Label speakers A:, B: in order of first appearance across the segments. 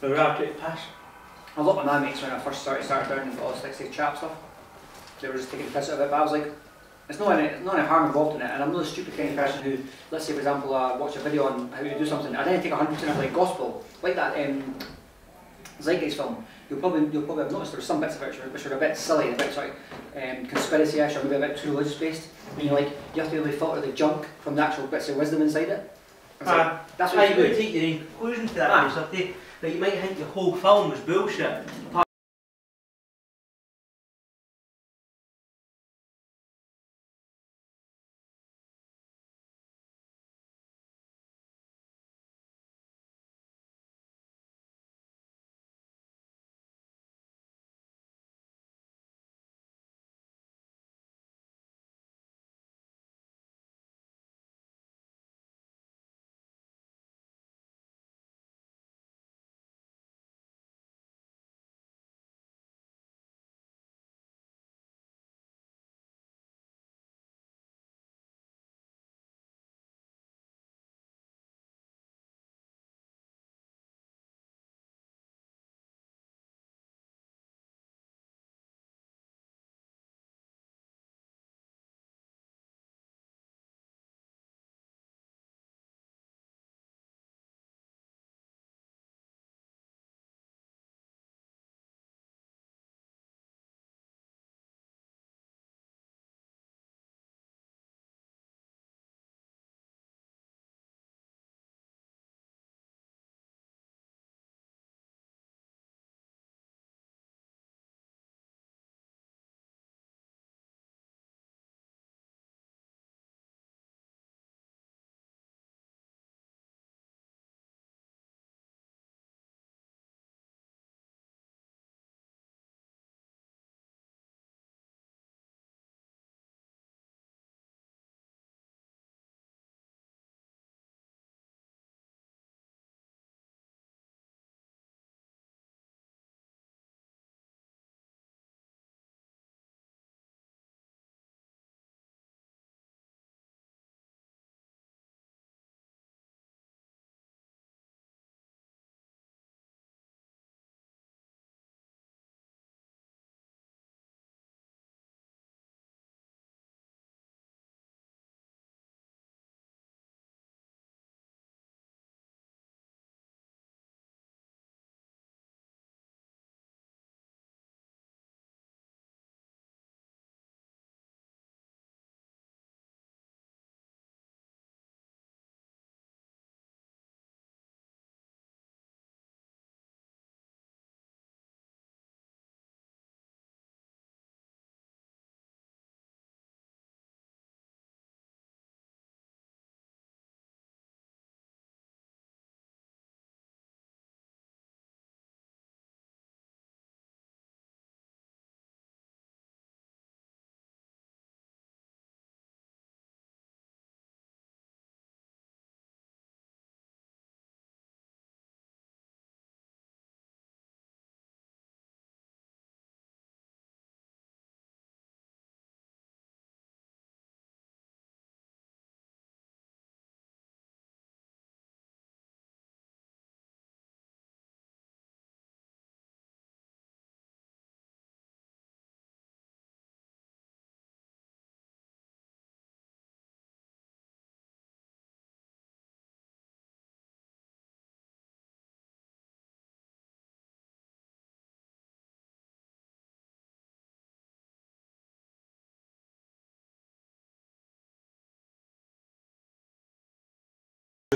A: We are to pass.
B: A lot of my mates when I first started down and got all this like chat stuff, they were just taking the piss out of it, but I was like, it's not any harm involved in it, and I'm not a stupid kind of person who, let's say for example, watch a video on how to do something, I didn't take 100% of like gospel, like that Zeitgeist film. You'll probably have noticed there were some bits of it which are a bit silly, a bit sort of conspiracy-ish, or maybe a bit too religious-based, and you have to really filter the junk from the actual bits of wisdom inside it.
A: That's what you got to take your own conclusion to that kind of stuff. Like you might think the whole film was bullshit.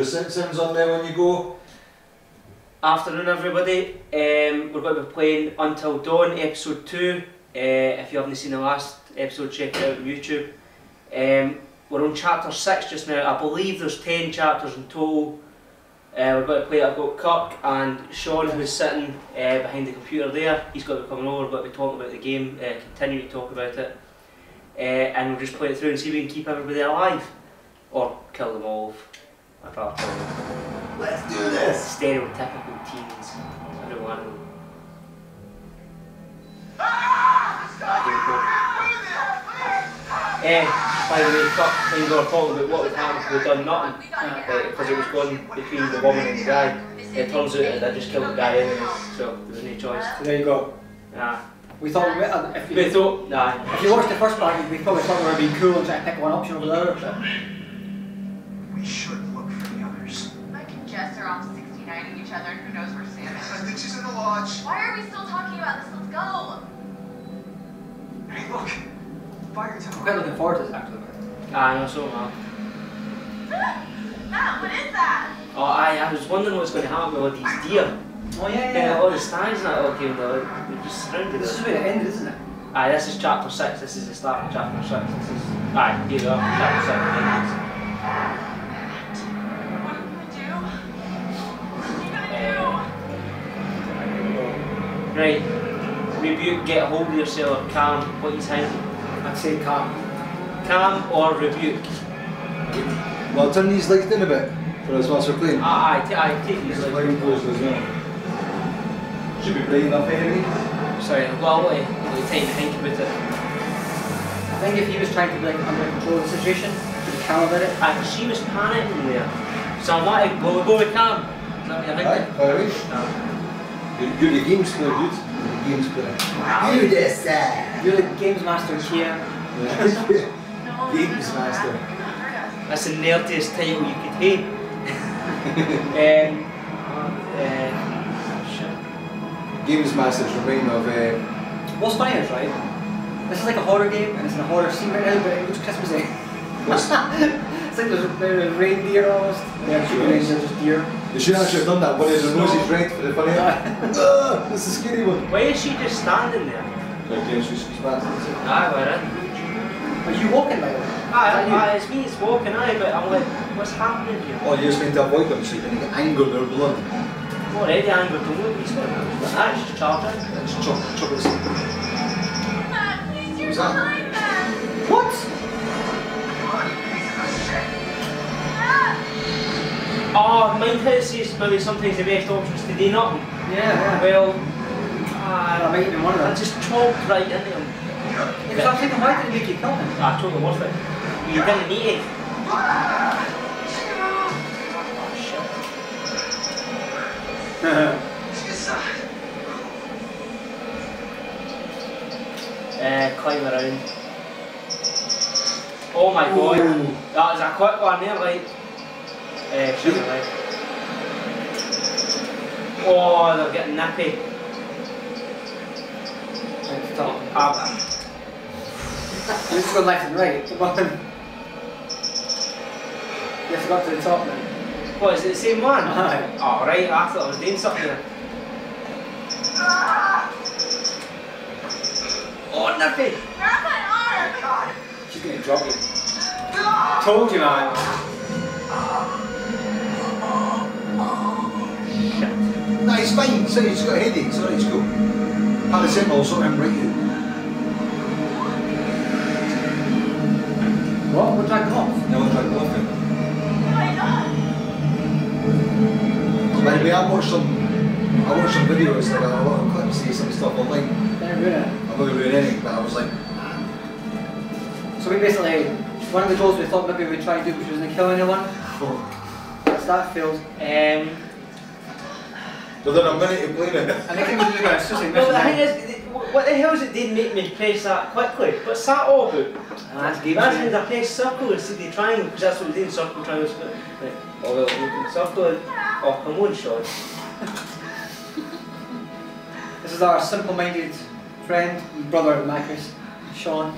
C: Sounds on there when you go.
A: Afternoon everybody, we're going to be playing Until Dawn episode 2. If you haven't seen the last episode, check it out on YouTube. We're on chapter 6 just now. I believe there's 10 chapters in total. We're going to play it. I've got Kirk and Sean, who's sitting behind the computer there. He's going to be coming over, we're going to be talking about the game, continue to talk about it. And we'll just play it through and see if we can keep everybody alive. Or kill them all. I'd rather kill them.
C: Let's do this!
A: Stereotypical teens. I don't want them. By the way, Kirk and we were talking about what would happen if we'd done nothing. Because it was going between the woman and the guy. it turns out that I just killed the guy anyway, so there was no choice.
B: So there you go.
A: Nah.
B: We thought, if you watched the first part, we probably thought we were being cool and trying to pick one option over the other. But
C: We should look for the others.
D: Mike and Jess are off 69ing each other, and who knows where Sam
C: I
D: is.
C: think she's in the lodge.
D: Why are we still talking about this? Let's go!
C: Hey, look. Fire
B: I'm
C: tower.
B: quite looking forward to this actually.
A: I know so, man.
D: Matt, what is that?
A: Oh, I was wondering what's going to happen with all these deer.
B: Oh yeah,
A: Yeah, all the stags and that all came down. They just surrounded
B: This
A: us.
B: is where it ended, isn't it?
A: Aye, this is chapter 6, this is the start of chapter 6. This is. Aye, here we are, chapter 6.
D: What are you gonna do? What are you gonna do?
A: Right. Rebuke, get a hold of yourself, calm, what you think?
B: I'd say calm.
A: Calm or rebuke?
E: Well, turn these lights down a bit for us whilst we're playing.
A: Aye, take these
E: Light
A: like.
E: closed as well. Should be bright enough anyway.
A: Sorry, I've got a lot of time to think about it.
B: I think if he was trying to be like under control of the situation, to be calm about it.
A: Aye, she was panicking there. So I want to go with calm. Is that what you're thinking?
E: Aye, alright.
A: No.
E: You're the games player, dude. You're the games player. You decide.
B: You're the games master here.
D: No,
E: Games master.
A: That's the nerdiest title you could have. Shit.
E: Games masters remind me of.
B: What's funny is, right, this is like a horror game and it's in a horror scene right now, but it looks Christmassy.
E: What's,
B: It's like there's reindeer almost. Yeah, reindeer, just deer.
E: they should actually have done that. One of the noses right for the funny. That's a scary one.
A: Why is she just standing there?
E: Like Games masters.
A: Aye, we're in.
B: Are you walking by the way?
A: Aye, it's me, it's walking, aye, but I'm like, what's happening here?
E: Oh, you're just meant to avoid them so you can get angered or blood.
A: I'm already angry, don't look, he's got that's just charging.
E: It's chocolate syrup.
D: Matt, please, you're
E: What's that?
D: behind that!
B: What?
D: Matt!
A: Oh, mind how it says maybe sometimes the best option is to do nothing.
B: Yeah.
A: Well,
B: I might even one of
A: I
B: them.
A: just chopped right into him.
B: Because I'm thinking, why did it make you kill him?
A: Ah, totally worth it. You didn't need it. Oh, shit. Climb around. Oh my god.
E: Ooh.
A: That was a quick one there, like. Sugar, like. Oh, they're getting nippy.
B: Right, stop.
A: Ah,
B: Let's go left and right. Come on. You have to go up to the top now.
A: what, is it the same one?
B: Aye.
A: Oh, right, I thought I was doing something there. Oh, nippy!
D: Grab my arm!
B: She's gonna drop you. Told you, man.
E: No, he's fine. So he's got a headache, so he's cool. Paracetamol will sort him right out.
B: What? We'll drag them off.
E: No, I'll try to go off him.
D: Oh my god!
E: By the way, I watched some videos, like a lot of clips, see some stuff online.
B: They're doing it.
E: I'm not going to ruin anything, but I was like,
B: So we basically, one of the goals we thought maybe we'd try and do, which wasn't to kill anyone.
E: oh.
B: That failed.
E: Within a minute of playing it.
B: I think it was just going to suicide
A: Well, the
B: mission.
A: thing is, what the hell is it did make me press that quickly? What's that all about?
B: That's game
A: That
B: changer.
A: means I press circle instead of triangle, because that's what we did, circle, triangle, split. Right. Oh well, we can circle it. Oh, come on, Sean.
B: This is our simple-minded friend and brother, Marcus, Sean.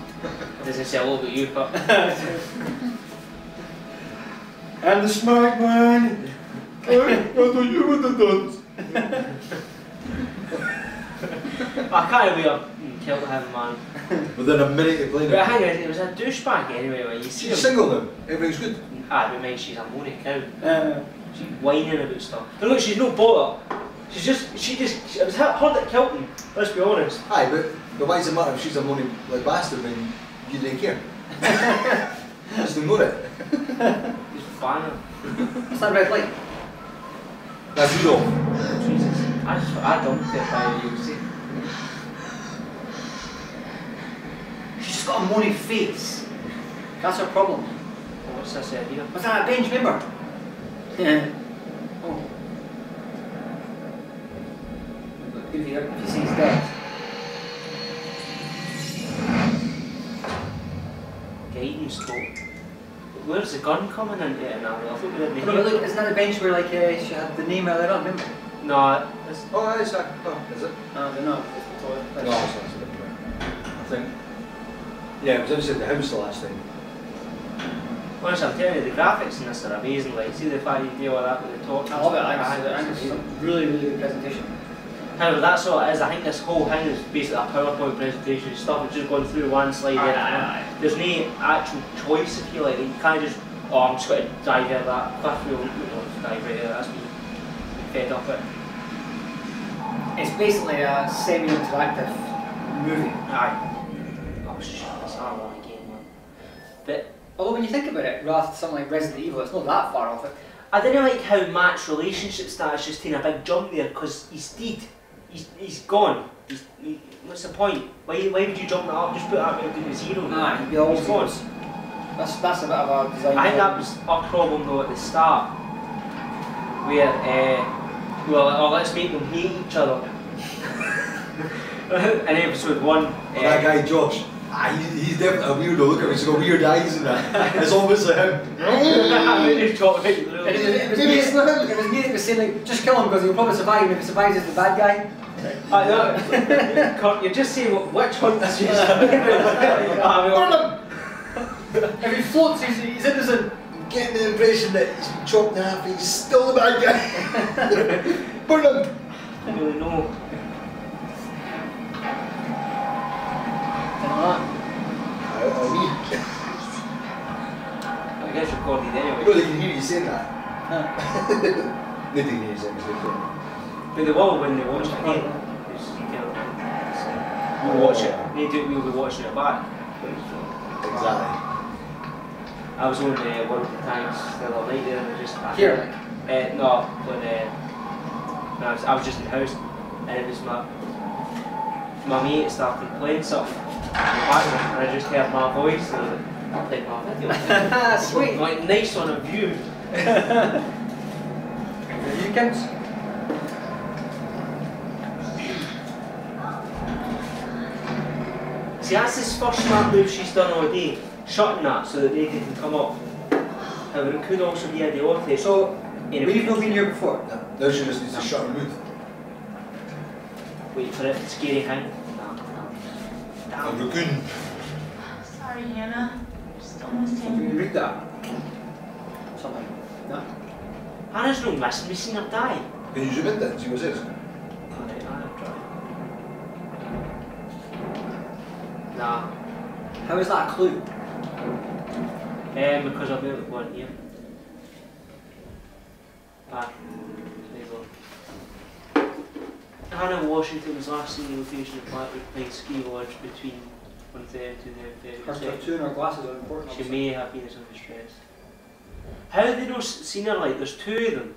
A: It doesn't say a lot about you, but...
B: And the smart man.
E: I thought you would have done.
A: I can't believe I killed him, man.
E: Within a minute of playing
A: But
E: it.
A: hang on, it was a douchebag anyway, when you see
E: She's
A: him.
E: single now. Everything's good.
A: Ah, but mind, she's a moaning cow.
B: Uh,
A: She's whining about stuff. And look, she's no bother. It was her that killed him, let's be honest.
E: Aye, but why does it matter if she's a money like bastard when you didn't care? Just ignore it.
A: He's fine.
B: what's that red light?
E: That's you know.
A: Jesus. I dumped it by you, see.
B: She's just got a moany face. That's her problem.
A: What's this here?
B: What's that, a bench member? Yeah. Oh. if you see he's dead.
A: Guidance scope. Where's the gun coming into it now? I thought we didn't
B: No, but look, isn't that the bench where like she had the name earlier on, remember?
A: No, it's,
E: Oh, is that? Oh, is it?
B: I don't know. It's the toilet.
E: No, it's not. I think. Yeah, it was outside the house the last time.
A: honestly, I'm telling you, the graphics in this are amazing. Like, see the fact you deal with that with the top.
B: I love it. I think it's a really, really good presentation.
A: However, that's all it is. I think this whole thing is basically a PowerPoint presentation stuff. It's just going through one slide. There's no actual choice, if you like. You can't just, oh, I'm just going to dive here that cliff wheel, dive right here. That's me fed up it.
B: It's basically a semi-interactive movie.
A: Aye. Oh shit, that's a hard one again, man. But
B: Although when you think about it, rather than something like Resident Evil, it's not that far off it.
A: I didn't like how Matt's relationship status just taking a big jump there because he's dead. He's gone. What's the point? Why would you jump that up? Just put that out to zero.
B: Nah, he'd be all
A: He's gone.
B: That's a bit of a design.
A: I think that was our problem though at the start, where well, let's make them hate each other. In episode 1,
E: That guy George. He's definitely a weirdo. Look at him. He's got weird eyes and that. It's almost like him.
B: It was me that was saying like, just kill him because he'll probably survive, and if he survives he's the bad guy.
A: I know. Kurt, you're just saying what witch hunt this is.
B: If he floats, he's innocent.
E: I'm getting the impression that he's been chopped in half. He's still the bad guy. Burn him.
A: I don't really know. I guess recorded anyway.
E: No, they can hear you saying that. They didn't hear you saying it.
A: But they will when they watch it again. We'll watch it. We'll be watching it back.
E: Exactly.
A: I was on one of the times the other night there and I just...
B: Here?
A: No, when I was just in the house and it was my mate started playing stuff in the background and I just heard my voice and I played my video.
B: Sweet.
A: Like nice on a view.
B: You kids?
A: See, that's his first smart move she's done all day, shutting that so that they can come up. However, it could also be a deote.
B: So,
A: anyway,
B: we've not been here before.
E: No, now she just needs to shut her mouth.
A: wait for it, scary thing.
E: A
A: Damn.
E: raccoon.
D: Sorry, Hannah. Just almost
B: Can you
D: in.
B: read that? Something. No?
A: Hannah's no missing, we seen her die.
E: Can you zoom in then? See what it says?
A: Alright, I'll try. Nah.
B: How is that a clue?
A: Because I'll be able to go in here. Back. There you go. Hannah Washington was last seen in the location of Blackwood playing ski lodge between 1:30 and 2:30.
B: Her tattoo and her glasses are important.
A: She may have been under stress. How have they not seen her like? There's two of them.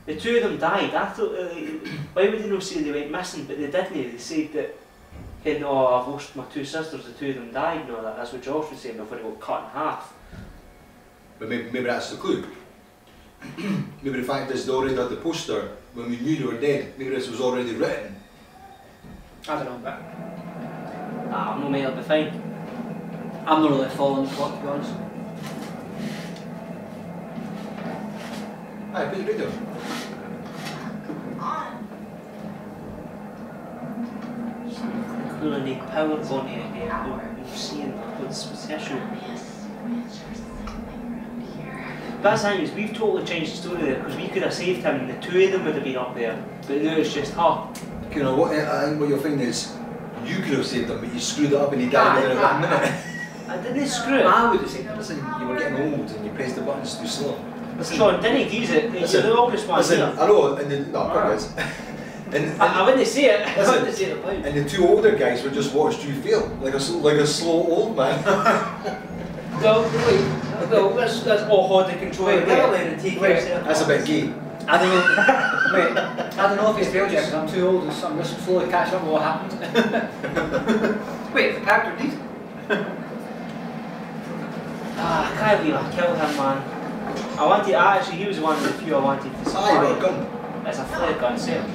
A: The two of them died. I thought, why would they not say they went missing? But they didn't. They said that, oh, I've lost my two sisters, the two of them died and all that. That's what Josh was saying before they got cut in half.
E: But maybe that's the clue. Maybe the fact is they already had the poster when we knew they were dead. Maybe this was already written.
B: I don't know, but
A: I'm no mate, I'll be fine.
B: I'm not really following the plot, to be honest.
E: Aye, put your radio.
D: On.
A: Clearly need power on it again. I'm seeing what's the issue.
D: Yes, Mitch, there's something around here.
A: But that's the thing is, we've totally changed the story there because we could have saved him and the two of them would have been up there. But now it's just her.
E: You know what? I think what you're thinking is you could have saved him, but you screwed it up and he died within a minute.
A: I didn't screw it.
B: I would have said that.
E: Listen, you were getting old and you pressed the buttons too slow. Listen,
A: Sean, didn't use it.
E: Listen,
A: You're the oldest one
E: listen,
A: here.
E: I know, and the, no, probably is.
A: I wouldn't say it. I
E: Listen,
A: wouldn't say it about.
E: And the two older guys would just watched you fail, like a slow old man.
A: Well, wait. Well, let's all hold the control
B: Wait,
A: of the airline and take it.
E: That's a bit gay.
B: I don't know. Wait, I don't know if it's failed yet because I'm too old and so I'm just slowly catching up with what happened. Wait, the character did.
A: I can't believe I killed him, man. Actually, he was one of the few I wanted to
E: Ah, you got a
A: survive.
E: gun.
A: It's a flare gun, set up.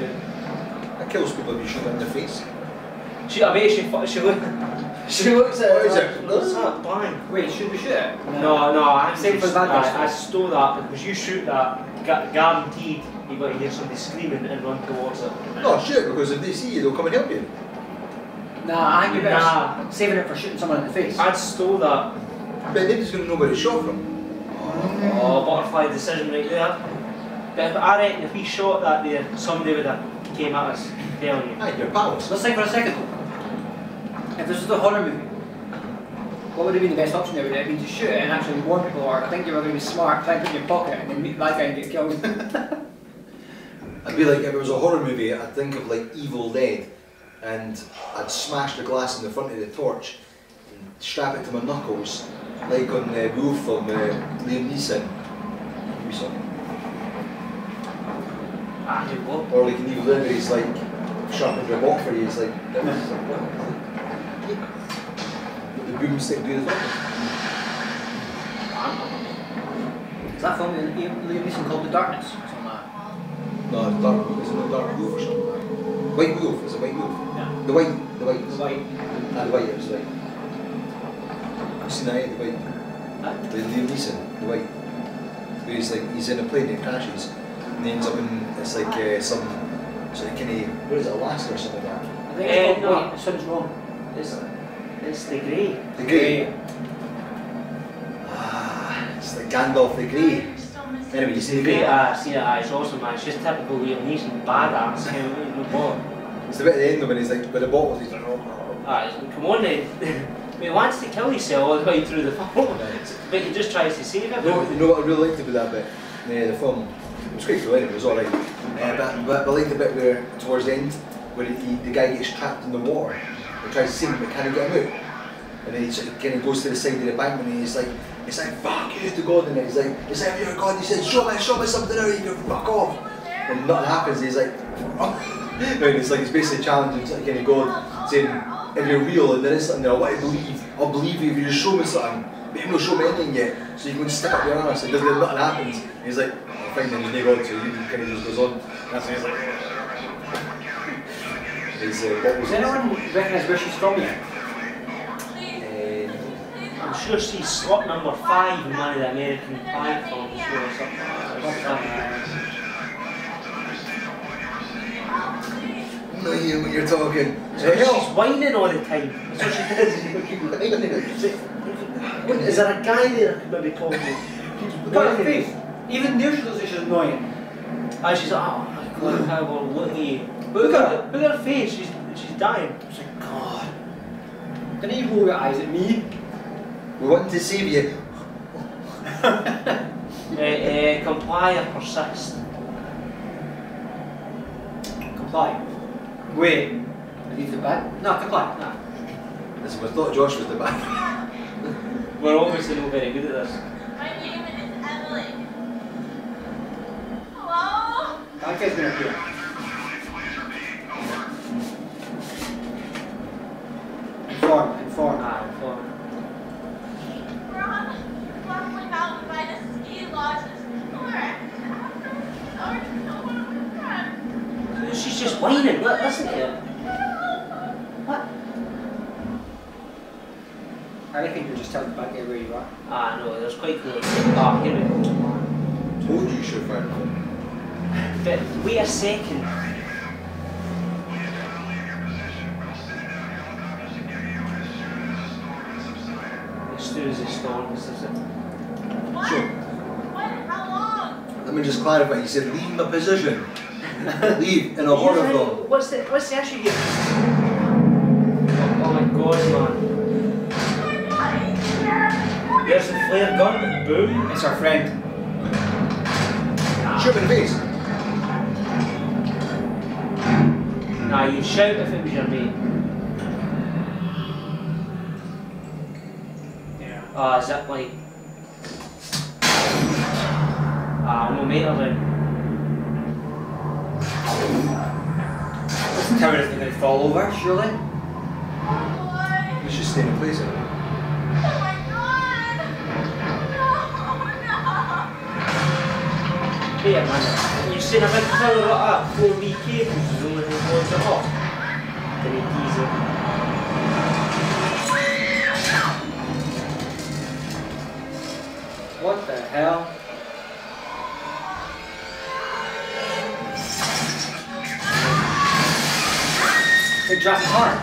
E: That kills people if you shoot them in the face.
A: I bet she looks at
E: What is it?
A: What's that? Bang.
B: Wait, should we shoot it?
A: No, I'm
B: Same for the bad guys.
A: I stole that because you shoot that, guaranteed you're going to hear somebody screaming and run towards it.
E: No, shoot, because if they see you, they'll come and help you.
B: Nah, I think you're better saving it for shooting someone in the face.
A: I'd stole that.
E: But nobody's going to know where it's shot from.
A: Oh, butterfly decision right there. But I reckon if we shot that there, somebody would have came at us, telling you.
E: Aye, your pals.
B: Let's think for a second. If this was a horror movie, what would have been the best option there? Would it have been to shoot it and actually warn people, or I think you were going to be smart, try and put it in your pocket and then meet that guy and get killed?
E: I'd be like, if it was a horror movie, I'd think of like Evil Dead, and I'd smash the glass in the front of the torch and strap it to my knuckles, like on the Wolf from Liam Neeson. Give me some.
A: Ah, you what?
E: Or like in Evil Dead, where he's like sharpening the box for you, he's like, the boomstick doing the talking.
B: Is that film with Liam Neeson called The Darkness? Something like that.
E: No, it's dark. Isn't it Dark Wolf or something? White Wolf. Is it White Wolf?
B: Yeah.
E: The white.
B: The white.
E: Ah, the white. It was white. I've seen that. The white. The Liam Neeson. The white. Where he's in a plane and he crashes, and he ends up in it's like some kind of what is it, Alaska or something like that.
B: I think it's called
A: no.
B: White. It sounds wrong.
A: It's the grey.
E: The Grey. It's like Gandalf the Grey. Anyway, you see the Grey.
A: See that, it's awesome, man. It's just typical Liam Neeson, badass.
E: It's the bit at the end of when he's like with the bottles. He's like,
A: Come on then. He wants to kill himself all the way through the film, but he just tries to save everyone.
E: You know what I really liked about that bit? The film. It was quite cool anyway, it was alright. But I liked the bit where, towards the end, where the guy gets trapped in the water and tries to save him but can't get him out. And then he kind of goes to the side of the bank and he's like, fuck you to God, and he's like, you're God, he says, show me something out, you can fuck off. And nothing happens, he's like, and it's like, he's basically challenging kind of God, saying, if you're real and there is something there, I want to believe, I'll believe you if you just show me something. But you've not shown me anything yet, so you can stick up your ass and nothing happens. And he's like, oh, fine then, there's no God, so he kind of just goes on. That's when he's like,
B: Does anyone recognise where she's from yet?
A: I'm sure she's slot number 5 in one of the American Pie films or something like that.
E: no, you when you're talking.
A: She's whining all the time. That's what she does. Is there a guy there I could maybe talk to?
B: Look at her face. Even there she looks like she's annoying.
A: And she's like, oh my God, how will look at you.
B: Look at her.
A: Look at her face, she's dying.
B: It's like, God. Didn't you roll your eyes at me?
E: We want to save you.
A: Comply or persist.
B: Comply. Wait. I need the bad? No, comply. No.
E: Listen, we thought Josh was the bad.
A: We're obviously not very good at this.
D: My name is Emily. Hello?
B: That guy's gonna appear. Inform.
A: For
D: We're on Rockland Mountain by the ski lodges.
A: she's just whining. Listen to her. What?
B: I reckon you're just telling the bad guy where you are.
A: Ah, no, there's quite clear. Ah, here we go.
E: Told you should find out.
A: But wait a second. As soon as it storms, is it?
D: What?
E: So,
D: What? How long?
E: let me just clarify. You said leave my position. Leave in a horror film.
A: What's the issue here? Oh my God, man. There's the flare gun. Boom.
B: It's our friend.
E: Shoot me in the face.
A: Nah, you'd shout if it was your mate.
B: Yeah.
A: Zip line. No mate of it.
B: This tower isn't going to fall over, surely?
D: Oh boy.
E: We should stay in place.
D: Oh my God. No.
A: Wait a minute. You've seen a big tower like that, 4B cables is only close it off. Then he tease it.
B: What the hell? Like Jurassic Park.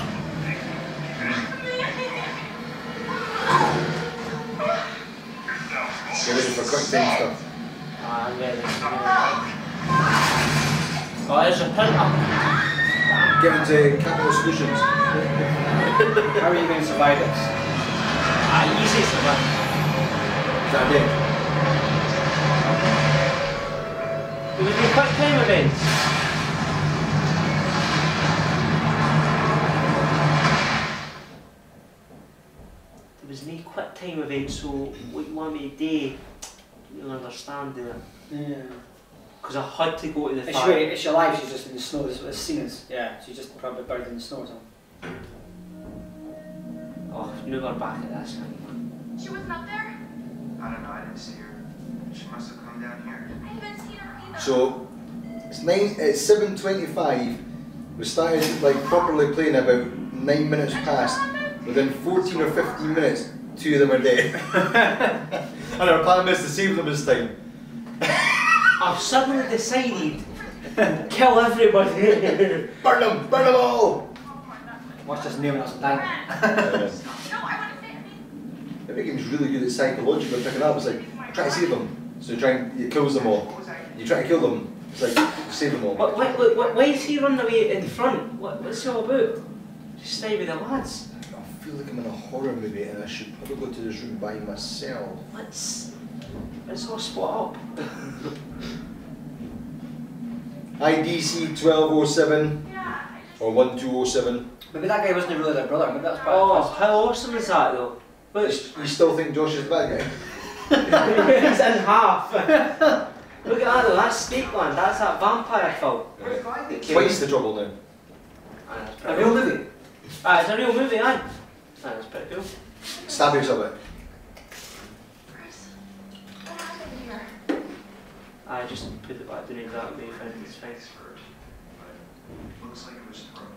E: Get ready for quick time stuff.
A: Ah, I'm ready. Oh, there's a printer.
E: Get into Capital Solutions.
B: How are you going to survive this?
A: Ah, easy survive.
E: Is that it?
A: It was the quick time events. There was no quick time event, so what you want me to do, you don't understand, do you?
B: Yeah.
A: Because I had to go to the
B: It's
A: fire.
B: your life, she's just in the snow, that's what it's seen as. Yeah, she's just probably buried in the snow or something.
A: Oh, now we're back at this thing.
D: She wasn't up there?
C: I don't know, I didn't see her. She must have come down here.
D: I haven't seen her either.
E: So it's 7:25. We started like properly playing about 9 minutes past. Within 14 or 15 minutes, 2 of them are dead. And our plan is to save them this time.
A: I've suddenly decided to kill everybody.
E: Burn them all!
B: Watch this name us dying.
D: No, I want to say,
E: Every game's really good at psychologically picking up. It's like, try to save them. So you kills them all. You try to kill them, it's like, you save them all.
A: Why is he running away in front? What's it all about? Just stay with the lads.
E: I feel like I'm in a horror movie and I should probably go to this room by myself.
A: Let's all split up.
E: IDC 1207
D: yeah, I just...
E: or 1207.
B: Maybe that guy wasn't really their brother, maybe that's
A: Oh,
B: part
A: how awesome is that though? Look,
E: You still think Josh is the bad guy?
A: it's in half. Look at that though, that's Snakeland, that's that vampire film.
E: Twice the trouble now.
B: a real movie.
A: It's a real movie, aye. That's pretty cool.
E: Stab yourself a bit.
D: Chris, what happened here?
A: I just put it back down exactly, you found it's fine.
C: Looks like it was thrown.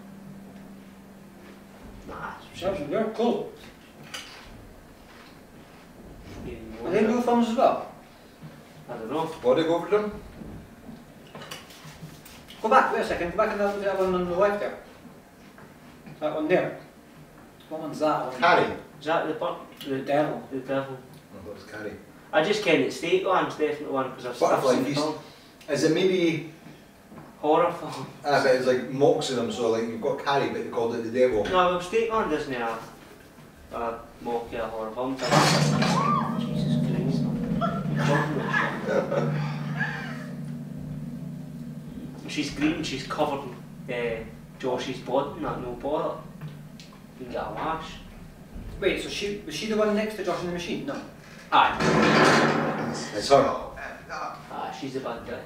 A: Nah, it's
B: Yeah, cool.
A: even
B: Are
A: more.
B: they real films as well?
A: I don't know.
E: What did I go over them?
B: Go back, wait a second, go back and look at that one on the left there. That one there. What one's that one?
E: Carrie.
A: Is that the
B: Devil.
A: The devil.
E: Oh, that was Carrie.
A: I just ken it's Snakeland's definitely one because I've
E: Butterfly
A: seen the
E: Feast.
A: film.
E: Is it maybe,
A: Horror film.
E: but it's like mocks of them, so like you've got Carrie but they called it the devil.
A: No, well, Snakeland isn't a mock a horror film. Jesus Christ. She's green, she's covered in Josh's body and that, no bother. You can get a lash.
B: Wait, so was she the one next to Josh in the machine? No.
A: Aye.
E: It's her.
A: She's the bad guy.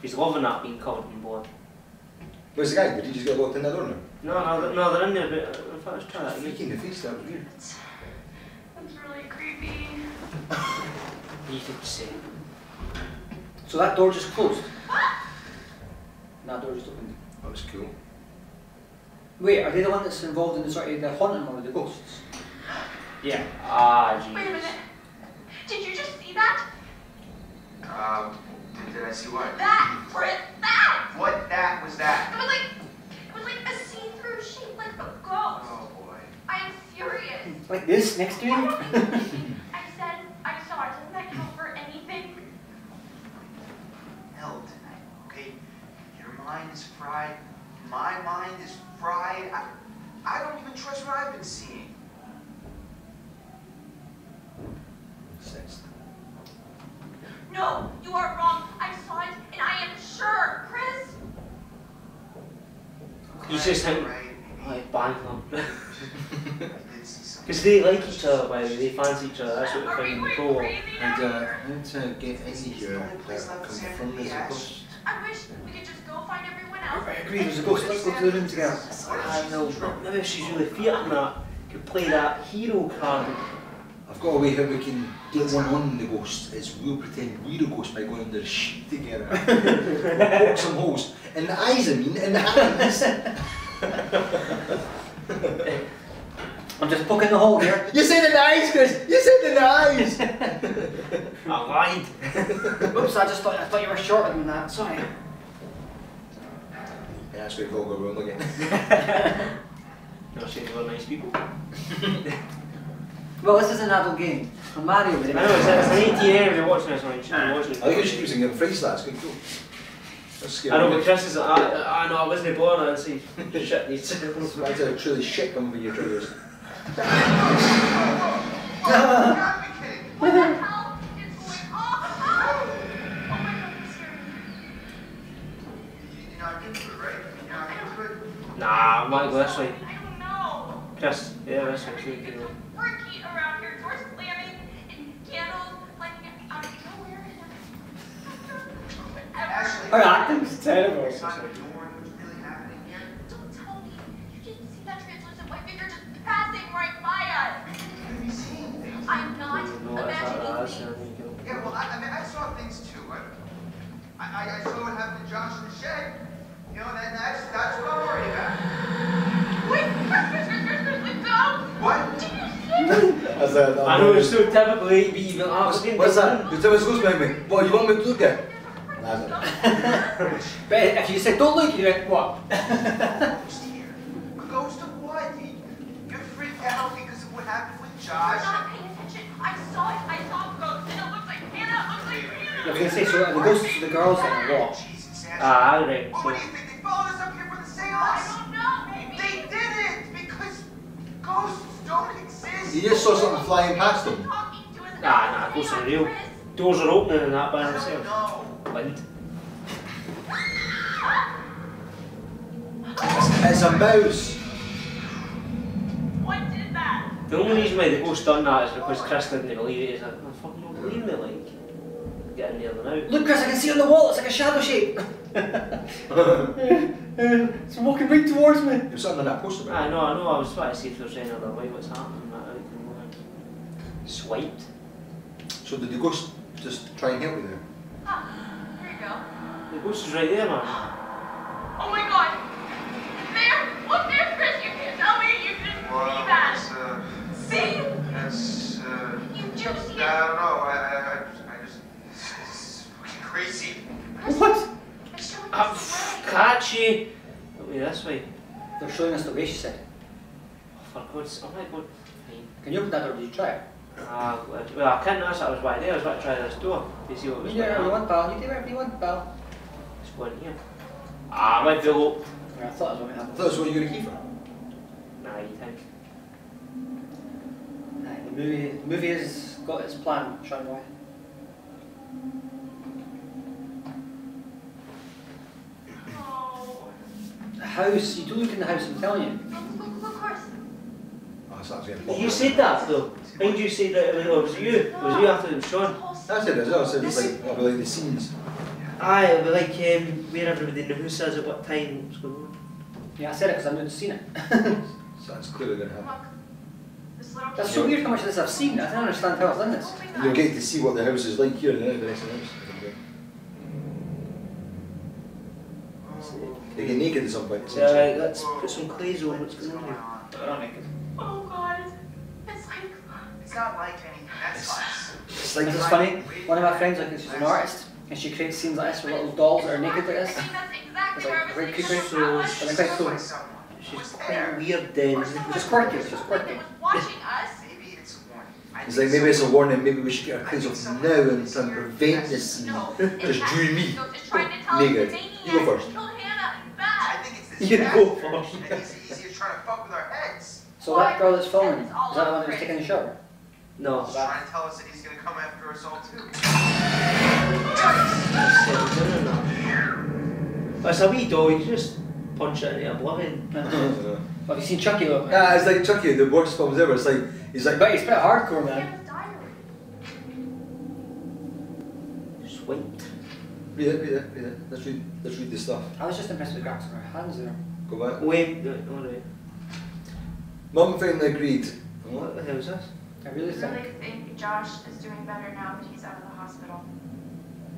A: She's loving that being covered in blood.
E: Where's the guy? Did he just get locked in that door now?
A: No, they're in there, but in fact, let's try that again.
E: Freaking the face, that was weird.
D: That's really creepy.
A: You could say.
B: So that door just closed? And that door just opened.
E: That was cool.
B: Wait, are they the one that's involved in the sort of the haunting or the ghosts?
A: Yeah.
D: Wait a minute. Did you just see that?
C: Did I see what?
D: That! Chris, that!
C: What that was that?
D: It was like a see-through shape, like a ghost.
C: Oh boy.
D: I am furious.
B: Like this, next to you?
D: I said I saw it. Doesn't that count for anything?
C: Hell tonight, okay? Your mind is fried. My mind is fried. I don't even trust what I've been seeing.
E: Sex.
D: No, you are wrong. I saw it, and I am sure, Chris.
A: You just think,
C: Right,
A: like, bang them.
C: I did see something.
A: Because they like each other, by the way, they fancy each other, that's what
D: Are
A: we
D: we
A: find
D: going
A: before.
D: crazy
E: And
D: now?
E: I need to get in here that confirm there's a ghost.
D: I wish we could just go find everyone else.
B: I agree, there's a ghost. Let's go to the room together.
A: I know, maybe if she's really fearing that, could play that hero card.
E: I've I've got a way how we can get one on the ghost. Is we'll pretend we're a ghost by going under the sheet together. We'll poke some holes in the eyes. I mean, in the hands.
B: I'm just poking the hole here.
E: You said in the eyes, Chris. You said in the eyes.
A: I lied.
B: Oops! I thought you were shorter than that. Sorry.
E: Yeah, that's where it's all go wrong again.
A: You're saying they were nice people.
B: Well, this is an adult game. I'm Mario with
A: I
B: it.
A: know, it's an 18 anyway watching this one. You should be watching it.
E: I think you should use some phrase that's good too. That's scary.
A: I know, but Chris is like, I know, I wasn't born, and see, shit needs to.
E: That's a truly shit coming with your triggers.
C: You gotta be kidding.
D: What the hell is going on? Oh my god, I'm scared.
C: You're not into it, right? You're not into it?
A: Nah, I might go this way.
D: I don't know.
A: Chris, yeah, this way, see what you can do.
D: It's freaky around here. Doors slamming and candles lighting out of nowhere.
C: Ashley,
B: Her acting's terrible.
C: you're not ignoring what's really happening here.
D: Don't tell me. You didn't see that translucent white figure just passing right by us.
C: You could be seeing things.
D: I'm not
A: No, that's
D: imagining
A: not
D: things.
C: Yeah, well, I mean, I saw things too. I saw what happened to Josh in the shed. You know, that's what I'm worried about.
D: Wait, Chris, don't.
C: What?
D: Did you see it?
A: I know, it's so typically be even
E: What's that? You tell us ghost behind me. What, you want me to look at?
B: But if you said don't look, you're like, what?
C: Ghost here. A ghost of what? You're freaked out because of what happened with
D: You're
C: Josh.
D: not paying attention. I saw it. I saw a ghost, and it looks like Hannah. It looks like
B: I was
D: Hannah.
B: going to say, so the ghosts are the girls that are what?
C: Jesus, Ashley.
A: right.
C: Well, what do you think? They followed us up here for the
D: I
C: seance?
D: don't know, maybe.
C: They didn't because ghosts don't exist.
E: You just saw something flying past them.
D: Talking to us.
A: Nah, ghosts are real. Doors are opening and that by
C: I don't
A: themselves.
C: know.
A: Wind.
E: It's a mouse.
D: What did that?
A: The only reason why the ghost done that is because Chris didn't believe it. He's like, I fucking don't believe me, like. Get in there now.
B: Look, Chris, I can see it on the wall. It's like a shadow shape. It's walking right towards me.
E: There's something on that poster.
A: I know, I was trying to see if there's any other way what's happening. Swiped.
E: So did the ghost just try and help you there?
D: Ah, here you go.
A: The ghost is right there, man.
D: Oh my god. There. Look there, Chris. You can't tell me. You can see that. See?
C: That's,
D: You do see
C: I
D: it.
C: don't know. I just, it's fucking crazy.
B: What?
D: It's showing us the way.
A: Catchy! Wait, this way.
B: They're showing us the way, she said.
A: Oh, for God's sake, I'm like, God. Fine.
B: Can you open that door? Did you try it?
A: Well, I can't answer. I was right there. I was about to try this door to see what was
B: Yeah,
A: going
B: you
A: on.
B: want, pal. You do whatever you want, pal.
A: Let's go in here. I might be low.
B: Yeah, I thought it was what
E: I
B: happened.
E: thought that's what you were going to key for.
A: Nah, you think?
B: Nah, the movie has got its plan, Sean Roy.
D: Oh.
B: The house, you do look in the house, I'm telling you.
D: Look, Chris.
E: Oh, so that's going to
A: You said that though. When you said that, was it you? Was it you after them, Sean?
E: That's it as well. So it's like, it'll be like the scenes.
A: Aye, it'll be like where everybody in the house is at what time, what's going on.
B: Yeah, I said it because I knew I'd seen it.
E: So that's clearly going to happen.
D: Look. This little
B: That's so weird how much of this I've seen. I don't understand how I've done this.
D: Oh my
E: And
D: god.
E: you'll get to see what the house is like here and the rest of the house. They get naked at some point.
A: So, right, let's put some clays on. What's going on here?
B: I don't think
D: Oh god. It's like.
C: It's not like anything. That's us.
E: It's like
B: This is funny. One of my friends, like, she's an artist, and she creates scenes like this with little dolls that are naked like
D: I
B: this.
D: think that's exactly
B: It's
D: where I
B: like
D: was
B: very
D: thinking.
B: creepy.
D: That was-
B: But they're quite cool.
A: She's quite weird then.
D: Or someone
B: Just quirky, just
D: someone
B: quirky.
D: that was watching us.
C: Maybe it's a warning.
E: It's like maybe it's a warning, maybe we should get our clothes off now and try and prevent this scene.
D: No.
E: Just you and me.
D: Just trying to tell us
E: Naked.
D: the
E: You go
D: maniac
E: first.
D: killed Hannah and
C: I
D: Beth.
C: think it's this
A: You
C: bastard,
A: go first.
C: And he's easier trying to fuck with our heads.
B: So that girl that's filming, is that the one that was taking the shower?
A: No.
C: He's trying to tell us that he's gonna come after us all too.
A: It's a wee doll, you can just punch it into oblivion.
B: Have you seen Chucky though?
E: Yeah, it's like Chucky, the worst films ever. It's like, he's like,
B: But he's pretty hardcore, man.
D: Hannah's diary.
A: Sweet.
E: read it. Let's read this stuff.
B: I was just impressed with the graphics of her hands there.
E: Go back.
A: Wait, alright.
E: Mum finally agreed.
A: What the hell is this?
B: I really
D: think Josh is doing better now that he's out of the hospital.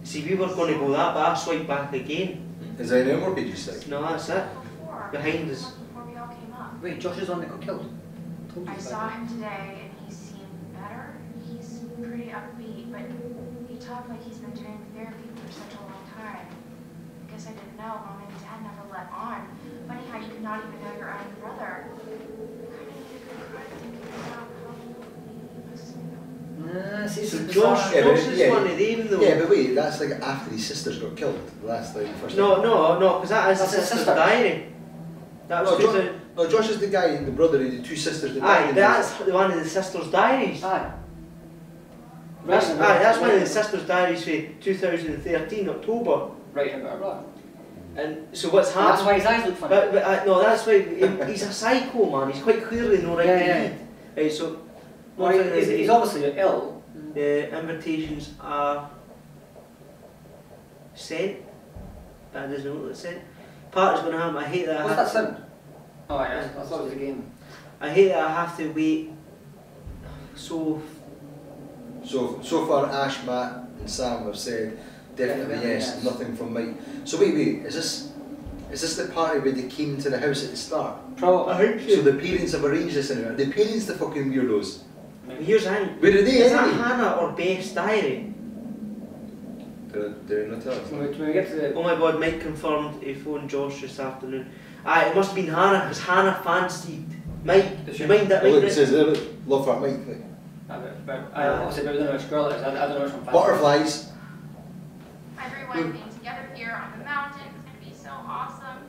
A: See, we were going to go that, but I swiped back again.
E: Is there any more pages like?
A: No, that's it.
D: Before.
A: Behind us.
D: Before we all came up.
B: Wait, Josh is the one that got killed? Told you
D: I
B: about
D: saw
B: that.
D: him today and he seemed better. He's pretty upbeat, but he talked like he's been doing therapy for such a long time. I guess I didn't know. Mom and Dad never let on. Funny how you could not even know your own brother. I kind of need a good cry thinking about how he must know.
B: See,
A: So
B: bizarre.
A: Josh
E: Yeah, but-
A: is
E: yeah.
A: one of them though.
E: Yeah, but wait, that's like after his sisters got killed. That's like the first.
A: No, because that is
B: That's
A: the
B: his
A: sister's
B: sister.
A: diary. That was
E: No,
A: 2000.
E: No, Josh is the guy, the brother, the two sisters. That
A: Aye,
E: died in
A: that's one of the sister's diaries.
B: Aye.
A: That's one of the sister's diaries for 2013 October.
B: Writing about her brother.
A: And so what's
B: And that's
A: happened?
B: why his eyes look funny.
A: But no, that's why he's a psycho man. He's quite clearly no right
B: Yeah,
A: to
B: yeah.
A: read. Right, so
B: Well, he's obviously ill.
A: the invitations are sent. That doesn't know what it's sent. Party's going to happen. I hate that.
B: What's that sound? Oh, yeah, I thought it was a game.
A: I hate that I have to wait. So
E: So far, Ash, Matt, and Sam have said definitely
B: Definitely
E: yes.
B: yes.
E: Nothing from Mike. So wait, is this the party where they came to the house at the start?
B: Probably.
A: think
E: So the parents have arranged this in it. Are the parents the fucking weirdos?
A: here's the thing.
E: Where are they
A: Is that
E: anyway?
A: Hannah or Beth's diary?
E: They're not telling us.
B: When we get to the...
A: Oh my god, Mike confirmed he phoned Josh this afternoon. Aye, it must have been Hannah, because Hannah fancied Mike.
B: Did
A: Do
B: she?
A: you mind that,
E: Oh, look,
A: Mike?
E: it says there, look, love for Mike. Like.
B: I obviously don't know which girl it is. I don't know which one.
E: Butterflies.
D: Everyone being together here on the mountain is going to be so awesome.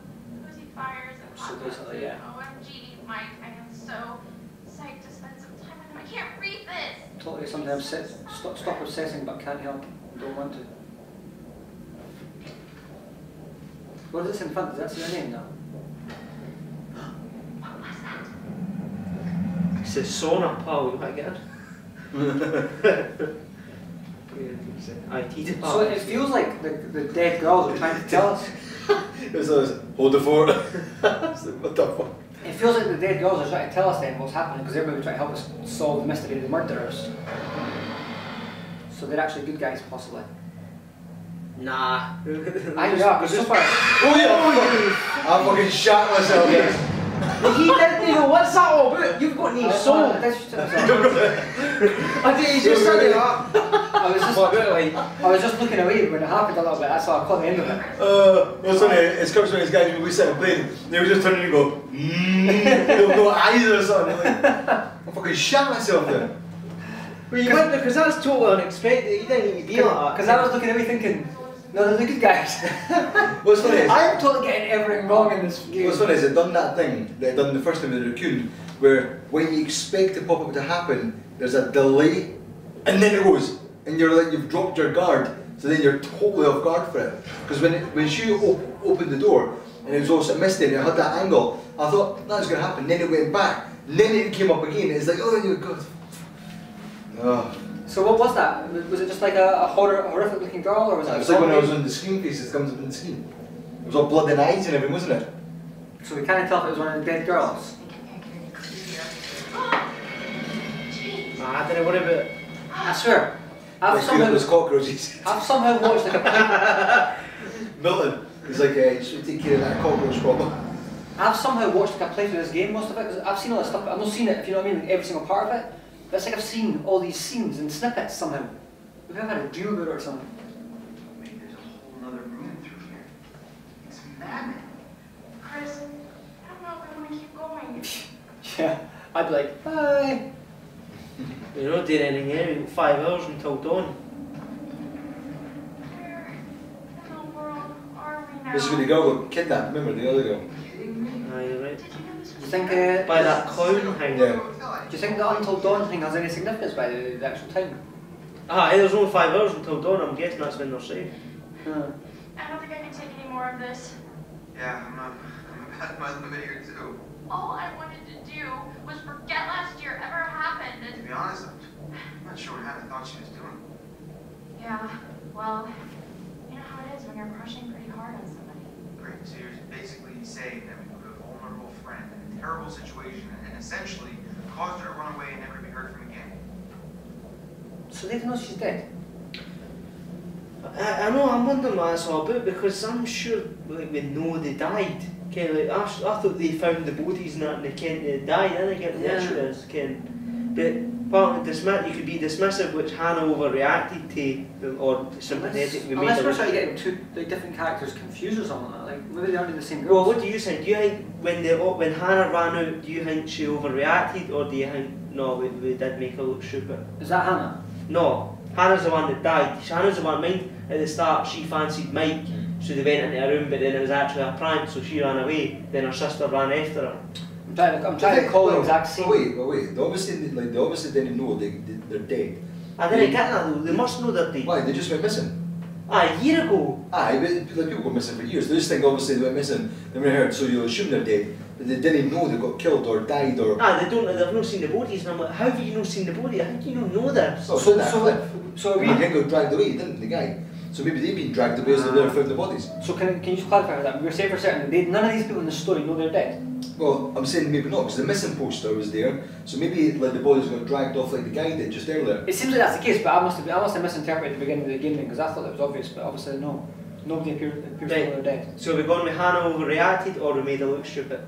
D: Cozy fires and
B: So
D: hot
B: basically,
D: dogs.
B: yeah.
D: OMG, Mike, I am so psyched to spend some time with him. I can't read this.
B: Totally something stop obsessing but can't help. Don't want to. What is this in front? Does that say their name now?
D: What was that?
A: It says sauna, pal, you might get it. IT department.
B: So it feels like the dead girls are trying to tell us.
E: It's always, hold the fort. It's like, what the fuck?
B: It feels like the dead girls are trying to tell us then what's happening because they're going to try to help us solve the mystery of the murderers. So they're actually good guys, possibly.
A: Nah.
B: I know, because so far.
E: Oh yeah! I fucking shot myself.
A: He didn't even, what's that all about? You've got no soul.
B: I
A: He's just said it up.
B: I was just looking away when it happened a little bit. That's why I caught the end of it.
E: What's funny, it's comes when this guy we sat and played, they were just turning and go, they've no eyes or something. Like, I fucking shot myself there.
A: Well, you went there because that's totally unexpected. You didn't even be like that.
B: Because I was looking away thinking, no, they're the good guys.
E: What's funny is,
B: I'm totally getting everything wrong in this game.
E: what's funny is it done that thing that it done the first time with the raccoon, where when you expect the pop-up to happen, there's a delay, and then it goes, and you're like, you've dropped your guard, so then you're totally off guard for it. Because when she opened the door, and it was also misty, and it had that angle, I thought, that's going to happen, then it went back, and then it came up again, it's like, oh, you're good. Oh.
B: So what was that? Was it just like a horrific looking girl, or was it?
E: It was like when I was on the screen piece, it comes up on the screen. It was all blood and eyes and everything, wasn't it?
B: So we can't tell if it was one of the dead girls.
A: I don't know, what about...
B: I swear, I've
E: Let's do it with cockroaches.
B: somehow watched like a
E: Milton, he's like, you should take care of that cockroach problem.
B: I've somehow watched like a playthrough of this game, most of it, because I've seen all this stuff, but I've not seen it, if you know what I mean, like every single part of it. But it's like I've seen all these scenes and snippets somehow. Maybe I've had a dream about it or something.
C: Maybe there's a whole other room through here. It's maddening.
D: Chris, I don't know if I want to keep going.
B: Yeah, I'd be like, bye.
A: You're not doing anything here, you've got 5 hours until dawn.
D: Where in the world are we now?
E: This is when the girl got kidnapped, remember the other girl?
A: Aye, you're right.
D: Did you know this
B: Do you
D: was
B: think,
A: By that clown thing.
E: Yeah.
B: do you think the Until Dawn thing has any significance by the actual time?
A: There's only 5 hours until dawn, I'm guessing that's when they're safe.
D: I don't think I can take any more of this.
C: Yeah, I'm about my limit here too.
D: All I wanted to do was forget last year ever happened.
C: To
D: And
C: be honest, I'm not sure what Hannah thought she was doing.
D: yeah, well, you know how it is when you're crushing pretty hard on somebody.
C: Great, so you're basically saying that we put a vulnerable friend in a terrible situation and essentially caused her to run away and never be heard from again.
B: So they don't know she's dead?
A: I know, I'm wondering what that's all about, because I'm sure like, we know they died. Like, I thought they found the bodies and that and they can't they died, I think it is, But partly you could be dismissive, which Hannah overreacted to, or sympathetic.
B: Unless we're trying to get two like, different characters confused or something like that. Like, maybe they aren't in the same group.
A: Well, what do you think? Do you think when Hannah ran out, do you think she overreacted, or do you think, no, we did make her look stupid?
B: Is that Hannah?
A: No, Hannah's the one that died. Hannah's the one, mind, at the start she fancied Mike, so they went into a room, but then it was actually a prank, so she ran away, then her sister ran after her.
B: I'm trying to recall the exact scene.
E: Wait. They obviously didn't know they're dead.
A: I didn't get that though, they must know they're dead.
E: Why? They just went missing.
A: A year ago.
E: Aye, but like, people go missing for years. They just think obviously they went missing, they were heard, so you'll assume they're dead. But they didn't know they got killed or died or...
A: They've not seen the bodies, and I'm like, how have you not seen the body? How do you not know this?
E: Oh, so we got dragged away, didn't the guy? So maybe they've been dragged away as they never found the bodies.
B: So can you just clarify that? We were saying for certain that none of these people in the story know they're dead?
E: Well, I'm saying maybe not, because the missing poster was there, so maybe like the bodies got dragged off like the guy did just earlier.
B: It seems like that's the case, but I must have misinterpreted the beginning of the game then, because I thought it was obvious, but obviously no. Nobody appears to know they're dead.
A: So we're going with Hannah overreacted, or we made her look stupid?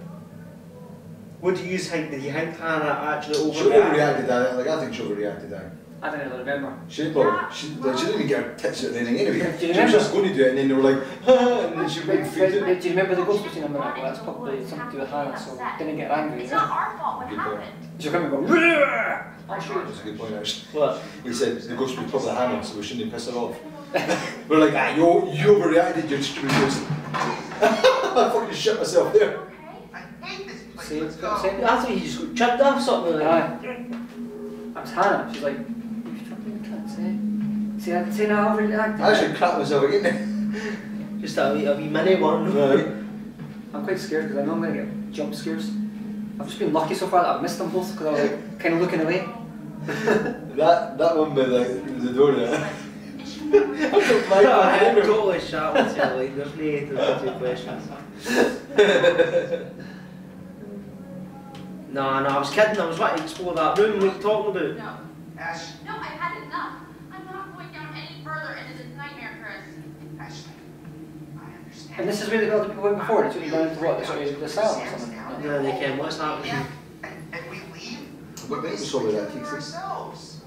A: What do you think? Did you think Hannah actually overreacted?
E: She overreacted that, like I think she overreacted that.
B: I don't really remember.
E: She didn't even get her tits or anything anyway.
B: Do you
E: She was just going to do it and then they were like, and then she went
B: Do you remember the ghost between them? Well, that's probably something to do with Hannah, so didn't get angry.
D: It's not our fault what happened.
B: She'll come and go, Rrrr!
E: That's a good point actually.
A: What?
E: He said the ghost would probably Hannah, so we shouldn't piss her off. We're like, you overreacted, you stupid ghost. I fucking shit myself there.
C: I hate this place.
B: See,
C: Let's
B: I
C: go.
A: thought you just got chipped off something like that.
B: That's Hannah. She's like, see, now I'm overreacting.
E: I actually crap myself again.
A: Just a wee mini one.
E: Right.
B: I'm quite scared because I know I'm going to get jump scares. I've just been lucky so far that I've missed them both because I was like, kind of looking away.
E: that one by the door there.
A: I'm totally sharp with you, like, there's no two questions. No, I was kidding, I was wanting to explore that room, what are you talking about?
D: No.
C: Ash,
D: No, I've had enough. I'm not going down any further into this nightmare, Chris.
C: Ashley, I understand.
B: And this is where the other people went before. It's what you went into what? The asylum or something?
A: Yeah, they can, what's happening?
C: And we leave.
E: What makes us all of that,
C: For
E: Keith?
C: ourselves.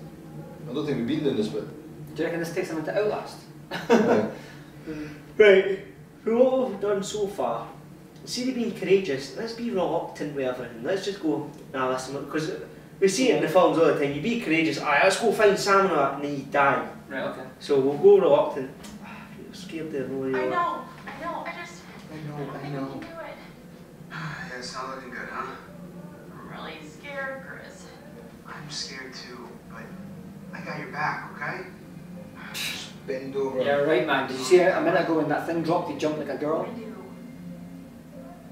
E: I don't think we've been doing this, but...
B: Do you reckon this takes them into Outlast?
A: Right, for what we've done so far, instead of being courageous, let's be reluctant with everything. Let's just go, nah, listen, because we see it in the films all the time, you be courageous, let's go find Sam and then you die.
B: Right, okay.
A: So we'll go reluctant. I'm scared to know where
D: I
A: you are.
D: know, I just
E: I
D: think we
E: know.
D: can do it.
C: Yeah, it's not looking good, huh?
D: I'm really scared, Chris.
C: I'm scared too, but I got your back, okay?
E: Just bend over.
B: Yeah, right, man. Did you see a minute ago when that thing dropped, he jumped like a girl?
D: I do.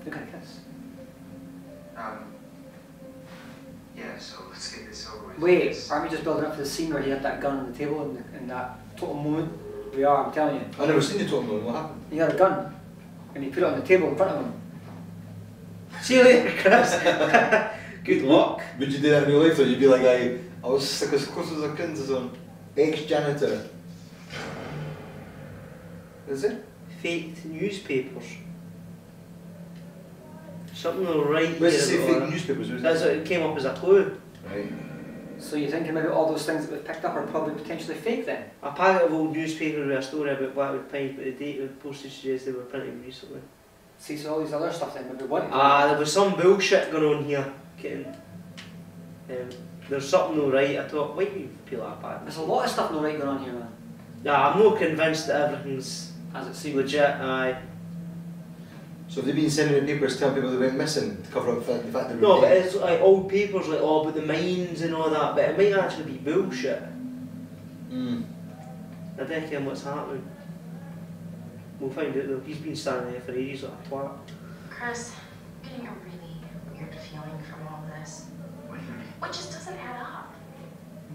B: Look at a kiss.
C: Yeah, so let's get this over with.
B: Wait, aren't we just building up to the scene where he had that gun on the table in that total moment? We are, I'm telling you.
E: I never seen you talking about what happened.
B: He had a gun, and he put it on the table in front of him.
A: See you later, Chris. Good luck.
E: Would you do that in your life, or you'd be like, I was sick as close as I can to some ex-janitor. Is it?
A: Faked newspapers. Something will right
E: Where's it
A: here
E: say
A: about
E: fake
A: that.
E: newspapers? Was
A: That's what it came up as a clue.
E: Right.
B: So you're thinking maybe all those things that we've picked up are probably potentially fake then?
A: A packet of old newspapers with a story about Blackwood Pines, but the date of postage suggests they were printed recently.
B: See, so all these other stuff then, maybe what?
A: There was some bullshit going on here. There's something no right. I thought, why do you peel that back?
B: There's a lot of stuff no right going on here, man.
A: Nah, I'm not convinced that everything's
B: As it seems.
A: legit. Aye.
E: So have they been sending the papers telling people they went missing to cover up the fact they were
A: No, but
E: dead?
A: it's like old papers, like all about the mines and all that, but it might actually be bullshit. I don't care what's happening. We'll find out though. He's been standing there for ages like a twat.
D: Chris, I'm getting a really weird feeling from all this.
C: What do you mean?
D: It just doesn't add up.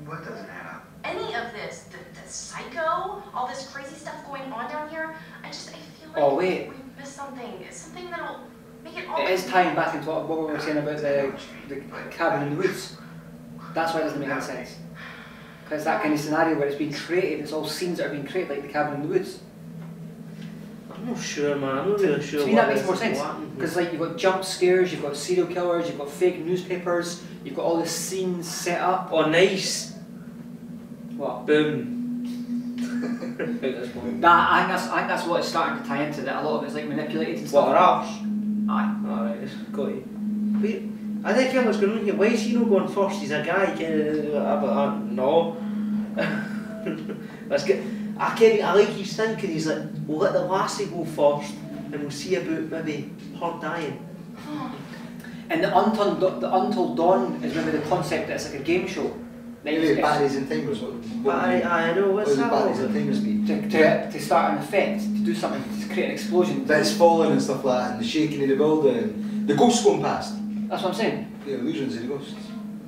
C: What doesn't add up?
D: Any of this, the psycho, all this crazy stuff going on down here, I feel like
B: Oh, wait.
D: we've missed something. It's something that'll make it all.
B: It is tying back into what we were saying about the cabin in the woods. That's why it doesn't make any sense. But it's that kind of scenario where it's been created, it's all scenes that are being created, like the cabin in the woods.
A: I'm not sure, man. I'm not really sure.
B: To me that makes more sense. Because like you've got jump scares, you've got serial killers, you've got fake newspapers, you've got all the scenes set up.
A: Oh, nice.
B: What?
A: Boom.
B: I think that's what it's starting to tie into, that a lot of it's like manipulated and stuff.
A: What, ours?
B: Aye.
A: Alright, it's got you. Wait, I think what's going on here. Why is he not going first? He's a guy, no. Let's get. I like his thinking. He's like, we'll let the lassie go first, and we'll see about maybe her dying.
B: And the Untold Dawn is maybe the concept that it's like a game show.
E: Maybe batteries and timers.
A: I know, what's that?
E: Batteries and timers be?
B: To start an effect, to do something, to create an explosion.
E: That it's falling and stuff like that, and the shaking of the building, and the ghosts going past.
B: That's what I'm saying.
E: The illusions of the ghosts.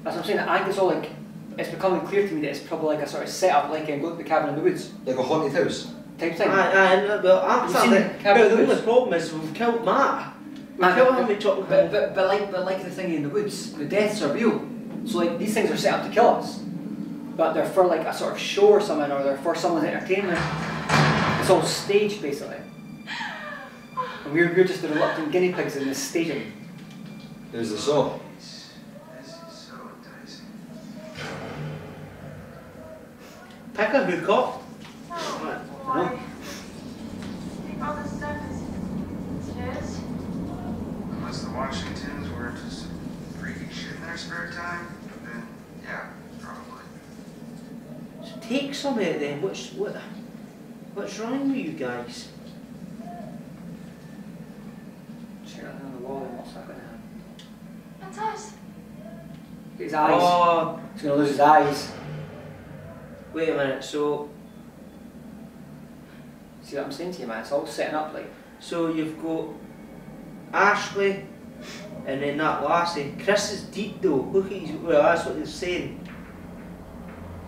B: That's what I'm saying. I think it's all like, it's becoming clear to me that it's probably like a sort of setup, like in Go to the Cabin in the Woods
E: Like a haunted house.
B: type thing.
A: Well,
B: You've seen
A: the only problem is we've killed Matt. We've killed him with chocolate.
B: But like the thing in the woods, the deaths are real. So like these things are set up to kill us, but they're for like a sort of show or something, or they're for someone's entertainment. It's all staged basically, and we're just the reluctant guinea pigs in this staging.
E: There's the saw.
C: This is so enticing.
A: Pick a hook up.
D: Oh, boy. I think all this stuff is his.
C: Unless the Washingtons were just freaking shit in their spare time, then yeah, probably.
A: So take some of it then. What's wrong with you guys?
B: Check that on the wall and what's that going to happen?
D: That's us.
B: Get his eyes.
A: Oh,
B: He's going to lose his eyes.
A: wait a minute. So
B: See what I'm saying to you, man? It's all setting up like.
A: you've got Ashley, and then that lassie. Chris is deep though. Look at his. Well, that's what they're saying.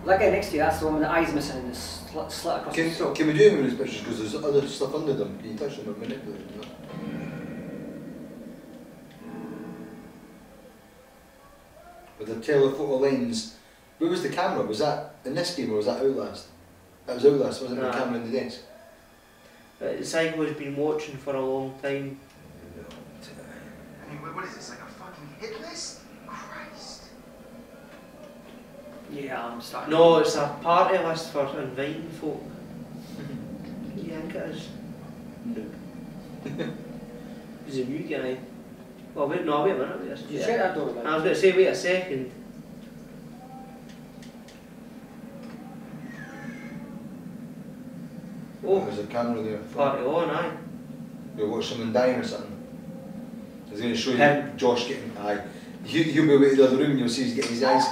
B: That guy next to you, that's the one with the eyes missing and the slit across his throat.
E: Can we do them in these pictures because there's other stuff under them? Can you touch them and manipulate them? With the telephoto lens, where was the camera? Was that in this game or was that Outlast? That was Outlast, wasn't it? The camera in the desk.
A: Psycho has been watching for a long time.
C: I mean, what is this, like a fucking hit list? Christ.
B: Yeah, I'm starting.
A: No, it's a party list for inviting folk. Yeah, I think it is.
E: No.
A: He's a new guy. Well, wait a minute.
B: Did you check that door, man?
A: I was going to say, wait a second. Oh,
E: There's a camera there.
A: party on, aye.
E: You'll watch someone dying or something. He's going to show you
B: Him.
E: Josh getting. Aye. He'll be away to the other room and you'll see he's getting his eyes.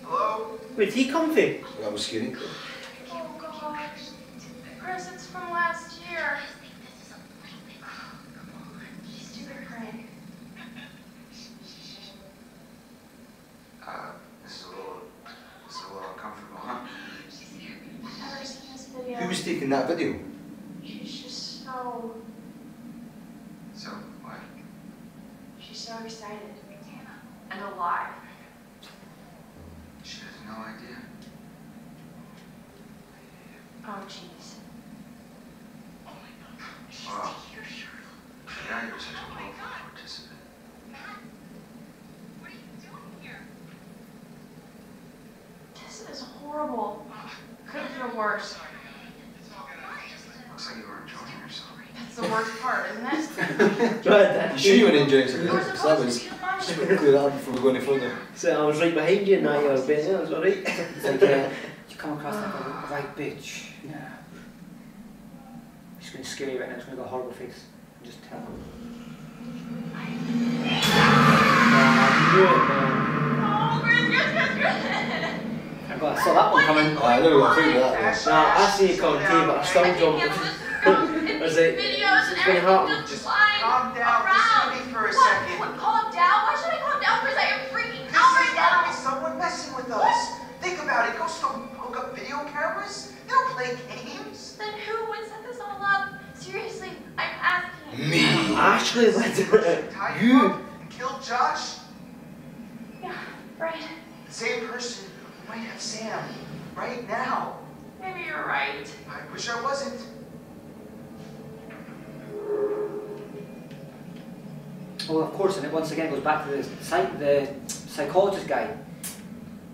C: Hello?
A: Where did he come from?
E: That was scary.
D: Oh gosh. Chris, it's from last year. Stupid prank.
C: This is a little uncomfortable, huh?
D: I've never seen this video.
E: Who was taking that video?
D: She's just so...
C: So, what?
D: She's so excited. And alive.
C: She has no idea.
D: Oh, jeez.
C: Wow. Yeah, you're such a willful participant.
D: This is horrible. Could feel worse.
C: Looks like you were enjoying yourself.
D: That's the worst part, isn't it?
A: Right,
E: You sure you were enjoying something?
D: You were
E: That
D: supposed
E: was.
D: to be the fun.
E: Just clear that up before we go any further.
A: So I was right behind you and now you're bent, that's alright.
B: It's like, you come across like a right bitch. Yeah. She's going to scare you right now, it's going to go horrible face. Just tell her.
D: Oh, Chris.
B: I saw that one coming.
E: I never got through that.
A: Nah, I see you coming too, but I still jumped. I was like,
D: Videos and
A: it's gonna happen.
D: everything
C: Just
D: just flying
C: calm down.
D: around.
C: Listen to me for a
D: What?
C: second.
D: What? Calm down? Why should I calm down? Because I am freaking
C: This
D: out
C: has
D: right
C: got to be
D: now.
C: someone messing with us. Think about it. Ghosts don't hook up video cameras. They don't play games.
D: Then who would set this all up? Seriously, I'm asking.
E: Me.
A: Ashley, what?
C: Tied
A: You.
C: up and killed Josh.
D: Yeah, right.
C: The same person who might have Sam. right now.
D: Maybe you're right.
C: I wish I wasn't.
B: Well, of course, and it once again goes back to the psychologist guy.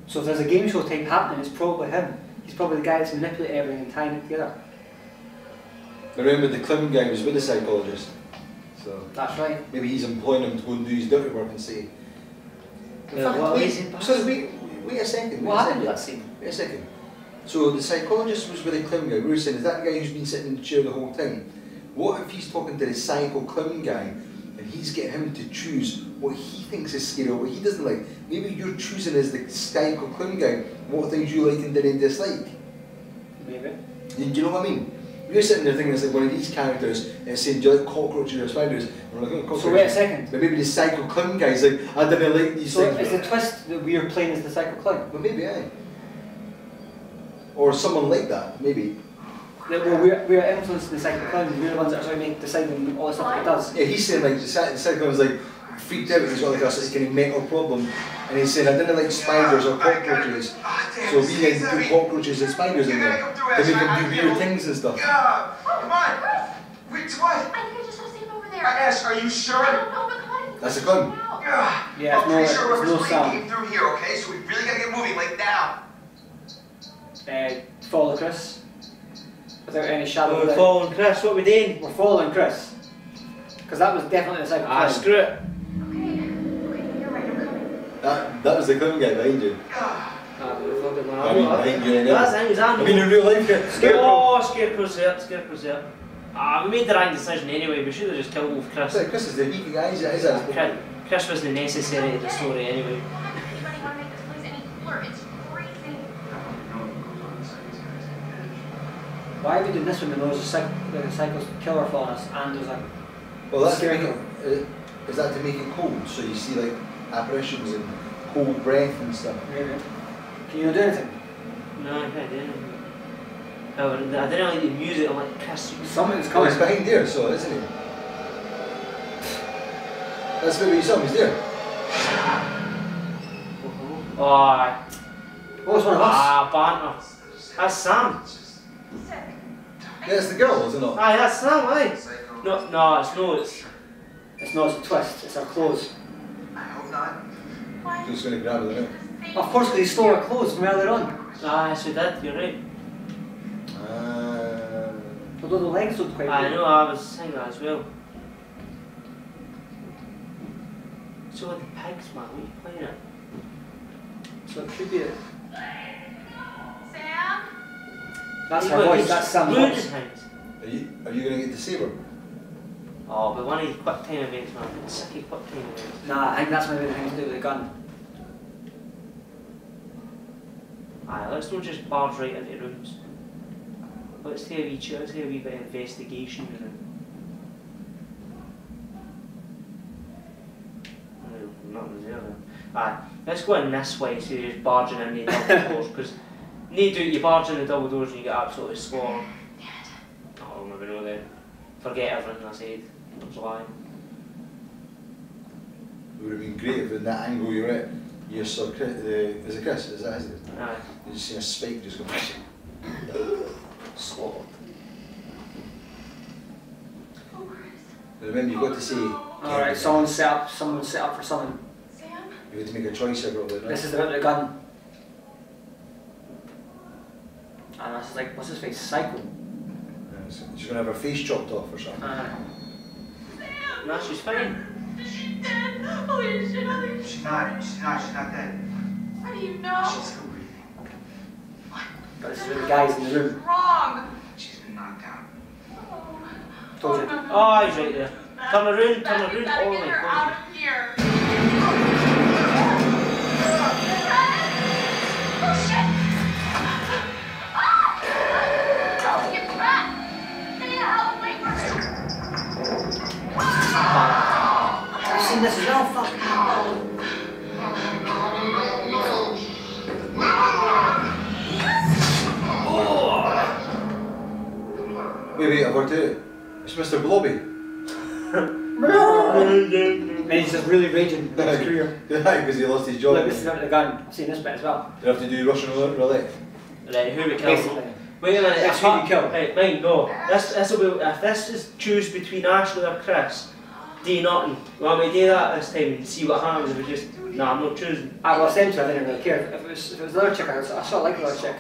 B: So if there's a game show type happening, it's probably him. He's probably the guy that's manipulating everything and tying it together.
E: I remember the clown guy was with the psychologist. So
B: That's right.
E: maybe he's employing him to go and do his dirty work and say, wait a second.
B: What happened to that scene?
E: Wait a second. So the psychologist was with the clown guy. We were saying, is that the guy who's been sitting in the chair the whole time? What if he's talking to the psycho clown guy and he's getting him to choose what he thinks is scary or what he doesn't like? Maybe you're choosing as the psycho clown guy what things you like and didn't dislike.
B: Maybe.
E: Do you know what I mean? You're sitting there thinking it's like one of these characters and it's saying, do you like cockroaches or spiders? And we're like, oh, cockroaches.
B: So wait a second.
E: But maybe the psycho clown guy's like, I didn't like these
B: So
E: things.
B: is the twist that we're playing as the psycho clown?
E: But maybe aye. Or someone like that, maybe.
B: That we're influencing the psycho clown. We're the ones that are sort of deciding all the stuff that it does.
E: Yeah, he's saying like the psycho clown's like freaked out. He's got like a kind of mental problem, and he's saying I didn't like spiders or cockroaches. So we need to put cockroaches and spiders in there to make them do weird things and stuff.
C: Come on. Wait, what?
D: I think I just saw Sam over there.
C: I asked, are you sure?
D: I don't know, but come on.
E: That's a clown.
B: Yeah,
C: I'm pretty
B: it's
C: sure
B: no
C: whoever's
B: sound.
C: came through here, okay? So we really gotta get moving, like now.
B: Follow Chris. Without any shadow of
A: We're
B: doubt.
A: following Chris, what are we doing?
B: We're following Chris. Because that was definitely the psycho clown.
A: Screw it.
D: Okay, you're right, I'm coming.
E: That was the clown guy behind you. I mean, behind you and
A: That's things I
E: I mean, in real life, Scarecrow.
A: Oh, Scarecrow's there, Scarecrow's there. We made the right decision anyway, we should have just killed off Chris.
E: Chris is the weak guy, he's
A: Chris wasn't necessary to the story anyway.
D: Anybody want to make this place any cooler? It's freezing.
B: Why are we doing this when there's a psycho killer following us and there's a...
E: Well, that's to
B: Scary.
E: make it, is that to make it cold? So you see like apparitions and cold breath and stuff.
B: Maybe. Can you not do anything?
A: No, I can't do anything. I didn't like the music, I'm like, Chris,
B: Something's
E: Oh,
B: coming.
E: he's behind there, so isn't he? That's what you saw, he's there.
A: Oh,
B: What was one of us?
A: banter. That's Sam.
D: Sick.
E: Yeah, it's the girl, is it not?
A: Aye, that's Sam, aye. No, it's no, it's...
B: It's not, it's a twist. It's our clothes.
C: I hope not.
D: Why?
E: Just going to grab it, isn't it?
B: Of course, because he stole our clothes from earlier on.
A: Aye, yes we did, you're right.
B: Although the legs looked quite
A: I
B: good.
A: know, I was saying that as well. So are the pigs, man, what are you playing at?
B: So it could be it.
D: Sam?
B: That's
A: He's
B: her
A: got
B: voice,
A: these
B: that's Sam's
A: rude
B: voice.
A: things.
E: Are you going to get the saber?
A: Oh, but one of these quick time events, man. Sicky quick time events.
B: Nah, I think that's maybe the thing to do with the gun.
A: Aye, let's not just barge right into rooms. Let's do a wee bit of investigation in it. Nothing's there then. Aye, let's go in this way so you're just barging in the double doors, because need to you barge in the double doors and you get absolutely slaughtered. Oh, maybe no then. Forget everything I said. I was lying.
E: It would have been great if in that angle you're at, you saw Chris, is it Chris? Is that his name?
A: Aye.
E: You just seen a spike just go slaughtered.
D: Oh, Chris.
E: Remember, you've got to say,
B: Alright, someone set up for something.
D: Sam?
E: you had to make a choice here, probably, right?
B: This is about the gun. And this is like, what's his face? Psycho.
E: Yeah, so she's going to have her face chopped off or something.
A: No, she's fine.
D: Is she dead? Holy shit, holy shit.
C: She's not dead.
D: How do you know?
C: She's still breathing.
B: But this is with the guys in the room.
D: What's wrong?
C: She's been knocked out.
D: Oh.
B: Told you.
D: no, no.
A: Oh, he's right there. Turn around,
D: We
A: turn around.
D: gotta
A: Oh
D: get
A: my
D: her
A: god.
D: out of here. Oh shit! Ah! Don't get back! I need help, wait for
B: I've seen this as well, fuck.
E: Wait, I've worked it out. It's Mr. Blobby.
B: And he's just really raging about his career.
E: Yeah, because he lost his job.
B: Look, this is about the gun. I've seen this bit as well.
E: You have to do Russian roulette.
A: Right, who we kill?
B: Basically.
A: Wait a minute,
B: That's who you kill.
A: Right, mine, no. This will be, if this is choose between Ashley or Chris, do nothing. You want me to do that this time and see what happens if we just, nah, I'm not choosing.
B: I was essentially, I didn't really care. If it was another chick, I sort of like another chick.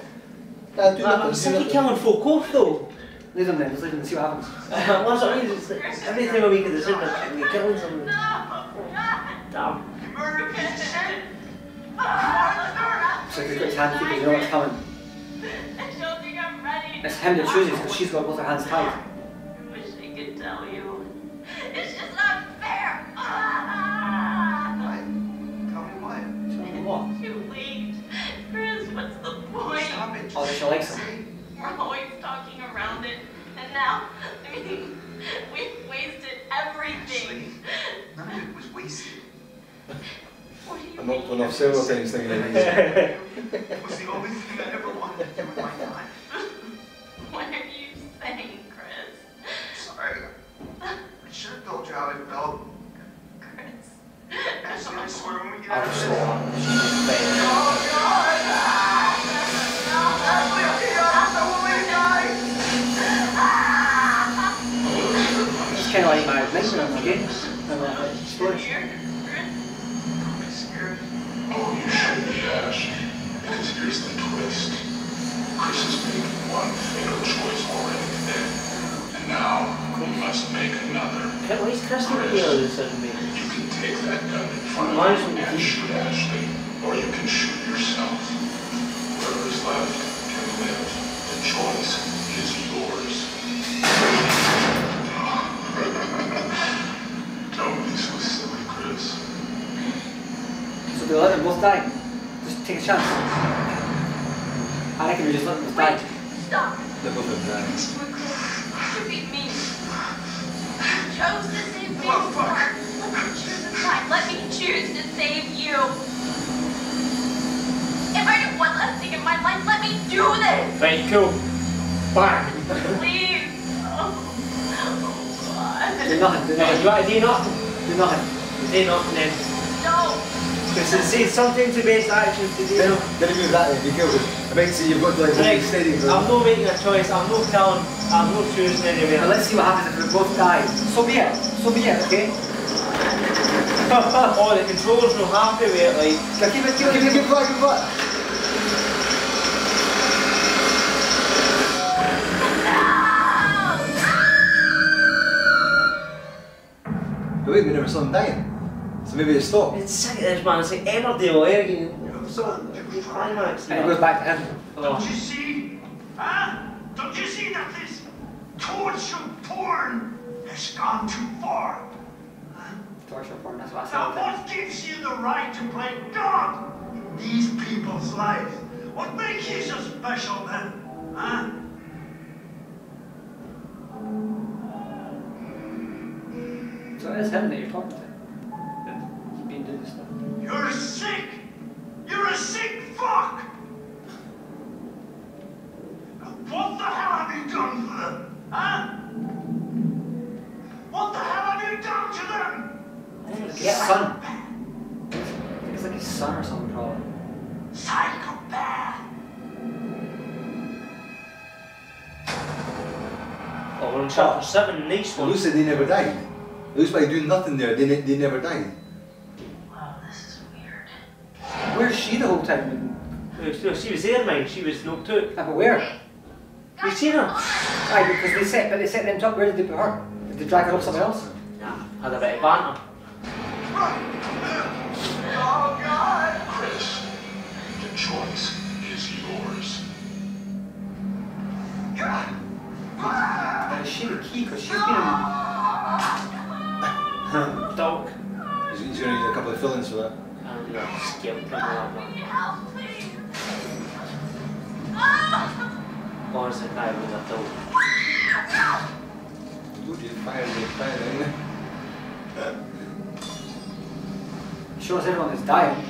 A: I'm sick of killing folk off though.
B: Leave them then, just leave them and see what happens.
A: What's what I mean? It's like, every time I make a decision, I'm killing someone. Damn.
C: Murder piece of shit!
B: So he's got his hand keeping, you know what's coming.
D: I don't think I'm ready.
B: It's him that chooses because she's got both her hands tied.
D: I wish I could tell you. It's just not fair.
C: What? Tell me what?
B: Tell me what?
D: Too late. Chris, what's the point?
C: Stop it.
B: Oh, she likes him.
D: We're always talking around it. And now, I mean, we've wasted everything.
C: None of it was wasted.
D: What do you
E: I'm
D: mean?
E: not one off several times thinking of these.
C: It was the only thing I ever wanted to do in my life.
D: What are you saying, Chris?
C: Sorry. I should have told you how I felt.
D: Chris.
C: Ashley, I swear when we get
B: I'll
C: out of
B: just
C: this.
B: slow on.
C: Oh God! Ashley, okay, I don't want to die.
B: It's kind of like my nightmare again. And like, explode.
C: I'm scared.
F: Oh, you shouldn't be, Ash. Because here's the twist. Chris has made one fatal choice already today. And now, he must make another.
A: Why is Chris not here all of a sudden, mate?
F: You can take that gun in front
A: Why
F: of
A: is
F: you
A: it-
F: and shoot Ashley, or you can shoot yourself. Whoever is left can live. The choice is yours. Don't be so silly, Chris.
B: So they let them both die. Just take a chance. I reckon we just let them both die.
D: Stop.
E: They're both in
D: You should be me. You chose to save me before. Let me choose this time. Let me choose to save you. If I do one last thing in my life, let me do this.
A: Right, cool. Bang.
D: Please. Oh God.
B: Do nothing, do
A: Right,
B: nothing.
A: you want to do nothing?
B: Do nothing.
A: Do nothing then.
D: No.
A: Because it says something to base actions to do.
E: Then move that way, be careful. I might see you've got to like
A: Right,
E: be steady.
A: I'm not making a choice, I'm not telling, I'm not choosing
B: But
A: anywhere.
B: let's see what happens if we both die. So be it. So be it, okay?
A: Oh, the controller's not happy with it, like.
B: Now keep it.
E: Give back. But wait, we never saw him dying. So maybe it stopped.
A: It's sick of this, man, it's like Emmerdale, so, the climax.
B: And it goes back to him.
C: Don't you see? Huh? Don't you see that this torture porn has gone too far? Huh?
B: Torture porn, that's what I
C: Now
B: said.
C: what gives you the right to play God in these people's lives? What makes you so special then? Huh?
B: So it is him that you're talking to. He's been doing this stuff.
C: You're sick! You're a sick fuck! What the hell have you done for them? Huh? What the hell have you done to them?
B: His son. I think it's like his son or something, probably.
C: Psychopath!
A: Oh, we're on chapter 7, nice
E: Well,
A: one.
E: Lucy, they never died. At least by doing nothing there, they never died.
D: Wow, this is weird.
B: Where's she the whole time?
A: She was there, mate, she was knocked out.
B: But where?
A: You seen her?
B: Aye, because they set them up. Where did they put her? Did they drag her up somewhere else?
A: Nah, had a bit of banter.
C: Oh God!
F: Chris, the choice is yours.
B: Is she the key? Because she's been in...
A: Dog.
E: He's going to need a couple of fillings for that.
A: And skeleton or that one.
D: Help, please. Ah!
A: Honestly, that was a dog.
E: Told you, fire,
B: Shows everyone is dying.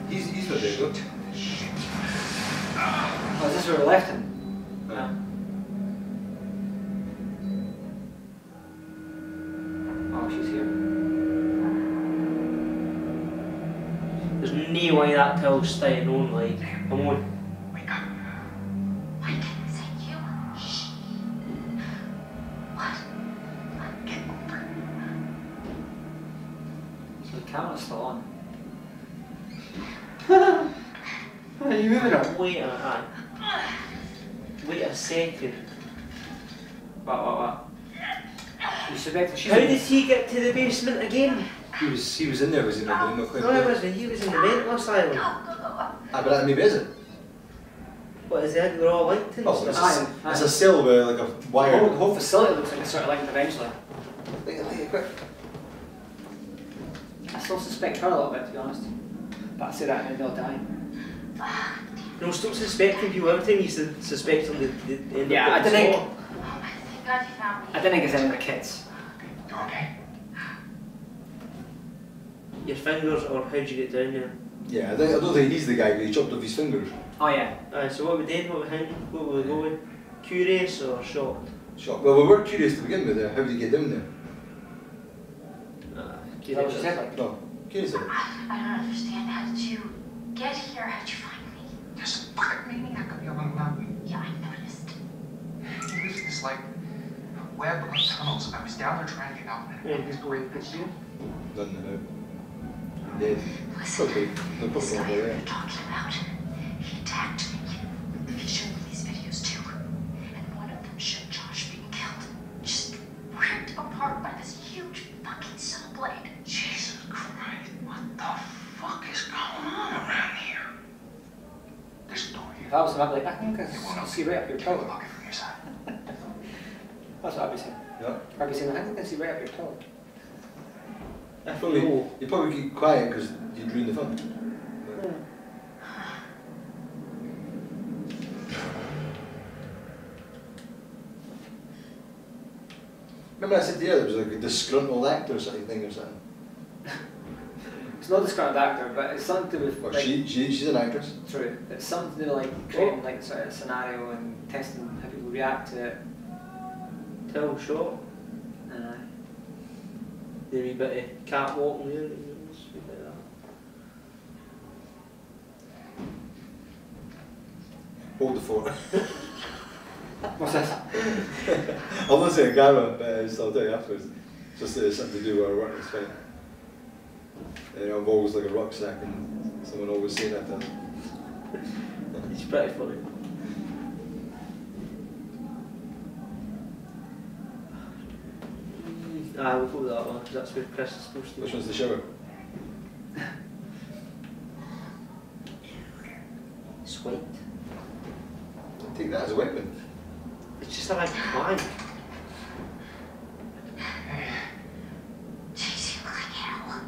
E: He's not dead though.
B: Oh, is this where we left him?
A: Yeah.
B: Oh, she's here.
A: There's no way that till's staying on, like, come on.
C: Wake up.
B: Camera's still on. Are you moving her?
A: Wait a second.
B: What? You suspect she's
A: How did he get to the basement again?
E: He was in there, was he not?
A: No, he wasn't. He was in the mental asylum.
E: Ah, but that maybe is it?
A: What is it? They're all linked and
E: Oh,
A: stuff.
E: it's a cell with like a
B: The
E: wire.
B: whole facility looks like it's sort of linked eventually.
E: Quick.
B: I still suspect her a little bit, to be honest. But I say that and they'll die.
A: No, stop suspecting people. Every time you suspect them, they end
B: Yeah,
A: up
B: I
A: getting
B: don't
A: shot.
D: Thank God you found me.
B: I don't think it's any of the kids.
C: You okay?
A: Your fingers, or how'd you get down there?
E: Yeah, I don't think he's the guy, but he chopped off his fingers.
B: Oh yeah.
A: So what we did, what we hanged, what we going? Curious or shocked?
E: Shocked. Well, we were curious to begin with. How did he get down there?
B: Is that what she said? Like,
E: No, curious.
D: I don't understand. How did you get here? How did you find me?
C: There's a fucking maniac up here on the mountain.
D: Yeah, I noticed.
C: He lives in this, like, web of tunnels. I was down there trying to get out.
A: Yeah, he's going to you.
E: Done it out. Dead.
D: Listen,
E: Okay, no
D: this
E: problem
D: guy
E: over there.
D: you're talking about, he attacked me. He showed me these videos too. And one of them showed Josh being killed. Just ripped apart by this huge fucking saw blade.
C: Jesus Christ, what the fuck is going on around here? There's a door here.
B: if I was him, I'd be like, I can
C: It won't
B: see right up your toe.
C: Lock it from your side.
B: That's what I'd be saying.
E: Yeah.
B: I'd be saying, I think I can see right up your toe.
E: You probably keep quiet because you'd ruin the fun. Remember I said the other, it was like a disgruntled actor or something or something.
B: It's not a discarded actor, but it's something to do with
E: Well,
B: like,
E: she's an actress.
B: true. It's something to do with like creating like sort of a scenario and testing how people react to it.
A: Till shot. The wee bit of catwalking there. Just a wee bit of that.
E: Hold the fort.
B: What's this?
E: I'm not saying camera, but I'll tell you afterwards. Just something to do with our work, it's fine. I've always like a rucksack and someone always saying that to us.
A: It's pretty funny. We'll go with that one because that's where Chris is supposed to be.
E: Which one's the shower?
A: It's white.
E: Take that as a weapon.
A: It's just a like plank.
D: Jeez, you look like hell.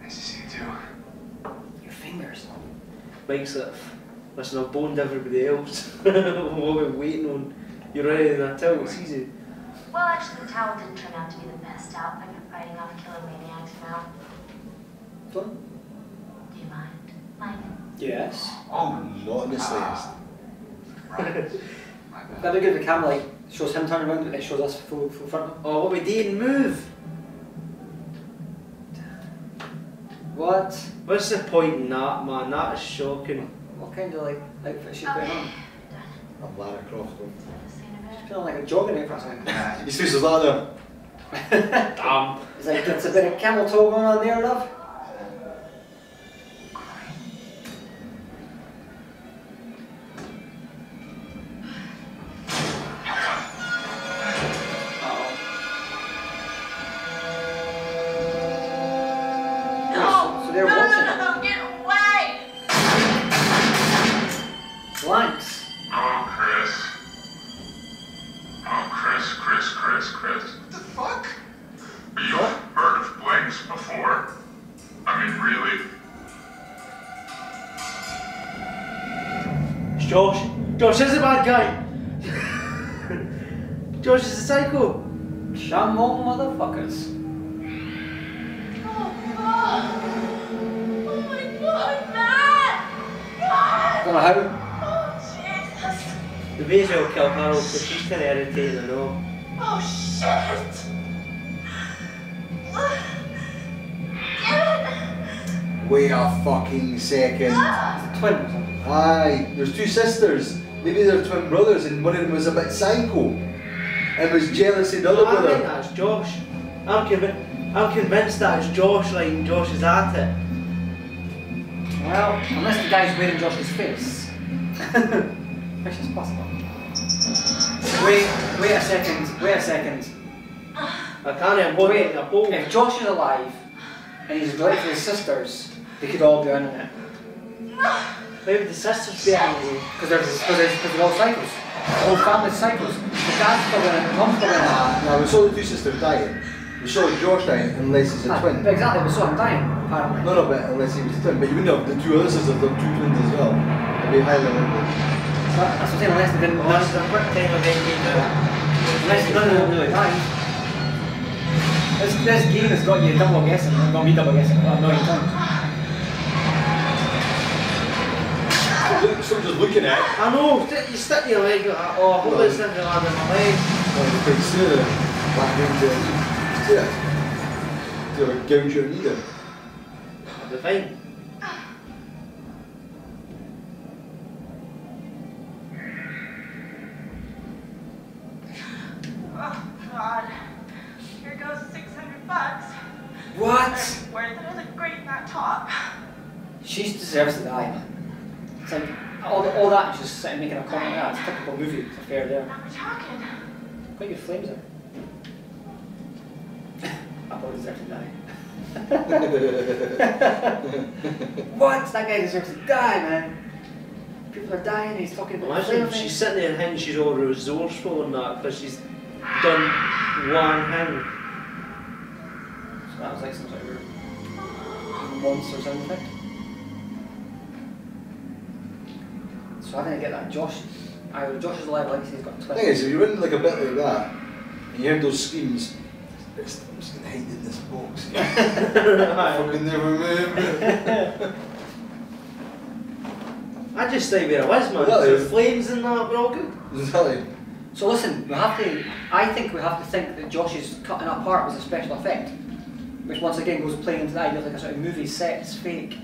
C: Nice to see you too.
B: Your fingers.
A: Mike's like, listen, I've boned everybody else. What we're waiting on. You're ready in that towel, it's easy.
D: Well, actually, the towel didn't turn out to be the best outfit for fighting off killer maniacs now.
B: Fun?
D: Do you mind? Mike?
B: Yes.
C: Oh,
E: Not in the slightest.
C: right. My bad.
B: That'd be good if the camera like shows him turning around and it shows us full front.
A: Oh, what we did, move!
B: What?
A: What's the point in that, man? That is shocking.
B: What kind of like outfit she's putting on?
E: I'm Lara Croft.
B: She's putting on like a jogging outfit or something.
E: His face was like that.
A: Damn.
B: It's like it's a bit of camel toe going on there, love. So they're watching.
D: No, get away!
B: Blanks.
F: Oh, Chris. Oh, Chris.
C: What the fuck?
F: You've heard of blanks before? I mean, really?
A: It's Josh. Josh is a bad guy. Josh is a psycho.
B: Shamble motherfuckers.
D: Oh, God! Oh, my God, Matt! God!
B: Don't know how.
D: Oh, Jesus!
A: We may as well kill Harold because she's kind of irritating, I know.
D: Oh, shit! Get it!
E: Wait a fucking second.
B: Twin or something.
E: Aye, there's two sisters. Maybe they're twin brothers and one of them was a bit psycho and was jealous of the other
A: I think
E: brother.
A: that's Josh. I'm convinced. I'm convinced that it's Josh, like Josh is at it.
B: Well, unless the guy's wearing Josh's face. Which is possible. Wait a second.
A: I can't even hold it in a bowl.
B: If Josh is alive and he's related to his sisters, they could all be in it.
A: Why would the sisters be in it?
B: Because they're all cycles. The whole family's cycles. The dad's still in it, the mum's still in it.
E: No, we saw the two sisters dying. We saw Josh dying unless he's a twin.
B: Exactly, we saw him dying, apparently.
E: No, but unless he was a twin. But you wouldn't have the two other sisters, the two twins as well. It'd be highly unlikely.
B: That's what I'm saying, unless they didn't.
A: This is a quick time event game now.
B: Unless none of them really died. This game has got you double guessing, not me double guessing, a million times.
E: Someone just looking at it.
A: I know, you stick your leg like that, oh, I hope it's in the land of my leg.
E: Well, you can see the back into to gouge your knee down.
A: I'll be fine.
D: Oh, God. Here goes $600.
B: What?
D: Worth it as a great that top.
B: She deserves to die, man. It's like, all that is just sitting making a comment. Yeah, it's a typical movie affair there.
D: Now we're talking.
B: Quite good flames there. I probably deserve to die. What? That guy deserves to die, man. People are dying, he's talking about
A: Imagine
B: flaming.
A: she's sitting there and thinking she's all resourceful and that because she's done one thing.
B: So that was like some sort of monster sound effect. So how did I get that? Either Josh is alive, like he's got
E: The
B: twins.
E: thing is, if you're in like a bit like that, and you hear those screams, I'm just gonna hide in this box. I fucking never move.
A: I just stay where I was, man.
E: Well,
A: There's flames in that, we're all good.
E: Exactly.
B: So listen, I think we have to think that Josh's cutting apart was a special effect. Which once again goes playing into the idea of like a sort of movie set, it's fake.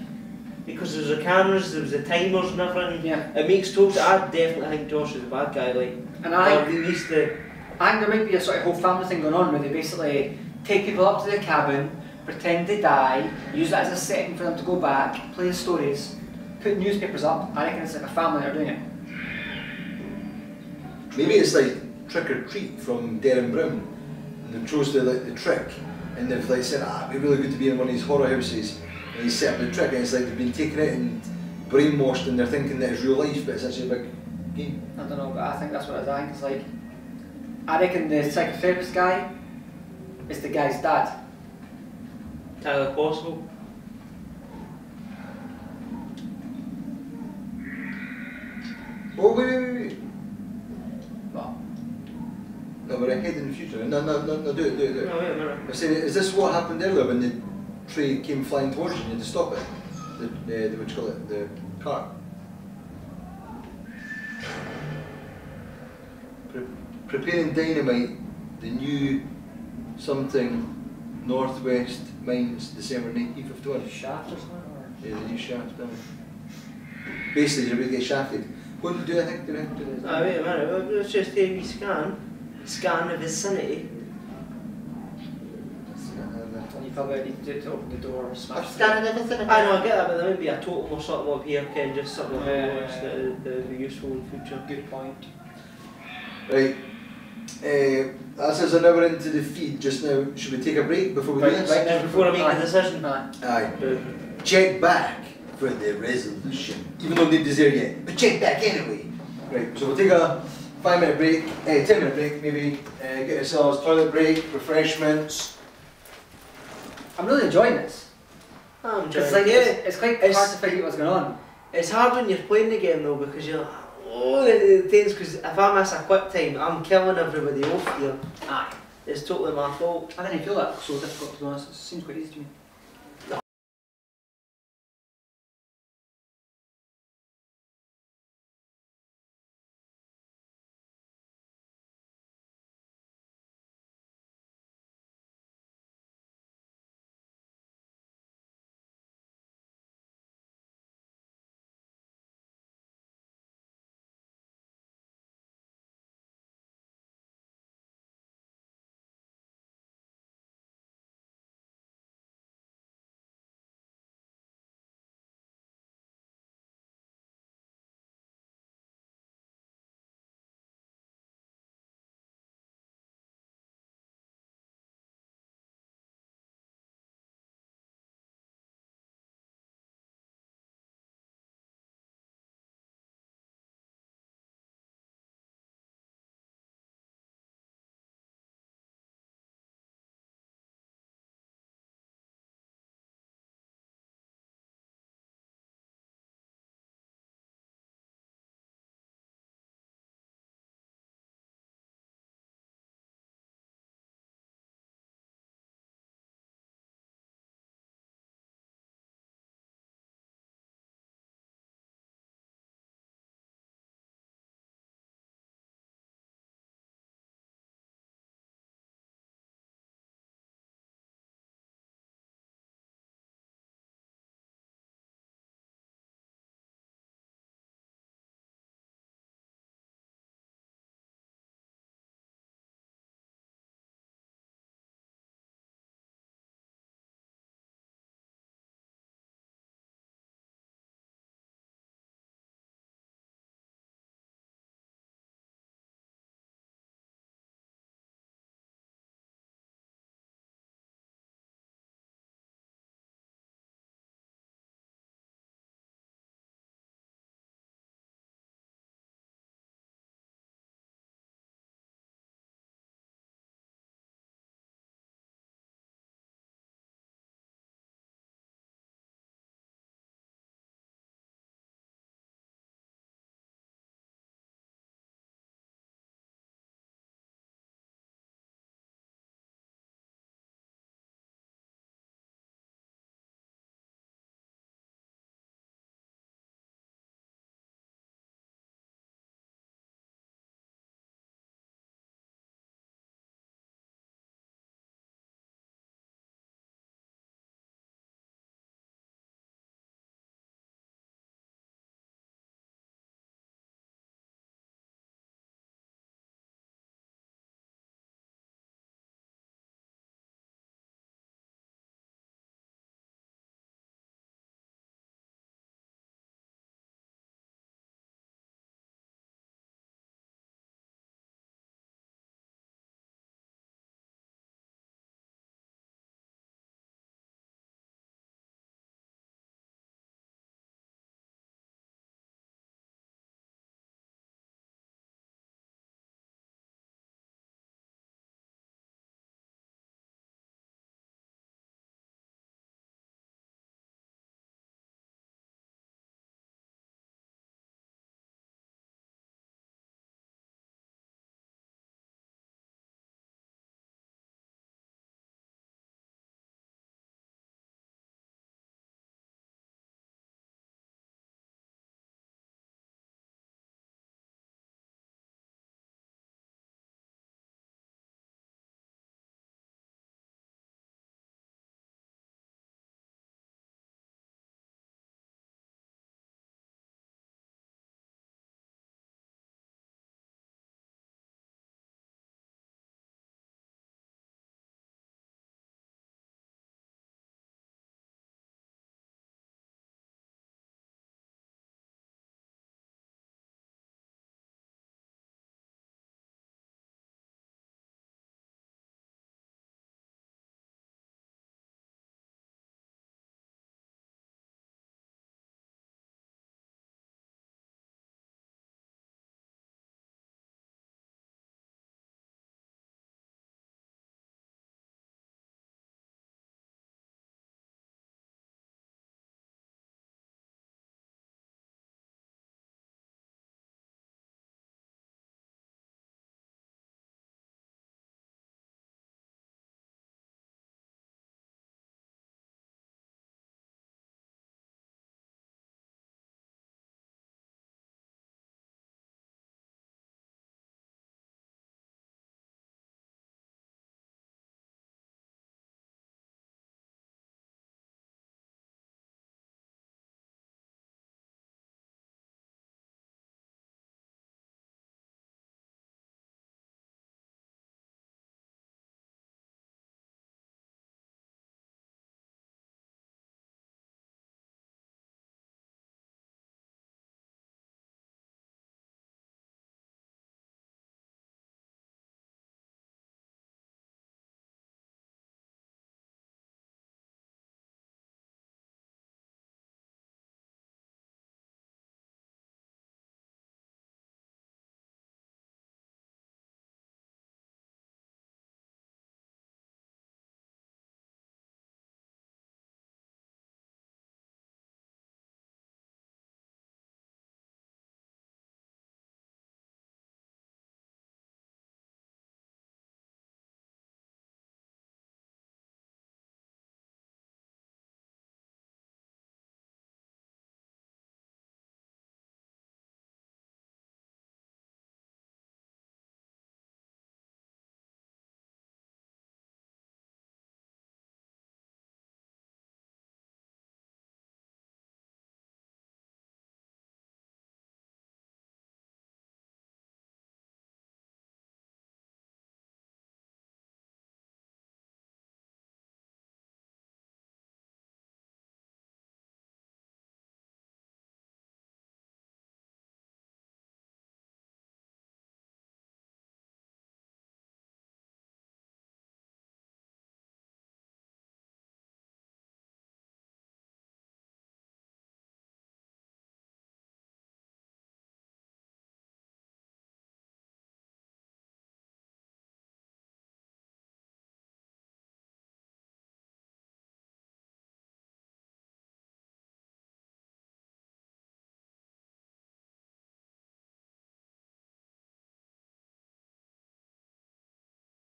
A: Because there was the cameras, there was the timers and everything.
B: Yeah.
A: It makes total. I definitely think Josh is a bad guy, like.
B: And I
A: or at least the.
B: think there might be a sort of whole family thing going on where they basically take people up to their cabin, pretend they die, use that as a setting for them to go back, play the stories, put newspapers up. I reckon it's like a family that are doing it.
E: Maybe it's like Trick or Treat from Darren Brown, and they chose to like the trick, and they've like said, it'd be really good to be in one of these horror houses, and they set up the trick, and it's like they've been taken out and brainwashed, and they're thinking that it's real life, but it's actually a big game.
B: I don't know, but I think that's what it is. I think it's like, I reckon the psychotherapist guy is the guy's dad.
A: Tyler Possible.
E: Oh wait.
B: What?
E: No, we're ahead in the future. No, do it.
A: No, wait a minute.
E: I'm saying, is this what happened earlier when the tree came flying towards you and you had to stop it? The what do you call it? The car. Preparing dynamite, the new something northwest mines, December 1951.
B: Shaft or something? Or?
E: Yeah, the new shaft. Basically, you're going to get shafted. What do I think? Do this?
A: Ah, wait a minute, let's just take a wee scan the vicinity.
B: You probably need to open the door, smash it.
A: I know, I get that, but there might be a totem or something up here, Ken, just something that would be useful in the future.
B: Good point.
E: Right. As is an hour into the feed just now, should we take a break before we do this?
B: Right now,
A: Before I make the decision.
E: Aye. Check back for the resolution. Even though nobody's there yet. But check back anyway. Right, so we'll take a 5-minute break, 10-minute break maybe, get ourselves toilet break, refreshments.
B: I'm really enjoying this.
A: I'm
B: It's
A: enjoying
B: like,
A: it.
B: it's quite hard to figure out what's going on.
A: It's hard when you're playing the game though, because you're like, oh, the things, because if I miss a quick time, I'm killing everybody off here.
B: Aye.
A: It's totally my fault.
B: I didn't feel that so difficult, to be honest. It seems quite easy to me.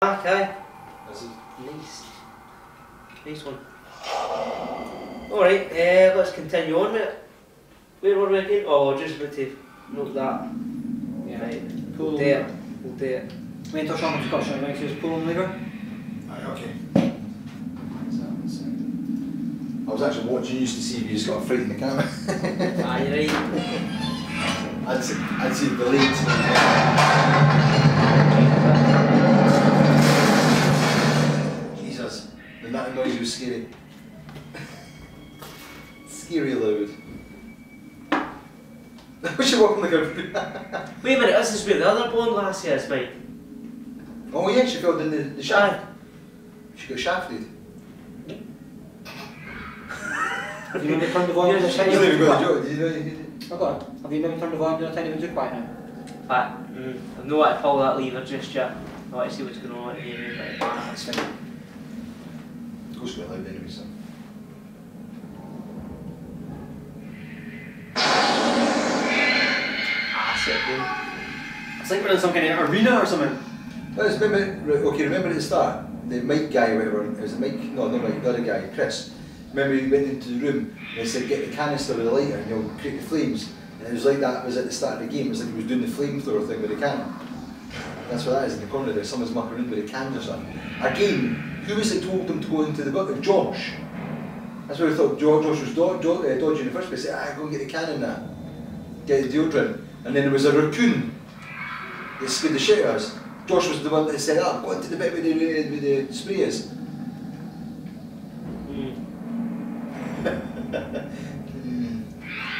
A: Okay.
E: This is
A: Nice. Nice one. Alright, let's continue on with it. Where were we again? Oh, just about to note that.
B: Yeah.
A: Right.
B: Pull
A: We'll do it. We'll do it.
B: Mentor Shaman Scotland, right? So just pull and lever.
E: Aye, okay. I was actually watching you to see if you just got a fright in the camera.
A: Aye, you're right.
E: I'd see the leads. Jesus, the that noise was scary. Scary loud. What's she walking like a...
A: Wait a minute, this is where the other blonde lassie is, mate.
E: Oh yeah, she fell in the shaft. She got shafted.
B: Have you maybe turned the volume
E: You
B: a tiny
E: didn't
B: bit
E: even
B: too
E: got a
B: quiet?
E: joke, did you know?
B: Oh god, have you maybe turned the volume a tiny bit too quiet now?
A: But, I've no way to pull that lever just yet. I want to see what's going on here, but that's fine.
E: Goes quite loud anyway, so.
A: That's it, dude.
B: It's like we're in some kind of arena or something.
E: Well, remember at the start, the Mike guy, whatever, it was the Mike, no, not Mike, the other guy, Chris. Remember he went into the room and they said, get the canister with the lighter and you'll create the flames. And it was like that was at the start of the game, it was like he was doing the flamethrower thing with the can. That's what that is in the corner there, someone's mucking around with the cans or something. Again, who was it told them to go into the bucket? Josh. That's what I thought Josh was dodging in the first place. He said, go and get the can in that. Get the deodorant. And then there was a raccoon that scared the shit out of us. Josh was the one that said, go into the bit with the sprayers.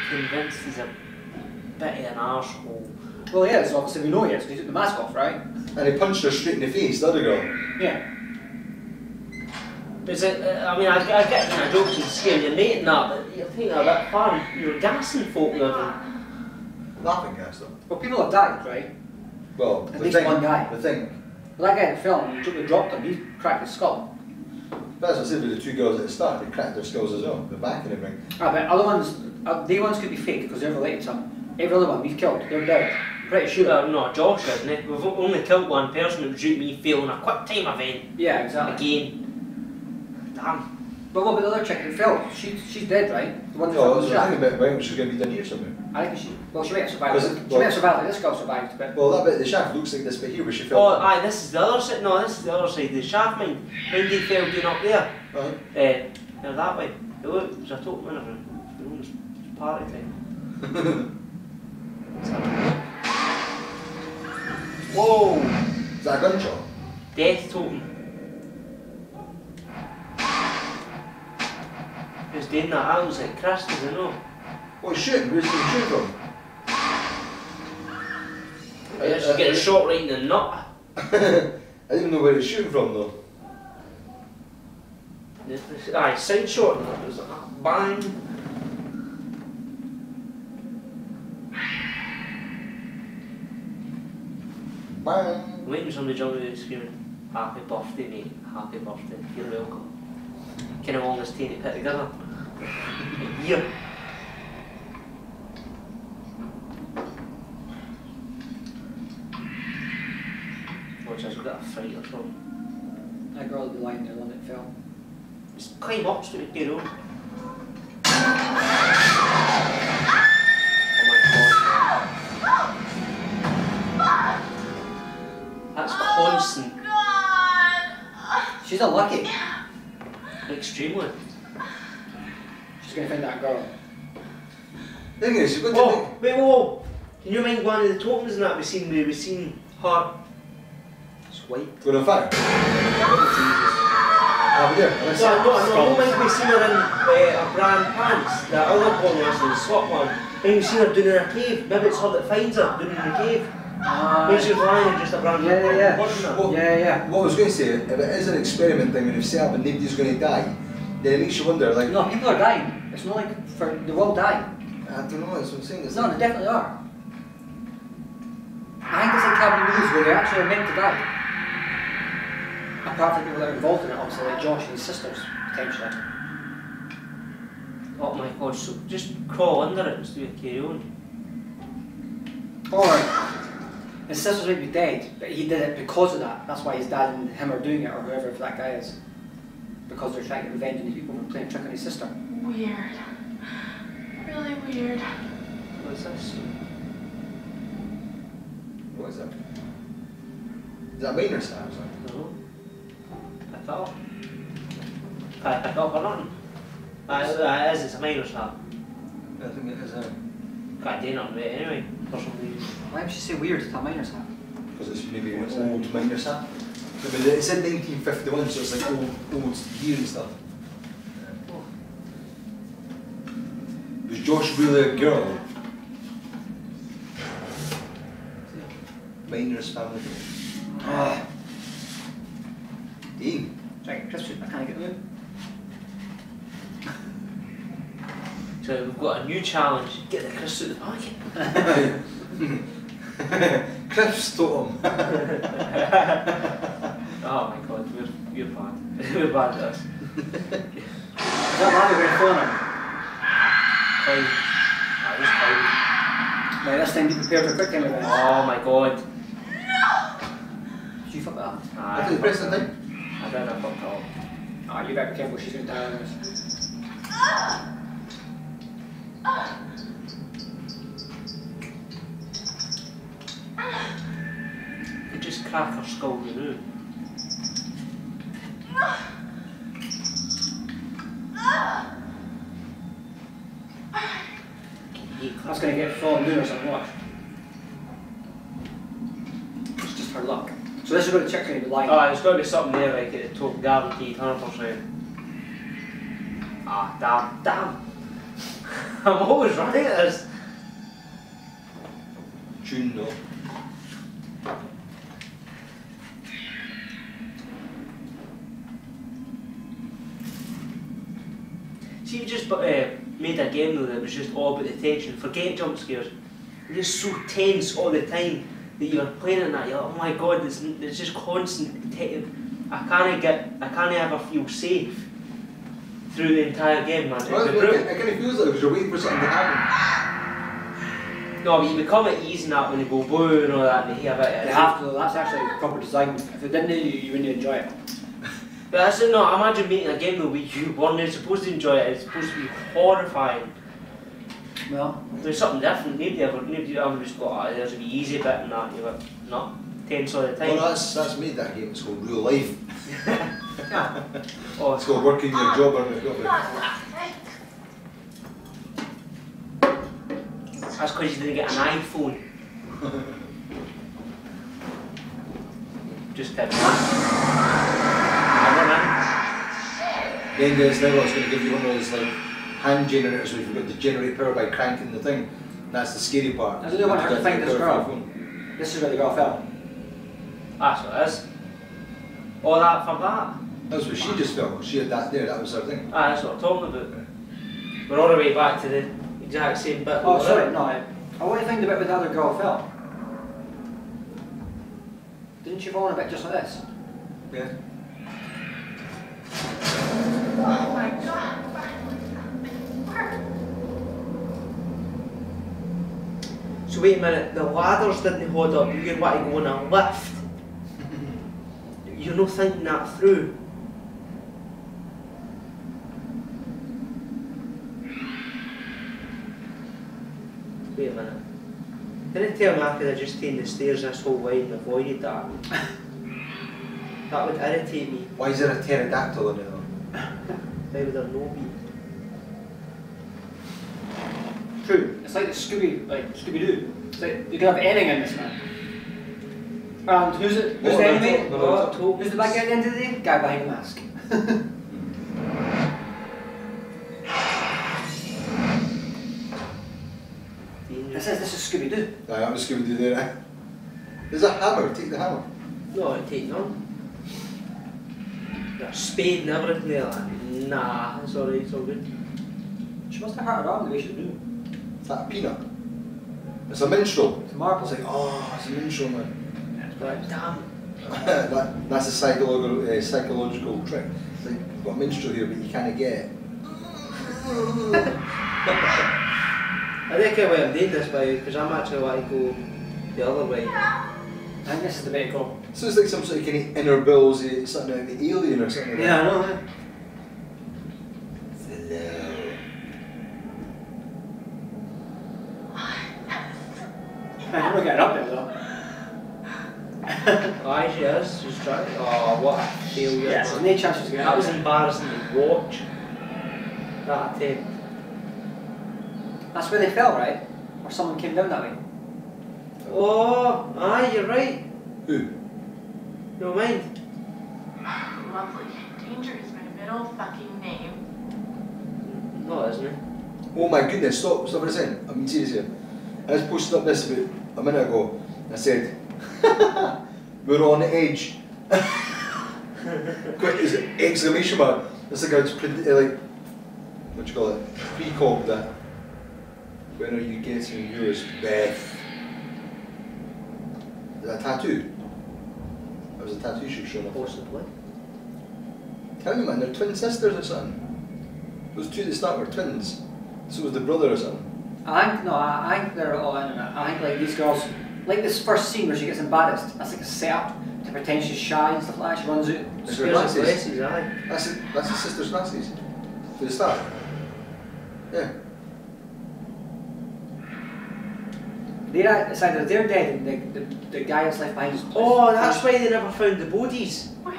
A: Convinced he's a bit of an arsehole.
B: Well, yeah, so obviously we know he is, because he took the mask off, right?
E: And he punched her straight in the face, the other girl.
B: Yeah.
A: Is it, I mean, I get jokes and scare your mate and that, but you're thinking a bit far, you're gassing folk and everything.
E: Laughing gas though.
B: Well, people have died, right?
E: Well,
B: At least one guy.
E: The thing.
B: Well, that guy in the film, they dropped him, he cracked his skull.
E: But as I said with the two girls at the start, they cracked their skulls as well, the back and everything.
B: Ah, but other ones, they ones could be fake because they're related to him. Every other one we've killed, they're dead. Pretty sure.
A: No, Josh isn't it? We've only killed one person, it was due to me failing a quick time event.
B: Yeah, exactly.
A: Again. Damn.
B: But what about the other chick that fell? She's dead, right? The one that
E: No,
B: fell in
E: that's
B: the
E: the
B: shaft.
E: thing about when she's going to be done here somewhere.
B: I think she might have survived.
E: Was it-
B: She might have survived, like this girl survived, but...
E: Well, that bit of the shaft looks like this bit here where she fell.
A: Oh, aye, this is the other side. No, this is the other side of the shaft, mine. When they fell down up there.
E: Right.
A: They're that way. Look, there's a total winner. It's party time. Whoa!
E: Is that a gunshot?
A: Death totem. Who's doing that? That looks like Chris, does it know?
E: What shooting? Where's he shooting from?
A: She's getting shot right in the nut.
E: I didn't even know where he's shooting from though.
A: Aye, side shot. It was like, bang.
E: Bang!
A: Waiting for somebody jumping out screaming, happy birthday mate, happy birthday, you're welcome. Kind of long as team to put together. A year. Watch us, we've got a fight or something.
B: That girl would be lying there, the one that fell.
A: Just climb up straight to get on. Oh my god. That's constant.
B: She's unlucky.
A: Extremely.
B: She's going to find that girl.
E: The thing is, you've got to
A: Whoa, wait, whoa! Can you mind one of the tokens and that we've seen her? It's white.
E: Going on fire? Over there.
A: No, mind we've seen her in a brand pants, that other one was the swap one. Maybe we've seen her doing in a cave, maybe it's her that finds her doing in the cave. Maybe she's lying in just a brand
B: Yeah.
E: Well,
B: Yeah.
E: What I was going to say, if it is an experiment thing when you've set up and nobody's going to die, then it makes you wonder, like...
B: No, people are dying. It's not like they will die.
E: I don't know, that's what I'm saying. It's
B: No,
E: like,
B: they definitely are. I think it's like cabin movies where they actually are meant to die. Apart from people that are involved in it, obviously, like Josh and his sisters, potentially.
A: Oh my god, so just crawl under it and do a carry on.
B: Alright. His sisters might be dead, but he did it because of that. That's why his dad and him are doing it, or whoever that guy is. Because they're trying to get revenge on these people for playing a trick on his sister.
D: Weird. Really weird.
A: What's this?
E: What is that? Is that a minor sound?
A: No. I thought. I thought for nothing. It is, it's a minor slap.
E: I think it is a...
A: Can't do nothing with it anyway, for some reason.
B: Why would you say weird? It's a minor hat.
E: Because it's maybe an old minor sound. I mean, it said 1951, so it's like old year and stuff. Was Josh really a girl? Miner's family. Dean.
B: Right, Chris, I can't get you.
A: So we've got a new challenge. Get the Chris out of the pocket.
E: Chris told him.
A: Oh my god, we're bad. We're bad at this.
B: Is that Larry wearing a phone on?
A: Just Clyde.
B: Right, this time be prepared for a quick time event.
A: Oh my god.
B: Did you fuck that up?
E: I think the president thing.
A: I don't know fucked up.
B: Ah, you better be careful, she's going to die on this.
A: Could just crack her skull, you know.
B: That's going to get fallen down or something, watch. It's just her luck. So this is where the chick's going to be lying.
A: Oh, there's got to be something there, like it's total guaranteed, 100%. Ah, damn. I'm always running at this.
E: Tune though.
A: See, you just made a game though that was just all about the tension. Forget jump scares. You're just so tense all the time that you're playing in that. You're like, oh my god, it's just constant. I can't ever feel safe through the entire game, man.
E: Well, it kind of feels like because you're waiting for something to happen.
A: No, but you become at ease in that when you go boo and all that, and you hear about it.
B: They have to though, that's actually proper design. If it didn't, you wouldn't enjoy it.
A: But that's it, no, imagine making a game though where you weren't supposed to enjoy it, it's supposed to be horrifying.
B: Well,
A: There's something different, nobody ever just got, oh, there's a easy bit and that, you're like, no, tense all the time.
E: Well, that's made that game. It's called Real Life.
A: Oh,
E: It's called working your job on it.
A: that's because you didn't get an iPhone. Just tip
E: Then there's now it's going to give you one of those like hand generators where you've got to generate power by cranking the thing. And that's the scary part.
B: I don't want her to find this girl. This is where the girl fell.
A: That's what it is. All that for that.
E: That's what she just felt. She had that there, that was her thing.
A: That's what I'm talking about. We're all the way back to the exact same bit.
B: Oh, sorry, no. I want to find the bit where the other girl fell. Didn't she fall in a bit just like this?
E: Yeah.
D: Oh my god.
A: So wait a minute, the ladders didn't hold up, you want to go on a lift. You're not thinking that through. Wait a minute. Didn't tell me I could have just taken the stairs this whole way and avoided that. That would irritate me.
E: Why is there a pterodactyl in it though?
A: Why would there no be?
B: True. It's like the Scooby-Doo. It's like you could have anything in this man. And who's it? Who's the enemy? Who's the bad guy at the end of the day? Guy behind the mask. It says this is Scooby-Doo.
E: Aye, I'm just going to do there. There's a hammer, take the hammer.
A: No, I'd take none. Got a spade and everything there. Nah, it's alright, it's all good.
B: She must have hurt her arm the way she knew.
E: Is that a peanut? It's a minstrel.
B: It's a marble.
E: It's like, oh, it's a minstrel man.
B: Right.
A: Damn.
E: That's a psychological trick. It's like, you've got a minstrel here, but you can't get it.
A: I think why I'm doing this by because I'm actually want to go the other way.
B: I think this is the way to go.
E: So it's like some sort of kind of inner bills, something like the alien or something like
B: Yeah, I
E: that.
B: know, yeah. I'm not getting up there though.
A: Aye, she is. She's trying. Oh, what a failure.
B: Yeah, there's no chance she's getting
A: That
B: up
A: was
B: there.
A: embarrassing to watch. That attempt.
B: That's where they fell, right? Or someone came down that way.
A: Oh, aye, you're right.
E: Who?
A: No mind.
D: Lovely. Danger is my middle fucking name.
A: No, isn't it?
E: Oh my goodness, stop what I'm saying. I'm being serious here. I just posted up this about a minute ago. I said, we're on the edge. Quick, is it exclamation mark? It's like I was like, what do you call it? Precog that. When are you getting yours, Beth? Is that a tattoo? That was a tattoo she was showing off.
A: Possibly.
E: Tell me, man, they're twin sisters or something. Those two at the start were twins. So was the brother or something.
B: I think they're all in on it. I think like these girls, like this first scene where she gets embarrassed, that's like a setup to pretend she's shy and stuff like that. She runs out.
E: It's
A: Squares
E: her
A: and
E: glasses.
A: glasses, aye.
E: That's his sister's glasses. To the start. Yeah.
B: It's either they're dead and the guy that's left behind is.
A: Oh, that's why they never found the bodies.
D: Wait,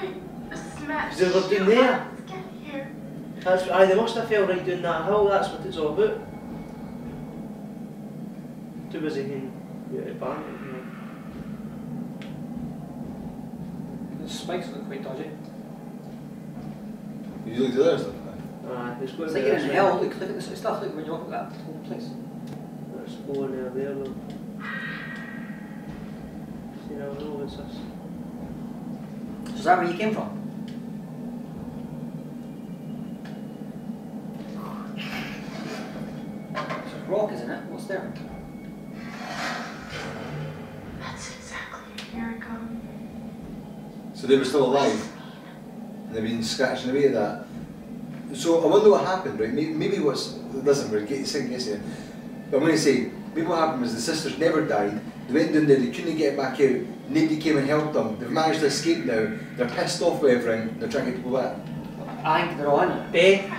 D: a smash.
A: They were down there.
D: Let's get here.
A: That's, aye, they must have fell right down that hill, that's what it's all about. Too busy getting out of band.
B: The spikes look quite dodgy.
E: You looked at the other stuff.
A: Aye, there's going
B: It's
A: to
B: like
A: be
B: you're
A: this
B: in
A: way.
B: hell. Look at this sort of stuff. Look when you walk at that whole place.
A: There's going there though. You never know what's this.
B: So is that where you came from? It's a rock, isn't it? What's there?
D: That's exactly a year ago.
E: So they were still alive. And they've been scratching away at that. So I wonder what happened, right? Maybe what's, listen, we're getting second guessing here. But I'm going to say, maybe what happened was the sisters never died. They went down there, they couldn't get back out. Nobody came and helped them. They've managed to escape now. They're pissed off with everything. They're trying to get people back.
B: I think they're all in it.
A: Beth,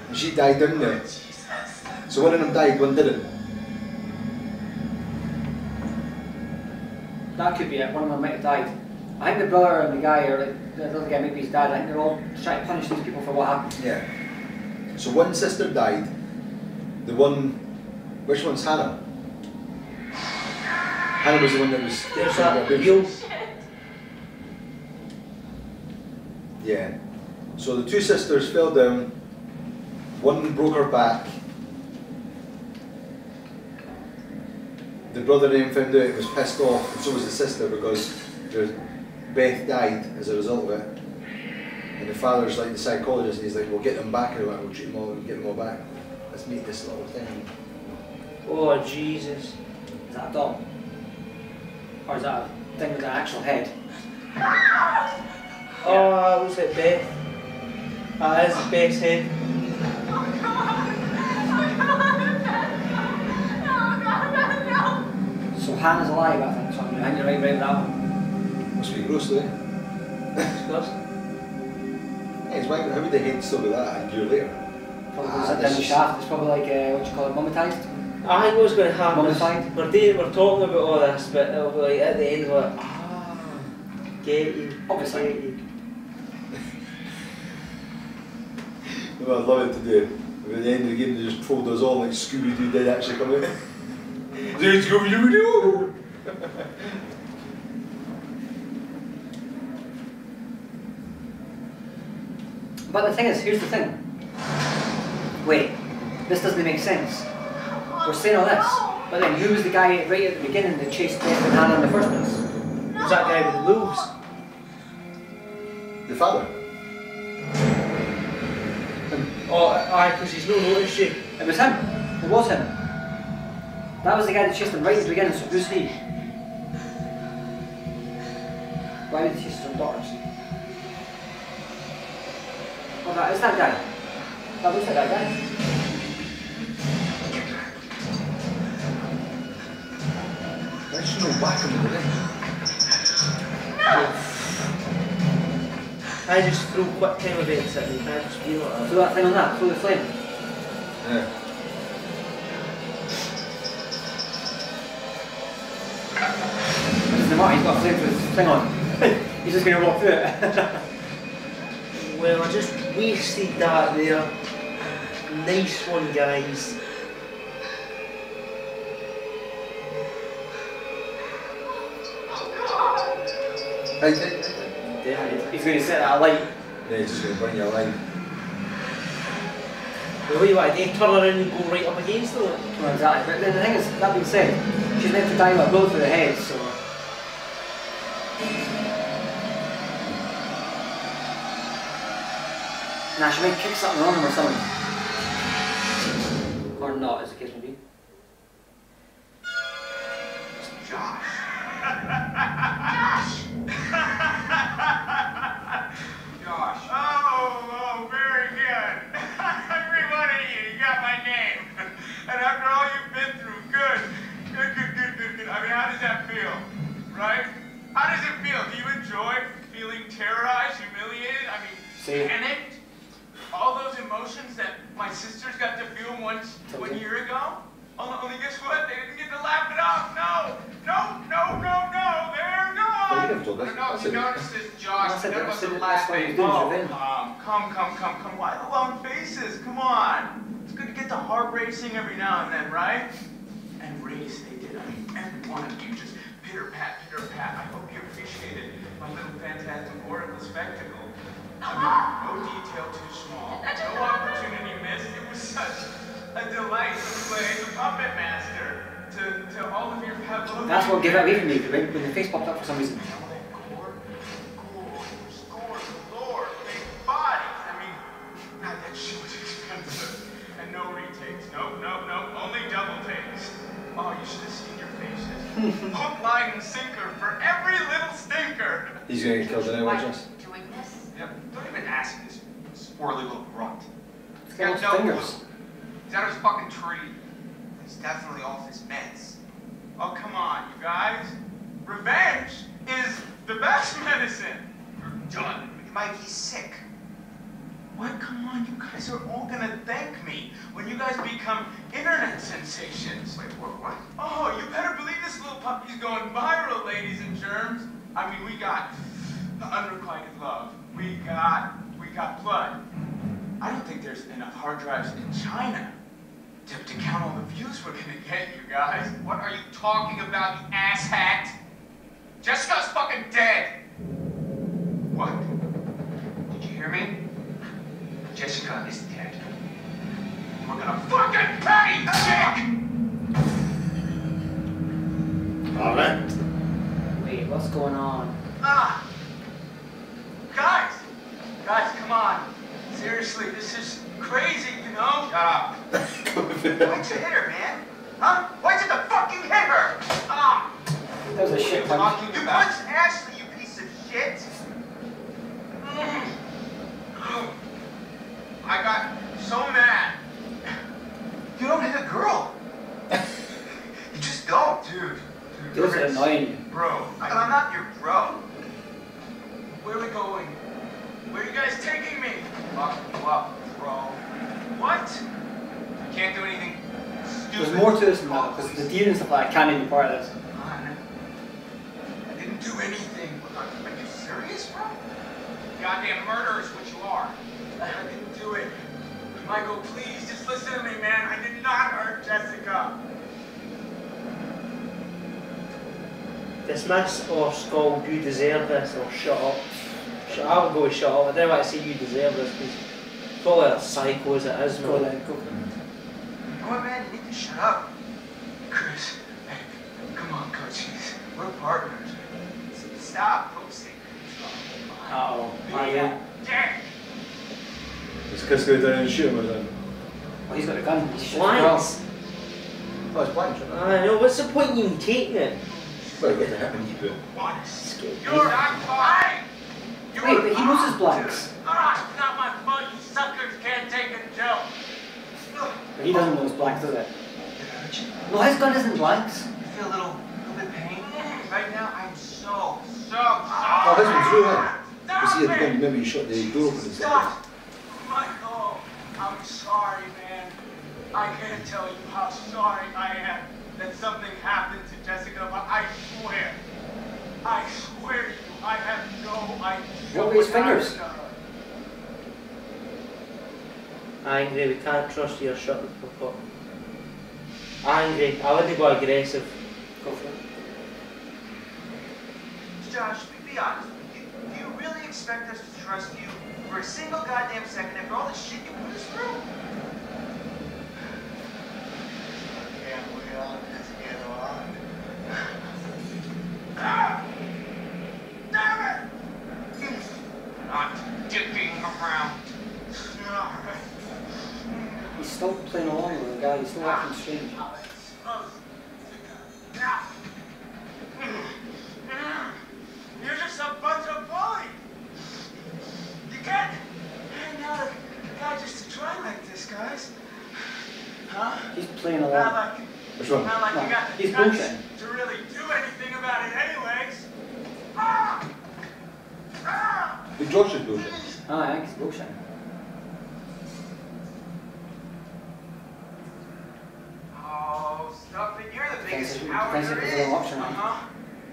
E: And she died down there. So one of them died, one didn't.
B: That could be it. One of them might have died. I think the brother and the guy, or like, the other guy might be his dad. I think they're all trying to punish these people for what happened.
E: Yeah. So one sister died. The one, which one's Hannah? Hannah was the one that was.
A: there's that wheel.
E: Yeah. So the two sisters fell down. One broke her back. The brother then found out, was pissed off, and so was the sister because Beth died as a result of it. And the father's like the psychologist, and he's like, "We'll get them back, and we'll treat them all, and get them all back. Let's make this little thing."
A: Oh, Jesus.
B: Is that a doll? Or is that a thing with an actual head?
A: Oh, that looks like Beth. That is Beth's head.
B: So Hannah's alive, I think. So I'm going to hang you right with that one.
E: Must be gross, though.
A: Disgusting.
E: Hey, it's why how would the head still be that a year later?
B: Probably
E: Ah,
B: goes down
E: this
B: the
E: is-
B: shaft. It's probably like, what do you call it, mummitised?
A: I think what's going to happen is
B: Mummified?
A: we're talking about all this, but it'll be like at the end we're like, get you,
B: Obviously.
A: get you.
E: No, I'd love it to do. At the end of the game, they just told us all like Scooby-Doo did actually come out. Dude, Scooby-Doo!
B: But the thing is, here's the thing. Wait, this doesn't make sense. We're saying all this, but then who was the guy right at the beginning that chased Beth and Hannah in the first place?
A: Who's that guy with the wolves?
E: The father.
A: Oh, aye, because he's not noticed you.
B: It was him. It was him. That was the guy that chased him right at the beginning, so who's he? Why did he chase his own daughters? Oh, that is that guy. That looks like that guy.
E: Let's no back him today.
A: I just throw quick time events at me, I just feel like that.
B: Throw that thing on that, throw the flame.
E: Yeah.
B: Doesn't matter, he's got a flame through his thing on. He's just going to walk through it.
A: Well, I just wasted that there. Nice one, guys.
B: He's going to set that alight.
E: Yeah, he's just going to burn you alive.
A: Well, what do you want to do? Turn around and go right up against them?
B: Well, exactly. But then the thing is, that being said, she's meant to die with a bullet through the head, so... Nah, she might kick something on him or something. Or not, as the case may be.
C: Josh. Josh. Oh, very good. Every one of you got my name. And after all you've been through, good. I mean, how does that feel? Right? How does it feel? Do you enjoy feeling terrorized, humiliated? I mean, panicked? All those emotions that my sisters got to feel one year ago? Only guess what? They didn't get to laugh it off. No. They're gone. I don't know if you noticed this, Josh. None of us are laughing. Come. Why the long faces? Come on. It's good to get the heart racing every now and then, right? And race they did. I mean, every one of you just pitter-pat. I hope you appreciated my little phantasmagorical spectacle. I mean, no detail too small, no opportunity missed. It was such a delight to play the puppet master to all of your Pavlovian.
B: That's what gave it away from me, when the face popped up for some reason.
C: Gore, big bodies. I mean, God, that shit was expensive. And no retakes. Nope. Only double takes. Oh, you should have seen your faces. Hook, line, and sinker for every little stinker.
E: He's going to get killed anyway, Jess.
D: Doing this?
C: Yep. Don't even ask this squirrely little grunt.
B: He's got no fingers.
C: He's out of his fucking tree. He's definitely off his meds. Oh, come on, you guys. Revenge is the best medicine. We're done. Mike, he's sick. What? Come on, you guys are all gonna thank me when you guys become internet sensations. Wait, what? Oh, you better believe this little puppy's going viral, ladies and germs. I mean, we got unrequited love. We got blood. I don't think there's enough hard drives in China to count all the views we're gonna get, you guys. What are you talking about, you asshat? Jessica's fucking dead. What? Did you hear me? Jessica is dead. We're gonna fucking pay, dick!
E: Alright.
B: Wait, what's going on?
C: Guys, come on. Seriously, this is crazy, you know? Shut up. Why'd you hit her, man? Huh? Why'd you fucking hit her?
B: That was a shit punch.
C: You punched Ashley, you piece of shit. I got so mad. You don't hit a girl. You just don't, dude.
B: Those are annoying.
C: Bro, I'm not your bro. Where are we going? Where are you guys taking me? Lock you up, bro. What? I can't do anything stupid.
B: There's more to this than that, because the deer and stuff like that can't even be part of this.
C: Come on. I didn't do anything. Are you serious, bro? Goddamn murderer is what you are. I didn't do it. Michael, please, just listen to me, man. I did not hurt Jessica.
A: Dismiss or scold, you deserve this, or shut up. I'll go with shut up. I don't want to say you deserve this, because it's probably a psycho as it is, man.
B: Go then, go.
C: You know what, man? You need to shut up. Chris, hey, come on, coach. We're partners. Stop posting.
B: Uh-oh.
C: Yeah.
E: Is Chris going down and shoot him or something?
B: Well, he's got a gun. He's shooting the girl.
A: Blinds.
E: Oh, it's blind, shouldn't
A: I know, what's the point in even taking it?
E: Well, it doesn't happen, but...
C: Honest. You're not fine.
B: Wait, but he knows his blanks.
C: It's not my fault. You suckers can't take a joke.
B: But he doesn't know his blanks, does it?
C: Did you
B: No, his gun isn't blanks.
C: feel a little bit of pain? Right now, I'm so
E: husband's real, eh? You see at the end, remember you shot the door open and stuff.
C: Stop! Michael, I'm sorry, man. I can't tell you how sorry I am that something happened to Jessica, but I swear to you, I have no idea.
B: What were his fingers?
C: happened to her.
A: Angry, we can't trust your shot with Papa. Angry, I wouldn't go aggressive.
B: Go for it.
C: Josh, be honest. Do you really expect us to trust you for a single goddamn second after all the shit you put us through? Can't we all just get along? Ah! Damn it! Not dicking around. Alright.
B: He's still playing along with the guy, he's still acting strange.
C: You're just a bunch of bullies. You can't hang out a guy just to try like this, guys. Huh?
B: He's playing
C: Not
B: along.
C: like,
E: Which one?
C: not like you got the
B: He's
C: guts
B: bullshitting.
C: to really do anything about it anyways. Ah! Ah!
E: Big Josh is bullshit.
B: Ah, I think he's bullshitting.
C: Oh, stop it. You're the biggest
B: Defensive-
C: coward there
B: defensive
C: is.
B: little option.
C: Uh-huh.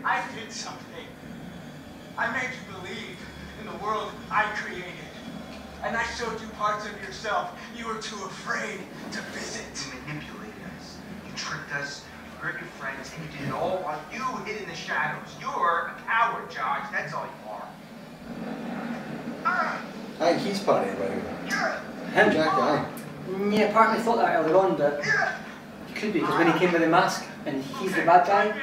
C: I did something. I made you believe in the world I created. And I showed you parts of yourself you were too afraid to visit. You manipulated us. You tricked us. You hurt your friends. And you did it all while you hid in the shadows. You're a coward, Josh. That's all you are.
E: I think he's part of it, by the way.
B: Him?
E: Jack, aye.
B: Yeah, part of me thought that earlier on, but it could be because when he came with the mask and he's the bad guy,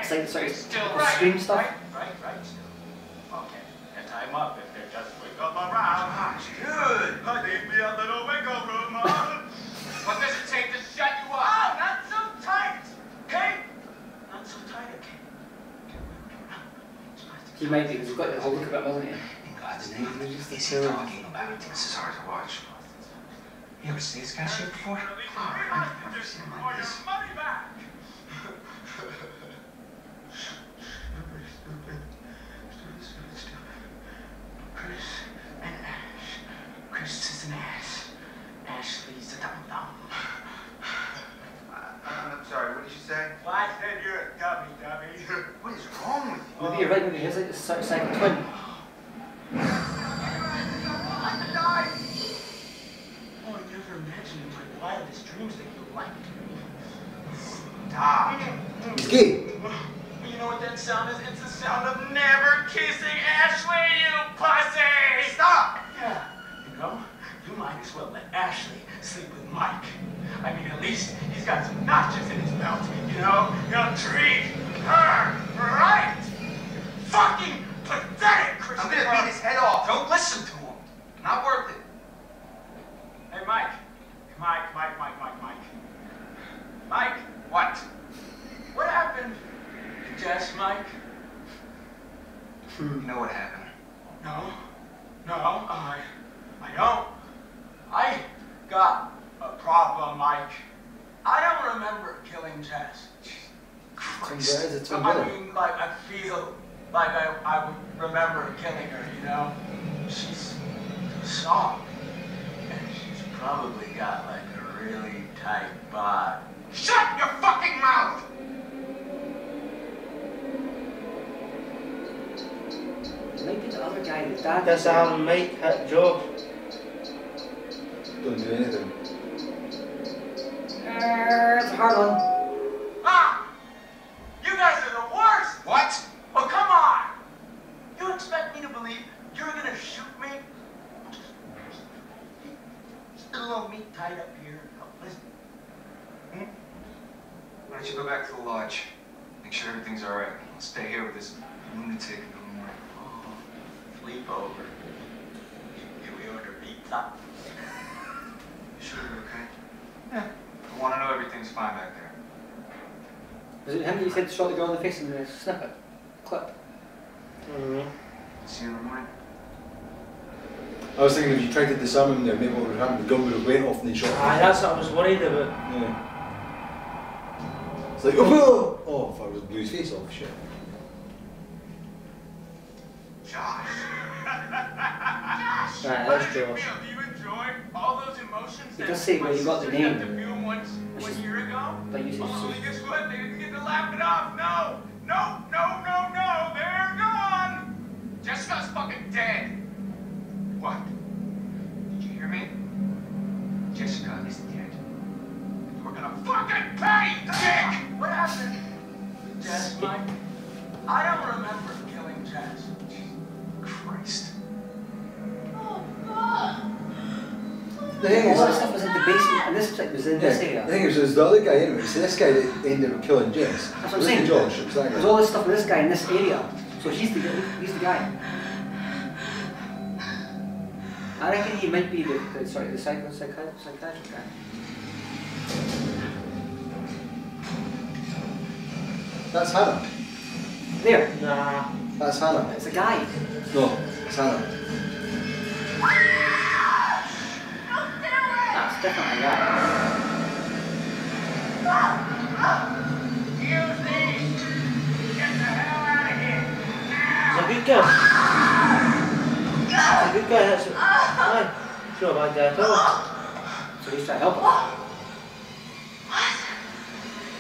B: it's like sort of typical Scream stuff.
C: Right, still. Okay, and tie him up if they're just wiggle around. Gosh, good. I need me a little wiggle room, huh? What does it take to shut you up? Oh, not so tight, okay? Not so tight, okay?
B: He might be because he's got the whole look about him, hasn't he?
F: In God's name, is he talking about? This is hard to watch. You ever see this kind of shit before? Oh, I've never seen him like this.
C: Your money back.
F: Stupid. Chris and Ash. Chris is an ass. Ashley's a dum-dum.
C: I'm sorry, what did you say? Well, I said you're a dummy. What is wrong with you?
B: Maybe you're right, maybe he's like the sort of second twin.
C: Oh, I never imagined in my wildest dreams that you liked me. Stop.
E: He's gay.
C: You know what that sound is? It's the sound of never kissing Ashley, you pussy! Stop! Yeah. You know, you might as well let Ashley sleep with Mike. I mean, at least he's got some notches in his belt, you know? You'll treat her right! Fucking pathetic, Christopher! I'm gonna beat his head off. Don't listen to him. Not worth it. Hey, Mike. Mike. Mike, what? What happened to Jess, Mike?
F: You know what happened?
C: No, I don't. I got a problem, Mike. I don't remember killing Jess.
E: It's
C: I mean, like, I feel like I would remember killing her, you know? She's soft. And she's probably got, like, a really tight bod. Shut your fucking mouth!
B: Might be the other guy, the dad.
A: This Mike hit Joe.
E: Don't do anything.
B: It's a hard one.
C: Ah! You guys are the worst! What? Oh, come on! You expect me to believe you're gonna shoot me? Still little me tied up here. Listen.
F: Why don't you go back to the lodge? Make sure everything's alright. I'll stay here with this lunatic until the morning.
C: Oh, sleep over. Can we order pizza?
F: You sure you're okay? Yeah. I want to know everything's fine back there.
B: Was it him that you said shot the girl in the face in the snippet? Clip?
F: See you in the morning.
E: I was thinking if you tried to disarm him there, maybe what would happen, the gun would have went off and they shot him.
A: Aye, that's what I was worried about.
E: Yeah. It's like, oh, I thought it was blew his face off, shit.
C: Josh.
A: Right,
C: How
A: let's
C: does it
A: go.
C: feel? Do you enjoy all those emotions
B: It
C: that
B: does say
C: my
B: where you got the
C: sisters got
B: name.
C: to feel once
B: It's
C: 1
B: just-
C: year ago?
B: Like you said,
C: Oh,
B: so-
C: only guess what? They didn't get to laugh it off. No, no, no, no, no. They're gone. Jessica's fucking dead. What? Did you hear me? Jessica is dead. We're gonna fucking pay, dick! What happened? Jess, Mike? I don't remember killing Jess. Christ.
E: The thing
B: All
E: is,
B: that stuff was in the basement, and this clip was in this area.
E: the thing is, there's the other guy anyway. So this guy that ended up killing Jess.
B: That's what I'm saying.
E: Josh, it was that
B: There's
E: guy.
B: all this stuff with this guy in this area. So he's the guy. I reckon he might be the psychiatrist guy.
E: That's Hannah.
B: There.
A: Nah.
E: That's Hannah.
B: It's a guy.
E: No, it's Hannah.
B: That's definitely a guy.
C: Use these. Get the hell out of here.
A: He's a good guy. He's a good guy, that's it. Aye. He's not a bad guy at all.
B: So he's trying to help him.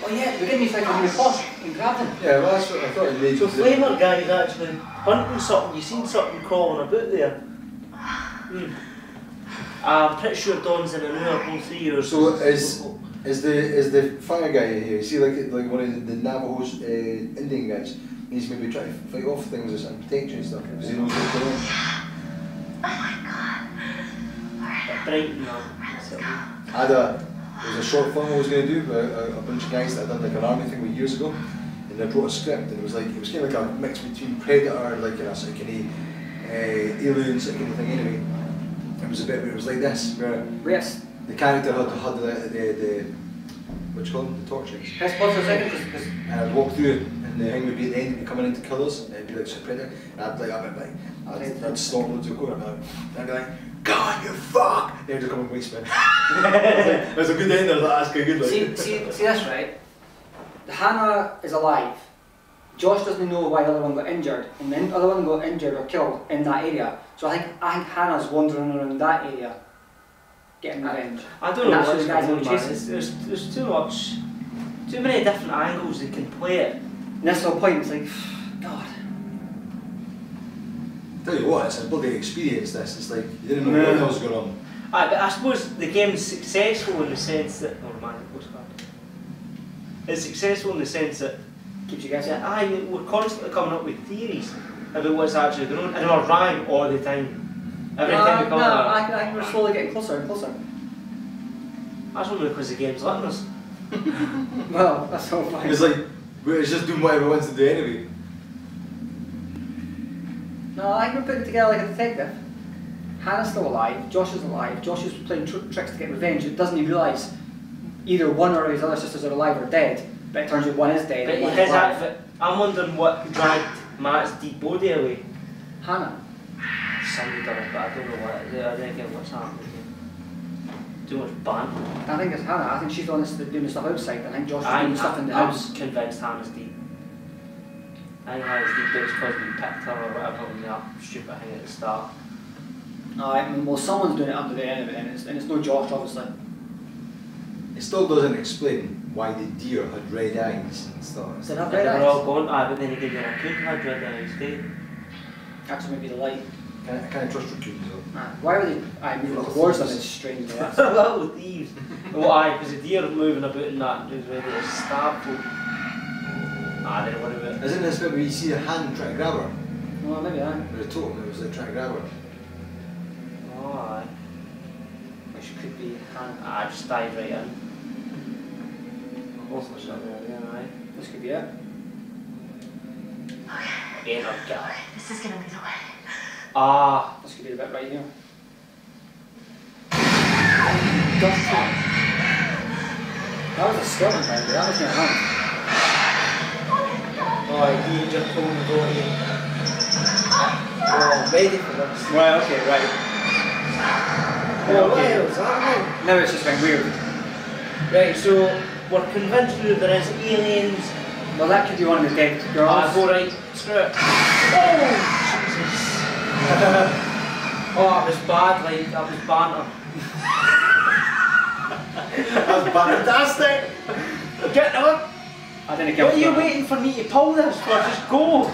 B: Oh yeah, we're getting these like on the pot and grabbed him.
E: Yeah, well, that's what I thought. He
A: So Flavor guy is actually hunting something. You seen something crawling about there? I'm pretty sure Don's in an hour, both 3 years.
E: So is the fire guy here? You see, like one of the Navajos, Indian guys. He's maybe trying to fight off things and protect you and stuff because he knows what's going on.
A: Brighton, man.
E: There was a short film I was going to do with a bunch of guys that had done like an army thing years ago, and they brought a script and it was kind of like a mix between Predator, like a sort of kind of alien sort of thing. Anyway, it was a bit. It was like this where
B: Yes.
E: the character had the what you call them, the torches,
B: Let's pause for a second because
E: and I'd walk through it, and the thing would be at the end, it'd be coming into colours, and it'd be like sort of Predator, and I'd snort loads of coke, and I'd be like, God, you fuck! They'd just come and waste me. It was a good end there, that's good. Like.
B: see this right. Hannah is alive. Josh doesn't know why the other one got injured, and the other one got injured or killed in that area. So I think Hannah's wandering around that area, getting revenge.
A: I don't
B: And
A: know
B: that's
A: what's
B: what the guys
A: going
B: are
A: on,
B: chasing.
A: man. There's too many different angles they can play it.
B: And that's the whole point. It's like, God.
E: Tell you what, it's a bloody experience. This, it's like you didn't know what else was going on.
A: Aye, but I suppose the game's successful in the sense that. Oh man, it goes back. It's successful in the sense that.
B: Keeps you guessing.
A: Aye, we're constantly coming up with theories about what's actually going on, and we're right all the time. Every time we come up.
B: I think we're slowly getting closer and closer.
A: That's only because the game's letting us.
B: Well, that's all fine.
E: It's like it's just doing whatever it wants to do anyway.
B: No, I think we're putting together like a detective. Hannah's still alive, Josh is alive, Josh is playing tricks to get revenge. It doesn't he realise either one or his other sisters are alive or dead, but it turns out one is dead
A: But
B: and one is
A: his
B: alive.
A: outfit, I'm wondering what dragged Matt's deep body away.
B: Hannah.
A: Somebody done it, but I don't know what. I don't get what's happening here. Too much banter.
B: I think it's Hannah. I think she's the one that's doing the stuff outside. I think Josh is doing
A: I'm
B: the stuff in the house.
A: convinced Hannah's deep. I think Hannah's deep, but it's because we picked her or whatever on that stupid thing at the start.
B: Well, someone's doing it under the end of it, and it's no Josh, obviously.
E: It still doesn't explain why the deer had red eyes and stuff.
B: Does it have
A: They
B: red
A: were all
B: eyes?
A: gone, but then again, the raccoon had red eyes, too.
B: Actually, maybe the light.
E: I can't trust raccoons though.
B: Why were they moving towards them? It's strange. That's
A: Little thieves. Oh, aye, because the deer moving about in that was ready to stab folk. Nah, they don't worry about it.
E: Isn't this bit where you see a hand trying to grab her?
B: well, maybe that.
E: With a totem, it was like trying to grab her.
A: Oh, aye.
B: Which could be Hannah.
A: I just dive right in. Also, something like that, aye.
B: This could be it.
A: Again, I've got.
D: This is gonna be the way.
A: Ah,
B: This could be the bit right here. That was a skeleton right there. That was not Hannah.
A: oh, he just told me go in. Oh, ready for this.
B: Right. Okay. Right.
A: Oh, what
B: Okay.
A: the hell is that, man?
B: Now it's just been weird.
A: Right, so we're convinced that there is aliens.
B: Well, that could be one of the dead girls.
A: Go right, screw it. Oh, Jesus. Jesus. Oh, it was bad, like, that was banter.
E: That was fantastic!
A: Get up!
B: I didn't get
A: What are you waiting for me to pull this for? Just go!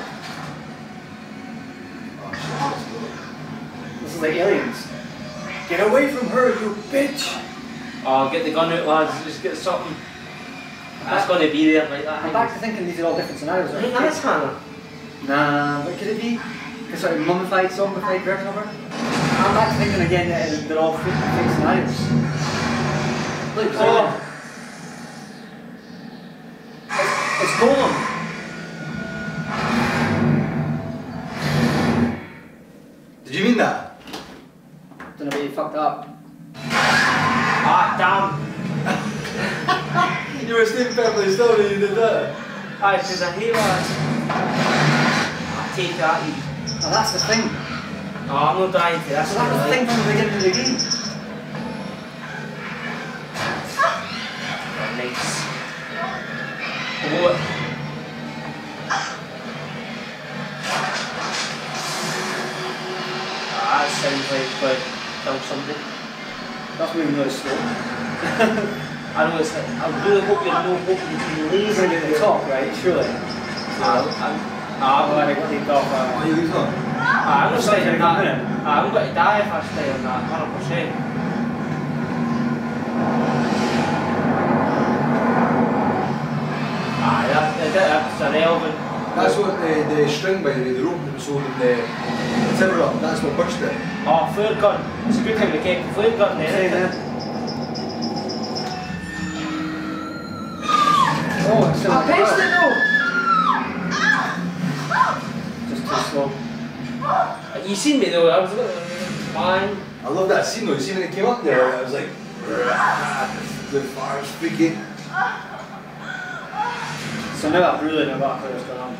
B: This is like aliens.
E: Get away from her, you bitch!
A: Oh, get the gun out, lads. Just get something. That's going to be there like that.
B: I'm back to thinking these are all different scenarios.
A: I think that's Hannah.
B: Nah, what could it be? A sort of mummified, zombified version of her? I'm back to thinking again that they're all fake scenarios. Look,
A: Oh! It's Golem!
E: Did you mean that?
B: Don't know what you fucked up.
A: Ah, damn!
E: You were sleeping perfectly still when you did that.
A: Ah, it's because I hate lads. I take that, you.
B: Oh, that's the thing.
A: Oh, I'm not dying to this.
B: So that was the thing from the beginning of the game.
A: Nice. What? Ah, that sounds like kill somebody.
B: That's moving really slow.
A: I know it's like, I really hope you're no hoping to be lazy.
B: You're going to talk, right? Surely.
A: I'm
B: going to get off.
E: Why are you losing on?
A: I'm not
B: Sorry,
A: staying
B: can I
A: on
B: come
A: that.
B: in?
A: I'm going to die if I stay on that, 100%. That's irrelevant.
E: That's what the string, by the way, the rope that was holding the timber up, that's what burst it.
A: Oh, flare gun. It's a good thing we kept the flare gun there.
B: Oh, it's still
A: I pissed it though!
B: Just too slow.
A: You seen me though, I was fine.
E: I love that scene though, you see when it came up there, I was like, the fire's freaking.
B: So now I really know what what's going on.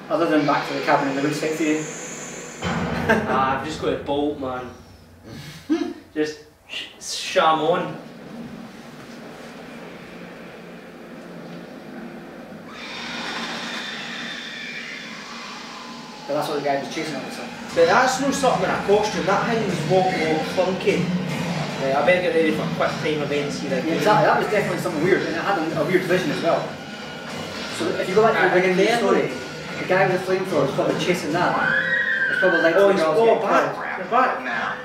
B: Other than back to the cabin in the wood stick theory.
A: I've just got a bolt, man. Just sham on.
B: But that's what the guy was chasing at. So.
A: But that's no something in a costume, that thing's walk funky. I better get ready for quick time events here again.
B: Yeah, exactly, that was definitely something weird, and it had a weird vision as well. So if you go back to the beginning of the story, the guy with the flamethrower is probably chasing that. It's probably like
A: oh,
B: the
A: he's
B: girls
A: oh,
B: get
A: back.
B: killed.
A: They're back.
C: Now.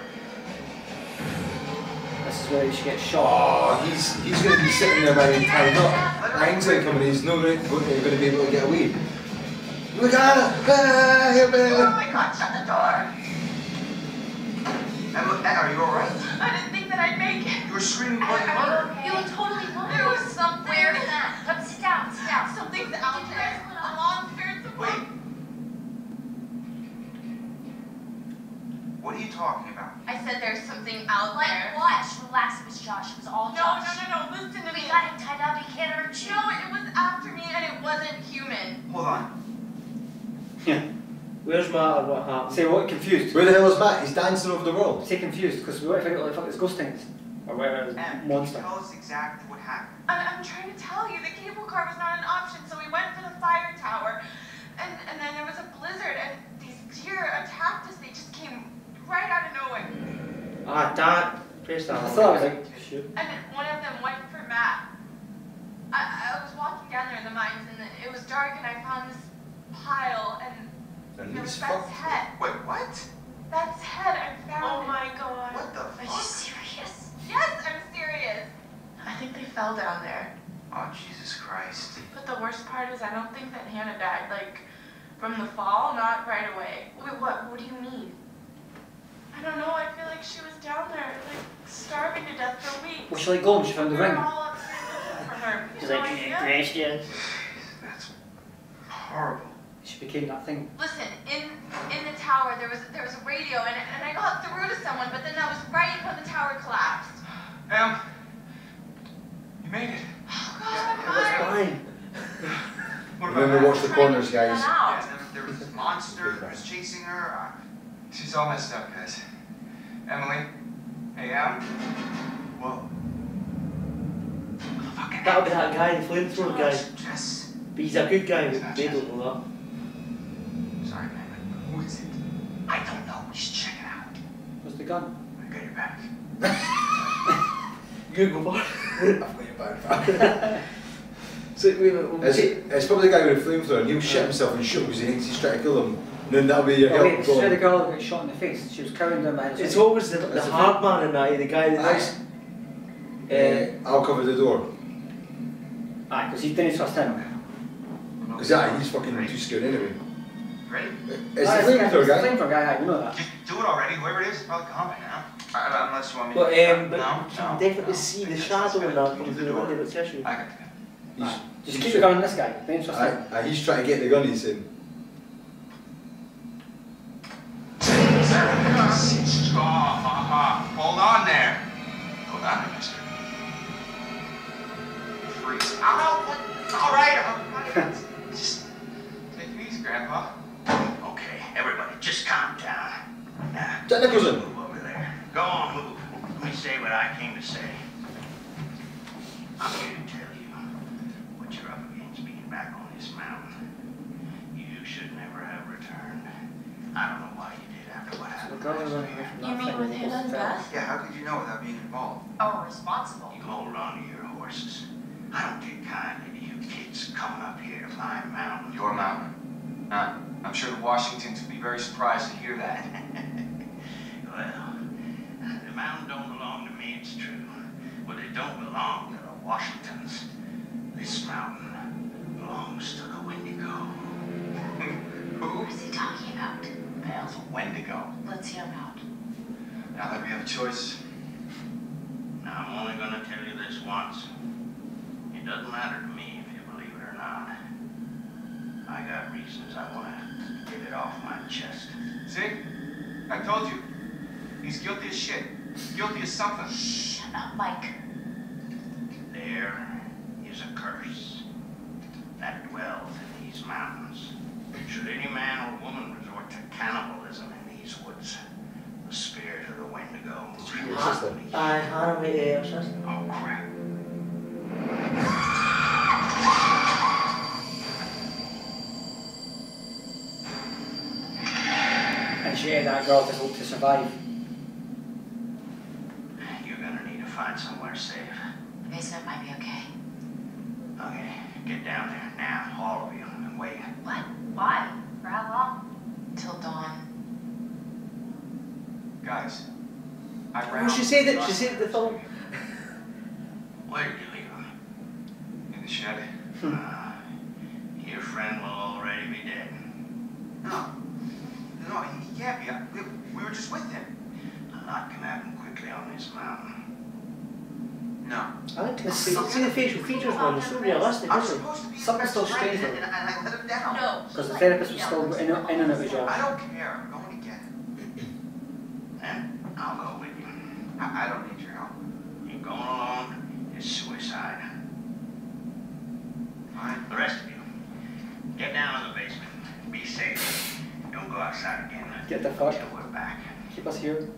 B: This is where he should get shot.
E: Oh, he's going to be sitting there by tied up. Ainsley coming, he's not going to be able to get away. Look at it! Ah, help me!
C: Oh my God, shut the door! Are you alright?
D: I didn't think that I'd make it.
C: You were screaming bloody murder.
D: You look totally wounded. There was something. Where's that? Come sit down, sit down. Something's out there. A long spirit of
C: Wait. What are you talking about?
D: I said there's something out there.
G: Like what? Relax, it was Josh. It was all Josh.
D: No. Listen to me.
G: We got him tied up. He can't hurt you.
D: No, it was after me and it wasn't human.
C: Hold on.
B: Yeah.
A: Where's Matt or what happened?
B: Say what? Confused.
E: Where the hell is Matt? He's dancing over the world.
B: Say confused, because what if I get like fuck this ghost things? Or whatever it is, monster.
C: Tell us exactly what happened.
D: I'm trying to tell you, the cable car was not an option, so we went for the fire tower. And then there was a blizzard and these deer attacked us. They just came right out of nowhere.
A: Ah, Dad. Press that.
B: I thought I was like, shoot.
D: And one of them went for Matt. I was walking down there in the mines and it was dark and I found this pile and there was Beth's head.
C: Wait, what?
D: Beth's head, I found it. Oh my God.
C: What the
G: Are you
C: fuck?
G: serious?
D: Yes, I'm serious. I think they fell down there.
C: Oh, Jesus Christ.
D: But the worst part is I don't think that Hannah died, like, from the fall, not right away.
G: Wait, what? What do you mean?
D: I don't know, I feel like she was down there, like, starving to death for weeks.
B: Well, she like Golem, she found the
D: We were
B: ring.
D: all upstairs looking for her.
B: She's
D: You have
B: like,
D: no idea?
B: Christian.
C: That's horrible.
B: She became that thing.
D: Listen, in the tower there was a radio and I got through to someone, but then that was right when the tower collapsed.
C: You made it.
D: Oh God,
A: It was fine.
C: What
E: Remember,
C: about
E: watch the corners, guys.
C: Yeah, and then there was this monster who was chasing her. She's all messed up, guys. Emily? Hey, Whoa. Fucking
A: That'll be that guy, the flamethrower guy.
C: Jess.
A: But he's a good guy, but they don't know
C: Sorry, man, but who is it?
B: gun.
C: I got your back.
A: You go for it.
E: I've got your back.
A: So, wait a minute,
E: It's probably the guy with the flamethrower, and he'll shit himself and shoot because he thinks he's trying to kill him. And then that'll be your
B: Oh, wait,
E: help.
B: this is where the girl got shot in the face. She was cowering down behind the
A: it's
B: sofa.
A: always the hard man in that, the guy that does.
E: I'll cover the door.
B: Aye, because he didn't trust him.
E: Because he's fucking too scared anyway.
C: Ready?
E: It's the flamethrower guy.
B: Flamethrower guy, aye, you know that.
C: Just do it already. Whoever it is probably gone by now. Unless you want me
A: But,
C: to.
A: but you can definitely see the shadow in that from the window that's issue.
C: I got the gun.
B: Just keep the gun on this guy. Don't trust him.
E: He's trying to get the gun, he's saying.
C: Hold on there. Hold on there, mister. Freeze. All right. Just take it easy, Grandpa. Okay, everybody, just calm down. Now,
E: Jack Nicholson.
C: move over there. Go on, move. Let me say what I came to say. I'm here to tell you what you're up against being back on this mountain. You should never have returned. I don't know why you did after what happened.
D: You mean with Hannah's death?
C: Yeah, how could you know without being involved?
D: Oh, responsible.
C: You hold on to your horses. I don't take kindly to you kids coming up here to my mountain. Your mountain? I'm sure the Washingtons would be very surprised to hear that. Well, the mountain don't belong to me, it's true. But it don't belong to the Washingtons. This mountain belongs to the Wendigo. Who?
G: What's he talking about?
C: The hell's a Wendigo?
G: Let's hear him out.
C: Now that we have a choice. Now I'm only gonna tell you this once. It doesn't matter to me if you believe it or not. I got reasons I want to get it off my chest. See? I told you. He's guilty as shit. Guilty as something.
G: Shut up, Mike.
C: There is a curse that dwells in these mountains. Should any man or woman resort to cannibalism in these woods, the spirit of the Wendigo will
A: Aye, Hannah made it, sister.
C: Oh, crap.
B: And she ate that girl to hope to survive.
C: You're gonna need to find somewhere safe.
G: The basement might be okay.
C: Okay, get down there now, all of you, and wait.
G: What? Why? For how long? Till dawn.
C: Guys, I
A: Oh,
C: ran.
A: she said it, she said the film.
C: Where did you leave him? In the shed. Your friend will already be dead. No, he can't be. We were just with him. A lot can happen quickly on this mountain. No.
A: I like to see the facial features one, it's so realistic,
C: I'm
A: isn't it?
C: supposed to be
B: Something's still strange, though.
C: and I let him down.
D: No.
B: Because the therapist was still in and out of job.
C: I don't care. I'm going to get him. And I'll go with you. I don't need your help. You're going alone. It's suicide. Fine. The rest of you, get down in the basement. Be safe. Don't go outside again.
B: Get the fuck.
C: Until we're back.
B: Keep us here.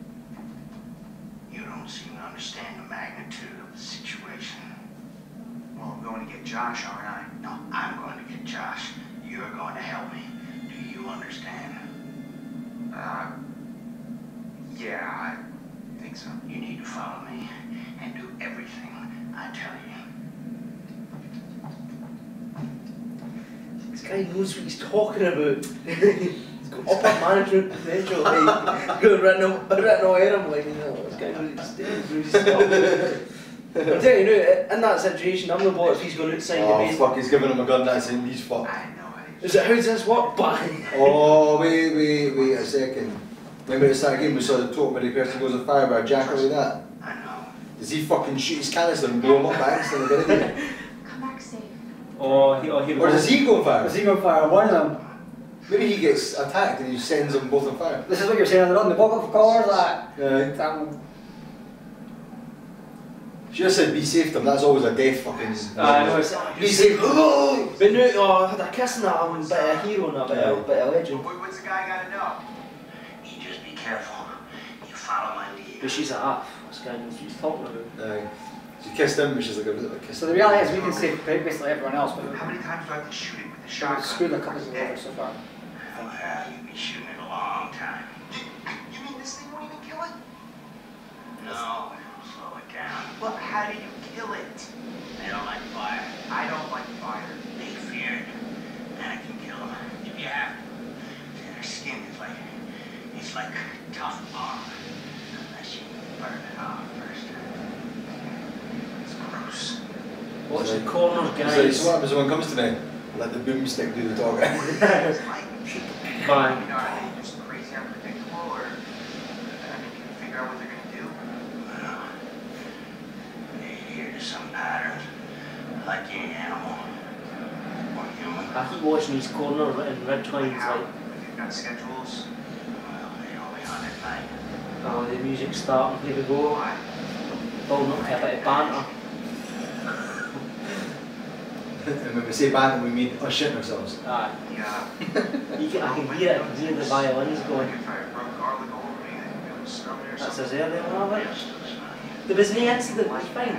C: You don't seem to understand the magnitude of the situation. Well, I'm going to get Josh, aren't I? No, I'm going to get Josh. You're going to help me. Do you understand? Yeah, I think so. You need to follow me and do everything I tell you.
A: This guy knows what he's talking about. He's got upper management potential, like, written all air him, like, you know, this guy knows what he's doing. I'm telling you now, in that situation, I'm the bot if he's going outside the
E: Oh
A: basement.
E: fuck, he's giving him a gun, that's him, he's fucked.
C: I know how you
A: Is it, how does this work? Bang!
E: Oh, wait a second. Remember at the start of the game we saw the top where the person goes on fire by a jacket like that?
C: I know.
E: Does he fucking shoot his canister and blow him up by accident again?
D: Come back safe.
A: Or
E: Does he go on fire?
B: Was he going to fire one of them?
E: Maybe he gets attacked and he sends them both on fire.
B: This is what you're saying on the run. The bottom of colours, that.
E: Yeah. She just said be safe to them, that's always a death fucking...
A: I know, it's
E: be safe. Oh!
A: But no, I had a kiss in that, I'm a bit of a hero and a bit of a legend.
C: What's the guy got to know? You just be careful. You follow my lead.
A: But she's like, this guy knows what he's talking about.
E: She kissed him, which is like a bit of a kiss.
B: So the reality is we can save basically everyone else, but
C: How many times do I have to shoot it with the
B: we've
C: shotgun?
B: screwed a couple of people so far.
C: Well, you've been shooting it a long time. You mean this thing won't even kill it?
H: It's like tough armor, unless you burn it off first. It's gross.
A: Watch the corner,
E: So
A: guys.
E: what happens when one comes to me? Let the boomstick do the talking.
C: You
A: Fine.
C: know, are they just crazy unpredictable, or I mean, can you figure out what they're gonna do?
H: Well, they adhere to some patterns, like any animal or human.
A: I keep watching these corner and red twines
C: How?
A: like,
C: They've got schedules.
H: Well, they only hunt at night.
A: oh, the music's starting, here we go.
C: Why?
A: Building up to a bit of banter.
E: And when we say banter, we mean us shitting ourselves.
A: Aye.
C: Yeah.
A: I can hear it, I can hear the violins going.
C: If I broke garlic over me, they would smell me or
A: That's
C: something.
A: us earlier, wasn't it? There was no incident, it was fine.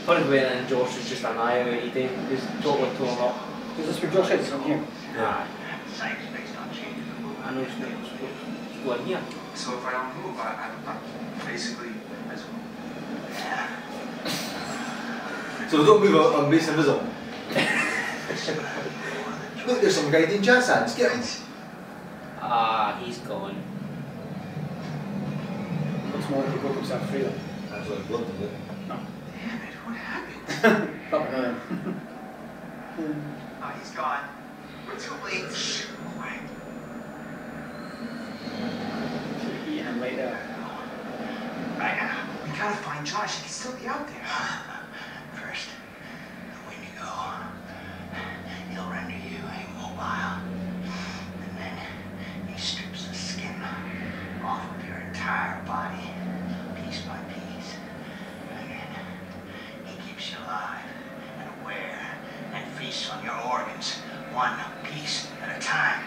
A: Funny way then Josh was just annihilated, he was totally torn up.
B: Is this where Josh is from here?
A: Yeah.
H: Science based on changing the movement.
A: I know it's going here.
C: So if I don't move, I'm basically invisible.
H: Yeah.
E: So we don't move on base invisible. Look, there's some guy doing jazz hands. Get him.
A: Ah, he's gone.
B: Looks more like he broke himself free then.
E: That's what blood did it.
B: No.
C: Damn it, what happened?
B: Probably not.
C: Oh, he's gone. We're too late. Shh, quiet.
B: Yeah, I'm right there.
C: Right now, we gotta find Josh. He can still be out there.
H: First, when you go, he'll render you immobile. And then he strips the skin off of your entire body, piece by piece. And then he keeps you alive and aware and feasts on your organs, one piece at a time.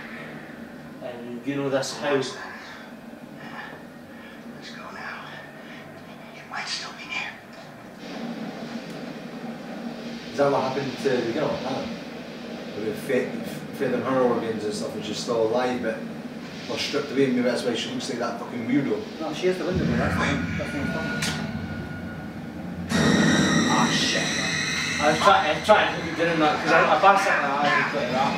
A: And you know this house.
H: Let's go now. It might still be near.
E: Is that what happened to the girl, Hannah? Where they fed them her organs and stuff and she's still alive, but was stripped away. Maybe that's why she looks like that fucking weirdo.
B: No, she has the window, but that's the one I'm talking about.
A: Ah, shit. I was trying to keep doing that because I passed it and I had to put it up.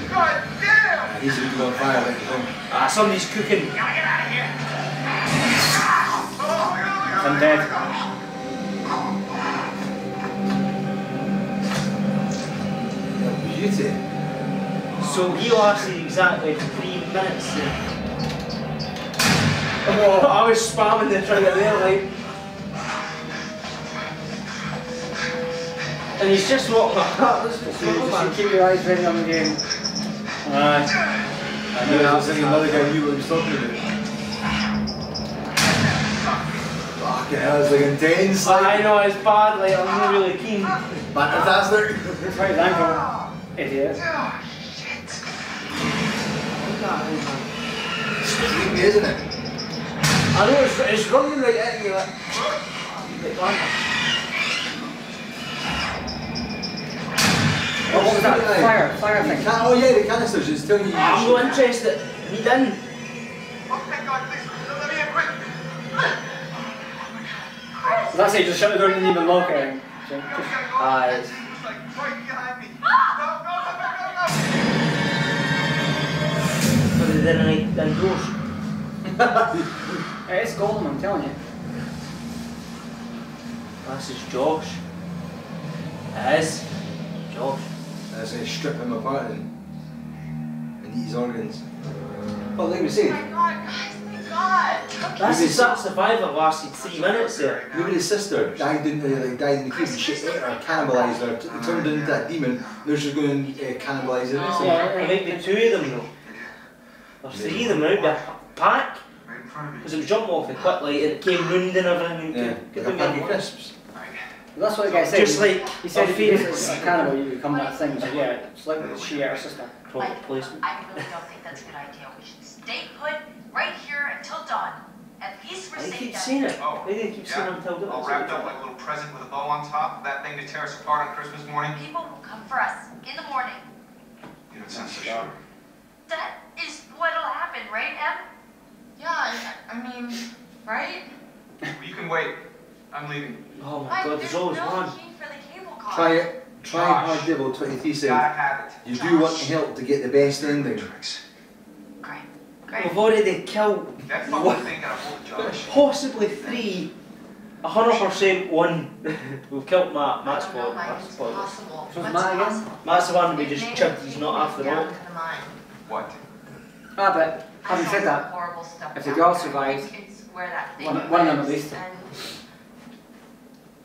C: God damn!
E: He's looking on fire like the thing.
A: Ah, somebody's cooking.
C: Oh, get out of here!
B: I'm dead.
E: Beauty.
A: So he lasted exactly 3 minutes. I was spamming the trigger there, like. And he's just walking like that. This is
B: So you keep your eyes ready on the game. Alright.
E: I knew I was thinking another guy knew what he was talking about. Fucking hell, it's like intense.
A: I know it's bad, like I'm not really keen.
E: Fantastic.
B: That's right, Langford. Idiot.
C: Oh, shit.
A: Look at him, man.
E: It's creepy, isn't it?
A: I know it's running right at you, like Lantern.
B: What was that? Fire thing.
E: Oh yeah, the canisters, it's telling you.
A: I'm not interested. He didn't.
C: Oh, thank God, please. Let me in quick.
B: So that's it, just shut the door and didn't even lock it. So,
C: We gotta go.
A: Aye.
C: It's like right behind me. Go, go, go, go, go, go.
A: But they didn't like indoors.
B: hey, it's golden, I'm telling you.
A: This is Josh. It is. Josh.
E: That's going to strip him apart and eat his organs. Well, like we said,
G: Oh my god, guys, oh my god.
A: That survivor lasted 3 minutes there.
E: maybe his sister died in the cave and shit ate her, cannibalised her, turned her into that demon. Now she's going to cannibalise her.
A: Yeah, there might be 2 of them though. There's 3 of them, there might be a pack.
C: Right in front of me.
A: Because it was jumping off the quick light and it came round and everything. And
E: Yeah,
A: could
E: like a
A: be
E: pack of
A: more.
E: crisps.
B: Well, that's what the guy said.
A: Just like
B: he said
A: a
B: if you
A: phoenix.
B: a cannibal, you become that thing. So yeah, it's like she ate her sister.
A: Product placement.
G: I really don't think that's a good idea. We should stay put right here until dawn. At least we're
A: They
G: safe.
A: keep
G: down
A: seeing
G: here.
A: it.
C: Oh,
A: They didn't keep seeing it until
C: all wrapped up like a little present with a bow on top. That thing to tear us apart on Christmas morning.
G: People will come for us in the morning.
C: You don't sound so sure.
G: That is what'll happen, right, Em?
D: Yeah, I mean, right?
C: You can wait. I'm leaving.
A: Oh my god, there's always
G: no
A: one.
G: key for the cable car.
E: Try Hard Devil 23 said,
C: Gotta have it.
E: you do want help to get the best ending.
G: Great.
A: We've already killed
C: That fucking thing got a hold of Josh.
A: possibly 3, 100% 1. We've killed Matt. Matt's
G: I don't know,
A: fault.
G: Mike,
A: Matt's
G: it's
A: fault.
G: possible.
B: What's
G: What's
B: Matt again?
G: possible?
A: Matt's the one we
G: It
A: just
G: may
A: chipped.
G: have
A: He's not after
G: down
A: all.
G: to the mine.
C: What?
B: Ah, but
G: I
B: having
G: saw
B: said
G: some
B: that,
G: horrible stuff
B: if the
G: down
B: girl
G: there.
B: survives,
G: It's where that thing
B: one of them at
G: lives,
B: least.
G: and-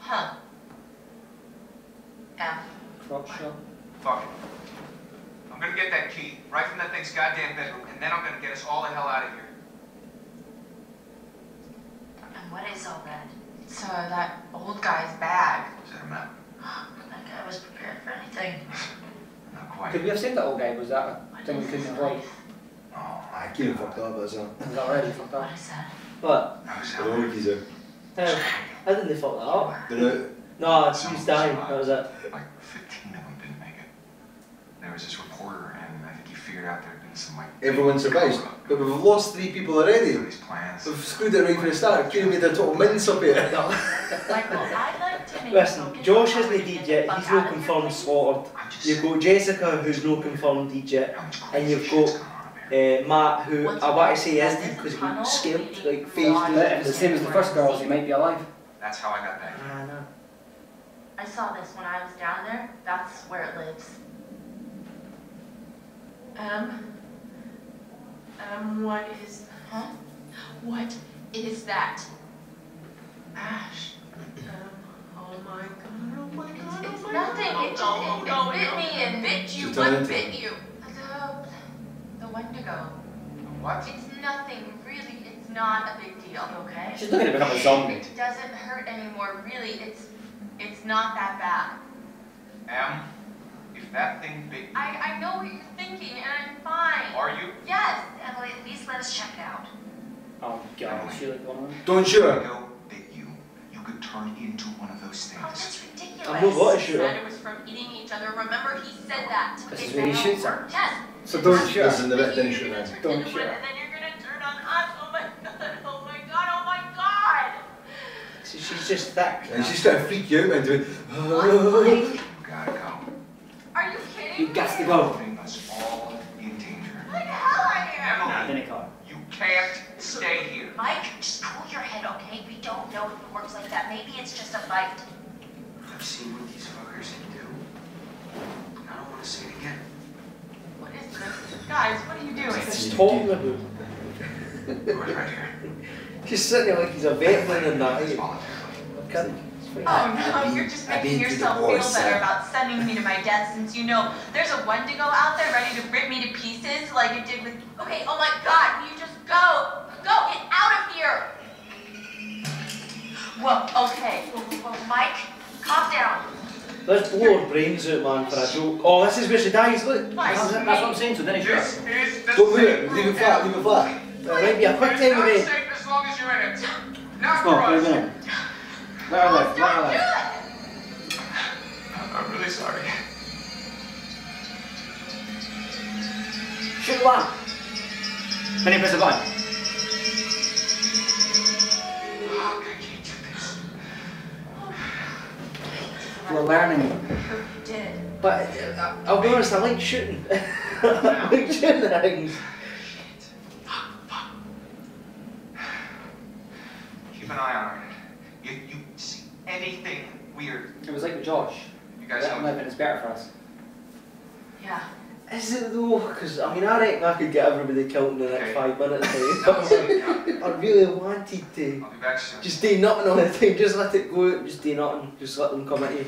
G: Huh.
B: crotch shot.
C: Fuck it. I'm gonna get that key right from that thing's goddamn bedroom, and then I'm gonna get us all the hell out of here.
G: And what is all that? It's that old guy's bag.
C: Is that a map?
G: That guy was prepared for anything.
C: Not quite.
B: Could we have saved that old guy? Was that a
G: What
B: thing we
G: is
B: couldn't
G: his
B: avoid?
G: life?
C: Oh,
E: I came fucked up as well.
B: Was that already fucked
G: What
B: up?
G: is that?
A: What?
C: I was
E: The
C: out there.
E: monkeys are.
A: How didn't they fuck that up?
E: They're
A: No, he's dying. That was it.
C: Like 15 of them didn't make it. There was this reporter, and I think he figured out there'd been some like.
E: everyone survives. But we've lost 3 people already.
C: These plans.
E: We've screwed it right from the start. Kieran made a total mince up here.
G: Michael, I'd like to make
A: Listen,
G: focus
A: Josh
G: on
A: isn't
G: how we
A: deed
G: get
A: yet.
G: the
A: He's
G: fuck
A: no
G: out of here,
A: confirmed
G: please.
A: slaughtered.
C: I'm just
A: You've got Jessica, who's no confirmed deed yet.
C: how much
A: And you've
C: crazy shit's
A: got
C: going on up here.
A: Matt, who
G: What's
A: I want to
G: wrong?
A: say is
G: That
A: dead
G: is
A: because
G: a
A: he
G: tunnel
A: got skipped,
G: leading
A: like phased
G: beyond
A: in.
B: But if it's the same as the first girls, he might be alive.
C: That's how I got back.
A: Ah, no.
G: I saw this when I was down there. That's where it lives. What is, huh? What is that? Ash. Oh my god, oh my god, it's nothing, it bit me and bit you,
E: Just
G: what
E: turn it
G: bit you? The Wendigo.
C: What?
G: It's nothing, really, it's not a big deal, okay?
B: She's not gonna become a zombie.
G: It doesn't hurt anymore, really, it's not that bad.
C: If that thing bit you,
G: I know what you're thinking, and I'm fine.
C: are you?
G: Yes, Emily, at least let us check it out.
B: Oh god, is she like one of them?
E: Don't shoot her.
C: Go bit you. You could turn into one of those
G: Oh,
C: things.
G: that's ridiculous.
A: I'm not going to shoot her.
G: Said it was from eating each other. Remember, he said that.
B: This is
G: It's
B: when he
G: now-
B: shoots her.
G: Yes.
B: So don't shoot
E: Listen,
B: her.
E: the bit didn't shoot
G: You're
E: her.
G: gonna turn
B: Don't
G: into
B: shoot
G: one,
B: her.
G: and then you're gonna turn on us. Oh my god, oh my god, oh my god.
A: She's just thick.
E: And she's trying to freak you out and doing.
G: What, Mike?
C: You gotta go.
G: Are you kidding
B: You
G: me?
B: got to go.
C: Putting us all in danger.
G: Like hell I am.
B: Nah,
C: Emily,
B: didn't call.
C: you can't stay here.
G: Mike, just cool your head, okay? We don't know if it works like that. Maybe it's just a fight.
C: I've seen what these fuckers can do. I don't want to see it again.
G: What is this? Guys, what are you doing?
A: She's talking about.
C: Door's right here.
A: She's sitting there like he's a veteran and that.
C: It's
A: eh?
C: voluntary.
A: Kidding. It's fine.
G: Oh no, you're just
E: I've
G: making
E: been to
G: yourself
E: the
G: feel
E: wars,
G: better
E: sir.
G: about sending me to my death since you know there's a Wendigo out there ready to rip me to pieces like it did with. Okay, oh my god, will you just go? Go, get out of here! Whoa, okay. Whoa, Mike, calm down.
A: Let's blow her brains out, man, for a joke. Oh, this is where she dies, look.
G: Mike,
B: That's what I'm saying, so didn't shoot
C: This
B: her.
C: is the
E: Don't move
C: safe
E: it. Leave it
C: room,
E: flat. Leave it flat.
A: There might be a quick
C: It's
A: time
C: not
A: away.
C: safe as long as you're in it. Not
B: No,
C: for
B: wait a
C: us.
B: minute. Let her live, let her
G: don't do
B: live.
G: it!
C: I'm really sorry.
B: Shoot the lamp. Then he press the button.
C: Fuck, I can't do this.
B: We're learning.
G: You did.
A: But I'll be honest, I like shooting. I like shooting things.
C: Keep an eye on her. If you see anything weird,
B: It was like with Josh.
C: you guys
B: Let him
C: know.
B: live and it's better for us.
G: Yeah.
A: Is it though? Because I mean, I reckon I could get everybody killed in the next
C: Okay.
A: 5 minutes. eh?
C: I'll
A: I really wanted to.
C: be back soon.
A: Just do nothing all the time, just let it go out, just do nothing, just let them come at you.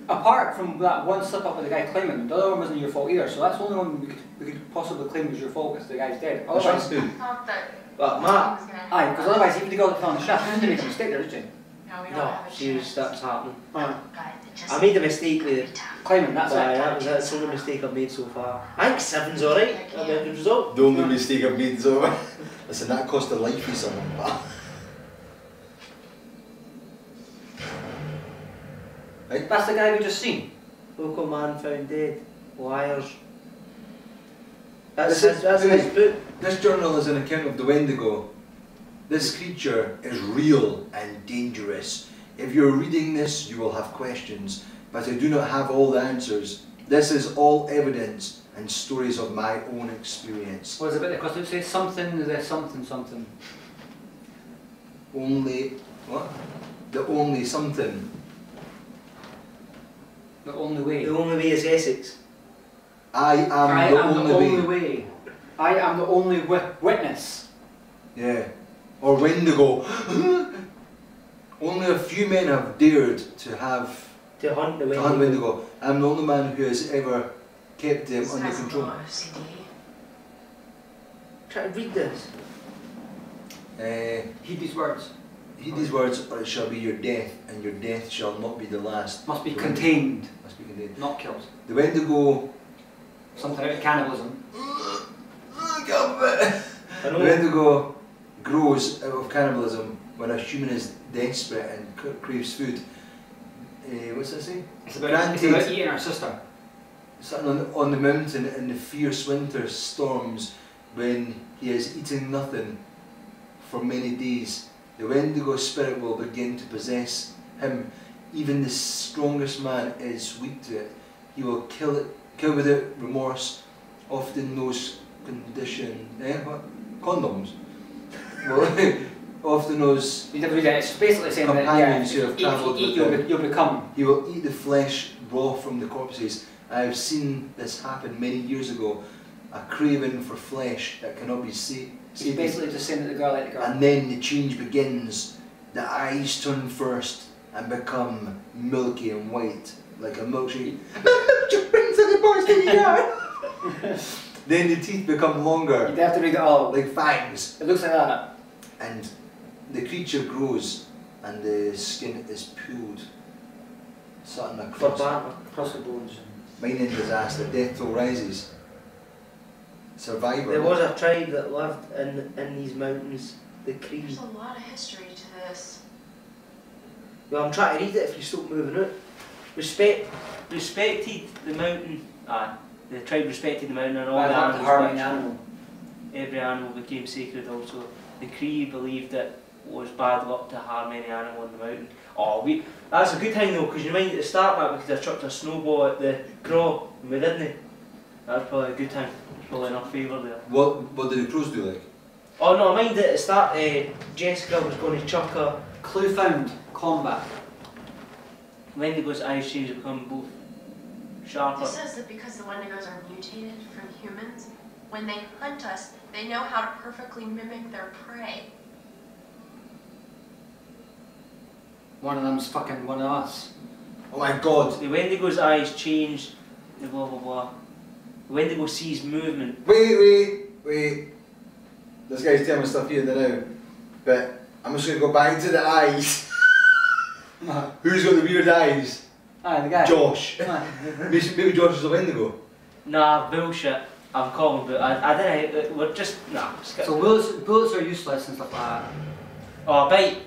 B: Apart from that one slip up with the guy claiming, the other one wasn't your fault either, so that's the only one we could possibly claim was your fault because the guy's dead. Otherwise,
G: I thought that
A: But
G: he
A: Matt,
G: was gonna
B: aye, because otherwise even the girl that fell in the shaft, she didn't make a mistake there, did she?
G: No, we don't
A: no,
G: have a
A: serious,
G: chance.
A: that's happening.
B: Aye.
G: Guys, it just
A: I made a mistake there.
B: Claiming, that's
A: Aye,
B: it.
A: that's the only mistake I've made so far. I think 7's alright, that'll be a good result.
E: The only mistake I've made is over. Listen, that cost a life for someone. Right?
B: That's the guy we just seen.
A: Local man found dead. Liars. That's his book.
E: This journal is an account of the Wendigo. This creature is real and dangerous. If you're reading this, you will have questions, but I do not have all the answers. This is all evidence and stories of my own experience.
B: What is it about the question? Say something, the something.
E: Only, what? The only something.
B: The only way.
A: The only way is Essex.
E: I am the only way.
B: I am the only witness.
E: Yeah. Or Wendigo. Only a few men have dared to hunt the Wendigo. I'm the only man who has ever kept them under control.
A: Try to read this.
B: Heed these words.
E: Heed these words, or it shall be your death, and your death shall not be the last.
B: Must be contained.
E: Must be contained.
B: Not killed.
E: The Wendigo.
B: Something out of cannibalism.
E: The Wendigo grows out of cannibalism when a human is desperate and craves food. What's that say?
B: It's about eating our sister.
E: Sitting on the mountain in the fierce winter storms, when he has eaten nothing for many days, the Wendigo spirit will begin to possess him. Even the strongest man is weak to it. He will kill without remorse. Often those condoms. Well, often those
B: You never read it. It's basically saying
E: companions
B: that
E: who have travelled with him.
B: you'll become.
E: He will eat the flesh raw from the corpses. I have seen this happen many years ago. A craving for flesh that cannot be sated.
B: He's basically just saying that the girl ate the girl.
E: And then the change begins. The eyes turn first and become milky and white, like a milkshake. Then the teeth become longer.
B: You'd have to read it all.
E: Like fangs.
B: It looks like that.
E: And the creature grows and the skin is pulled. Something
B: Across the bones.
E: Mining disaster, death toll rises. Survivor.
A: There was a tribe that lived in these mountains, the Cree.
D: There's a lot of history to this.
A: Well, I'm trying to read it if you stop moving out. Respected the mountain. The tribe respected the mountain and all the animals. Every animal became sacred also. The Cree believed it was bad luck to harm any animal on the mountain. That's a good thing though, because you mind at the start, Matt, because I chucked a snowball at the crow and we didn't. That's probably a good thing. There's probably enough favour there.
E: What did the crows do like?
A: Oh no, I mind at the start, Jessica was going to chuck a
B: Clue found. Combat.
A: Wendigo's eyes changed to become both sharper.
D: This says that because the Wendigos are mutated from humans, when they hunt us, they know how to perfectly mimic their prey.
B: One of them's fucking one of us.
E: Oh my god.
A: The Wendigo's eyes changed, blah blah blah. The Wendigo sees movement.
E: Wait. This guy's telling me stuff here now, but I'm just going to go back to the eyes. Who's got the weird eyes?
B: The guy.
E: Josh. Maybe Josh is a Wendigo.
A: Nah, bullshit. I'm calling, but I don't know, we're just, nah. Skip.
B: So bullets are useless and stuff like that.
A: Oh, bite.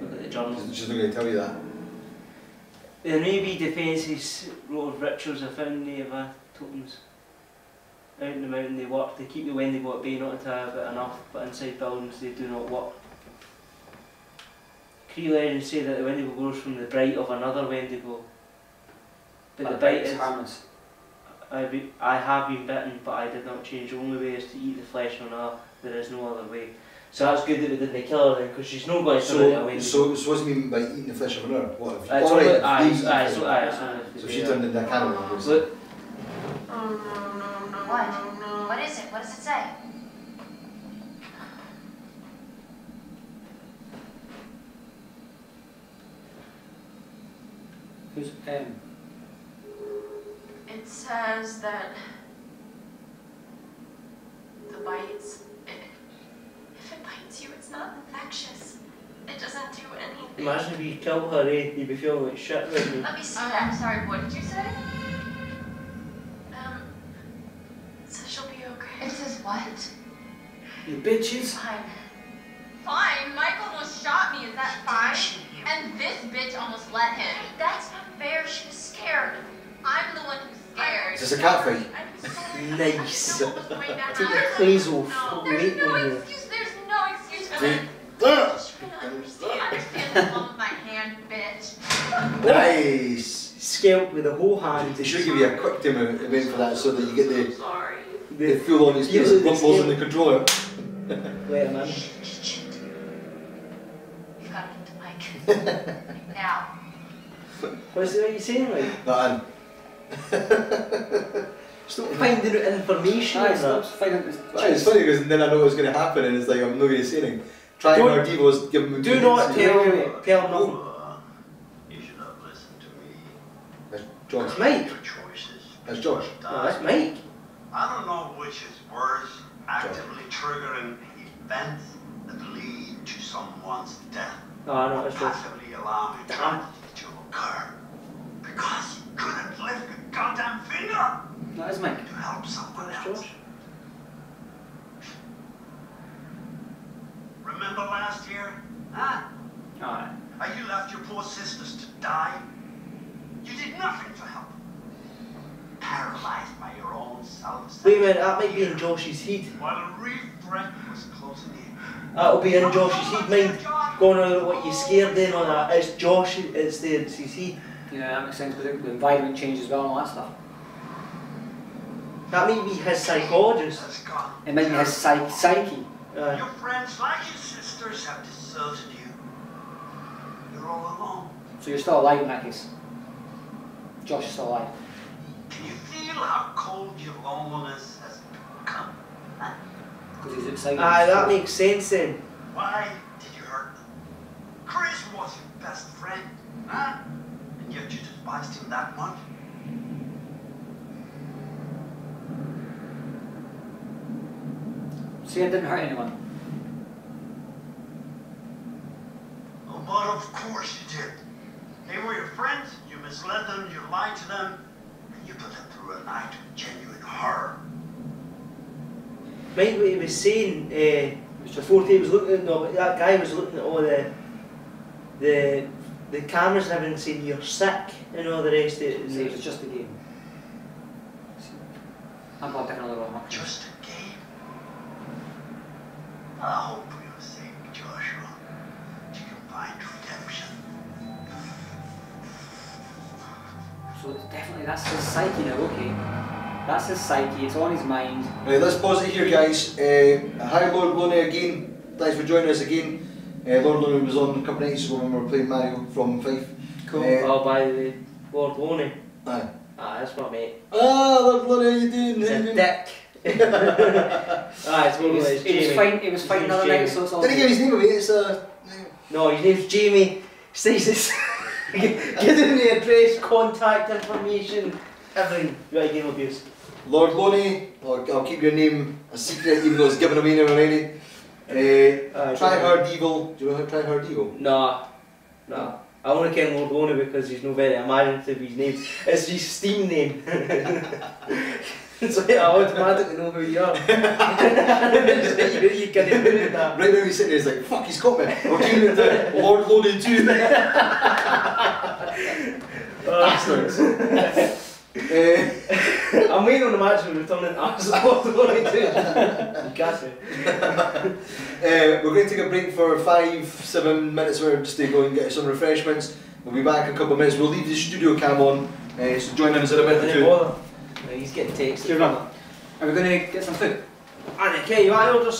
A: Look at the journal.
E: She's not going to tell you that.
A: The Navy defences wrote of rituals of found native tokens. Out in the mountain they work, they keep the Wendigo at bay, not until I have it enough, but inside buildings they do not work. Cree legends say that the Wendigo grows from the bite of another Wendigo. But the bite is
B: harmless.
A: I have been bitten, but I did not change. The only way is to eat the flesh on her. There is no other way. So that's good that we didn't kill her then, because she's not going to turn into a Wendigo.
E: So what do you mean by eating the flesh of another? What?
A: So
E: she turned into a cannibal.
A: Look.
D: What? What is it? What does it say?
B: Who's
D: It says that the bites, if it bites you, it's not infectious. It doesn't do anything.
A: Imagine if you killed her, you'd be feeling like shit right now.
D: Let me see that. Sorry, what did you say? It says she'll be okay. It says what?
B: You bitches.
D: Fine. Fine. Mike almost shot me. Is that fine? And this bitch almost let him. That's not fair. She was scared. I'm the one who's
G: scared.
E: Is this a cat fight?
A: Nice.
G: Take
A: Take your clothes off. Waiting
G: There's no
A: on you.
G: excuse. There's no excuse for
E: Wait.
G: that. Just trying to understand the palm of my hand, bitch.
E: Nice!
A: Scalp with a whole hand.
E: They should give you a quick time event for that so that you get
G: I'm sorry.
E: the full on experience of rumbles in the controller.
A: Wait a minute.
G: You've got to get to Mike. Now.
A: What are you saying, like?
E: Man.
A: Stop finding out information.
B: Aye,
A: and
B: stop
A: that.
B: finding this.
E: It's funny because then I know what's going to happen and it's like I'm not going to say anything. Try
A: Don't-
E: hard devos, give them
A: Do not tell him nothing.
H: You should have listened to me.
E: That's Josh.
A: It's Mike.
H: Your choices.
E: That's Josh.
A: No, that's Mike.
H: I don't know which is worse, actively triggering events that lead to someone's death,
A: Oh, no, it's Josh.
H: passively allowing tragedy to occur. Because you couldn't lift a goddamn finger
B: That is Mike.
H: to help someone
A: That's
H: else.
A: Josh.
H: Remember last year? Huh?
B: Alright.
H: How you left your poor sisters to die? You did nothing to help. Paralyzed by your own self.
A: Wait a minute, that might be in Josh's head.
H: While a real threat was closing in.
A: That'll be in Josh's head, mind. Going on what you scared in on that. It's Josh, it's there, it's his head.
B: Yeah, that makes sense because the environment changes as well and all that stuff.
A: That might be his psychologist.
H: Has gone.
B: It might be his psyche.
H: Your friends, like your sisters, have deserted you. You're all alone.
B: So you're still alive in that case. Josh is still alive.
H: Can you feel how cold your loneliness has become? Huh?
B: Because he's excited.
A: Aye, that makes sense then.
H: Why did you hurt them? Chris was your best friend, huh? And yet you despised him that much?
B: See, I didn't hurt anyone.
H: Oh, but of course you did. They were your friends, you misled them, you lied to them, and you put them through a night of genuine horror.
A: Mind what he was saying, before he was looking at, no, but that guy was looking at all the cameras and everything saying you're sick and all the rest of it.
B: See, it was just a game. I'm not taking another one.
H: Just a game. I hope for your sake, Joshua, you can find redemption.
B: So it's definitely, that's his psyche now, okay. That's his psyche, it's on his mind.
E: Right, let's pause it here, guys. Hi, Lord Loney again. Thanks for joining us again. Lord Loney was on a couple of nights ago when we were playing Mario from Fife.
A: Cool. Oh, by the way, Lord Loney.
E: Aye.
A: Ah, that's my mate.
E: Ah, Lord Loney, how you doing?
A: He's
E: How you
A: a
E: doing?
A: dick. Ah, it's
B: He
A: one of
B: was,
A: those.
B: he was fine, he was fine the other night, so it's all
E: Didn't give
B: good.
E: his name away, it's
A: No, his name's Jamie. Says this. Giving the address, contact information, everything. Right, game abuse.
E: Lord Loney. I'll keep your name a secret even though it's given away now already. Try Hard Evil. Do you know how Try Hard Evil?
A: Nah. I only ken Lord Loney because he's not very imaginative his name. It's his Steam name. So I automatically know who you are. It's like you can do that.
E: Right now he's sitting there, he's like, fuck, he's got me. We're doing it to Lord Loney too. Bastards.
A: I'm waiting on the match when returning as Lord Loney too. You got me.
E: We're going to take a break for 5-7 minutes just to go and get some refreshments. We'll be back in a couple of minutes. We'll leave the studio cam on, so join us in a bit
A: Didn't
E: too.
A: bother. He's getting texted.
B: Here we go. Are we going to get some food?
A: And okay, you want to order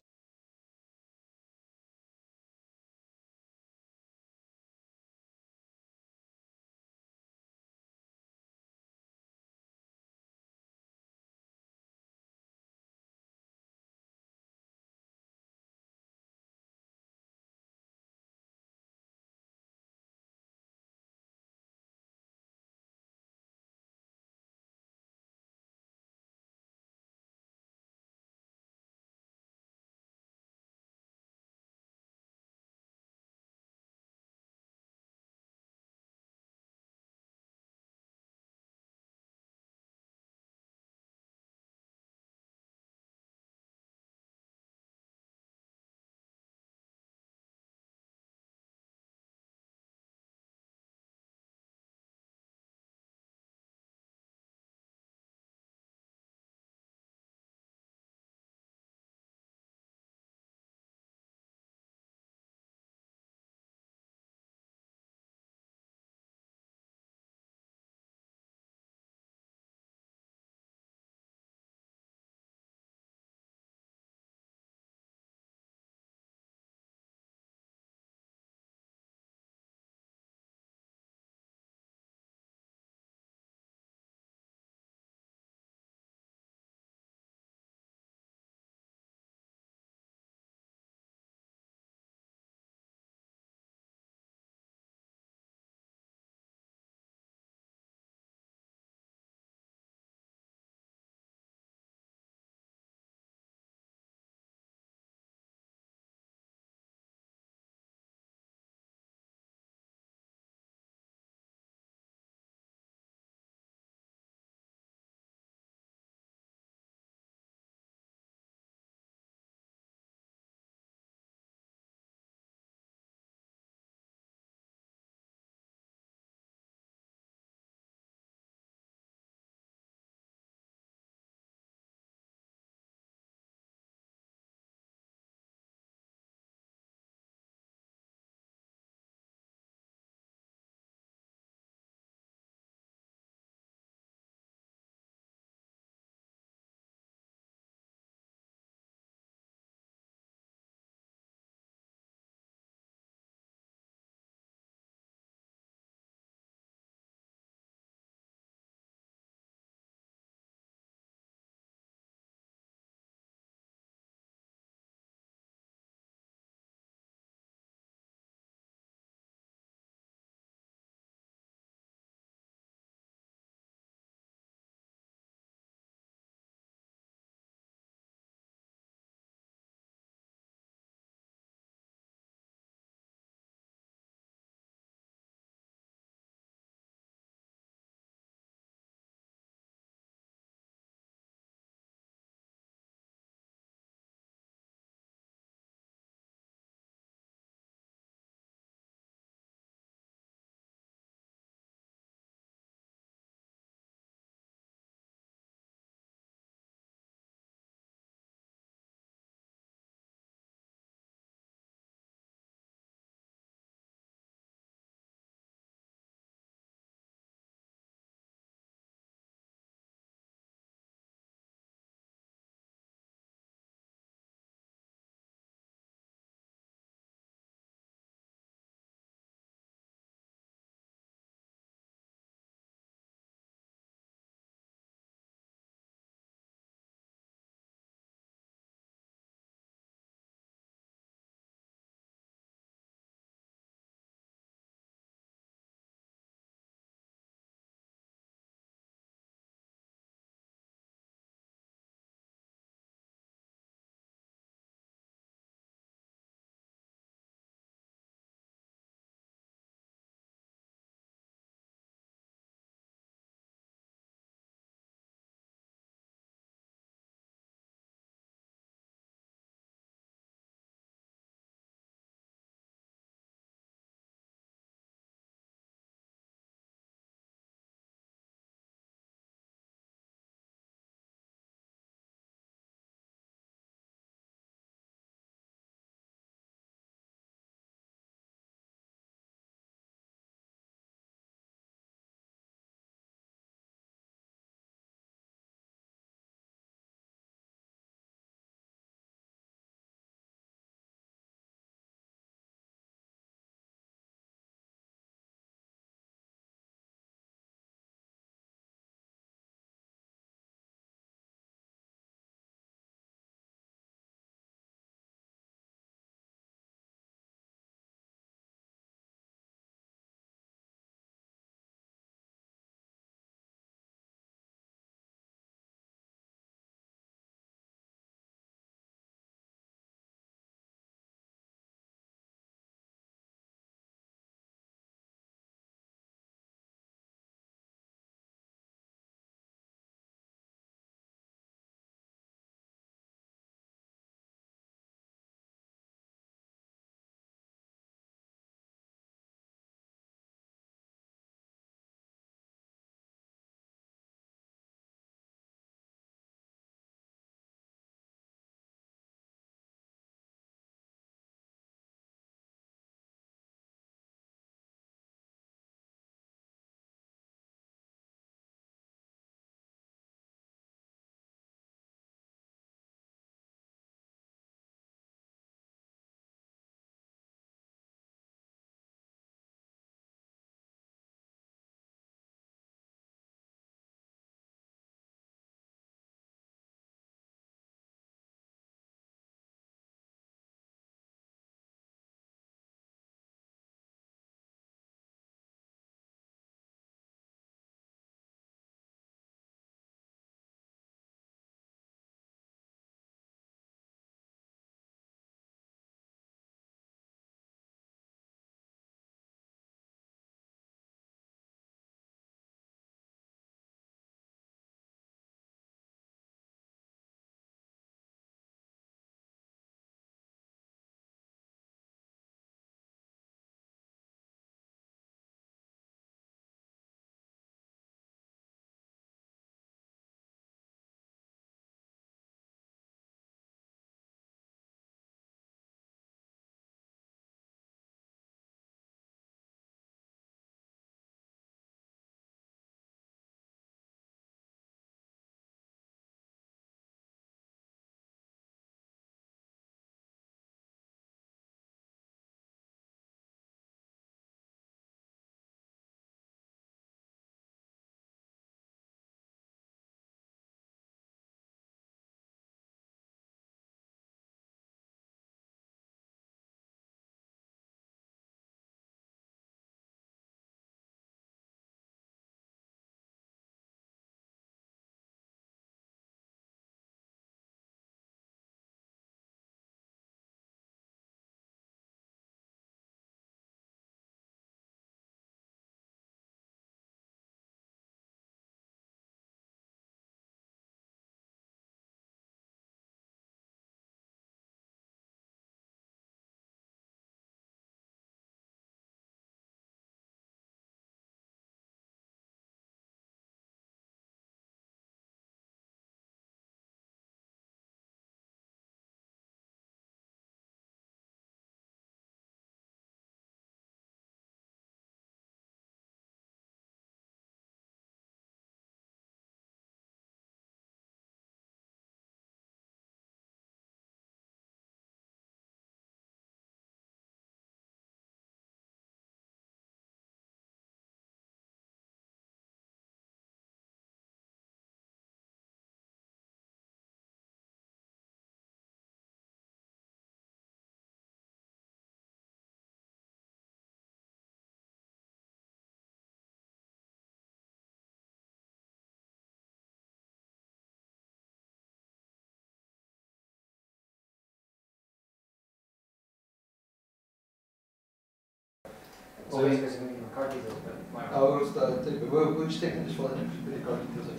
B: So
E: Okay.
B: he's going to give me card details, but whatever.
E: We'll just take this one. Put the card details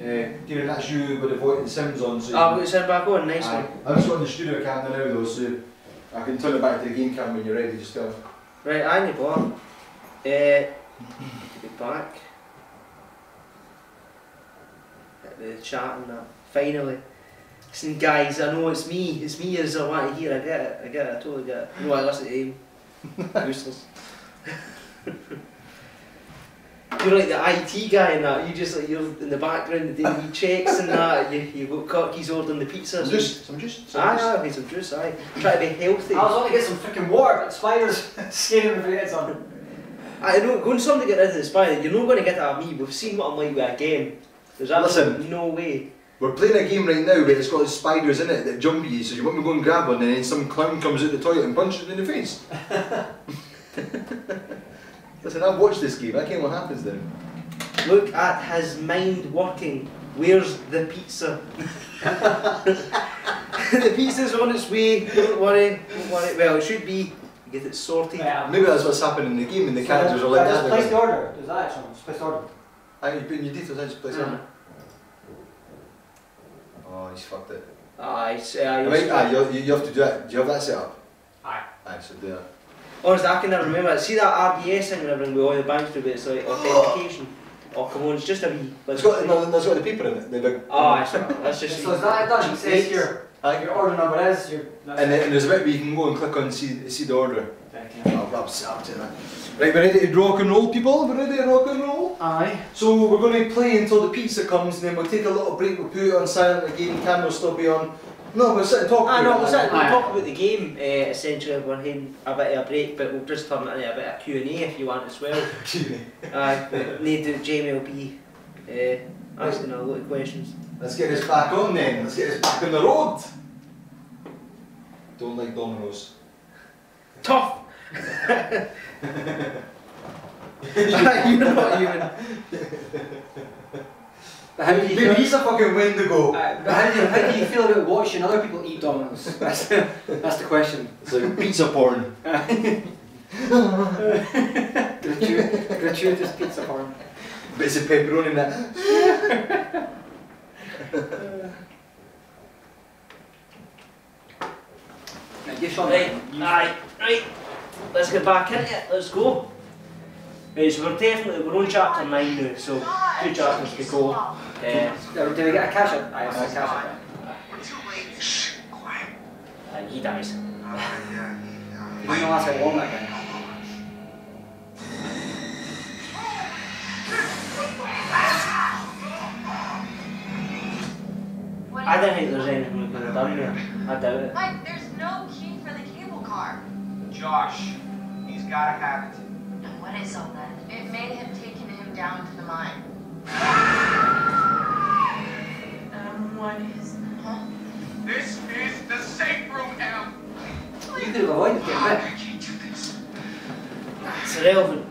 E: in. Kieran, that's you with the voice and sounds on. So
A: I'll put the sound back on, nice one.
E: I've just got the studio camera now though, so I can turn it back to the game cam when you're ready. Just go.
A: Right, I need one. Get back. Get the chat and that. Finally. Listen guys, I know it's me as I want to hear, I get it, I totally get it. No, I listen to him. Useless. You're like the IT guy and that, you just like, you're in the background doing wee checks and that, you've got cookies ordering the pizza.
E: Some juice.
A: Aye, some juice, aye. Try to be healthy.
B: I was going to get some freaking water, but spiders scaring me for the heads on.
A: I know, going something to get rid of the spider, you're not going to get that out of me. We've seen what I'm like with a game. There's absolutely no way.
E: We're playing a game right now where it's got spiders in it that jump at you, so you want me to go and grab one and then some clown comes out the toilet and punches it in the face. Listen, I've watched this game, I can't what happens then.
A: Look at his mind working. Where's the pizza? The pizza's on its way, don't worry. Well, it should be. Get it sorted.
B: Yeah.
E: Maybe that's what's happening in the game and the characters are like that.
B: Just place the order. Is that actually? Just place the order.
E: You put in your details, I just place it on. Oh, he's fucked it.
A: You
E: you have to do that. Do you have that set up?
B: Aye.
E: Aye, so do that.
A: Honestly, I can never remember. See that RBS thing and everything with all the banks do, but it's like authentication. Oh, come on, it's just a wee.
E: It's got the paper in it. The big.
A: That's just.
B: So is that done? It says here. Your order number is your.
E: And there's a bit where you can go and click on and see the order. I'll set up to that. Right, we're ready to rock and roll, people? We're ready to rock and roll?
B: Aye.
E: So we're going to play until the pizza comes, and then we'll take a little break, we'll put it on silent again, camera will still be on. No, we'll sit and talk about it.
A: We'll sit and talk about the game, essentially. We're having a bit of a break, but we'll just turn it into a bit of Q&A if you want as well.
E: Q&A.
A: Jamie will be asking a lot of questions.
E: Let's get this back on then, let's get this back on the road. Don't like dominoes.
A: Tough! You're not even.
E: Maybe he's a fucking Wendigo.
B: But how do you feel about watching other people eat dominoes? That's the question.
E: It's like pizza porn.
B: Gratuitous pizza porn.
E: Bits of pepperoni in that.
A: Right, let's get back in it, let's go. Right, so we're on chapter 9 now, so 2 chapters to go.
B: Did we get a cash out? I have a cash out.
A: He dies.
B: You don't know that's how long that guy.
A: I don't think there's anything we could have done there. I doubt it.
D: Mike, there's no key for the cable car.
C: Josh, he's gotta have it.
D: And what is all that? It may have taken him down to the mine.
G: What is...
D: Huh?
C: This is the safe room, Em.
B: You could have avoided getting
C: I
B: bit.
C: can't do this.
A: It's irrelevant.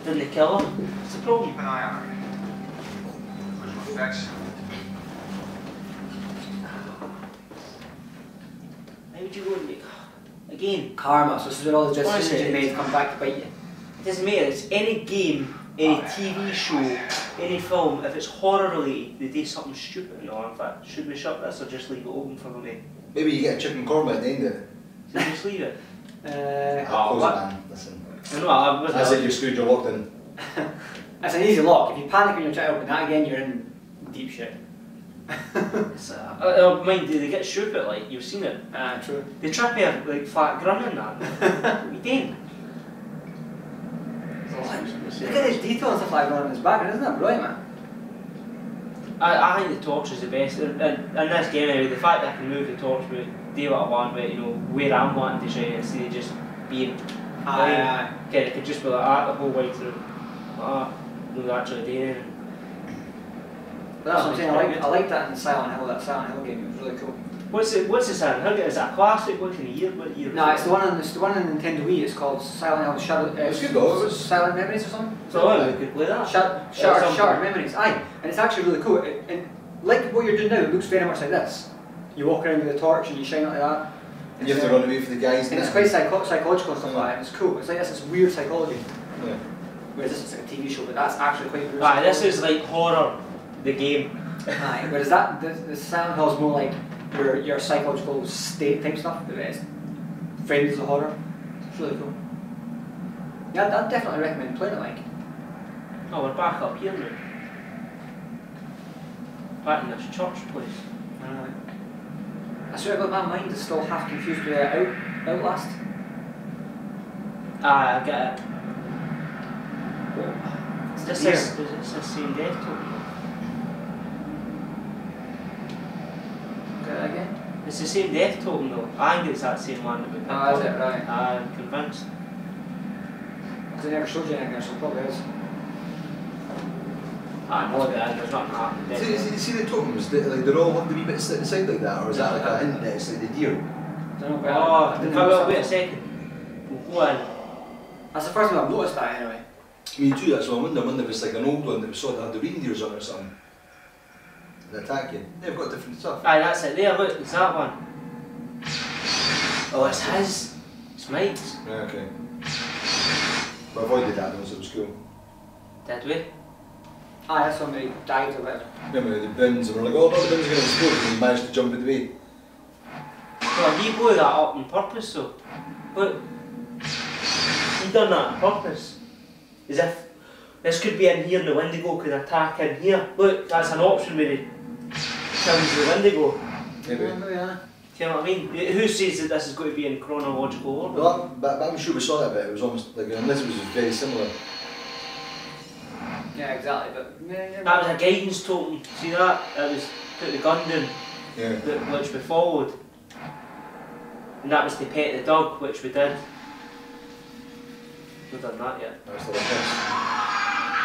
A: Didn't they kill him? It's a problem.
C: Keep an eye on her. Visual effects.
A: How would you go and make... Again,
B: Karma, so this is where all the decisions
A: Honestly,
B: you made come back to bite you.
A: it doesn't matter, it's any game, any TV show, any film, if it's horror related, they do something stupid. No, in fact, should we shut this or just leave it open for me?
E: Maybe you get a chicken korma at the end of it.
A: Should we just leave it?
E: Close it, man. Listen.
A: No, I wasn't.
E: I said your screwed, you're locked in.
B: That's an easy lock. If you panic when you're trying to open that again, you're in deep shit.
A: Mind you, they get stupid, like, you've seen it.
B: True.
A: They trip here, like, fat grin and that. What are you doing?
B: Look at this detail and stuff like that on his back, isn't that brilliant, man?
A: I think the torch is the best. In this game, anyway, the fact that I can move the torch, but do what I want, but you know, where I'm wanting to shine instead of just being. It could just be like that the whole way through. No, actually doing anything.
B: But that's what I'm saying, I like that in Silent Hill, that Silent Hill game, it was really cool.
A: What's the Silent Hill? Is that a classic? What kind of year? What year?
B: No, it's the one on Nintendo Wii, it's called Silent Hill Shadow...
E: It's good though, it was...
B: Silent Memories or something?
A: So we could play that.
B: Shattered Memories, aye. And it's actually really cool, and like what you're doing now, it looks very much like this. You walk around with a torch and you shine it like that.
E: And you have to run away from the guys.
B: And it's quite psychological stuff like that, and it's cool. It's like this weird psychology.
E: Yeah.
B: Whereas this is like a TV show, but that's actually quite real.
A: Aye, this is like horror, the game.
B: Aye, whereas the Silent Hill is more like your psychological state type stuff. The rest, Friends of horror. It's really cool. Yeah, I'd definitely recommend playing it. Like,
A: Oh, we're back up here now. Back in this church place.
B: I swear to God, my mind is still half confused with Outlast.
A: Aye, I get it.
B: It's
A: This
B: here.
A: is the same death token.
B: Get it again?
A: It's the same death token though. I think it's that same one that we picked
B: Ah,
A: up.
B: is it? Right.
A: I'm convinced.
B: Because they never showed you anything there, so it probably is.
A: I know that there's nothing happening.
E: See the tokens, they're all have the wee bits sitting inside like that, or is that like a hint that it's like the deer?
B: I don't know, but
A: Oh,
B: I didn't
A: wait
B: notice
A: a
B: that.
A: second. We'll go in.
B: That's the first time I've noticed that anyway.
E: Me too, that's what I wonder if it's like an old one that was sort of had the reindeers on it or something. They attack you. They've got different stuff.
A: Aye, that's it there, look, it's that one. Oh, it's his. It's Mike's.
E: Yeah, okay. But I avoided that once, it was cool.
A: Did we?
B: Aye, that's when they died or whatever.
E: Remember the bins, and we're like, oh no, the bins are going to explode, and he managed to jump out the way.
A: Well, he blew that up on purpose though. Look. He done that on purpose. As if this could be in here and the Wendigo could attack in here. Look, that's an option where he kills the Wendigo.
E: Maybe.
B: Yeah, yeah.
A: Do you know what I mean? Who says that this is going to be in chronological order?
E: Well, but I'm sure we saw that bit, it was almost like, unless it was very similar.
B: Yeah, exactly, but... Yeah,
A: That was a guidance token. See that? That was put the gun down,
E: Yeah.
A: which we followed. And that was to pet the dog, which we did. We've done that yet.
E: That's the difference.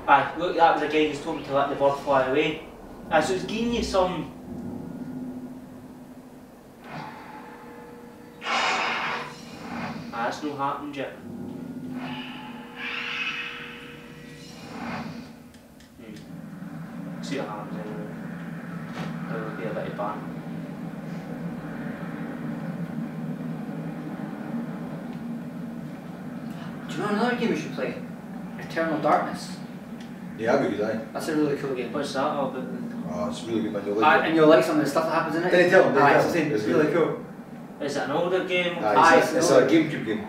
A: Aye, look, that was a guidance token to let the bird fly away. Aye, so it's giving you some... That's not happened yet. See what happens anyway. There will be a bit of ban.
B: Do you know another game we should play? Eternal Darkness.
E: Yeah, that'd be good, aye.
B: That's a really cool game.
A: What's that all about?
E: Oh, it's really good, man. You'll like it.
B: And you'll like some of the stuff that happens in it.
E: Did I tell him? Did I
B: Aye,
E: tell
B: it's
E: him?
B: the same. It's
E: It's
B: really
E: good.
B: cool.
A: Is it an older game?
B: Aye,
E: It's
B: it's
E: a
B: an
E: GameCube game.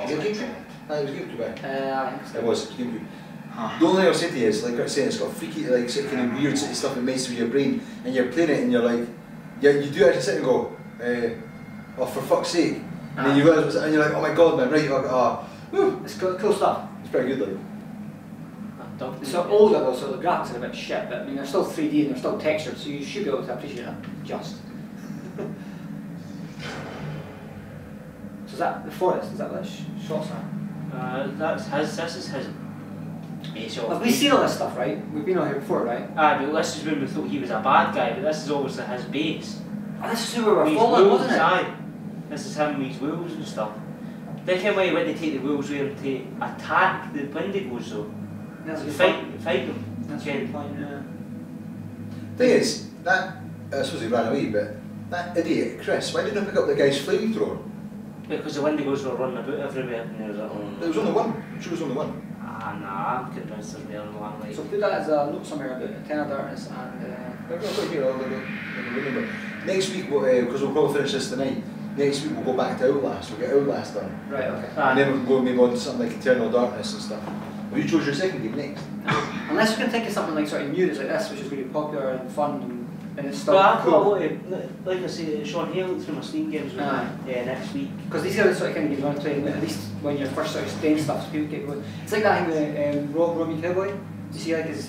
E: Is it GameCube? Aye, it was GameCube, aye.
B: I think so.
E: It was, GameCube. The only thing I'll say to you is, like I was saying, it's got freaky, like, sort of kind of weird sort of stuff that messes with your brain, and you're playing it and you're like, yeah, you do actually sit and go, oh, for fuck's sake. And then you realise what's, and you're like, oh my god, man, right, you're like, ah, woo.
B: It's cool stuff.
E: It's pretty good, like.
B: It's so older though, so the graphics are a bit shit, but I mean they're still 3D and they're still textured, so you should be able to appreciate it. Just. So is that the forest? Is that what shots are?
A: That's his, this is his.
B: Have we seen all this stuff, right? We've been on here before, right?
A: Aye, but this is when we thought he was a bad guy, but this is obviously his base.
B: Oh, this is who we were
A: These
B: following,
A: wolves,
B: wasn't it?
A: aye. This is him with his wolves and stuff. They came away when they take the wolves with him to attack the Wendigos though.
B: That's a
A: To
B: good
A: fight
B: point.
A: them.
B: That's a
A: Again.
B: good point, yeah.
E: Thing is, that, I suppose he ran away, but that idiot, Chris, why didn't I pick up the guy's flamethrower?
A: Because the Wendigos were running about everywhere and there was
E: There was only one. I'm sure there was only one.
A: Ah, nah, I'm convinced there's more than one. Like.
B: So put that as a note somewhere about Eternal Darkness and...
E: I've got it here, I'll remember. Next week, because we'll probably finish this tonight, next week we'll go back to Outlast, we'll get Outlast done.
B: Right, okay.
E: And then we'll go maybe on to something like Eternal Darkness and stuff. Have you chose your second game next?
B: Unless we can think of something like sort of new that's like this, which is really popular and fun and it's still
A: Well, I've got a
B: cool.
A: lot of, like I say, Sean Hale looked through my Steam games with me next week.
B: Because these are the sort of kind of games you want to play, at least when you're first sort of playing stuff, so people get going. It's like that thing with Romy Cowboy. You see like his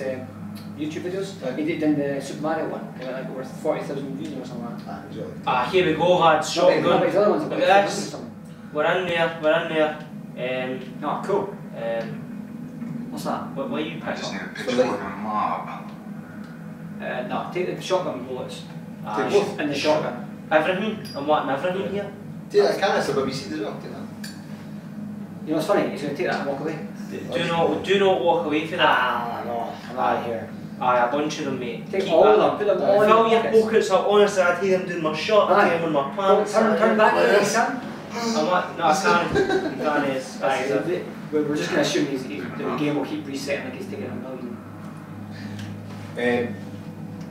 B: YouTube videos?
E: Right.
B: He did in the Super Mario one, like over 40,000 views or something like that.
E: Ah, exactly.
A: Ah, here we go, lads.
B: No, but
A: Shotgun.
B: his other ones are
A: Look
B: about
A: at
B: 500 or
A: this.
B: something.
A: We're in there.
B: Oh, cool. What's that?
A: What you
F: I
A: pick
F: just
A: up?
F: need a picture of my mob.
B: No, take the shotgun bullets.
A: Ah,
E: Take both.
B: And the shotgun.
A: Everything. I'm wanting everything here.
E: Take that canister, but we see as well, take that.
B: You know what's funny? He's going to take that and walk away.
A: Do not walk away from that.
B: Ah, no, I'm out of here.
A: Aye, a bunch of them, mate.
B: Take
A: Keep
B: all
A: that.
B: of them, put them all in
A: Fill
B: your
A: your pockets up, honestly, I'd hear them doing my shirt,
B: Aye.
A: I'd on my pants.
B: Turn back
A: like
B: here,
A: this.
B: Sam.
A: I'm like, no, I can't. You can't, it's
B: We're just going to assume the game will keep resetting like he's taking a million.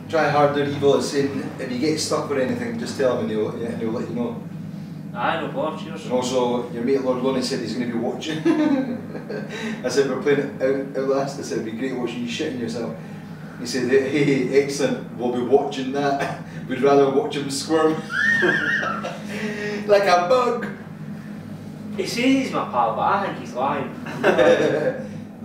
E: Try harder evil is saying if you get stuck with anything, just tell him and he'll let you know.
A: Aye, no bother, cheers.
E: And also, your mate Lord Lonnie said he's going to be watching. I said we're playing Outlast. I said it'd be great watching you shitting yourself. He said, hey, excellent, we'll be watching that. We'd rather watch him squirm. Like a bug.
A: He says he's my pal, but I think he's lying.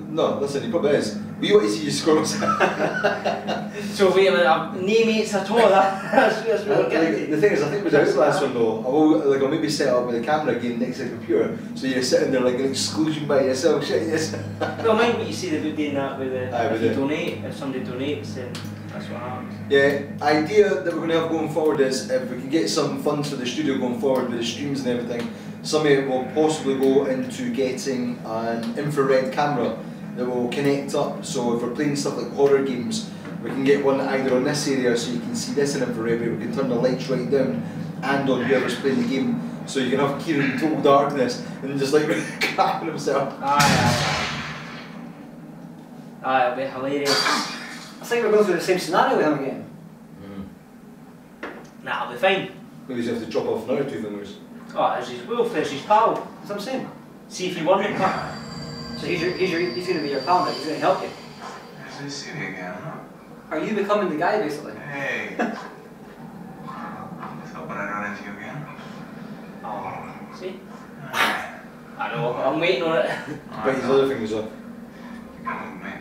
E: No, listen, he probably is. We want to see you squirm.
A: So wait a minute, I'm no mates at all. That's what we're getting.
E: The thing is, I think with the Outlast one though, I'll maybe set up with a camera again next to the computer, so you're sitting there like an exclusion by yourself, shitting yourself.
A: Well, mind what you said about doing that with if you
E: it.
A: donate, if somebody donates, then that's what happens.
E: Yeah, idea that we're going to have going forward is if we can get some funds for the studio going forward with the streams and everything, some of it will possibly go into getting an infrared camera that will connect up. So if we're playing stuff like horror games, we can get one either on this area so you can see this in infrared, but we can turn the lights right down and on whoever's playing the game, so you can have Kieran in total darkness and just like crapping himself.
A: Aye, it'll be hilarious.
B: I think we're going through the same scenario with him again.
A: Nah, I'll be fine.
E: Maybe you have to chop off another 2 fingers.
A: Oh, there's his wolf, there's his pal.
B: That's what I'm saying.
A: See if you want him.
B: So he's going to be your pal now, he's going to help you.
C: Nice to see you again, huh?
B: Are you becoming the guy, basically?
C: Hey. Just hoping I run into you again.
A: Oh, see?
C: Alright.
A: I know, I'm waiting on it.
E: Bite his other fingers off.
C: Come with me.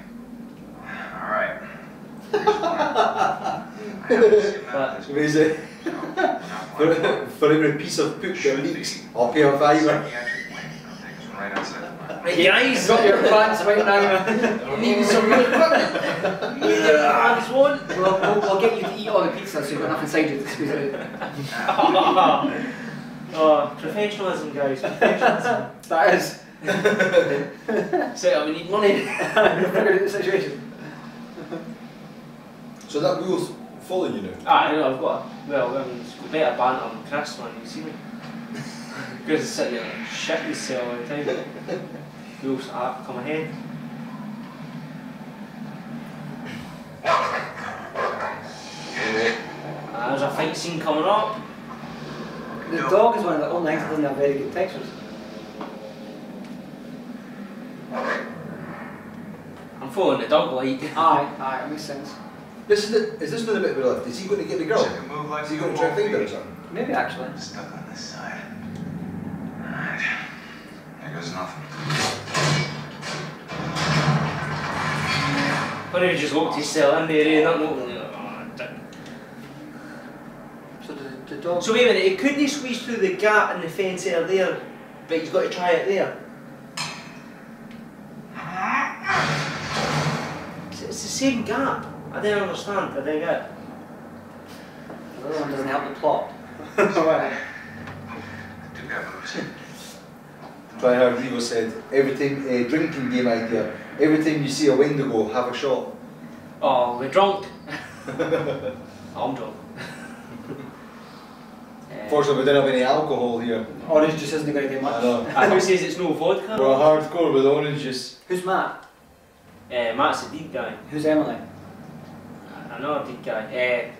C: Alright. I haven't seen that this
E: Amazing. For every piece of poop that leaks, I'll pay a fiver.
C: psychiatric wing. I'll take this one right outside the lab.
A: Right, guys!
B: Got your pants right now.
A: I'm needing some real equipment. Hands one.
B: We'll get you to eat all the pizza so you've got enough inside you to squeeze it out.
A: Oh, professionalism, guys, professionalism.
B: That is.
A: So, we need money.
B: You've figured out the situation.
E: So that wheel's following you now?
A: I know, I've got it's got better banter than Chris, man, you see me? Because it's sitting there like shit himself all the time. Wheels come ahead. There's a fight scene coming up.
B: The dog is one of the only things that doesn't have very good textures.
A: I'm following the dog like.
B: Aye, it makes sense.
E: Is this not the bit we left? Is he going to get the girl?
C: Check a move like
E: Is he going to try and find her or something?
B: Maybe actually.
C: I'm stuck on this side. Alright. There goes nothing.
A: But he just locked his cell in there, not opening it.
B: So the dog.
A: So wait a minute, he couldn't squeeze through the gap in the fence there, but he's got to try it there. It's the same gap. I don't understand, I don't get it.
B: The other one doesn't help the plot.
C: Do that moves.
E: Try hard, Revo said. Every time, drinking game idea. Every time you see a Wendigo, have a shot.
A: Oh, we're drunk. I'm drunk.
E: Fortunately, we don't have any alcohol here.
B: Orange juice isn't going to do much.
E: I know.
A: Who says it's no vodka?
E: We're hardcore with orange juice.
B: Who's Matt?
A: Matt's a deep guy.
B: Who's Emily?
A: I know a deep guy.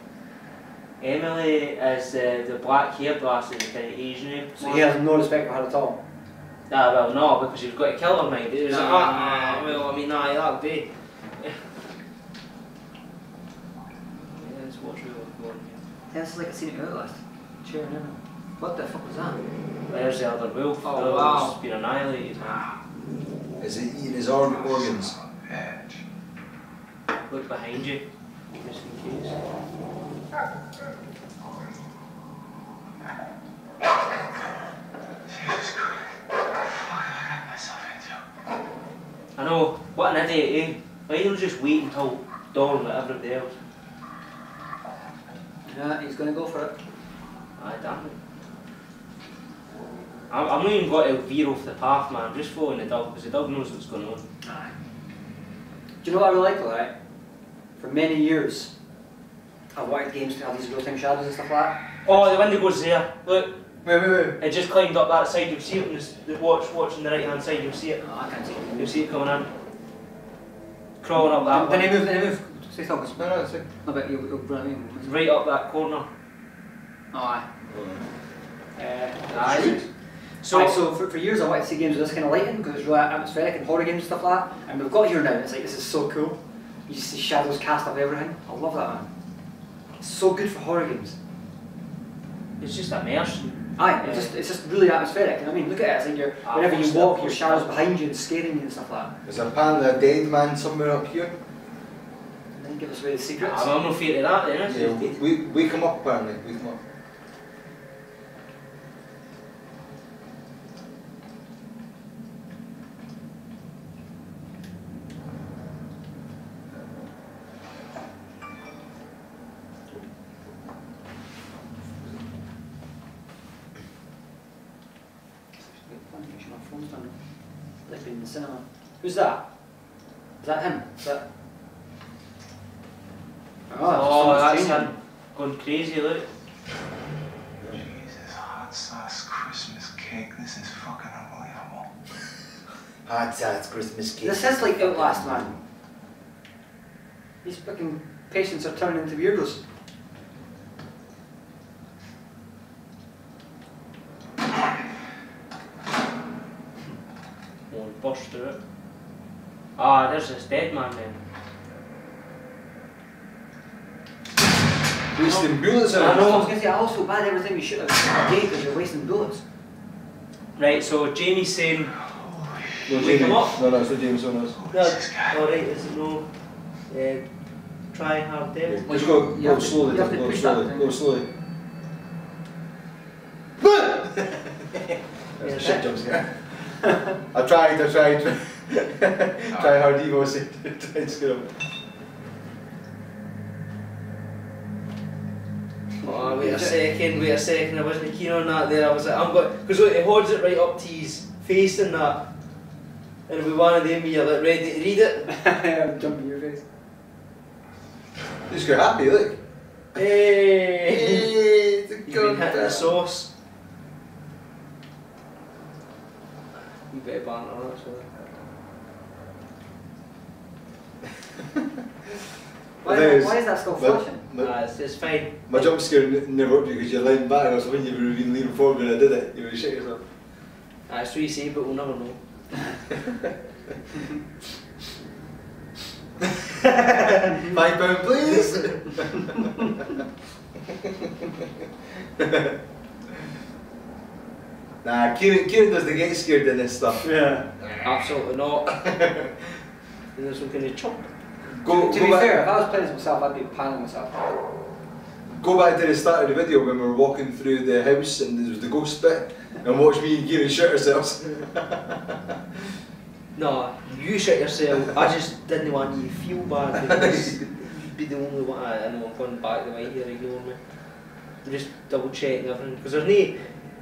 A: Emily is the black hairdresser, the kind of Asian.
B: So he has no respect for her at all.
A: Well, no, because you've got to kill her, mate. It was like, well, I mean, that'll do. Let's watch who we're going here.
B: That's like a scene at Outlast. Chair and everything. What the fuck was that?
A: There's the other wolf.
B: Oh, wow.
A: It's been annihilated, man.
E: Is he eating his organs?
C: Edge.
A: Look behind you, just in case.
C: Jesus Christ. What have I got myself into?
A: I know, what an idiot, eh? Why don't you just wait until dawn like everybody else?
B: Yeah, he's going to go for it.
A: Aye, damn it. I'm not even got to veer off the path, man. I'm just following the dog, because the dog knows what's going on.
B: Aye. Do you know what I would like though, right? for many years, I've wanted games to have these real-time shadows and stuff like that.
A: Oh, the window goes there. Look.
E: Wait.
A: It just climbed up that side. You'll see it watching the right hand side. You'll see it.
B: Oh, I can't see it.
A: You'll see it coming in. Crawling up that
B: Then
A: way.
B: he move. Stay still, because
E: No, it's like.
B: no, but you'll run me.
A: Right up that corner.
B: Oh, aye.
A: Aye.
B: So for years I wanted to see games with this kind of lighting because it's really atmospheric and horror games and stuff like that. And we've got here now. It's like this is so cool. You see shadows cast off everything. I love that, man. It's so good for horror games.
A: It's just immersion.
B: Aye, it's just really atmospheric. You know what I mean? Look at it. It's like you're, whenever you walk, your shadows behind you and scaring you and stuff like that.
E: There's apparently a dead man somewhere up here.
B: And then give us away the secrets.
A: I'm not afraid of that then.
E: Yeah, we come up apparently. We come up.
B: Like being in the cinema. Who's that? Is that him? Is that?
A: Oh, that's
B: changing.
A: him. Going crazy, look.
F: Jesus, hot sauce Christmas cake. This is fucking unbelievable.
E: Hot sauce Christmas cake.
B: This is like Outlast, man. These fucking patients are turning into weirdos.
A: Won't burst through it. Ah, there's this dead man then.
E: Wasting bullets
B: I
E: on
B: know, I
E: it.
B: was going to say, I always feel bad every time you shoot a day because you're wasting bullets.
A: Right, so Jamie's saying,
E: No,
A: wake
E: Jamie.
A: him up.
E: No, it's not James, someone else.
A: No, alright, is it no? Try hard devil.
E: Let's go.
B: You
E: Go
B: have to-
E: slowly.
B: you have to
E: Go
B: push
E: slowly.
B: that
E: Go slowly. That's a shit jump scare. I tried. Try hard Evo said. Try and scare him.
A: Oh, wait a second, I wasn't keen on that there. I was like, I'm going, because look, he holds it right up to his face and that. And with one of them, you're like ready to read it.
B: I'm jumping in your face.
E: Just go happy, look.
A: Hey!
E: It's a
A: You've been hitting the
E: gun.
A: sauce. You better banter on that,
B: Why is that still flashing?
A: it's fine.
E: My jump scare never worked because you're lying back or something. You were been leaning forward when I did it. You would shit yourself.
A: That's what you say, but we'll never know.
E: £5 please. Nah, Kieran doesn't get scared in this stuff.
B: Yeah.
A: Absolutely not. And there's some kind of chomp.
B: To be fair, if I was playing this myself, I'd be panicking myself.
E: Go back to the start of the video when we were walking through the house and there was the ghost bit and watch me and Kieran shit ourselves.
A: No, you shit yourself. I just didn't want you to feel bad because you'd be the only one. I know I'm going back the way here, ignore me. I'm just double checking everything because there's no.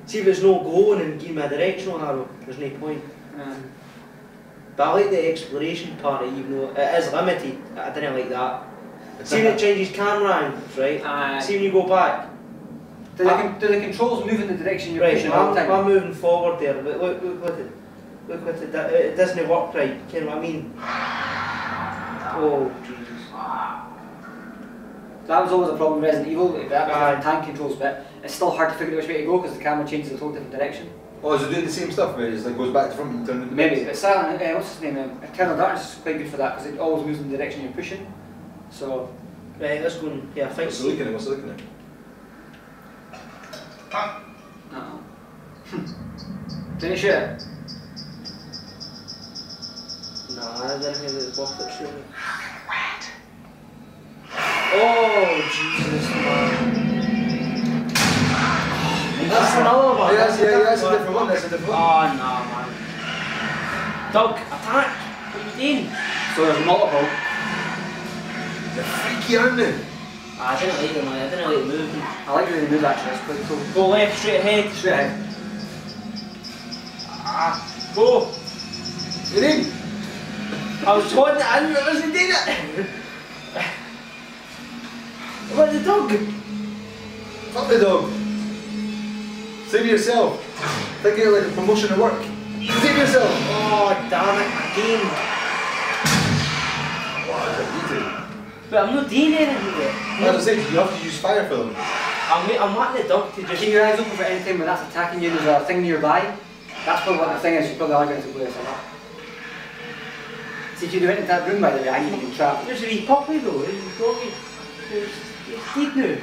A: See if there's no glowing and giving me a directional arrow, there's no point. But I like the exploration part, even though it is limited. I didn't like that. See when it changes camera angles, right? See when you go back.
B: Do the controls move in the direction you're
A: Right,
B: pushing all the time?
A: I'm moving forward there, but look what it doesn't work right, you know what I mean? Oh, Jesus.
B: That was always a problem with Resident Evil, if that was the tank controls bit. It's still hard to figure out which way to go because the camera changes a totally different direction.
E: Oh, is it doing the same stuff where it just like goes back to front and turns?
B: Maybe, but Silent, what's his name? Eternal Darkness is quite good for that because it always moves in the direction you're pushing. So.
A: Right, let's go and, yeah, fight.
E: What's it looking at? What's it looking at?
B: No. Finish it.
A: Nah, I didn't think it was worth it, surely. Oh, Jesus, man. That's another one.
E: Yeah, that's a different one. That's a different one.
A: Oh, nah, man. Doug, attack! What are you doing?
B: So there's multiple.
E: They're freaky, aren't they?
A: I didn't like them, man. I didn't like the movement.
B: I like the way they move actually, it's quite cool.
A: Go left, straight ahead.
B: Straight ahead.
A: Go!
E: You're in.
A: I was holding it in, I wasn't doing it!
E: What about the dog? Fuck the dog. Save yourself. Think of it like a promotion at work. Save yourself.
A: Oh, damn it, again.
E: What is it? You do.
A: But I'm not doing anything yet.
E: As I said, you have to use fire for them.
A: I'm wanting the dog to just...
B: Keep your eyes open for anything when that's attacking you. There's a thing nearby. That's probably what the thing is. You probably are going to play something. See if you do it in that room, by the way, I need to be trapped.
A: There's a wee puppy though, there's a doggy. It's dead now.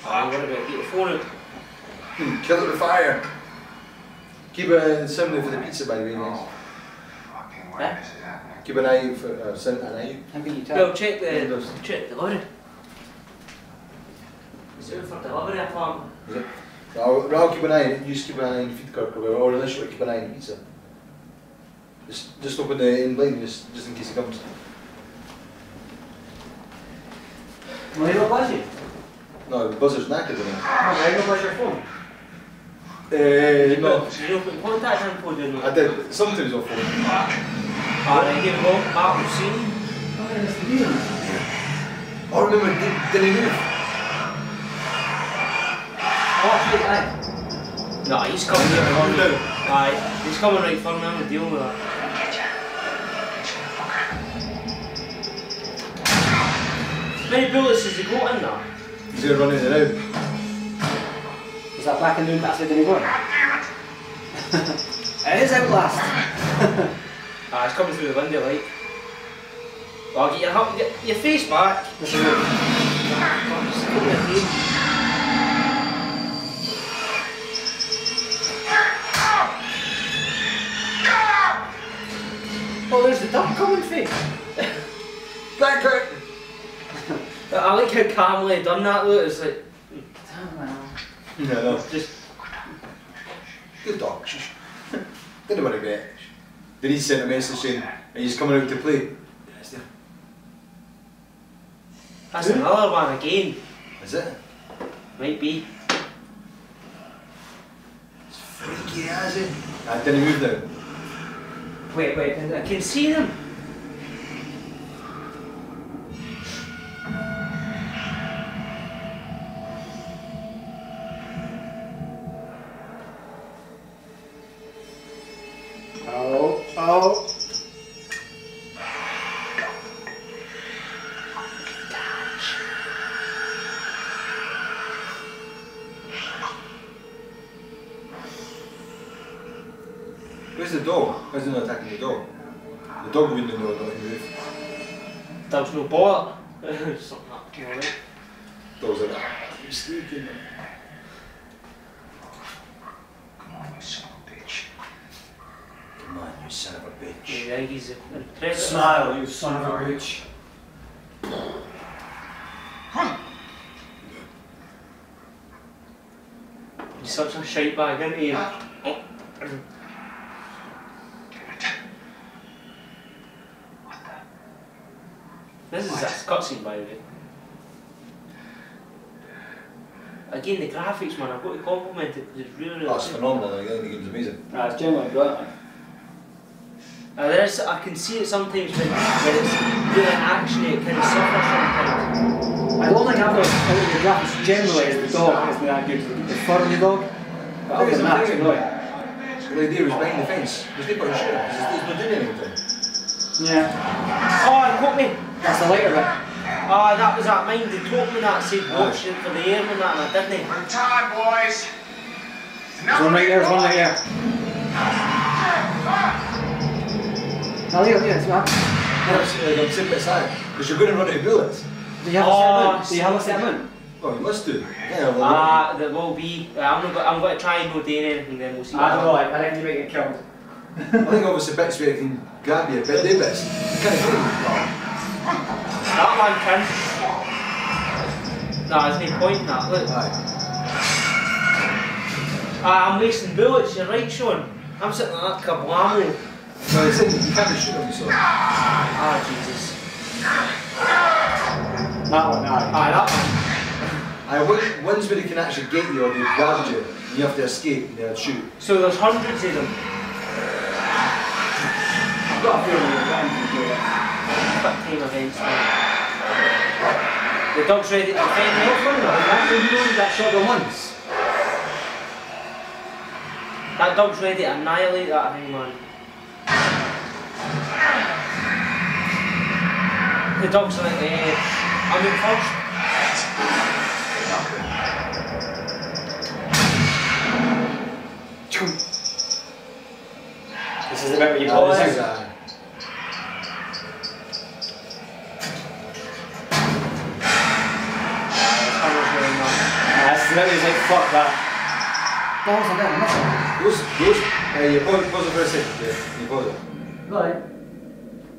A: Oh, what about get the phone out?
E: Kill it with fire. Keep an similar for the pizza, by the way, guys.
A: Eh?
E: Keep an eye for an eye.
B: How can you tell?
A: Well, check the delivery. It's out for delivery, I found.
E: Is it? I'll keep an eye on it. You just keep an eye on the feed cart, or unless you keep an eye on the pizza. Just open the in blind, just in case it comes.
B: Will you not buzz you?
E: No, the buzzer's knackered in it.
B: Oh, will you not buzz your phone?
E: No.
A: You know, put contact info down there.
E: I did. Sometimes I'll phone.
A: Alright, here we go. Mark will see.
E: Oh, remember, did he move?
B: Oh, shit, aye.
A: No, he's coming here. Aye, he's coming right for me. I'm gonna deal with that. How many bullets has he got in there?
E: He's going to run in and out.
B: Is that back in the room that said any more? It is Outlast.
A: Ah, it's coming through the window, like. Oh, get your face back.
B: This is it.
A: Oh, there's the dog coming for you.
E: Back out!
A: I like how calmly done that though, it's like...
E: No.
A: Just...
E: Good dog. Didn't worry about it. Then he sent a message saying, he's coming out to play.
A: That's another one again.
E: Is it?
A: Might be.
E: It's freaky, is it? I didn't move now.
B: Wait,
A: I can see them.
B: Oh.
E: Where's the dog? Why is he not attacking the dog? The dog wouldn't know not to move.
A: Dog's no bother. Something up to you, right?
E: Dog's like, you're sneaking.
F: Come on, you son of a bitch.
E: Come on, you son of a bitch.
A: Yeah, he's a predator.
B: Smile, you son of a bitch.
A: He's such a shite bag, isn't he? This is a cutscene, by the way. Again, the graphics, man, I've got to compliment it because it's really
E: Oh, it's
A: good.
E: phenomenal. I think the game's amazing.
B: It's genuinely brilliant.
A: I can see it sometimes when it's really actiony, it kind of suffers sometimes.
B: I don't think I've got the graphics generally as the dog isn't that good. The fur on the dog. But other than that, it's brilliant.
E: The idea was behind the fence. There's no point in shooting because he's not doing anything.
B: Yeah.
A: Oh, it caught me!
B: That's the lighter bit.
A: Oh, that was that mine. They told me that, said watch it for the airman and that, and I didn't.
C: We're time, boys.
B: There's one right there, there's one right there. Now, Leo, it's what happened.
E: I'm sitting beside because you're going to run out of bullets.
B: Do you have a set? Do you have a set moon?
E: Oh, you must do. Yeah, well,
A: There will be. I'm going to try and no doing anything, then we'll see.
B: I don't know, I reckon you might get killed.
E: I think obviously bits where it can grab you a bit, they bits. You can't get it.
A: That one can. No, there's no point in that, look.
E: Aye.
A: I'm wasting bullets, you're right, Sean. I'm sitting like that kablamo.
E: No, it's in, you can't be shooting yourself.
A: Ah, Jesus.
B: That one, aye.
A: Aye, that one.
E: Ones where they can actually get you or they've grabbed you, and you have to escape and they'll shoot.
A: So there's hundreds of them.
B: I've got a feeling you're going to do it.
A: Quick time events, man. The dog's ready to defend me.
B: What's funny though, actually you only got shotgun once.
A: That dog's ready to annihilate that thing, man. The dog's like, I'm in first.
B: This is the bit where you blow this out. That's the bit where he's like, fuck that. What was I doing?
E: You pause it for a second. Yeah, you pause it.
B: Go ahead.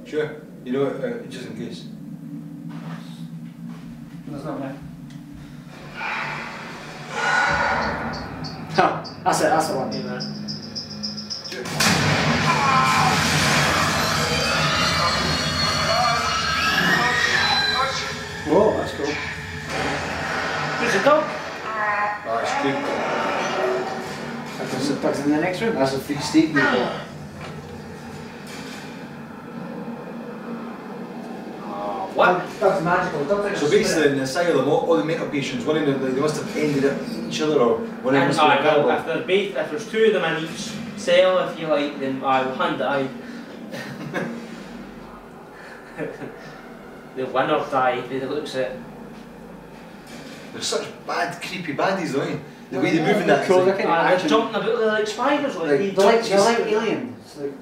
E: Sure. You know, just in case.
B: There's not there. Huh, that's it, that's the one.
A: Yeah, man.
E: Sure.
B: Whoa, that's cool.
A: Who's the dog?
E: Oh, it's good.
B: That's in the next room.
E: That's a free steak you got.
A: What?
B: That's magical.
E: So basically in the asylum, all the mental patients, one of them, they must have ended up eating each other, or one of them must have been
A: Well,
E: cannibal.
A: if there's two of them in each cell, if you like, then I will hand die. The winner die, by the looks of it.
E: They're such bad, creepy baddies, though, eh? The way they move in that.
B: Cool,
E: Like,
A: They're jumping about like spiders, like
E: Like,
A: they
B: They're
A: jump-
B: like aliens. Like,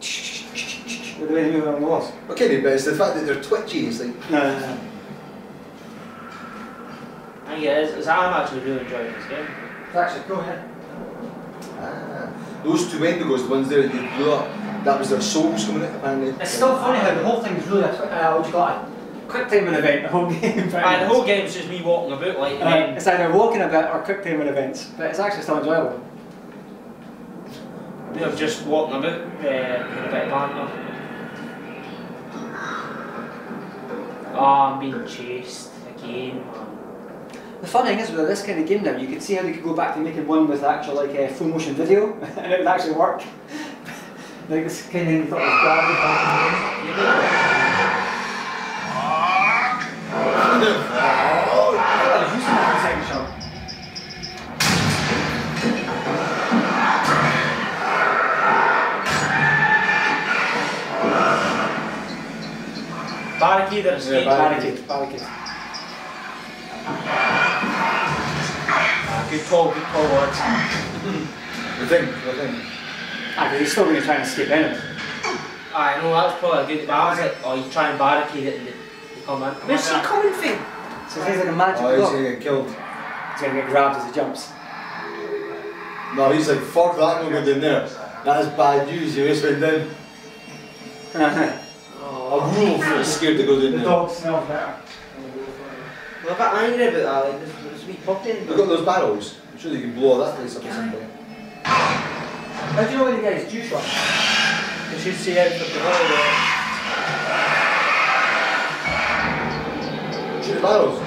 B: with the way they move around the walls.
E: okay, but it's the fact that they're twitchy, it's like,
B: No.
A: I think it is. I'm actually really enjoying this game.
B: It's actually cool, yeah.
E: those two Wendigos, the ones there that you blew up, that was their souls coming out, apparently.
B: It's still funny how the whole thing's really what you call it? Quick timing event, the whole game.
A: The whole game's just me walking about, like, and then
B: It's either walking a bit or quick timing events, but it's actually still enjoyable.
A: they're just walking about, in a bit of banter. Oh, I'm being chased again, man.
B: The fun thing is with this kind of game now, you can see how they could go back to making one with actual like full motion video, and it would actually work. Like this kind of thing you thought was garbage back in the day. I thought I was using that for a second shot.
A: Barricade or escape?
E: barricade.
B: Barricade.
A: Good call, lads.
E: The thing.
B: Ah, but he's still going to try and escape anyway.
A: I know, that was probably a good, but I was like, oh, you try and barricade it and they come in. Where's he coming from?
B: So he's like a magic
E: Oh, he's
B: block.
E: gonna get killed.
B: He's going to get grabbed as he jumps.
E: No, he's like, fuck that, I'm going in there. That is bad news, you just went down. A wolf is scared to go in
B: The
E: there.
B: dog smells better.
A: I'm a bit angry about that, like, there's a wee puppy in
E: They've got those barrels. I'm sure they can blow that place up at some point.
B: How do you know when you guys juice one?
A: You should see out for the holiday.
E: Shoot the barrels.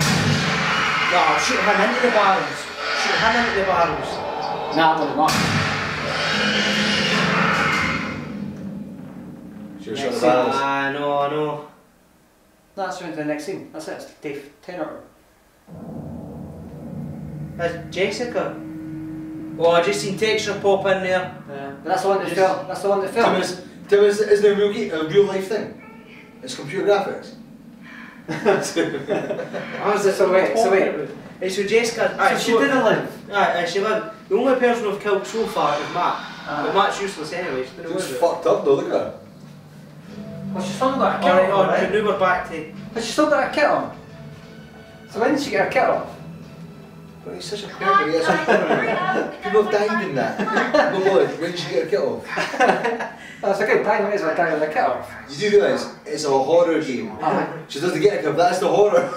A: No, shoot him into the barrels. Shoot him into the barrels.
B: Nah, no, not.
E: Shoot the
B: Next
E: barrels.
A: Ah, no.
B: That's round to the next scene. That's it. It's day 10 or.
A: That's Jessica. Oh, I just seen texture pop in there.
B: Yeah. But that's the one that fell. That's the one that fell.
E: Tell us, is there a real life thing? It's computer graphics.
A: How's this?
B: So wait.
A: It's with Jessica.
B: So she didn't live.
A: Aye, she lived. The only person we've killed so far is Matt. But Matt's useless anyway. She's been away
E: It's
A: with it.
E: fucked up though, look at her.
B: Well, she's still got a kit
A: Alright,
B: on,
A: on,
B: right?
A: now we're back to...
B: But she's still got a kit on. So when did she get her kit on?
E: But he's such a pervert, he has such a people have died in that. No boy, when did she get her kit off?
B: That's a good time, it is when time with a kit off.
E: You do realise, it's a horror game. She doesn't get a kit, that's the horror.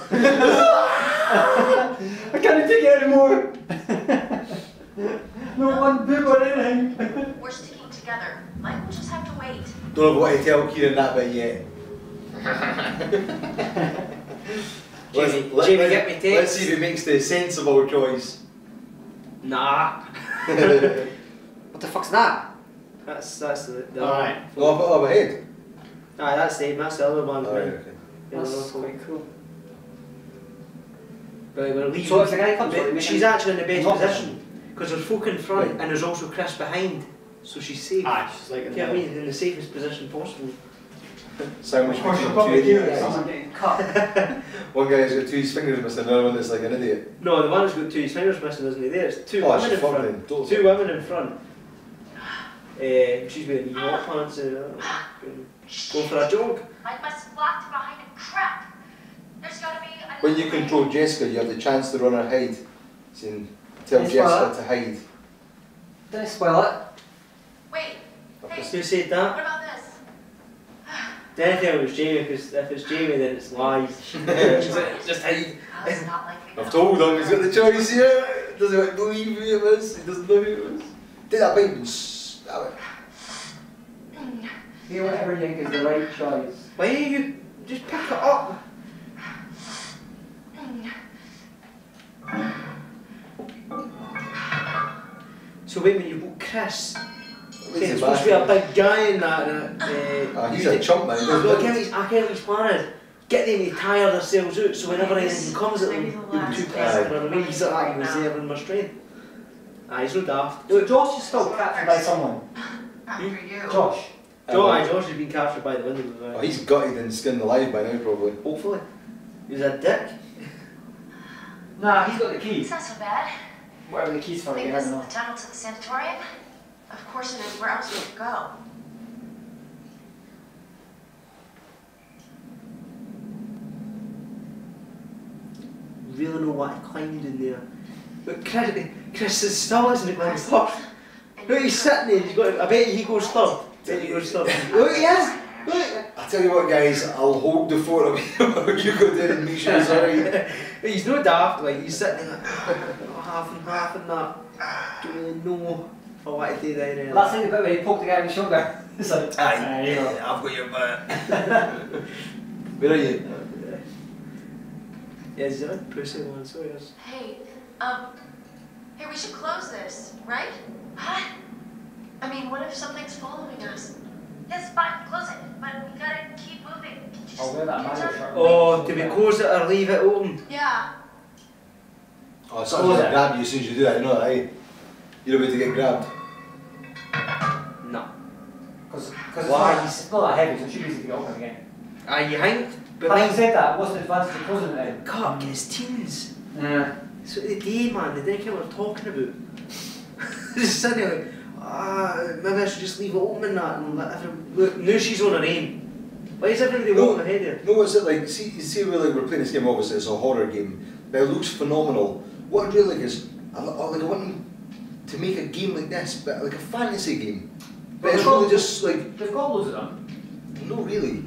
B: I can't take it anymore. No one boob or anything.
D: We're sticking together. Mike will just have to wait.
E: Don't know what to tell Kieran that bit yet.
A: Jamie, get me text.
E: Let's see if he makes the sensible choice.
A: Nah.
B: What the fuck's that?
A: That's the
B: Alright.
E: Oh, up ahead.
A: Aye, that's the other one.
E: Alright, okay.
B: That's quite cool.
A: Right, we're leaving.
B: So if the guy comes
A: But
B: on,
A: she's actually in the best
B: not
A: position because there's folk in front
E: Right.
A: and there's also Chris behind, so she's safe.
B: Aye, she's like
A: You know what I mean? In the safest position possible.
E: Sandwich
B: Of course,
E: between
B: you're
E: two
B: probably
E: idiots.
B: hearing someone getting cut.
E: One guy's got 2 his fingers missing, another one that's like an idiot.
A: No, the one who's got 2 his fingers missing, isn't he? There's 2
E: Oh,
A: women
E: she's
A: in front.
E: fucking totally.
A: 2 women in front. She's wearing knee hot pants and going for a jog.
D: I must have locked behind a trap. There's gotta be a
E: When you control Jessica, you have the chance to run or hide. Saying, tell
B: Yes,
E: Jessica
B: well.
E: to hide.
B: Didn't spoil it.
D: Wait, hey,
A: Who said that?
D: what about this?
A: Then I think it was Jamie, because if it's Jamie then it's lies. Just hide.
D: It's not like we
E: I've told him he's got the choice here. Doesn't believe who it was. He doesn't know who it was. Take that bite and stab it.
B: Do whatever you think is the right choice.
A: Why are you just pick it up? So wait a minute, you bought Chris. Okay, it's supposed to be a big guy in that.
E: He's a chump, man.
A: Look, I can't he's planning. Get them to tire themselves out so whenever anything comes at them, they'll be too pissed. You know what I mean? He's like reserving my strength. He's no daft.
B: Look, Josh is still captured by someone.
G: After you.
B: Josh.
A: Josh has been captured by the window as well.
E: Oh, he's gutted and skinned alive by now, probably.
A: Hopefully. He's a dick.
B: Nah, he's got the
D: It's
B: keys.
D: not so bad.
B: Whatever the keys
D: I
B: for,
D: think
B: you
D: this
B: never
D: is
B: know.
D: the tunnel to the sanatorium. Of course it is. Where else would it go?
A: Really know what I climbed in there. But Chris is still isn't it going first? Look, he's sitting there, he's got, I bet he goes third. I bet he goes third. Look, he is! Look!
E: I tell you what, guys, I'll hold the fort of you go there and make sure it's alright.
A: He's no daft, like, he's sitting there like, half and that. Don't really know if I want to do that anymore.
B: That's the bit where he poked the guy in the shoulder. It's like,
E: Aye,
B: you know.
E: I've got your back. Where are you?
A: Yeah, he's a pussy one, so yes.
D: Hey, hey, we should close this, right? Huh? I mean, what if something's following us? Yes, fine, close it, but we gotta keep moving. Can you just
B: I'll wear that
D: use
B: magic
D: our-
B: shirt.
A: Oh, do we close it or leave it open?
D: Yeah.
E: Oh, someone's
B: Oh,
E: gonna grab you as soon as you do that, you know that, eh? You're about to get grabbed.
A: No.
B: Because
A: Why?
B: it's not that heavy, so it should be easy to get open again.
A: You think? But
B: Having
A: like,
B: said that, what's the advantage of closing it then?
A: Cup gets teens.
B: Yeah.
A: So they did, man, they didn't care what we're talking about. Just sitting there like, maybe I should just leave it open and that and let everyone, look, now she's on her aim. Why is everybody walking her head there?
E: No, what's it like? See, we're playing this game, obviously, it's a horror game, but it looks phenomenal. What I really like is, I want them to make a game like this, but like a fantasy game. But it's really just like,
B: They've got loads of them.
E: no, really.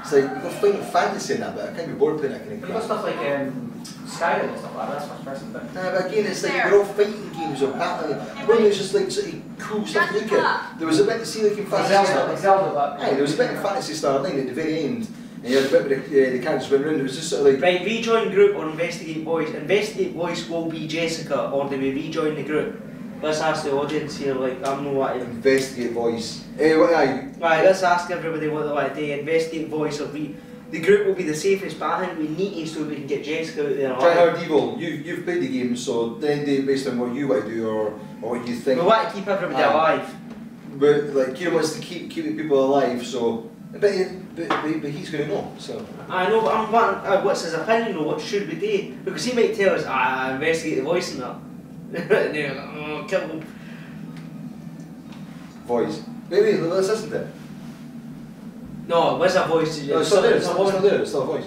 E: It's like, you've got Final Fantasy in that, but I can't be bored playing that kind of
B: They've got
E: crap.
B: stuff like Skyrim and stuff like that, that's first person, but...
E: Nah, but again, it's like, they're all fighting games or battling. One is just like sort of cool stuff to look at. There was a bit to see like in Fantasy
B: Like
E: Star.
B: Zelda, but...
E: Aye, there was a bit in Fantasy Star Online at the very end, and you had a bit where the characters went around, it was just sort of like...
A: Right, rejoin group or investigate voice. Investigate voice will be Jessica, or do we rejoin the group? Let's ask the audience here, like, I'm not what to...
E: Investigate voice. Aye.
A: Right, let's ask everybody what they want to do. Investigate voice or the group will be the safest, but I think we need to so we can get Jessica out there.
E: Try hard evil. You've played the game, so then do it based on what you want to do or what you think.
A: We want to keep everybody
E: Aye.
A: alive.
E: But like Kieran wants to keep the people alive, so but he's going to know. So
A: I know, but I'm wanting, what's his opinion though, what should we do? Because he might tell us, investigate the voice and that. And then, oh, kill him.
E: voice. Maybe let's listen to it.
A: No, where's that voice?
E: No, it's not there. It's not there. It's still a voice.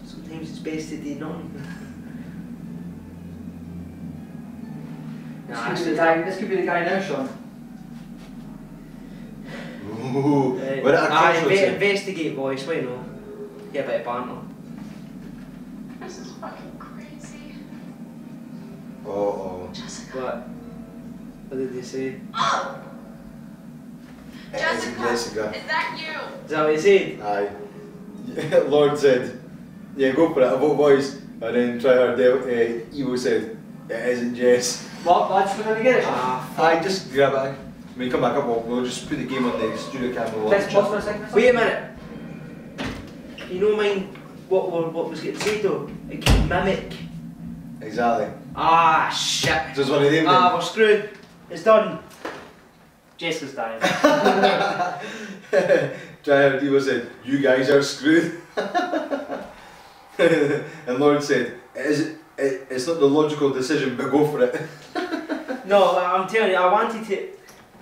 A: Sometimes it's best to do nothing.
B: This could be the guy now, Sean.
E: Ooh, we're at a crossroads here.
A: Investigate voice, why no? Yeah, a bit of banter.
D: This is fucking crazy.
E: Oh.
D: Jessica.
A: What did they say?
D: Oh!
E: Jessica. Jessica.
D: Is that you?
A: Is that what he said?
E: Aye. Lord said, yeah, go for it, I vote voice. And then try hard Evo said, it isn't Jess.
B: What? Lads, we're going to get it, Sean?
E: Aye, just grab it. When you come back up, we'll just put the game on the studio camera.
B: Let's pause for a second.
A: Wait a minute. you know mine, what was getting said though? It can mimic.
E: Exactly.
A: Ah, shit.
E: Just one of them.
A: Ah, we're screwed. It's done. Jessica's dying.
E: Tryhard Diva said, "You guys are screwed." And Lauren said, "It's not the logical decision, but go for it."
A: No, I'm telling you, I wanted to.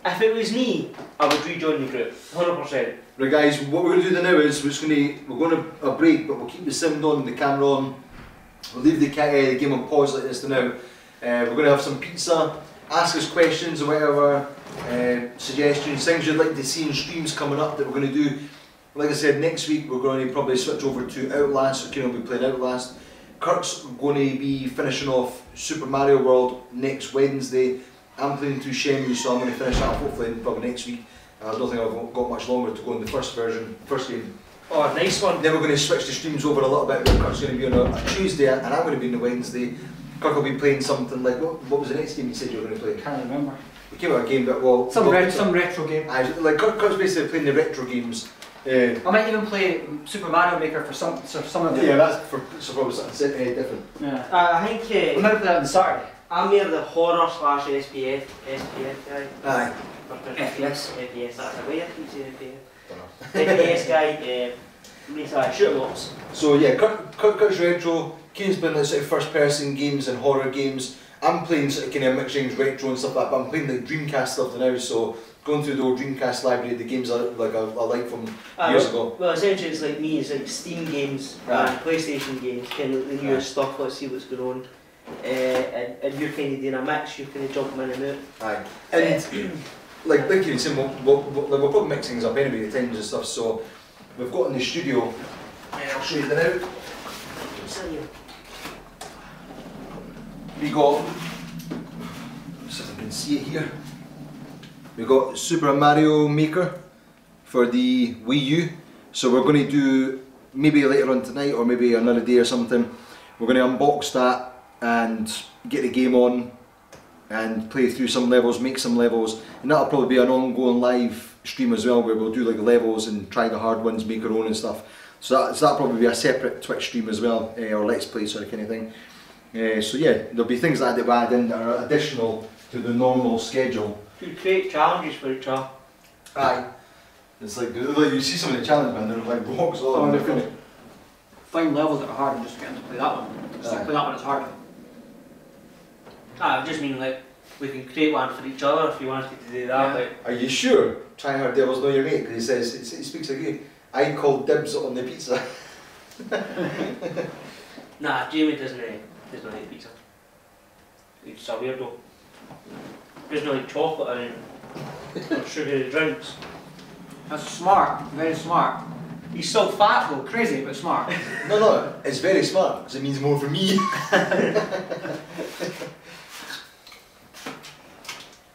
A: If it was me, I would rejoin the group, 100%.
E: Right, guys, what we're going to do now is we're going to a break, but we'll keep the sound on, the camera on. We'll leave the game on pause like this for now. We're going to have some pizza. Ask us questions or whatever, suggestions, things you'd like to see in streams coming up that we're going to do. Like I said, next week we're going to probably switch over to Outlast, so Kieran will be playing Outlast. Kurt's going to be finishing off Super Mario World next Wednesday. I'm playing through Shenmue, so I'm going to finish that hopefully probably next week. I don't think I've got much longer to go in the first game.
A: Oh, nice one.
E: Then we're going to switch the streams over a little bit, where Kurt's going to be on a Tuesday and I'm going to be on a Wednesday. Kirk will be playing something like, what was the next game you said you were going to play?
B: I can't remember.
E: We came out a game that, well...
B: Some retro game.
E: Like Kurt's basically playing the retro games.
B: I might even play Super Mario Maker for some of them.
E: Yeah, that's for probably something different.
B: Yeah.
A: I think...
B: we might play that on Saturday.
A: I'm near the horror / SPF guy.
E: Aye.
B: FPS.
A: FPS, that's a way I keep saying FPS. FPS guy, shoot 'em ups.
E: So yeah, Kurt's retro, Keen's playing like sort of first person games and horror games. I'm playing sort of kind of mixed range retro and stuff like that, but I'm playing like Dreamcast stuff now, so going through the old Dreamcast library, the games I like from years ago.
A: Well, essentially it's like me, it's like Steam games and PlayStation games, kind of the newest stuff, let's see what's going on. And you're kind of doing a mix, you're kind of jumping in and out.
E: Aye. And like you were saying, we'll probably mix things up anyway at times and stuff, so we've got in the studio, I'll show you the now. We got, so if I can see it here, we got Super Mario Maker for the Wii U. So we're going to do, maybe later on tonight or maybe another day or something, we're going to unbox that and get the game on and play through some levels, make some levels, and that'll probably be an ongoing live stream as well, where we'll do like levels and try the hard ones, make our own and stuff. So that'll probably be a separate Twitch stream as well, or Let's Play sort of kind of thing. So yeah, there'll be things like that we add in that are additional to the normal schedule.
A: You create challenges for each other.
E: Aye. It's like you see some of the challenge, man, they're like blocks all over.
B: Find levels that are hard and just get them to play that one. Just play that one, it's hard.
A: I just mean like, we can create one for each other if you wanted to do that.
B: Yeah.
A: Like.
E: Are you sure? Tryhard Devil's know your mate, because he says, he speaks like you. I called dibs on the pizza.
A: Nah, Jamie doesn't eat pizza. He's a weirdo. He doesn't like chocolate or sugary drinks.
B: That's smart, very smart.
A: He's so fat though.
B: Crazy, but smart.
E: No, it's very smart, because it means more for me.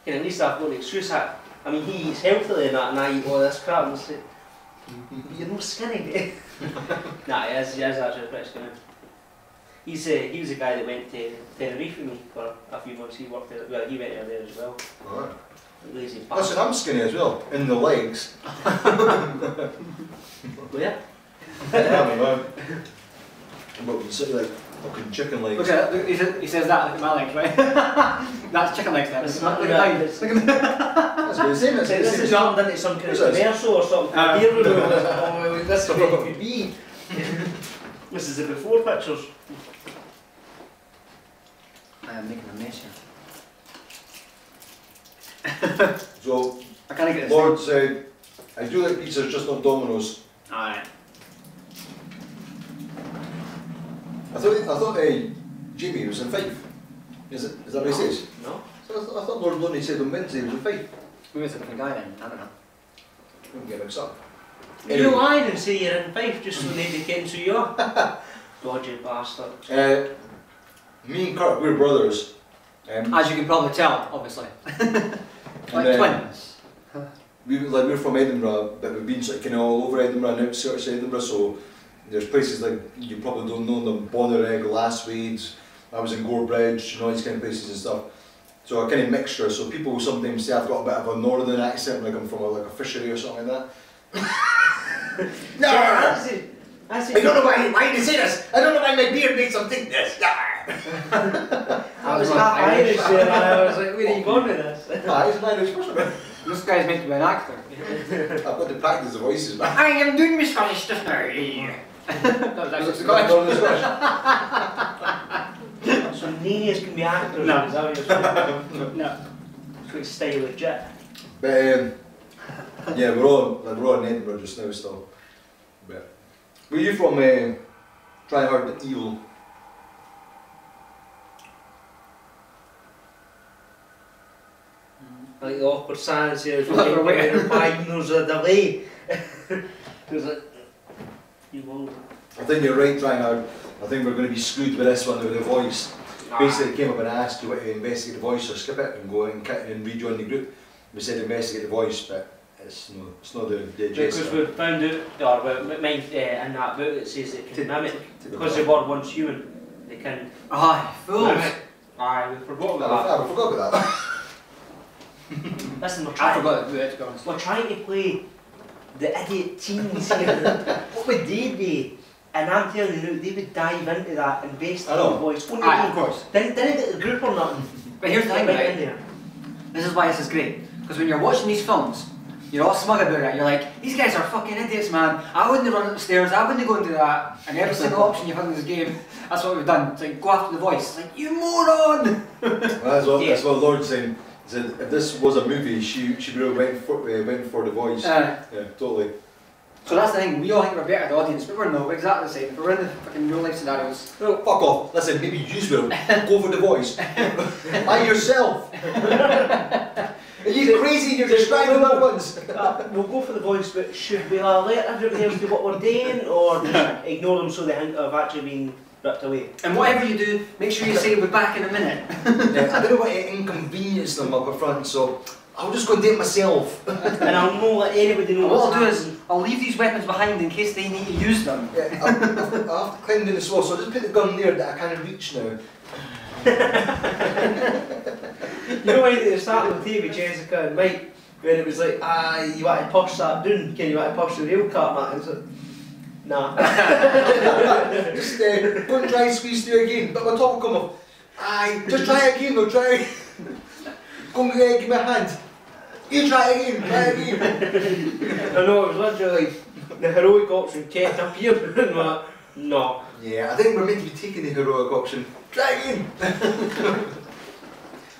A: Yeah, at least I've got an excuse. I mean, he eats healthily and that, and I eat all this crap, and it's like, you're no skinny, mate. Nah, he is actually pretty skinny. He was the guy that went to Tenerife with me for a few months. He worked there. Well, he went there as well.
E: Right.
A: Lazy bastard.
E: Listen, I'm skinny as well, in the legs.
A: Where?
E: Yeah, man. But we sit like fucking chicken legs.
B: Look at it, he says that, look at my legs, right? That's chicken legs then.
A: It's not
B: Look
A: like
B: at
A: that.
B: mine. Look at
E: That's what I'm saying.
A: This is turned into some kind of
E: Who's this?
A: commercial or something. Beer removal. This is what it could be. This is the before pictures.
B: I am making a mess here.
E: So,
B: I can't get this
E: Lord said, I do like pizzas, just not Domino's.
B: Alright.
E: I thought Jamie was in Fife. Is that what he says?
A: No.
E: So I thought Lord Loney said on Wednesday he was in Fife.
B: Maybe it's a different guy then, I don't know.
E: Don't get mixed up.
A: You lying and say you're in Fife just so nobody can who you are. Dodgy bastard.
E: Me and Kurt, we're brothers.
B: As you can probably tell, obviously. Like twins.
E: We're from Edinburgh, but we've been sort of kind of all over Edinburgh and outskirts of Edinburgh, so there's places like, you probably don't know them, Bothereg, Lasswade, I was in Gorebridge, all these kind of places and stuff. So a kind of mixture, so people sometimes say I've got a bit of a northern accent, like I'm from a fishery or something like that. I don't know why you say this. I don't know why my beard makes them think this.
A: I was half Irish there and I was like, where are you going with this?
E: He's an Irish person.
B: This guy's meant to be an actor.
E: I've got to practice the voices, man.
B: I am doing my Scottish stuff now. That was actually Scottish.
A: So nenies can be actors.
B: No.
A: Is that what you're saying?
B: No.
A: It's like stay legit.
E: But yeah, we're all in Edinburgh just now still. But where are you from? Try Hard Evil.
A: Like the awkward silence here, we're waiting for 5 minutes of delay. Because you will.
E: I think you're right, Try Hard. I think we're going to be screwed with this one with the voice. Basically, it came up and asked you to investigate the voice or skip it and go and rejoin the group. We said investigate the voice, but it's not the
A: because we found out, or in that book it says it can mimic, because the word once human, they can.
B: Aye, fools!
A: Aye, we forgot about that.
E: I forgot about that.
A: Listen,
B: I forgot about it, to be honest.
A: we're trying to play the idiot teens here. What would they be? And I'm telling you, they would dive into that, invest in the voice.
B: Aye, of course.
A: Didn't get the group or nothing.
B: But here's the thing,
A: Right
B: right?
A: in there.
B: This is why this is great. Because when you're watching these films, you're all smug about it. You're like, these guys are fucking idiots, man. I wouldn't run upstairs, I wouldn't go into that. And every single option you've had in this game, that's what we've done. It's like, go after the voice. It's like, you moron!
E: Well, that's what Lord's saying. He said if this was a movie, she would have went for the voice. Yeah, totally.
B: So that's the thing, we all think we're better, the audience, but we're not, we're exactly the same. If we're in the fucking real life scenarios.
E: Well, fuck off. Listen, maybe you will. Go for the voice. By yourself. Are you crazy? You're describing that once.
A: We'll go for the voice, but should we alert everybody else to what we're doing, or just ignore them so they think I've actually been ripped away?
B: And whatever you do, make sure you say we're back in a minute.
E: Yeah, I don't want to inconvenience them up front, so I'll just go and do it myself.
A: And I'll not let anybody know
B: What
A: what's
B: I'll do is, I'll leave these weapons behind in case they need to use them.
E: Yeah, I'll have to climb down the wall, so I'll just put the gun there that I can't reach now.
A: You know when at the start of the TV, Jessica and Mike, when it was like, you want to push that down, can you want to push the rail cart, Matt? It's like, nah.
E: Just go and try and squeeze through again, but my top will come off. Just try it again though, try it. Go and give me a hand. You try it again,
A: I know, it was literally like the heroic option kept appearing and like, no.
E: Yeah, I think we're meant to be taking the heroic option. Try again.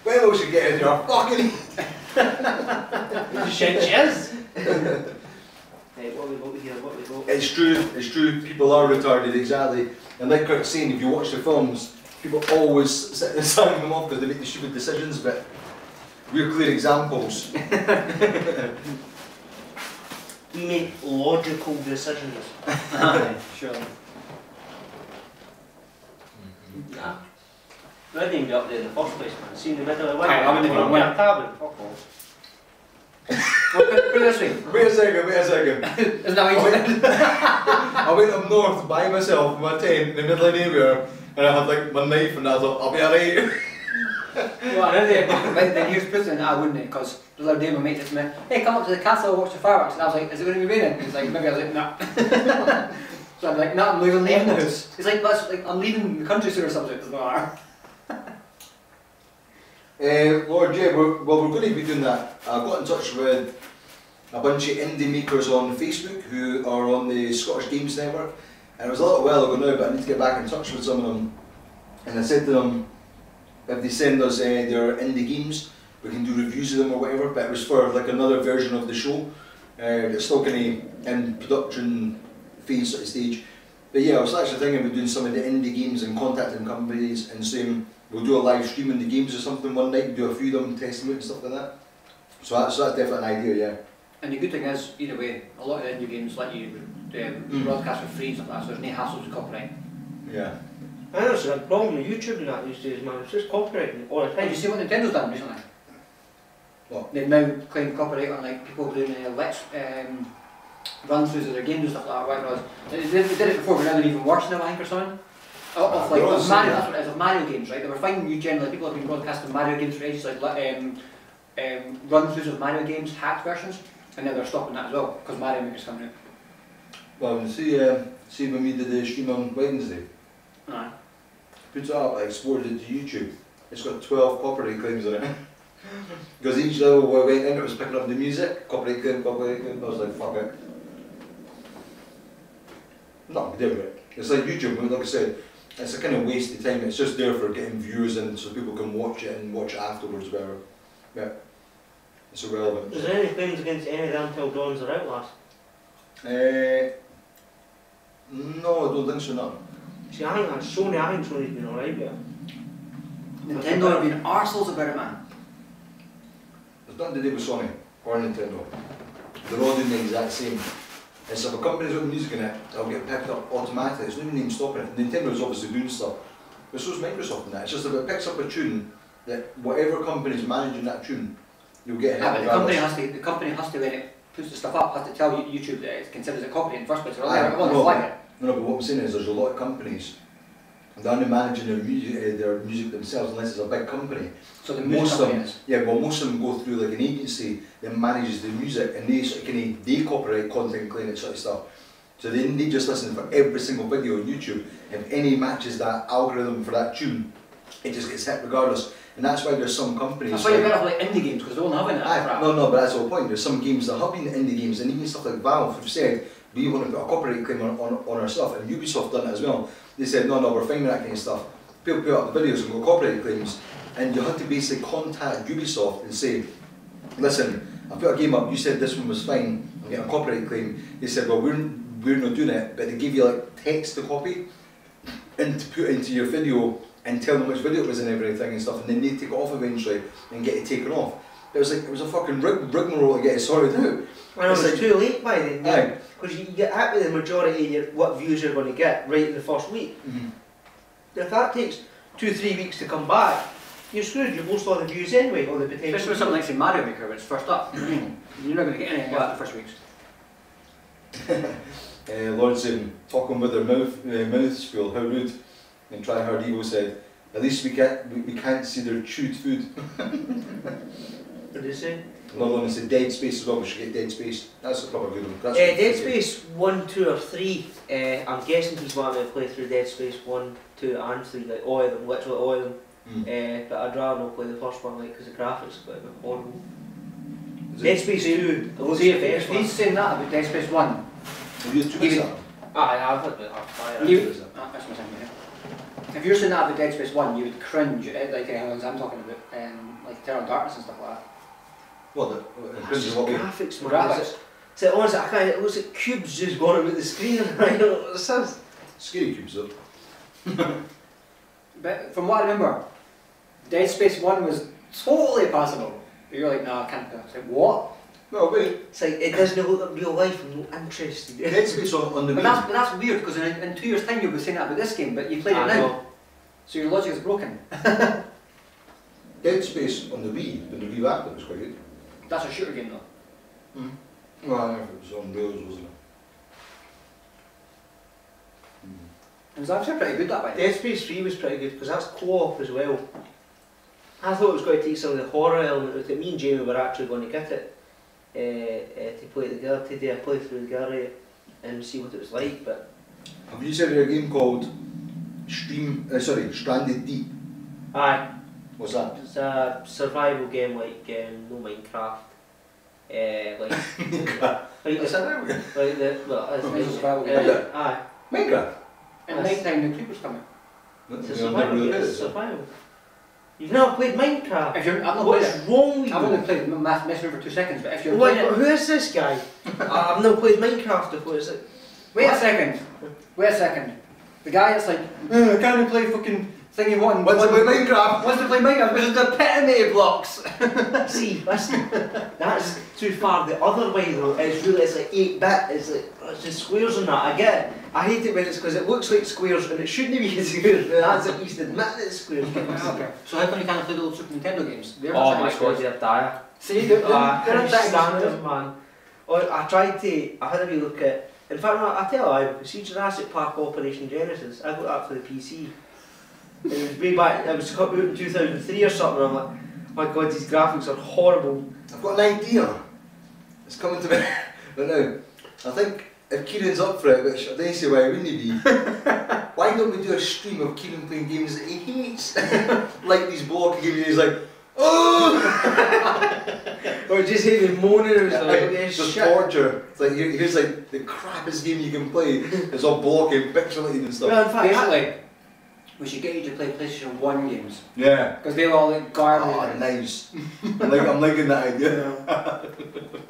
E: When else you get in here? Fucking
A: Shit, cheers! Hey, what we got here, what we got?
E: It's true, people are retarded, exactly. And like Kurt's saying, if you watch the films, people always sign them off because they make the stupid decisions, but we're clear examples.
A: We make logical decisions.
B: Sure.
A: Nah. We didn't even get up there in the first place, man. See in the middle of the
B: Aye, I wouldn't even win.
A: Cabin, fuck off.
B: Well, put it this way.
E: Wait a second.
B: Isn't that what you did?
E: I went up north by myself in my tent in the middle of nowhere, and I had like my knife and I thought, I'll be alright.
B: Well, then here's Putin, I wouldn't, because the other day my mate said to me, hey, come up to the castle, watch the fireworks. And I was like, is it going to be raining? He's like, maybe. I was like, no. So I'm like, no, I'm leaving the house. He's like, that's like, I'm leaving the country soon or something. It doesn't matter.
E: Lord, yeah, we're going to be doing that. I got in touch with a bunch of indie makers on Facebook who are on the Scottish Games Network, and it was a little while ago now, but I need to get back in touch with some of them. And I said to them, if they send us their indie games, we can do reviews of them or whatever, but it was for like another version of the show. It's still kind of in production phase at the stage. But yeah, I was actually thinking of doing some of the indie games and contacting companies and saying we'll do a live stream in the games or something one night, do a few of them, test them out and stuff like that. So that's definitely an idea, yeah.
B: And the good thing is, either way, a lot of the indie games let you broadcast for free and stuff like that, so there's no hassles with copyright.
E: Yeah.
A: I know it's a problem with YouTube and that these days, man. It's just copyrighting all the time.
B: Did you see what Nintendo's done recently?
E: What?
B: They've now claimed copyright on like people doing run-throughs of their games and stuff like that, whatever it was. They did it before, but now they're even worse now, I think, or something. Of like of Mario, that's what it is, of Mario games, right? They were finding you generally, people have been broadcasting Mario games for ages, like run-throughs of Mario games, hacked versions, and now they're stopping that as well, because Mario Maker's coming out.
E: Well, see when we did the stream on Wednesday,
B: Aye.
E: put it up, I exported it to YouTube. It's got 12 copyright claims on it. Because each level where I went in, it was picking up the music, copyright claim, copyright claim. I was like, fuck it. Nothing to do with it. It's like YouTube, but like I said, it's a kind of waste of time. It's just there for getting views in so people can watch it and watch it afterwards, whatever. Yeah. It's irrelevant.
A: Is there any claims against any of the Until Dawns or Outlast?
E: No, I don't think so, no.
A: See, I think that's Sony, I think Sony's been alright with it.
B: Nintendo have been arseholes about it, man.
E: There's nothing to do with Sony or Nintendo. They're all doing the exact same. It's if a company's got music in it, it'll get picked up automatically. It's not even stopping it. Nintendo's obviously doing stuff. But so's Microsoft in that. It's just if it picks up a tune, that whatever company's managing that tune, you'll get it.
B: Yeah, but the company has to when it puts the stuff up, has to tell YouTube that it considers it copy in the first place. Or
E: Aye,
B: they won't flag it.
E: No, but what I'm saying is there's a lot of companies they're only managing their music themselves unless it's a big company.
B: So the most of them is?
E: Yeah, well most of them go through like an agency that manages the music and they sort of they copyright content claim and sort of stuff. So they just listen for every single video on YouTube. If any matches that algorithm for that tune, it just gets hit regardless. And that's why there's some companies.
B: That's why you're better for like indie games because they won't have any of that.
E: No, but that's the whole point. There's some games that have been indie games and even stuff like Valve have said we want to put a copyright claim on our stuff, and Ubisoft done it as well. They said no, we're fine with that kind of stuff. People put up the videos and got copyright claims, and you had to basically contact Ubisoft and say, listen, I put a game up, you said this one was fine, I'm getting a copyright claim. They said, well, we're not doing it, but they give you like text to copy and to put into your video and tell them which video it was and everything and stuff, and then they take it off eventually and get it taken off. It was a fucking rigmarole to get it sorted out.
A: And it was like, too late by then, yeah. Because you get hit with the majority of what views you're going to get right in the first week.
E: Mm-hmm.
A: If that takes 2-3 weeks to come back, you're screwed, you've lost all the views anyway, or the potential.
B: Especially with something like say Mario Maker when it's first up. You're not going to get anything after the first weeks.
E: Lord saying, talking with their mouths full, how rude. And Try Hard Evo said, at least we can't see their chewed food.
A: What did you say?
E: Another one said Dead Space as well, we should get Dead Space. That's a proper good one. That's
A: Dead Space 1, 2 or 3, I'm guessing he's wanting to play through Dead Space 1, 2 and 3, like all of them, literally all of them. But I'd rather not play the first one because the graphics are a bit horrible. Dead Space 2,
B: see if he's saying that about Dead Space 1.
E: Have you used that?
A: I've had it.
B: If you're saying that about Dead Space 1, you would cringe at like how I'm talking about, like Eternal Darkness and stuff like that.
E: What,
A: graphics, man.
B: Graphics.
A: So honestly, I can't, it looks like cubes just going about the screen and I don't know what this is.
E: Scary cubes though.
B: But from what I remember, Dead Space 1 was totally passable. But you're like, no, I can't do it. It's like, what?
E: No, wait.
A: It's like, it doesn't look like real life, I'm not interested.
E: Dead Space on the
B: Wii. But that's weird because in 2 years' time you'll be saying that about this game, but you played it now. So your logic is broken.
E: Dead Space on the Wii, when the Wii app, it was quite good.
B: That's a shooter game though.
E: Well, I don't know if it was on Rails, wasn't it?
B: It was actually pretty good that way.
A: Dead Space 3 was pretty good because that's co-op as well. I thought it was going to take some of the horror element with it. Me and Jamie were actually going to get it to play it together, to do a playthrough together and see what it was like. But
E: have you said a game called Stranded Deep?
A: Aye.
E: What's that?
A: It's a survival game like no Minecraft.
E: It's
B: a survival game.
A: Aye.
E: Minecraft?
B: At night time the creepers come in.
A: It's a survival game. It's survival. You've never played Minecraft?
B: I've not
A: What's
B: played it.
A: wrong with you?
B: I've only played messing around for 2 seconds, but if you're playing it...
A: Who is this guy? I've never played Minecraft before. It's like,
B: Wait a second. The guy that's like, I can't play fucking thingy one.
E: Wants to play Minecraft?
B: Wants to play Minecraft because it's the epitome of blocks.
A: See, that's too far the other way though. It's like 8-bit, it's like, it's just squares and that, I get it. I hate it when it's because it looks like squares and it shouldn't be squares, but that's at least admit that it's squares.
B: Okay. So how come you can't play the old Super Nintendo games?
A: Oh my god, they're dire.
B: See, they're
A: standard, man. I had a wee look at, in fact, no, I tell you, see Jurassic Park Operation Genesis, I got that for the PC. It was way back, it was out in 2003 or something, and I'm like, oh my god, these graphics are horrible.
E: I've got an idea. It's coming to me right now. I think if Kieran's up for it, which I don't see why wouldn't he be, why don't we do a stream of Kieran playing games that he hates? Like these block games, he's like, oh!
A: Or just even moaning or something.
E: Just torture. It's like, here's like the crappiest game you can play. It's all blocking, pixelated and stuff.
B: Well, in fact, basically, we should get you to play PlayStation 1 games.
E: Yeah.
B: Because they're all like garbage.
E: Oh, nice. I'm liking that idea.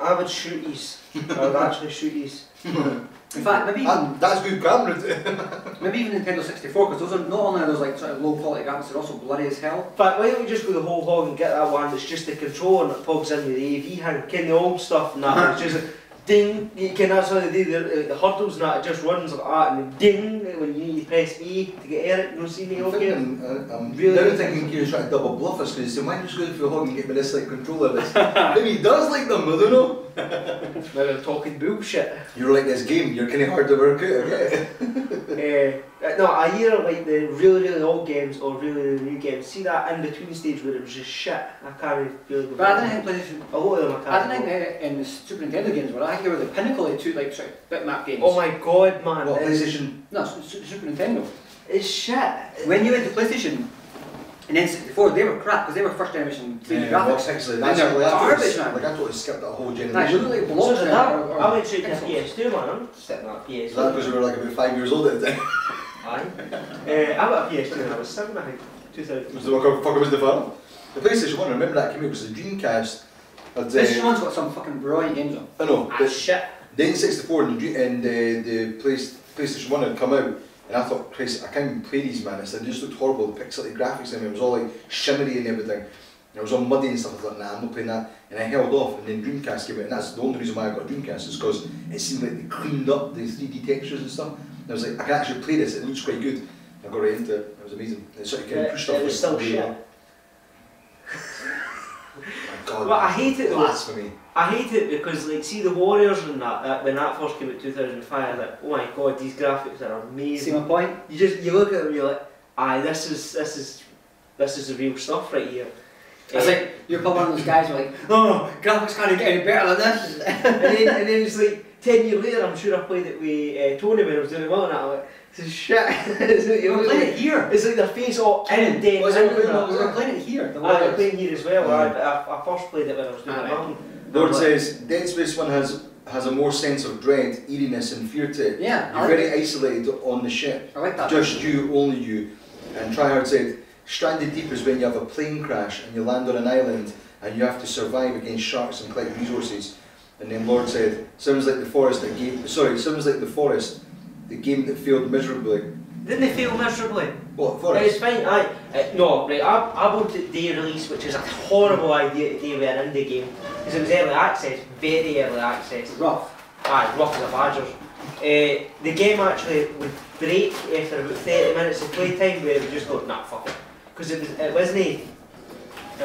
A: I would shoot these. I would actually shoot these.
B: In fact, maybe even,
E: that's good camera too.
B: maybe even Nintendo 64, because those are not only are those like sort of low quality graphics, they're also bloody as hell.
A: In fact, why don't we just go the whole hog and get that one that's just the controller that plugs in with the AV hand, kind of the old stuff and that, it's just ding, you can, that's how they do the hurdles and that, it just runs like that and then ding when you need to press E to get air, you know, see me okay?
E: I'm really thinking Kieran's trying to double bluff us because he said, why don't you just go for the hog and get me this like controller this? Maybe he does like them, I don't know.
A: Now I'm talking bullshit.
E: You're like this game, you're kind of hard to work out, okay?
A: No, I hear like the really old games or really new games. See that in between stage where it was just shit. I can't really go.
B: But I don't think PlayStation.
A: A lot of them I can't.
B: I don't think in the Super Nintendo games were. I think they were the pinnacle of two like sort of bitmap games.
A: Oh my god, man!
E: What, PlayStation?
B: No, Super Nintendo.
A: It's shit.
B: When you went to PlayStation and N64, they were crap because they were first generation 3D graphics.
E: Actually,
B: And
E: that's
B: they're garbage, man.
E: Like I totally skipped that whole
B: Nah, you
E: generation.
B: look like
A: So
B: blocks
A: did
B: now,
A: that. I went straight to
B: pixels.
A: PS2, man. I'm stepping that PS2.
E: So that because we were like about 5 years old at the time.
A: Aye. I got a PS2 when I was 7, I think. 2000.
E: Was the fucker was the fun? The PlayStation 1, I remember that came out, was the Dreamcast.
B: This one's got some fucking brilliant games on.
E: I know,
A: Ah,
E: but
A: shit.
E: the N64 and the PlayStation 1 had come out, and I thought, Christ, I can't even play these, man. It just looked horrible, the pixelated graphics in it was all like shimmery and everything. And it was all muddy and stuff. I thought, nah, I'm not playing that. And I held off, and then Dreamcast came out, and that's the only reason why I got a Dreamcast, is because it seemed like they cleaned up the 3D textures and stuff. And I was like, I can actually play this, it looks quite good. I got right into it, it was amazing. It sort of kind of pushed stuff.
A: It was still shit.
E: Oh my god.
A: But I hate it though.
E: Blasphemy.
A: I hate it because, like, see the Warriors and that when that first came out in 2005, I was like, oh my god, these graphics are amazing.
B: See my point?
A: You look at them and you're like, aye, this is the real stuff right here.
B: It's like, you're probably one of those guys who are like, oh, graphics can't get any better than this.
A: and then it's like 10 years later, I'm sure I played it with Tony when I was doing well and I'm like, this is shit. It's like,
B: We're playing it here.
A: It's like their face all indent.
B: We're playing it here.
A: I'm playing here as well. I first played it when I was doing well.
E: Lord says, Dead Space 1 has a more sense of dread, eeriness and fear to it.
B: Yeah,
E: You're very isolated on the ship.
B: I like that.
E: Just you, only you. And Tryhard said, Stranded Deep is when you have a plane crash and you land on an island and you have to survive against sharks and collect resources. And then Lord said, sounds like the forest that the game that failed miserably.
A: Didn't they fail miserably?
E: What,
A: It's
E: forest?
A: fine, no, right, I bought it day release, which is a horrible idea today with an indie game. Because it was early access, very early access.
B: Rough.
A: Aye, rough as a badger. The game actually would break after about 30 minutes of playtime where it would just go, nah, fuck it. Because it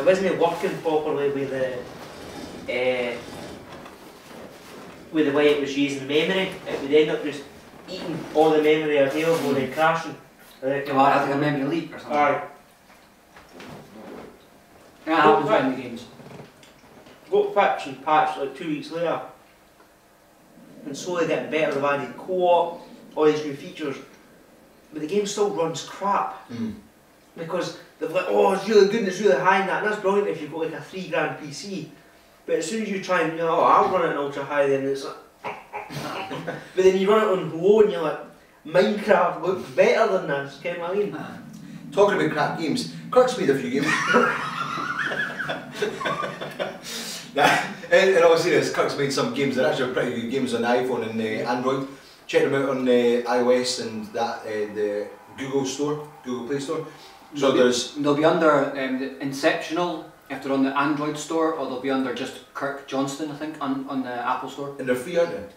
A: wasn't working properly with the way it was using memory. It would end up just eating all the memory available and then crashing.
B: Oh, I think a memory leak or something.
A: Aye.
B: That happens in the games.
A: Got patched and patched like 2 weeks later. And slowly getting better, they've added co-op, all these new features. But the game still runs crap. Because they've like, oh, it's really good and it's really high and that. And that's brilliant if you've got like a £3 PC. But as soon as you try and, you know, oh, I'll run it in ultra high, then it's like, but then you run it on low and you're like, Minecraft looks better than this, you know what I mean?
E: Talking about crap games, Kirk's made a few games. In all seriousness, Kirk's made some games that are actually pretty good games on iPhone and Android. Check them out on iOS and the Google Store, Google Play Store. So
B: they'll be under the Inceptional if they're on the Android store, or they'll be under just Kirk Johnston, I think, on the Apple Store.
E: And they're free, aren't they?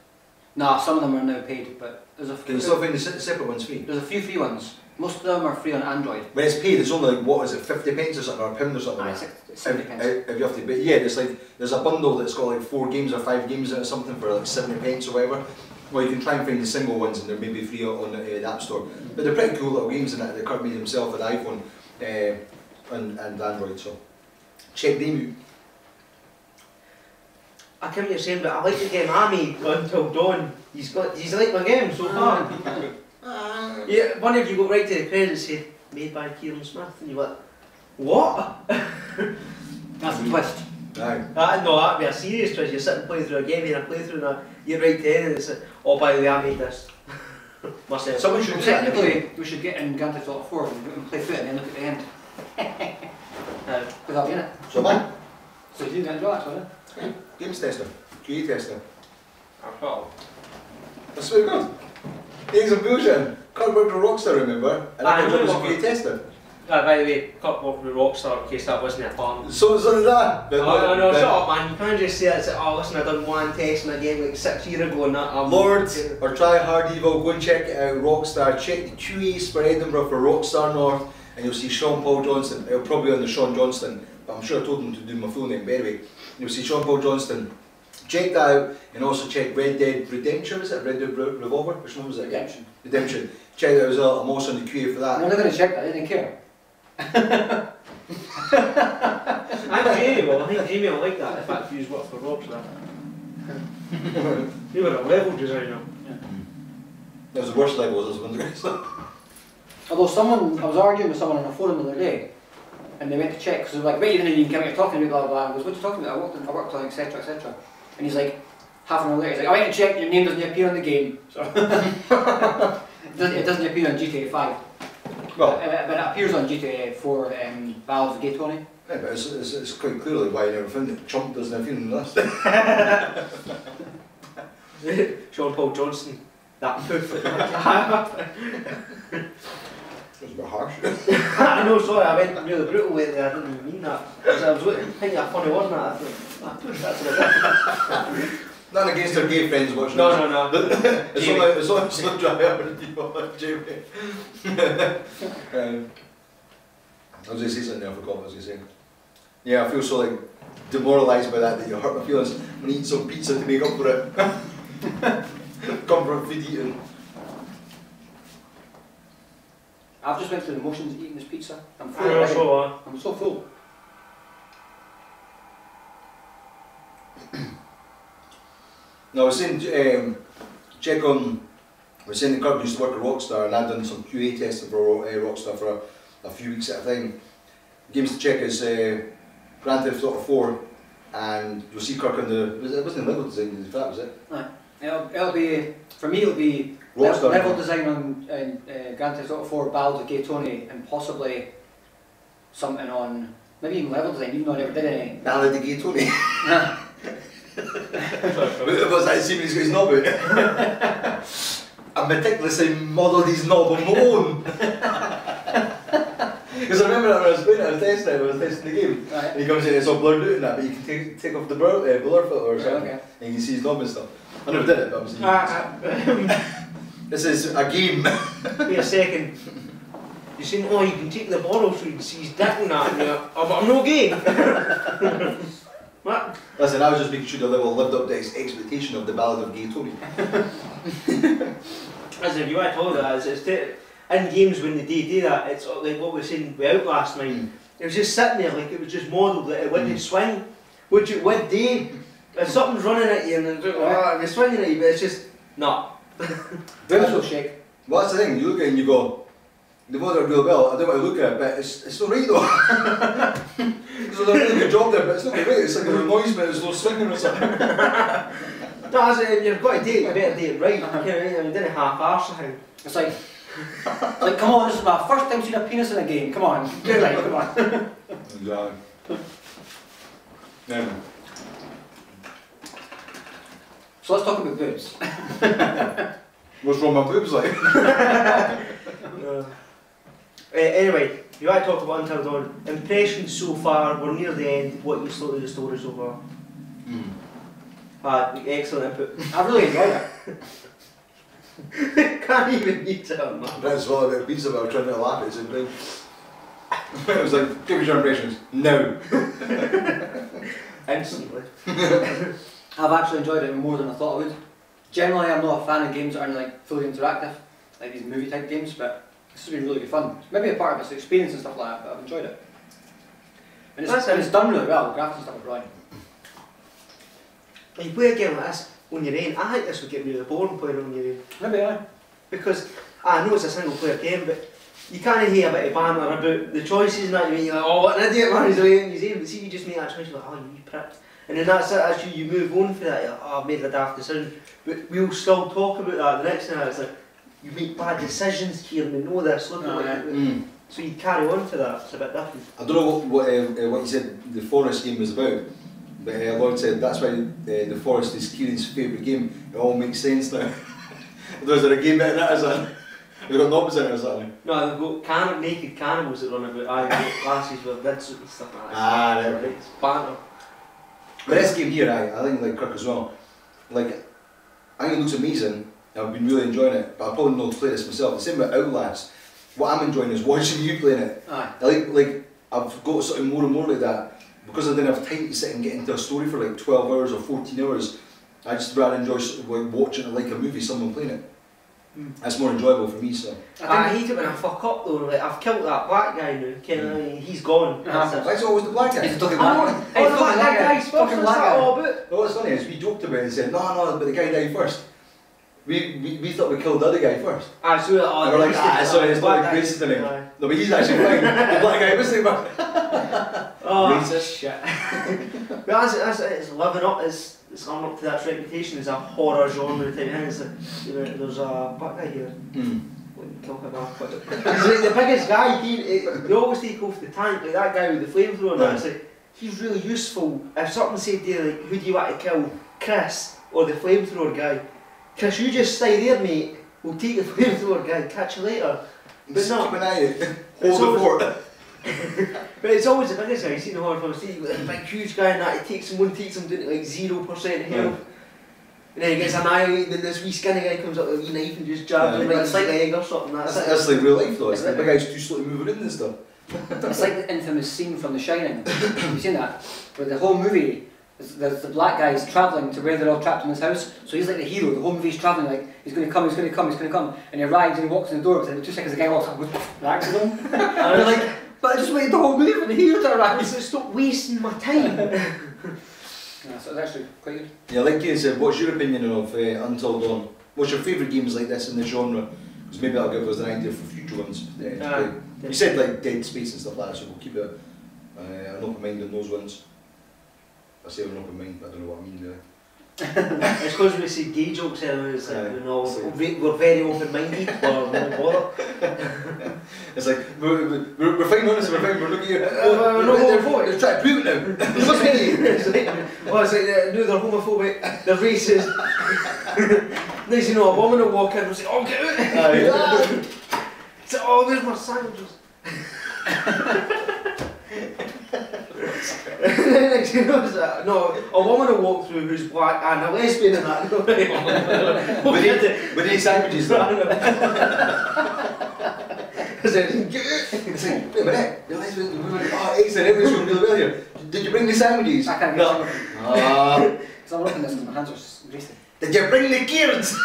B: Nah, some of them are now paid, but there's a few.
E: Can you still find the separate ones free?
B: There's a few free ones. Most of them are free on Android.
E: When it's paid, it's only like, what is it, 50 pence or something, or a pound or something?
B: Aye, 70 pence.
E: If you have to, but yeah, there's a bundle that's got like 4 games or 5 games in it or something for like 70 pence or whatever. Well, you can try and find the single ones and they're maybe free on the App Store. But they're pretty cool little games in that Kirk made himself with iPhone and Android, so check them
A: I can't what you're saying, but I like the game I made Until Dawn. He's like my game so far. Yeah, one of you go right to the credits say made by Kieran Smith, and you're like, what?
B: That's a twist.
E: Aye.
A: No, that'd be a serious twist. You're sitting playing through a game and a playthrough and you're right to the end and it's like, oh by the way, I made this. Myself.
B: So we should technically get in Grand Theft Auto 4 and play through it and then look at the end. Because I'll be in it.
E: So man,
B: So you didn't enjoy that, wasn't it?
E: games tester, QA tester.
A: Oh.
E: That's very good. Eggs and bullshit. Can't work with Rockstar, remember? And I was a QA tester.
A: By the way, cut work with Rockstar in case that wasn't a plan.
E: So did that.
A: No, shut up man, you can't just say that, oh listen, I done one test in a game like 6 years ago and that
E: Lord, or try hard evil, go and check it out, Rockstar, check the QAs for Edinburgh for Rockstar North and you'll see Sean Paul Johnston, it'll probably be on the Sean Johnston, but I'm sure I told him to do my full name, but anyway, you'll see Sean Paul Johnston, check that out and also check Red Dead Redemption, was it? Red Dead Revolver? Which one was it? Redemption. Check that out as well, I'm also on the QA for that.
B: I'm not going to check that, I didn't care.
A: I'm Jamie, well I think Jamie will like that, the fact you work for Rockstar. You were a level designer.
B: Yeah.
E: That was the worst level as one.
B: Although I was arguing with someone on a forum the other day, and they went to check, because they were like, wait, you didn't even get what you're talking about, blah blah blah. I goes, what are you talking about? I worked on etc etc. And he's like, half an hour later, he's like, I went to check, your name doesn't appear on the game. So it doesn't appear on GTA 5.
E: Well,
B: but it appears on GTA 4 Valve's Gay Tony.
E: yeah, but it's quite clearly why you never found it. Trump doesn't appear in the list.
A: Sean Paul Johnston, that poof.
E: It was a bit harsh.
A: I know, sorry, I went really brutal with it there, I didn't even mean that. Because I was thinking a funny word in that, I thought, that poof, that's a bit.
E: Not against our gay friends watching
A: No.
E: It's on dry out, Jamie. I was going to say something there, I forgot what I was going to say. Yeah, I feel so like demoralised by that you hurt my feelings. I'm going to eat some pizza to make up for it. Comfort food eating.
B: I've just went through the motions of eating this pizza. I'm full
A: I know,
B: already.
A: so
B: I'm so full.
E: No, I was saying, check on, I was saying the Kirk used to work at Rockstar and I'd done some QA testing for Rockstar for a few weeks at a time. Games to check is Grand Theft Auto 4 and you'll see Kirk on the, it wasn't level design for that, was it?
B: No. It'll be, for me it'll be
E: Rockstar.
B: level design on Grand Theft Auto 4, Battles of Gay Tony, and possibly something on, maybe even level design, even though I never did any.
E: Ballad of Gay Tony. Was that assuming he's got his knob out? I meticulously modelled his knob on my own. Because I remember that when I was playing it, I was testing the game.
B: Right.
E: And he comes in, it's all blurred out and that, but you can take off the blur filter or something,
B: okay.
E: and you can see his knob and stuff. I never did it, but I'm saying this is a game.
A: Wait a second. You're saying, oh, you can take the bottle so you can see his dick and that, and I'm no gay. What?
E: Listen, I was just making sure the level lived up to his expectation of the Ballad of Gay Tony.
A: As if you want to talk about that, it's in games when they do that, it's like what we were saying with Outlast night. It was just sitting there like it was just modelled that it wouldn't swing, which it would do. If something's running at you and you're swinging at you, but it's just, nah.
B: Booms will shake.
E: Well, that's the thing, you look at it and you go, they modelled it real well, I don't want to look at it, but it's not right though. There's a really good job there, but it's not right, it's like a noise, but it's no swinging or something.
A: No, you've got to do it, you better do it right. You can't, you didn't half-arse the thing.
B: It's like, come on, this is my first time seeing a penis in a game, come on, do it right, come on.
E: Exactly. Yeah.
B: So let's talk about boobs.
E: What's wrong with my boobs like?
A: Anyway, you want to talk about Until Dawn. Impressions so far, we're near the end. What you thought of the story so far? Excellent input.
B: I really enjoyed it.
A: Can't even eat it, man.
E: That's all about pizza, but I was trying to laugh at it, so it was like, give me your impressions. No.
A: Instantly.
B: I've actually enjoyed it more than I thought I would. Generally, I'm not a fan of games that are like fully interactive, like these movie type games, but this has been really good fun. Maybe a part of its experience and stuff like that, but I've enjoyed it. And it's done really well, the graphics and stuff are brilliant.
A: you play a game like this on your own, I think this would get really boring playing on your own.
B: Maybe, yeah.
A: Because I know it's a single player game, but you can't hear a bit of banter about the choices and that. You're like, oh, what an idiot, man, he's away on his own. But see, you just make that choice, you're like, oh, you prick. And then that's it, as you move on for that, you're like, oh, I've made a daft decision. But we'll still talk about that the next night. It's like, you make bad decisions here and we know this, look at it. So you carry on to that, it's a bit different.
E: I don't know what you said the Forest game was about, but Lloyd said that's why the Forest is Kieran's favourite game. It all makes sense now. Was there a game better than that or something? They've got an opposite or something?
A: No, they've got naked cannibals that run about glasses with red suit and stuff like that.
E: Ah, right.
A: It's banter.
E: But this game here, I think like Kirk as well. Like, I think it looks amazing. I've been really enjoying it, but I probably not play this myself. The same with Outlast. What I'm enjoying is watching you playing it.
B: Aye.
E: Like I've got something more and more like that because I didn't have time to sit and get into a story for like 12 hours or 14 hours. I just rather enjoy like watching it like a movie, someone playing it. That's more enjoyable for me. So
A: I hate it when I fuck up though. Like I've killed that black guy now. He's gone.
E: Why is it always the black guy?
B: He's talking black guy.
A: Oh, the black guy's
B: fucking black guy.
A: all about.
E: Oh, what's funny is we joked about it and said no, but the guy died first. We thought we killed the other guy first.
A: I saw it
E: and we're like, sorry, it's not like racist in him. No, but he's actually fine. The black guy was there, but
A: racist shit. But that's it's living up. It's living up to that reputation as a horror genre type thing. It's like, you know, there's a black guy here. Wouldn't kill him off, but he's like the biggest guy. They always take off the tank, like that guy with the flamethrower. And it's like he's really useful. If something said to you like, who do you want to kill, Chris or the flamethrower guy? Chris, you just stay there, mate. We'll take the flamethrower guy. Catch you later. But no,
E: keep an eye out. Hold the fort.
A: But it's always the biggest guy. You see the horror films, see the big huge guy and that, he takes him down to like 0% health. And then he gets annihilated and this wee skinny guy comes up with a wee knife and just jabs him right in the leg or something.
E: That's like real life though, it's like the guy's too slow to move around and stuff.
B: It's like the infamous scene from The Shining. Have you seen that? Where the whole movie, the black guy's travelling to where they're all trapped in his house, so he's like the hero, the whole movie's travelling like, he's going to come, and he arrives and he walks in the door, but in 2 seconds the guy walks up and relaxes him. And they're like, but I just waited the whole movie for the hero to arrive.
A: So stop wasting my time.
B: Yeah, so it's actually quite good.
E: Yeah, like you said, what's your opinion of Until Dawn? What's your favourite games like this in the genre? Because maybe that'll give us an idea for future ones. You said like Dead Space and stuff like that, so we'll keep an open mind on those ones. I say an open mind, but I don't know what I mean there.
A: It's because we say gay jokes earlier, it's like, you know, we're very open-minded, we're not bothered.
E: It's like, we're fine on this, we're looking at you.
A: We're not homophobic.
E: They're trying to prove it now. It must be you.
A: It's like, no, they're homophobic, they're racist. Next you know, a woman will walk in and say, oh, get out! It's like, oh, where's my sandwiches? Next you know, no, a woman will walk through who's black and a lesbian and that.
E: With these sandwiches though.
A: It's like,
E: wait a minute, oh, excellent, everything's going really well here. Did you bring the sandwiches?
B: I can't get some. Because I'm looking at this because my hands are greasy.
E: Did you bring the kids?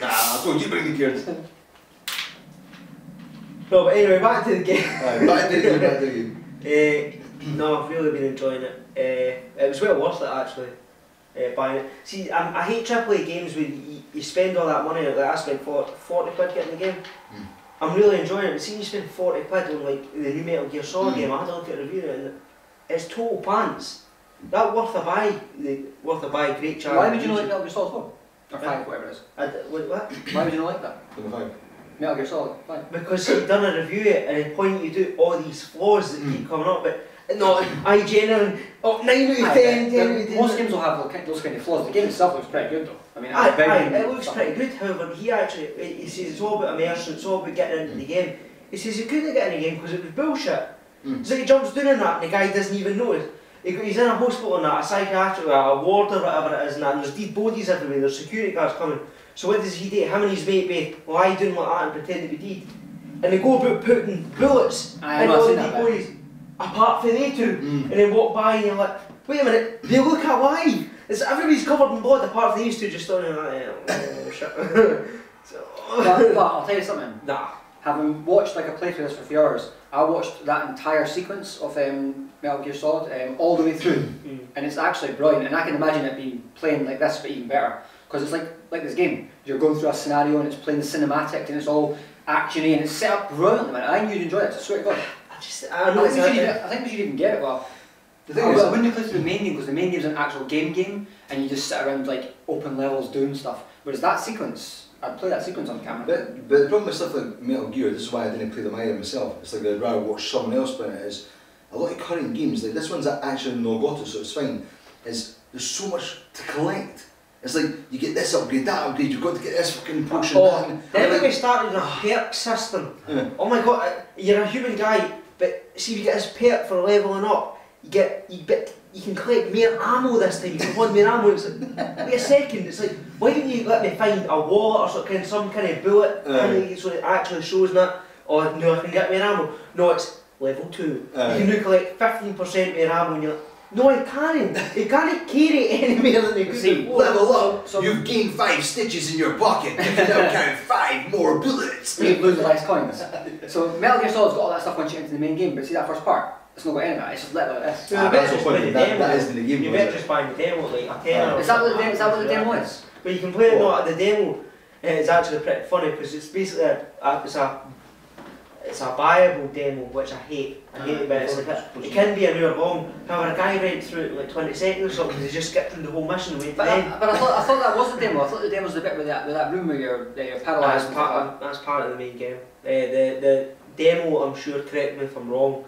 E: Nah, I told you bring the kids.
A: No, but anyway, back to the game.
E: Back to the game.
A: No, I've really been enjoying it. It was well worth it actually, buying it. See, I hate AAA games where you spend all that money, like I spent 40 quid getting the game. I'm really enjoying it, but see you spend 40 quid on like the new Metal Gear Solid game, I had a look at a review of it and it's total pants. That worth a buy, great charity.
B: Why would you not like Metal Gear Solid 4? Or 5, whatever it is.
A: What?
B: Why would you not like that?
E: Number 5.
B: Metal Gear Solid 5.
A: Because he'd done a review it and he pointed to all these flaws that keep coming up, but no, IGN and 9 out of 10, 10 out of 10.
B: Most games will have those kind of flaws. The game itself looks pretty good though. I mean,
A: it looks pretty good, however, he says it's all about immersion, it's all about getting into the game. He says he couldn't get in the game because it was bullshit. So he jumps down in that and the guy doesn't even know it. He's in a hospital and that, a psychiatric, a ward or whatever it is, and there's dead bodies everywhere, there's security guards coming. So what does he do? Him and his mate be lie down like that and pretend to be dead. And they go about putting bullets in all the dead bodies, apart from they two, and then walk by and you're like, wait a minute, they look alive! It's everybody's covered in blood apart from these two just standing like, oh shit.
B: but I'll tell you something.
A: Nah.
B: having watched like a playthrough of this for a few hours, I watched that entire sequence of Metal Gear Solid all the way through, and it's actually brilliant. And I can imagine it being playing like this, but even better, because it's like this game. You're going through a scenario and it's playing the cinematic, and it's all actiony, and it's set up brilliantly, man. I think you'd enjoy it. I swear to God. I think we should even get it. Well, the thing is, I wouldn't play through the main game because the main game's an actual game, and you just sit around like open levels doing stuff. Whereas that sequence, I'd play that sequence on camera.
E: But the problem with stuff like Metal Gear, this is why I didn't play them either myself. It's like I'd rather watch someone else playing it. Is a lot of current games, like this one's actually no goto, so it's fine. Is there's so much to collect. It's like you get this upgrade, that upgrade. You've got to get this fucking potion.
A: Then when we started a perk system.
E: Yeah.
A: Oh my god, you're a human guy, but see if you get this perk for leveling up, you can collect more ammo this time. You can find more ammo. It's like, wait a second. It's like, why don't you let me find a wallet or some kind of bullet so it actually shows that? Oh no, I can get more ammo. No, it's level 2. You can collect 15% more ammo, and you're like, no, I can't. You can't carry any more than you could before.
E: Level up. So you've gained 5 stitches in your pocket. You can now count 5 more bullets.
B: You lose the last coins. So Metal Gear Solid's got all that stuff once you get into the main game, but see that first part? It's not got any of that. It's just level like this.
E: That's the point. That is in the game.
A: You better just buy the demo, like a tenner.
B: Is that what the demo is?
A: But you can play it not at the demo. It's actually pretty funny because it's basically it's a buyable demo, which I hate. I hate it, but it's like it can be an hour long. However, a guy read through it in like 20 seconds or something. He just skipped through the whole mission.
B: But I thought that was the demo. I thought the demo was the bit with that room where you're paralysed.
A: That's part of the main game. The demo, I'm sure, correct me if I'm wrong,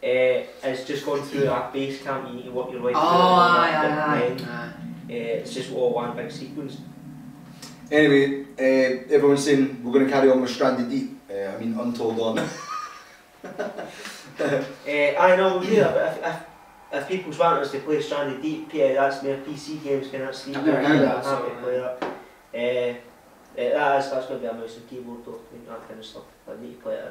A: is just going through a base camp. You walk your way through. It's just all one big sequence.
E: Anyway, everyone's saying we're going to carry on with Stranded Deep. I mean, Until Dawn.
A: I know we do that, but if people's want us to play Stranded Deep, that's more PC games can actually play that. That's going to be a mouse and keyboard though, that kind of stuff. I need to play it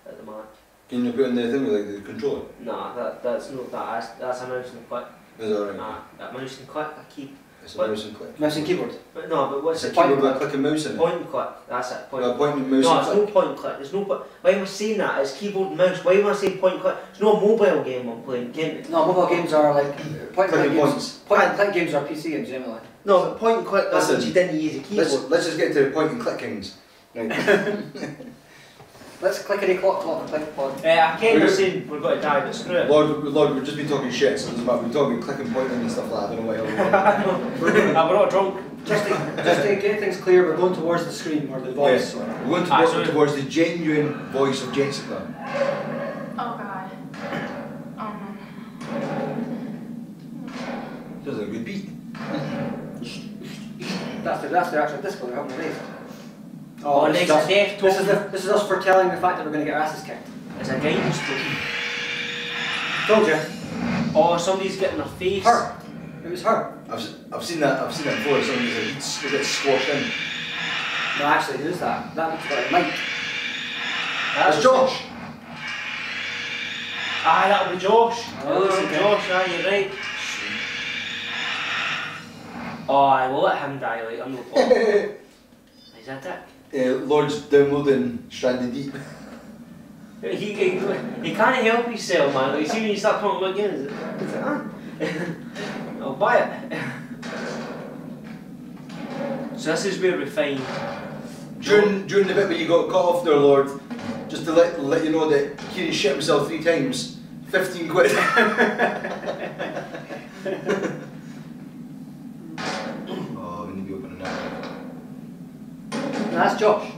A: at the Mac.
E: Can you put in the thing with like the controller?
A: No, that's not that. That's a mouse and click.
E: Is that right?
A: Nah, that mouse and click, a key.
E: It's a mouse and click.
B: Mouse and keyboard.
A: But no, but what's
E: it's
A: the
E: a keyboard with a click and mouse in it?
A: Point and click. That's it. Point and
E: and mouse
A: no,
E: and click.
A: No, it's no point and click. There's no point. Why am I saying that? It's keyboard and mouse. Why am I saying point and click? It's not a mobile game I'm playing.
B: No, mobile games are like point and click games. Point and click games are PC games generally.
A: No, but point and click. That's what you didn't use a keyboard.
E: Let's just get to the point and click games. Right.
B: Let's clickety clock and click pod.
A: I can't be saying we're going to die, but screw it.
E: Lord, we've just been talking shit, so it doesn't matter. We're talking click and pointing and stuff like that. I don't know why.
A: We're not drunk.
B: Just to get things clear, we're going towards the screen or the voice.
E: Yeah. We're going towards the genuine voice of Jessica.
D: Oh God.
E: Does a good beat.
B: That's the actual disco they're having raised.
A: Oh, this
B: is us foretelling the fact that we're going to get our asses kicked.
A: It's a guidance
B: Told you.
A: Oh, somebody's getting their face.
B: Her. It was her.
E: I've seen that before. Somebody's a bit squashed in.
B: No, actually, who's that? That looks like Mike.
A: That's
E: Josh.
A: That'll be Josh.
B: Oh, okay.
A: Josh, you're right. Oh, I will let him die. Like I'm not bothered. Is that it?
E: Lord's downloading Stranded Deep.
A: He can't help himself, man. Like, see when you start talking about games, it's like, I'll buy it. So this is where we find
E: During the bit where you got cut off there, Lord, just to let you know that Kieran shit himself 3 times, 15 quid. Oh, we need to be opening that.
B: No, that's Josh.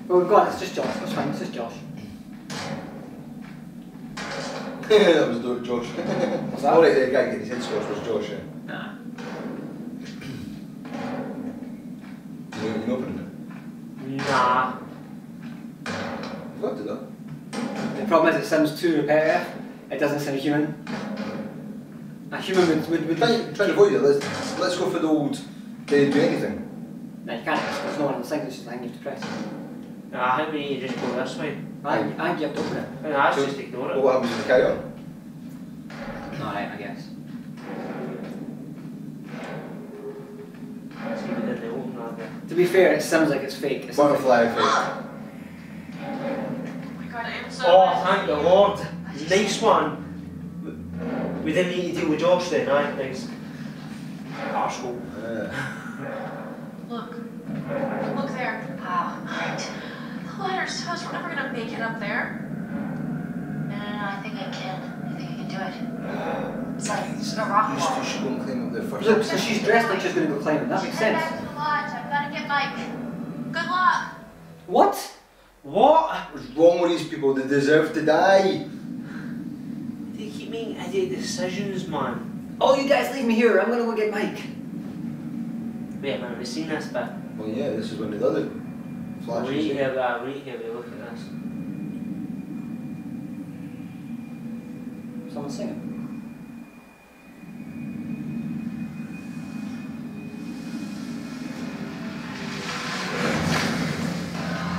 B: Well, we've got it, it's just Josh, that's fine, it's just Josh.
E: That was Josh. What's that? Alright, the guy getting his head squashed was Josh, yeah.
B: Nah.
E: You can open
A: nah.
E: it. What did that?
B: The problem is it sounds too repetitive, it doesn't sound human. A human would
E: Try to avoid it, let's go for the old, they do anything.
B: No, you can't, there's no one on the thing, it's just a thing you have to press.
A: Nah, I think we need to just go this way.
B: I think you have to open it.
A: Nah, let's just ignore it.
E: Well, what happens if you carry on?
B: Alright, I guess.
A: See if we did the open that there.
B: To be fair, it sounds like it's fake. It's
E: Butterfly effect.
G: am so
A: Oh,
G: glad to
A: thank
G: see
A: the
G: you.
A: Lord. Nice one. We didn't need to deal with Josh then, right? Thanks. Arsehole.
G: Look. Look there.
D: Wow, great.
G: The ladder's toast. We're never gonna make it up there.
D: No, I think I can. I think I can do it. It's like a rock
E: You
D: wall.
E: should go and climb up there first.
B: Look, so she's dressed like she's going to go climbing. That makes
D: Head
B: sense.
D: back to the lodge. I've got to get Mike.
G: Good luck.
B: What?
A: What?
E: What's wrong with these people? They deserve to die.
A: They keep making idiot decisions, man.
B: Oh, you guys leave me here. I'm going to go get Mike.
A: Wait, man, have you seen this bit?
E: Well, yeah, this is when they did it.
A: We
E: Flashes.
A: need to have that, we need to have a look at this.
B: Someone's singing.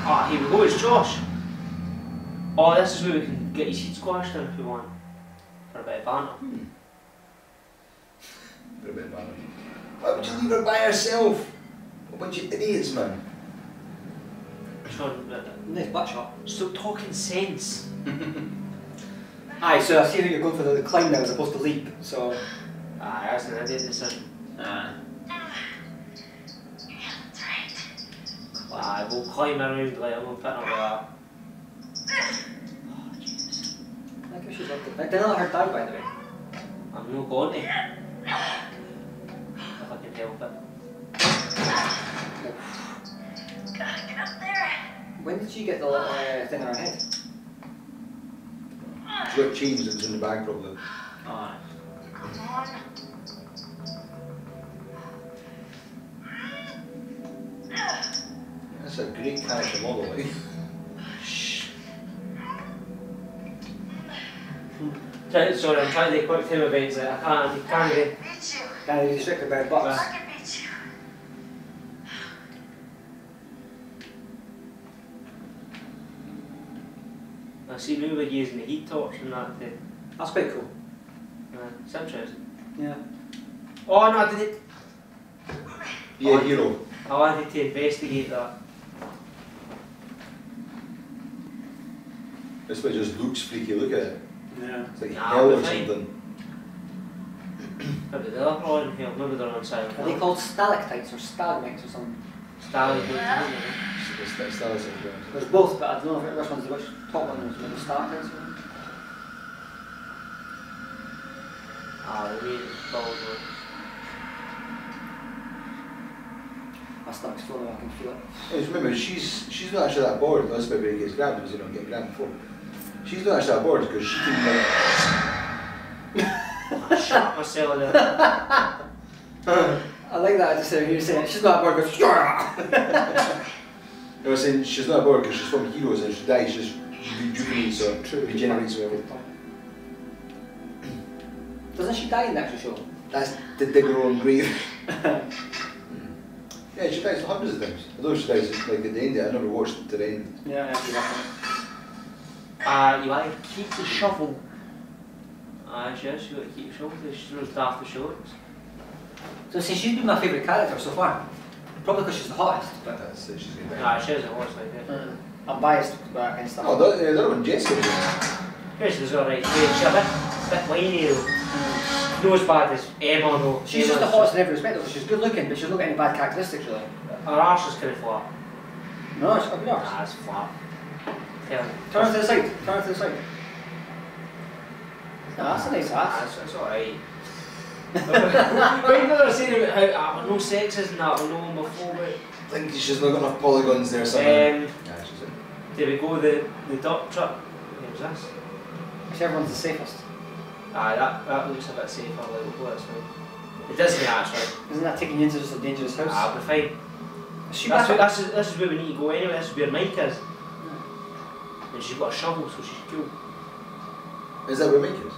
A: Ah, here we go, it's Josh. Oh, this is where we can get his heat squashed in if we want. For a bit of banter.
E: They're a bit bad. Why would you leave her by herself? A bunch of idiots, man.
A: Sean,
B: Nice butt shot.
A: stop talking sense.
B: Aye, so I see that you're going for the climb now as opposed to leap, so...
A: Ah, that's an idiot decision.
D: That's right.
A: Ah, we'll climb around like I'm gonna put up with that. Oh, Jesus.
B: I think she's up there. Did I let her die, by the way?
A: I'm not going to. If I can help it.
D: Gotta get up there.
B: When did she get the little thing on her head?
E: She got chains that was in the bag, probably.
B: Aye.
D: Come on.
E: That's a great character model, like.
A: Sorry, I'm trying to do quick time events. Like, I can't get.
D: Beat you.
B: Guy who's distracted by butts.
D: I can beat you.
A: I see now we're using the heat torch and that.
B: That's quite cool.
A: It's interesting.
B: Yeah.
A: Oh no, I did it.
E: Yeah, hero.
A: I wanted to investigate that.
E: This way just looks freaky, look at it.
B: Yeah.
E: It's like
A: Nah,
E: hell or
A: but fine.
E: something.
A: Maybe the other probably in here, maybe they're on side.
B: Are they called stalactites or stalagmites or something?
A: Stalagmites.
E: It's that is it.
B: There's both, but I don't know which one's which top one is. Maybe stalactites or something?
A: Ah, the way it's bald.
B: My stomach's full, I can feel it.
E: Yeah, just remember, she's not actually that bored. That's why he gets grabbed, because you don't get grabbed before. She's not actually that bored because she can
A: I shot myself in there.
B: I like that. I just said you're saying she's not bored because
E: I was saying she's not bored because she's from heroes and if she dies, she just rejuvenates or regenerates or whatever.
B: Doesn't she die in the actual show?
E: That's to dig her own grave. Yeah, she dies hundreds of times. Although she dies like at the end, I never watched it to the end.
B: Yeah, actually.
A: You want to keep the shovel. Yes, you got to keep the shovel. She throws daft the shorts.
B: So see, she's been my favourite character so far. Probably because she's the hottest, but
E: That's it, she's good.
A: She has a horse like that.
B: I'm biased and stuff.
E: Oh, the other one, Jessica.
A: She's alright. She's a bit whiny though. Not as bad as Emma though.
B: She's just the hottest in every respect though. She's good looking, but she's not got any bad characteristics really.
A: Her arse is kind of flat.
B: No, she's got good arse.
A: It's flat. Tell me.
B: Turn her to the side. Turn her to the side. No, that's a nice ass.
A: It's alright. But you know they're saying about how no sexist and that, no homophobic.
E: I think she's not got enough polygons there somewhere. Yeah, she's it.
A: There we go, the duck truck. Who's this?
B: Whichever one's the safest.
A: Aye, that looks a bit safer, like we'll go this way. It doesn't actually.
B: Isn't that taking you into just a dangerous house?
A: I'll be fine.
B: Is she
A: This
B: back?
A: is where we need to go anyway, this is where Mike is. And she's got a shovel, so she's cool.
E: Is that where Mike is?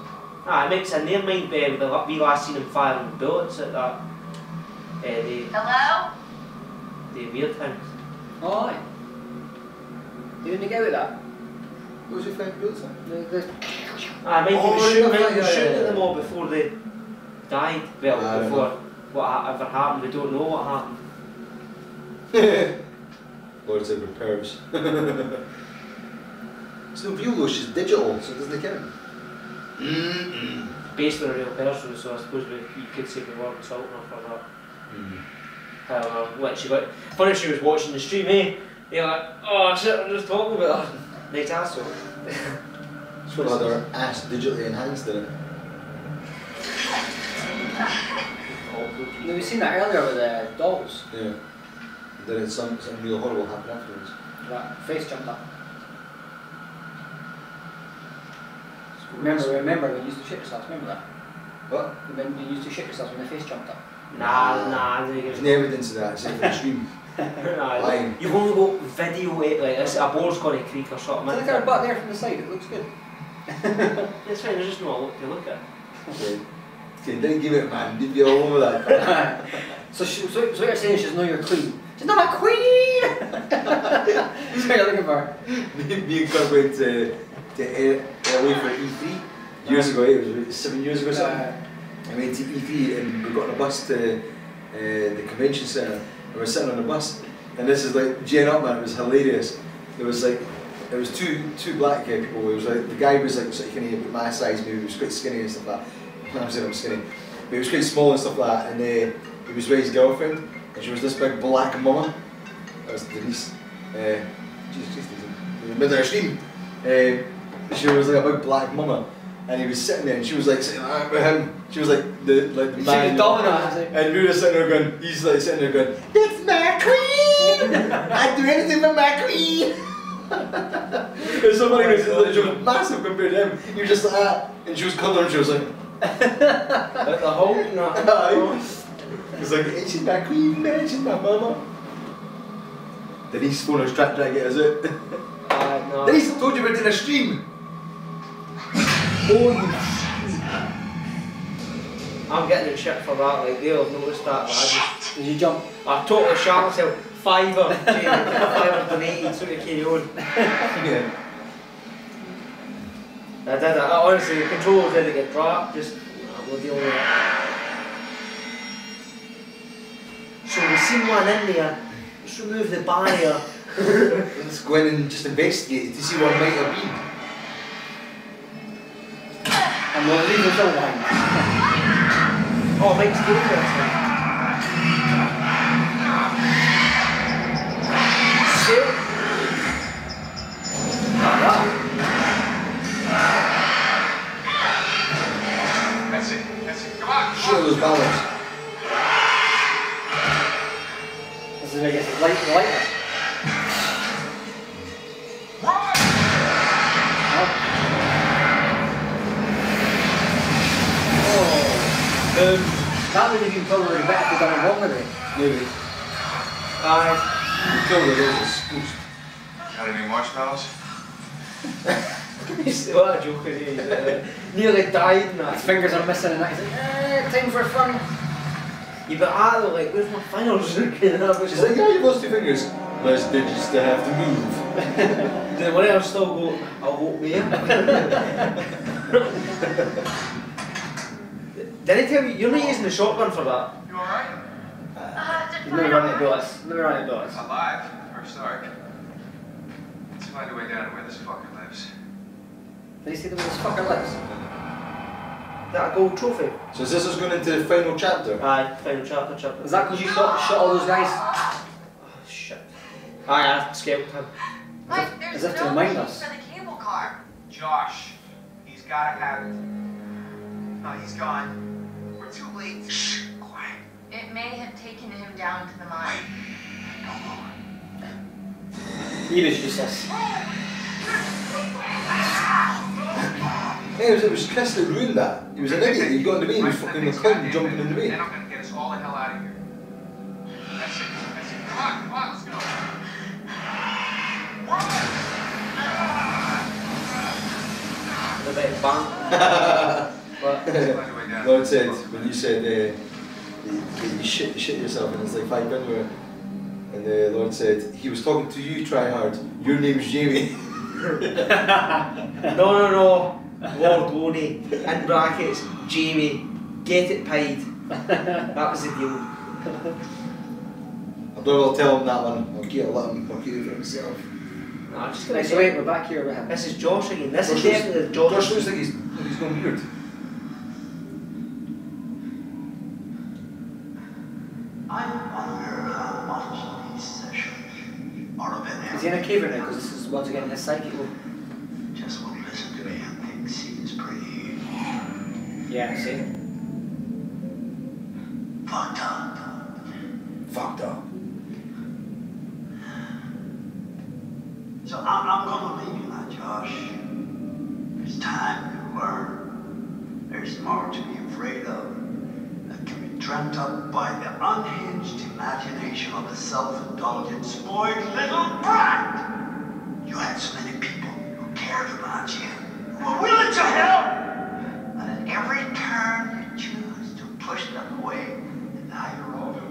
A: Ah, Mike's in there, Mike, we last seen him firing bullets at that.
D: Hello?
A: The weird things.
B: Oh, aye. You didn't get with that?
E: What was your friend built on?
A: Ah, Mike,
E: Oh,
A: he was shooting,
E: yeah,
A: Mike was
E: yeah,
A: shooting
E: yeah.
A: at them all before they died. Well,
E: I don't
A: before whatever happened, we don't know what happened.
E: Lords of pervs. It's no real though, she's digital, so it doesn't count.
A: Based on a real person, so I suppose you could say we weren't insulting her for that. I don't know what she got. Funny if she was watching the stream, eh? You're like, oh shit, I'm just talking about her. Nice asshole.
E: She's got her ass digitally enhanced in it.
B: We've seen that earlier with the dolls.
E: Yeah. Then something real horrible happened afterwards.
B: That face jumped up. Remember when you used to shit yourself, remember that?
E: What?
B: When you used to shit yourself when the face jumped up.
A: Nah,
E: there's no evidence of that, it's in the stream.
A: Nah, you've only got video, like a board's going to creak or something.
B: Look at her butt there from the side, it looks good.
A: It's fine, there's just no look to look at.
E: Okay, didn't give it, man, you'd be all over that.
B: so what you're saying is she's not your queen. She's not my queen! That's what you're looking for.
E: Me and Kirk went to LA for E3 years ago, it was 7 years ago or something. I went to E3 and we got on a bus to the convention centre and we're sitting on the bus and this is like Jane up, man, it was hilarious. It was two black people. It was like the guy was like sort of kind of my size, maybe he was quite skinny and stuff like that. I'm saying I'm skinny, but he was quite small and stuff like that. And he was with his girlfriend, and she was this big black mama. That was Denise. Jesus Christ, in the middle of her stream. She was like a big black mama, and he was sitting there, and she was like sitting like with him. She was like the man.
B: She was dominant.
E: And we were sitting there going, he's like sitting there going, "That's my queen! I'd do anything for my queen!" It's so funny because she was massive compared to him. He was just like that, and she was colouring, and she was like,
A: like the Hulk, no.
E: It's like, she's my queen, man, she's my mama. Denise phone was trying to get us out.
A: No.
E: Denise, I told you we were doing a stream. Holy shit.
A: I'm getting in shit for that, like they'll have noticed that, but I just...
B: Did you jump?
A: I totally shot myself. Fiver, fiver donated, so to carry on.
E: Yeah.
A: I did it, honestly, the controller didn't get dropped, just, we'll deal with it. So we've seen one in there, let's remove the barrier.
E: Let's go in and just investigate to see what might have been.
B: And we'll leave the film behind.
A: Oh, Mike's doing this.
C: That's it, come on!
E: Show those banners.
B: This is where I guess it's lighter. That would have been probably better if they'd done it wrong with it.
E: Maybe. You killed it, it was spooks.
C: Got any marshmallows?
A: What a joke it is. Nearly died in that.
B: His fingers are missing and that. He's like, time for fun.
A: You but I like, where's my fingers?
E: She's like, yeah, you've lost two fingers. Less digits to have to move.
A: Then when I still go, I'll walk there. Did I tell you, you're not using the shotgun for that?
C: You alright?
B: He's never run out of bullets. Never run out of bullets.
C: Alive, for a start. Let's find a way down to where this fucker lives.
B: Did he say there was this fucker lives?
A: That a gold trophy?
E: So is this going into the final chapter?
A: Aye, final chapter.
B: Was that because you shot all those guys?
A: Oh, shit. Aye, I scalped him.
G: Mike,
B: As
G: there's
B: if to
G: no
B: remind
G: key
B: us.
G: for the cable car.
C: Josh, he's gotta have it. No, he's gone. We're too late.
F: Shh, quiet.
G: It may have taken him down to the mine.
B: He was useless.
E: Hey, it was Chris that ruined that. He was an idiot, he got in the way, he was fucking the clown jumping in the way.
C: Then I'm gonna get us all the hell out of here. That's it. Come on, let's go.
A: A bit of bang. But,
E: Lord said, when you said you shit yourself and it's like 5 minutes, and the Lord said, he was talking to you, try hard, your name's Jamie.
A: no. Lord Loney, in brackets, Jamie, get it paid. That was the deal.
E: I don't know, I'll tell him that one. I'll let him for himself.
A: No, I'm just
B: Right,
A: gonna
B: so wait, we're back here with him.
A: this is Josh again. This
E: Josh
A: is definitely Josh.
E: Josh looks like he's going weird.
H: I wonder how much these sessions are of an
B: Is he in a cave right now? Because this is once again his psyche.
H: just won't listen to me and thinks he's pretty
B: Yeah, see?
H: fucked up.
E: Fucked up.
H: So I'm gonna leave you now, Josh. There's time to learn. There's more to be afraid of that can be dreamt up by the unhinged imagination of a self-indulgent, spoiled little brat. You had so many people who cared about you, who were willing to help, and at every turn you choose to push them away, and now you're all alone.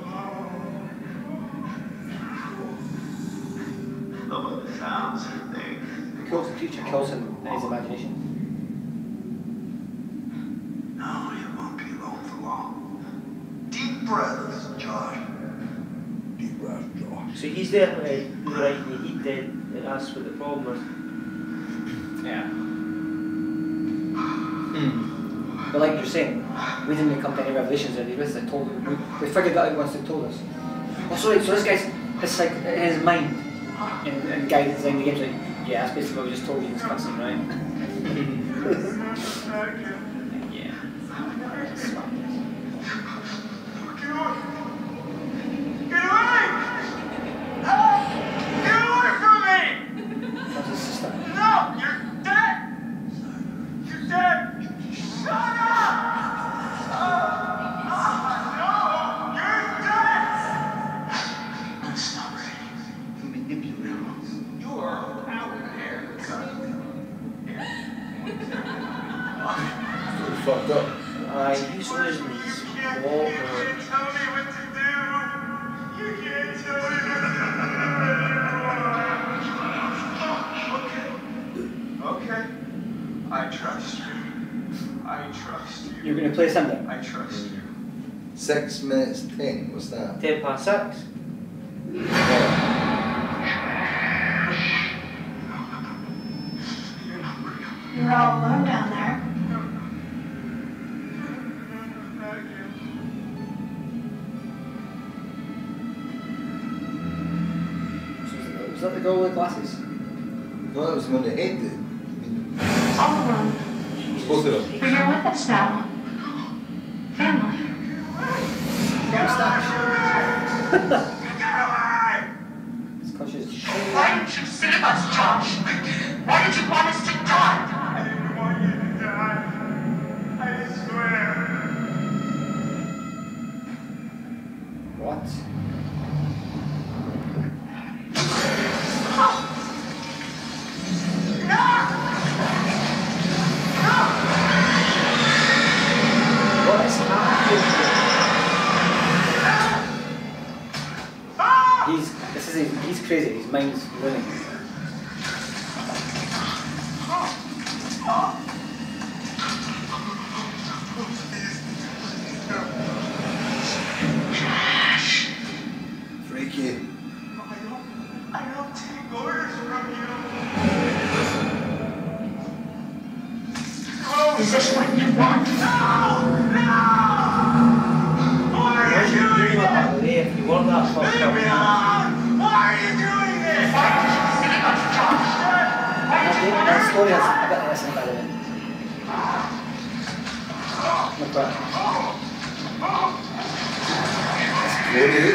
H: Some of the sounds and things.
B: Kills the teacher, kills him in his imagination.
H: No, you won't be alone for long. Deep breaths, Josh.
E: Deep breath, Josh.
A: So he's definitely right in the heat then. That's what the problem is.
B: Yeah. But like you're saying, we didn't come to any revelations there. They basically told we figured that out once they told us. Oh, sorry, so this guy's his mind and guidance in the game's like, yeah, that's basically what we just told you in this cutscene, right? Yeah.
C: Get away! Get away from me!
B: That's his sister.
C: No! You're dead! You're dead! Shut up! No! You're dead!
H: That's not right. You manipulate.
C: You are out there.
E: He's fucked up.
A: He's losing
C: You
A: his
C: can't
A: walk.
C: tell me what to do. You can't tell me what to do. Okay. I trust you. I trust you.
B: You're gonna play something.
C: I trust you.
E: 6 minutes 10, what's that?
A: 10 past 6.
D: You're all alone down there.
B: Was that the girl with the glasses?
E: No, that was the one that ate it.
D: All alone.
E: Both of them.
D: But you're with us now. Family.
B: It's because she's...
H: Why didn't you save us, Josh? Why did you want us to die?
C: I didn't want you to die. I swear.
B: What?
A: What is happening?
B: He's crazy, his mind's running.
E: Freaky.
C: I don't take orders from you.
D: Is this what you want?
C: Why are you doing this?
A: If you want that fucked
C: Leave me
A: up.
C: alone! Why are you doing this?
D: Why did you save us, Josh? Why did you
B: That
D: hurt
B: story has
D: us?
B: a bit of this in by the way. No problem.
E: Glory.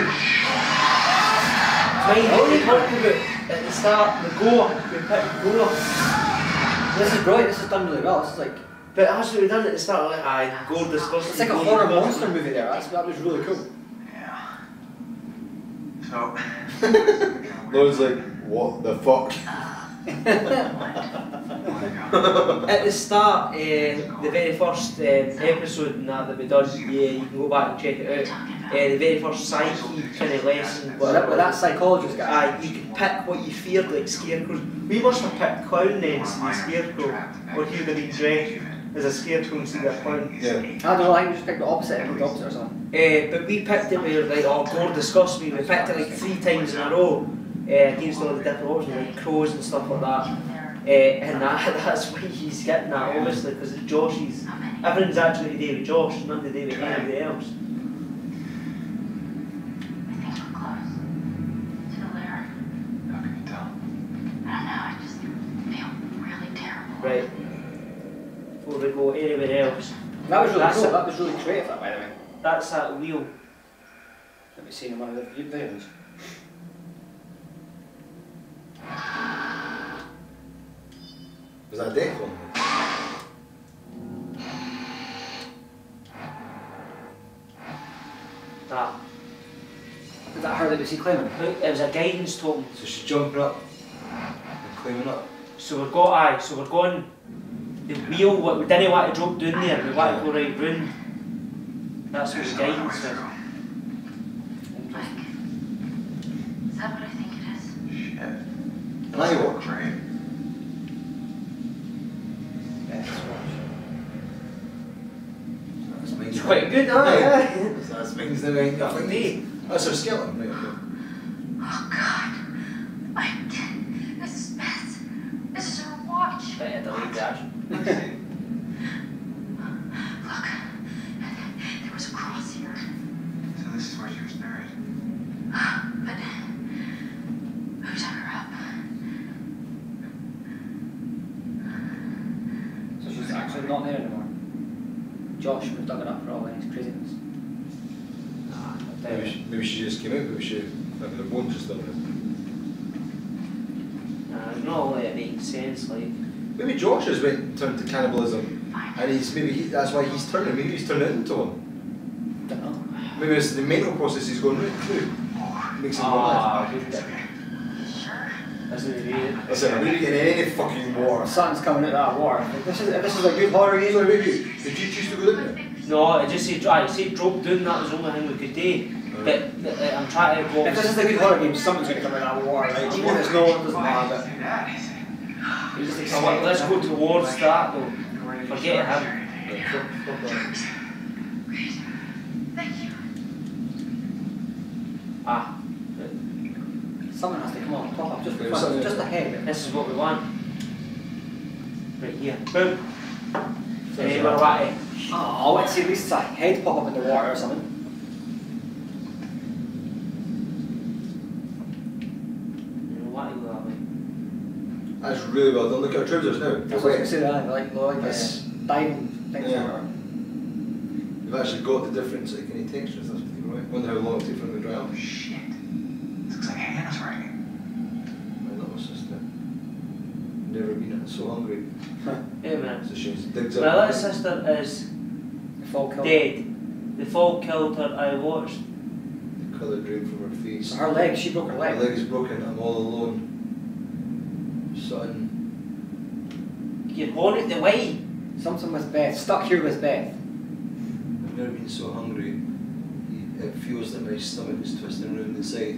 A: Mate, what are you talking about? At the start, the goal. We picked goal.
B: This is brilliant, this is done really well. This is like...
A: But that's what we done at the start, like, aye, goal disgusting.
B: It's like a
A: goal
B: horror
A: disgusting.
B: monster movie there. That was really cool.
H: Yeah. So,
E: Lauren's like, what the fuck?
A: At the start, the very first episode and that we done, yeah, you can go back and check it out. The very first psyche kind of lesson.
B: With that psychologist guy.
A: Aye, you could pick what you feared, like scarecrows. We must have picked clown then instead of scarecrow, or he would have been dressed as a scarecrow instead of a clown.
E: Yeah.
B: I don't know, I think we just picked the opposite, the opposite or something.
A: But we picked it, we were like, oh, gore disgusts me. We picked it like 3 times in a row. against all the different options like crows and stuff like that. And that's why he's getting that, obviously, because Josh is. Everything's actually to do with Josh, nothing to do with anybody else.
D: I think we're close to the lair.
F: How can you tell?
D: I don't know, I just feel really terrible.
A: Right. Before we go anywhere else.
B: That was really
A: That's
B: cool.
A: it.
B: That was really creative, that, by the way.
A: That's that wheel.
B: Let me see in one of the videos.
E: Was that a death one?
A: That.
B: Is that her that we see climbing?
A: It was a guidance token.
E: So she's jumping up and climbing up.
A: So we're going the wheel, we didn't want to drop down there, we want to go right round. That's what the guidance is.
D: Mike, is that what I think it is?
C: Shit.
E: And I walk.
C: Great.
B: Yeah,
E: That's mine.
A: It's quite good, huh? Yeah.
E: That's mine's the way. I think me. That's her skeleton. Right, okay.
D: Oh God, Mike, this is Beth. This is her watch.
A: Better delete that.
D: Look, there was a cross here.
C: So this is where she was buried.
D: But who dug her up?
B: So she's actually not there anymore. Josh would have dug it up for all his craziness.
E: Maybe she just came out, maybe the bones just done
A: Nah, not all that makes sense, like.
E: Maybe Josh has turned to cannibalism, and that's why he's turning. Maybe he's turning into one.
B: Don't know.
E: Maybe it's the mental process he's going right through. Makes him alive.
D: Sure.
A: Isn't it weird?
E: Listen, I'm really getting any fucking war.
B: Something's coming out of that war. Like, this is a good horror game.
E: Sorry, maybe. Did you choose to go down there?
A: No, it just said, drop down, that was the only thing we could do. But I'm trying to go.
B: If this is a good horror game, something's going to come out of that war, right? Even if it's no one, doesn't matter.
C: That
B: You just
A: Oh,
B: expect
A: well, let's go towards that though.
C: is.
A: Forget him.
D: Great. Thank you.
A: Ah,
B: Something has to come on, pop up just
E: Yeah, something-
B: just ahead.
A: this is what we want. Right here. Boom.
E: So
A: Hey,
E: it's
A: we're
E: like-
A: right.
B: Oh, let's see at least a head pop up in the water or something.
E: That's really well done. Look at our trousers now.
B: That's what I was going to say, like
E: That's-
B: diving things
E: Yeah.
B: or whatever.
E: You've actually got the difference, like any textures. That's what you're right. Wonder how long it takes for them to dry out.
C: Oh shit. This looks like Hannah's writing.
E: My little sister. Never been so hungry.
A: Hey man.
E: So she digs up.
A: My little sister is
B: The fall kill.
A: dead. The fall killed her. I watched.
E: The colour drained from her face.
B: So her leg, she broke her
E: My
B: leg.
E: leg is broken. I'm all alone. Son.
A: You're going out the way.
B: Something with Beth, stuck here with Beth.
E: I've never been so hungry. It feels that my stomach is twisting around inside.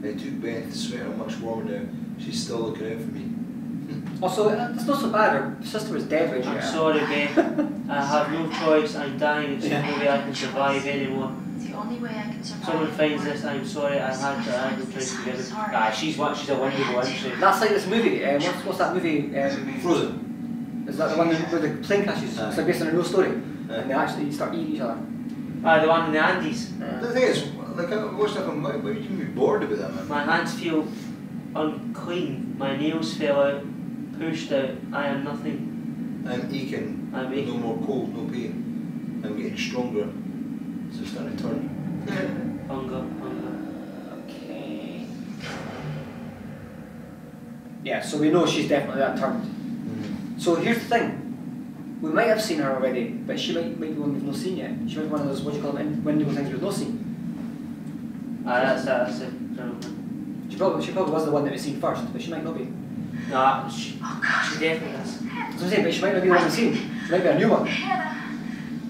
E: I took Beth to swear I'm much warmer now. She's still looking out for me.
B: Also, it's not so bad, her sister was dead when she
A: I'm
B: got
A: sorry, Beth. I have no choice. I'm dying. It's the only way I can survive anymore.
D: It's the only way I can survive.
A: Someone finds this. I'm sorry. I had no choice to give it. Ah, she's a wonderful, isn't she?
B: That's like this movie, what's that movie?
E: Frozen.
B: Is that the one where the plane crashes?
E: Aye.
B: It's like based on a real story.
E: Aye.
B: And they actually start eating each other.
A: Ah, the one in the Andes.
E: The thing is, like I watched that film, why would you be bored about that, man?
A: My hands feel unclean. My nails fell out, pushed out. I am nothing.
E: I'm aching.
A: I'm
E: No
A: aching.
E: more cold, no pain. I'm getting stronger. So it's starting to turn.
A: Hunger, hunger.
B: Okay. Yeah, so we know she's definitely that turned. So here's the thing. We might have seen her already, but she might be one we've not seen yet. She might be one of those, what do you call them, window things we've not seen.
A: Ah, that's it.
B: She probably was the one that we've seen first, but she might not be.
A: Nah, she definitely is.
B: That's what I'm saying, but she might not be the one we've seen. She might be a new one.
D: Hannah.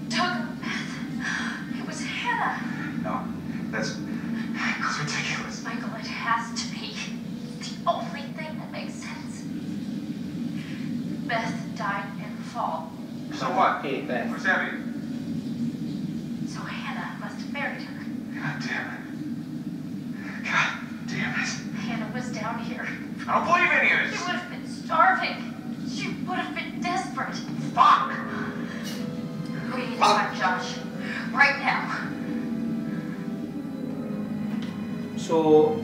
D: Doug, Beth. It was Hannah.
C: No, that's ridiculous.
D: Michael, it has to be. It's the only thing that makes sense. Beth died in the fall.
C: So what?
B: Hey, Beth.
C: What's that mean?
D: So Hannah must have buried her.
C: God damn it. God damn it.
D: Hannah was down
C: I don't believe any of
D: She
C: this.
D: would have been starving. She would have been desperate.
C: Fuck!
D: We need to find Josh. Right now.
A: So,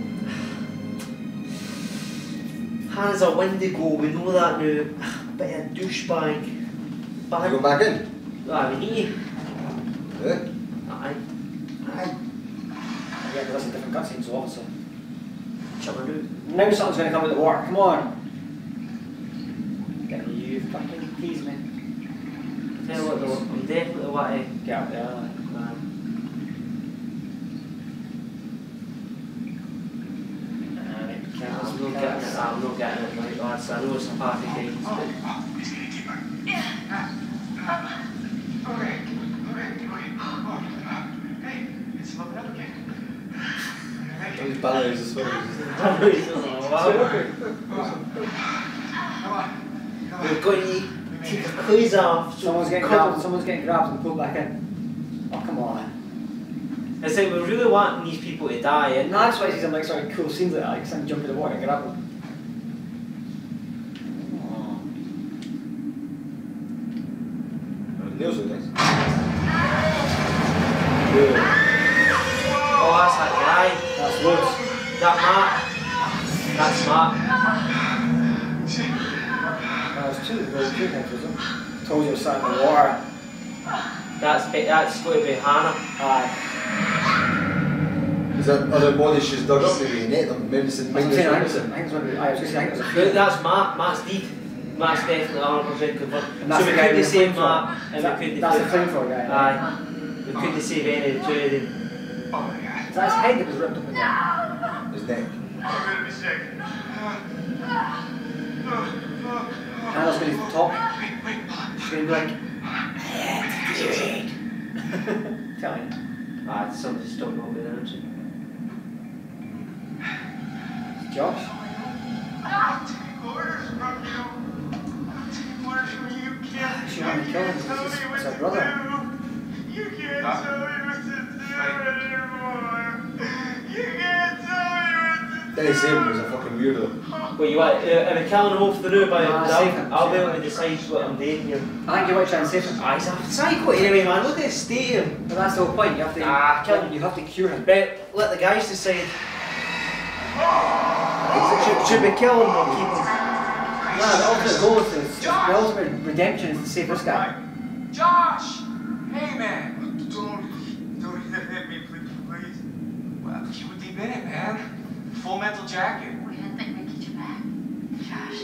A: Hannah's a Wendigo, we know that now. Bit of a douchebag.
E: You go back in?
A: Ah, we need you.
E: Yeah.
A: Aye.
E: Aye.
B: Yeah, because that's a different cutscene, so obviously.
A: Chucking out.
B: Now something's going to come out of the water. Come on. Get you fucking tease me.
A: Tell you what though, I'm definitely want to
B: Get out there.
A: I'm not getting it right, lads. I know it's a party thing.
C: He's gonna keep her. Okay. Hey, it's open up again.
E: Those balloons as well.
A: We're going to take the clothes off.
B: Someone's getting grabbed and pulled back in. Oh, come on.
A: It's like we're really wanting these people to die, and
B: No, that's why he's in like sort of cool scenes like that, like some jump in the water and grab them.
E: Nails are nice.
A: oh, that's that guy.
B: That's loads.
A: That Matt. That's Matt.
B: There's two heads, wasn't there? Told you it was sat in the water.
A: That's going to be Hannah.
B: Aye.
E: Is that other bodies she's dug up maybe and ate them? Maybe it's in
B: I was
E: Mingus
B: going
E: Robinson.
B: to say, I was going to say,
A: That's Matt. Matt's deed. Matt's definitely 100% confirmed.
B: And that's
A: So we
B: the guy
A: couldn't
B: with the
A: save
B: flamethrower.
A: Matt, and we couldn't
B: That's the
A: save.
B: flamethrower guy.
A: Aye. We couldn't save any of the two of them.
C: Oh my god.
B: Is that his head that was ripped up in there?
E: His neck.
C: I'm gonna be sick.
B: Hannah's going to talk.
C: Wait,
B: She's going to be like, tell me.
A: Ah, somebody's still not with energy.
B: Josh?
C: I'm taking orders from you. I'm taking orders from you. You can't.
B: She wanted to kill him
C: tell
B: because
C: me what
B: it's her
C: to
B: brother.
C: do. You can't tell me what to do anymore. You can't tell me what to do.
E: Dennis Abram was a fucking weirdo.
A: Well, you want, am I killing him off the road by
B: Nah, save him,
A: I'll be
B: save
A: able to
B: him.
A: decide what I'm doing here.
B: I think you might try and save him.
A: Ah, he's a psycho anyway, man. Look at his state of him.
B: But that's the whole point. You have to
A: kill him.
B: You have to cure him.
A: Right, let the guys decide. Should we kill him or keep him?
B: No, the ultimate goal is the ultimate redemption is to save this guy.
C: Josh! Hey man! Don't hit me, please. Well, you were deep in it, man. Full metal jacket.
D: We didn't think we'd get you back. Josh,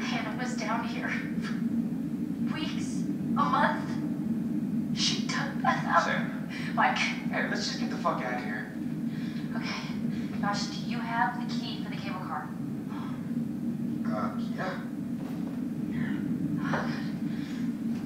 D: Hannah was down here for weeks, a month. She took us up.
C: Sam.
D: Mike,
C: Hey, let's just get the fuck out of here.
D: okay. Josh, do you have the key for the cable car?
C: Yeah.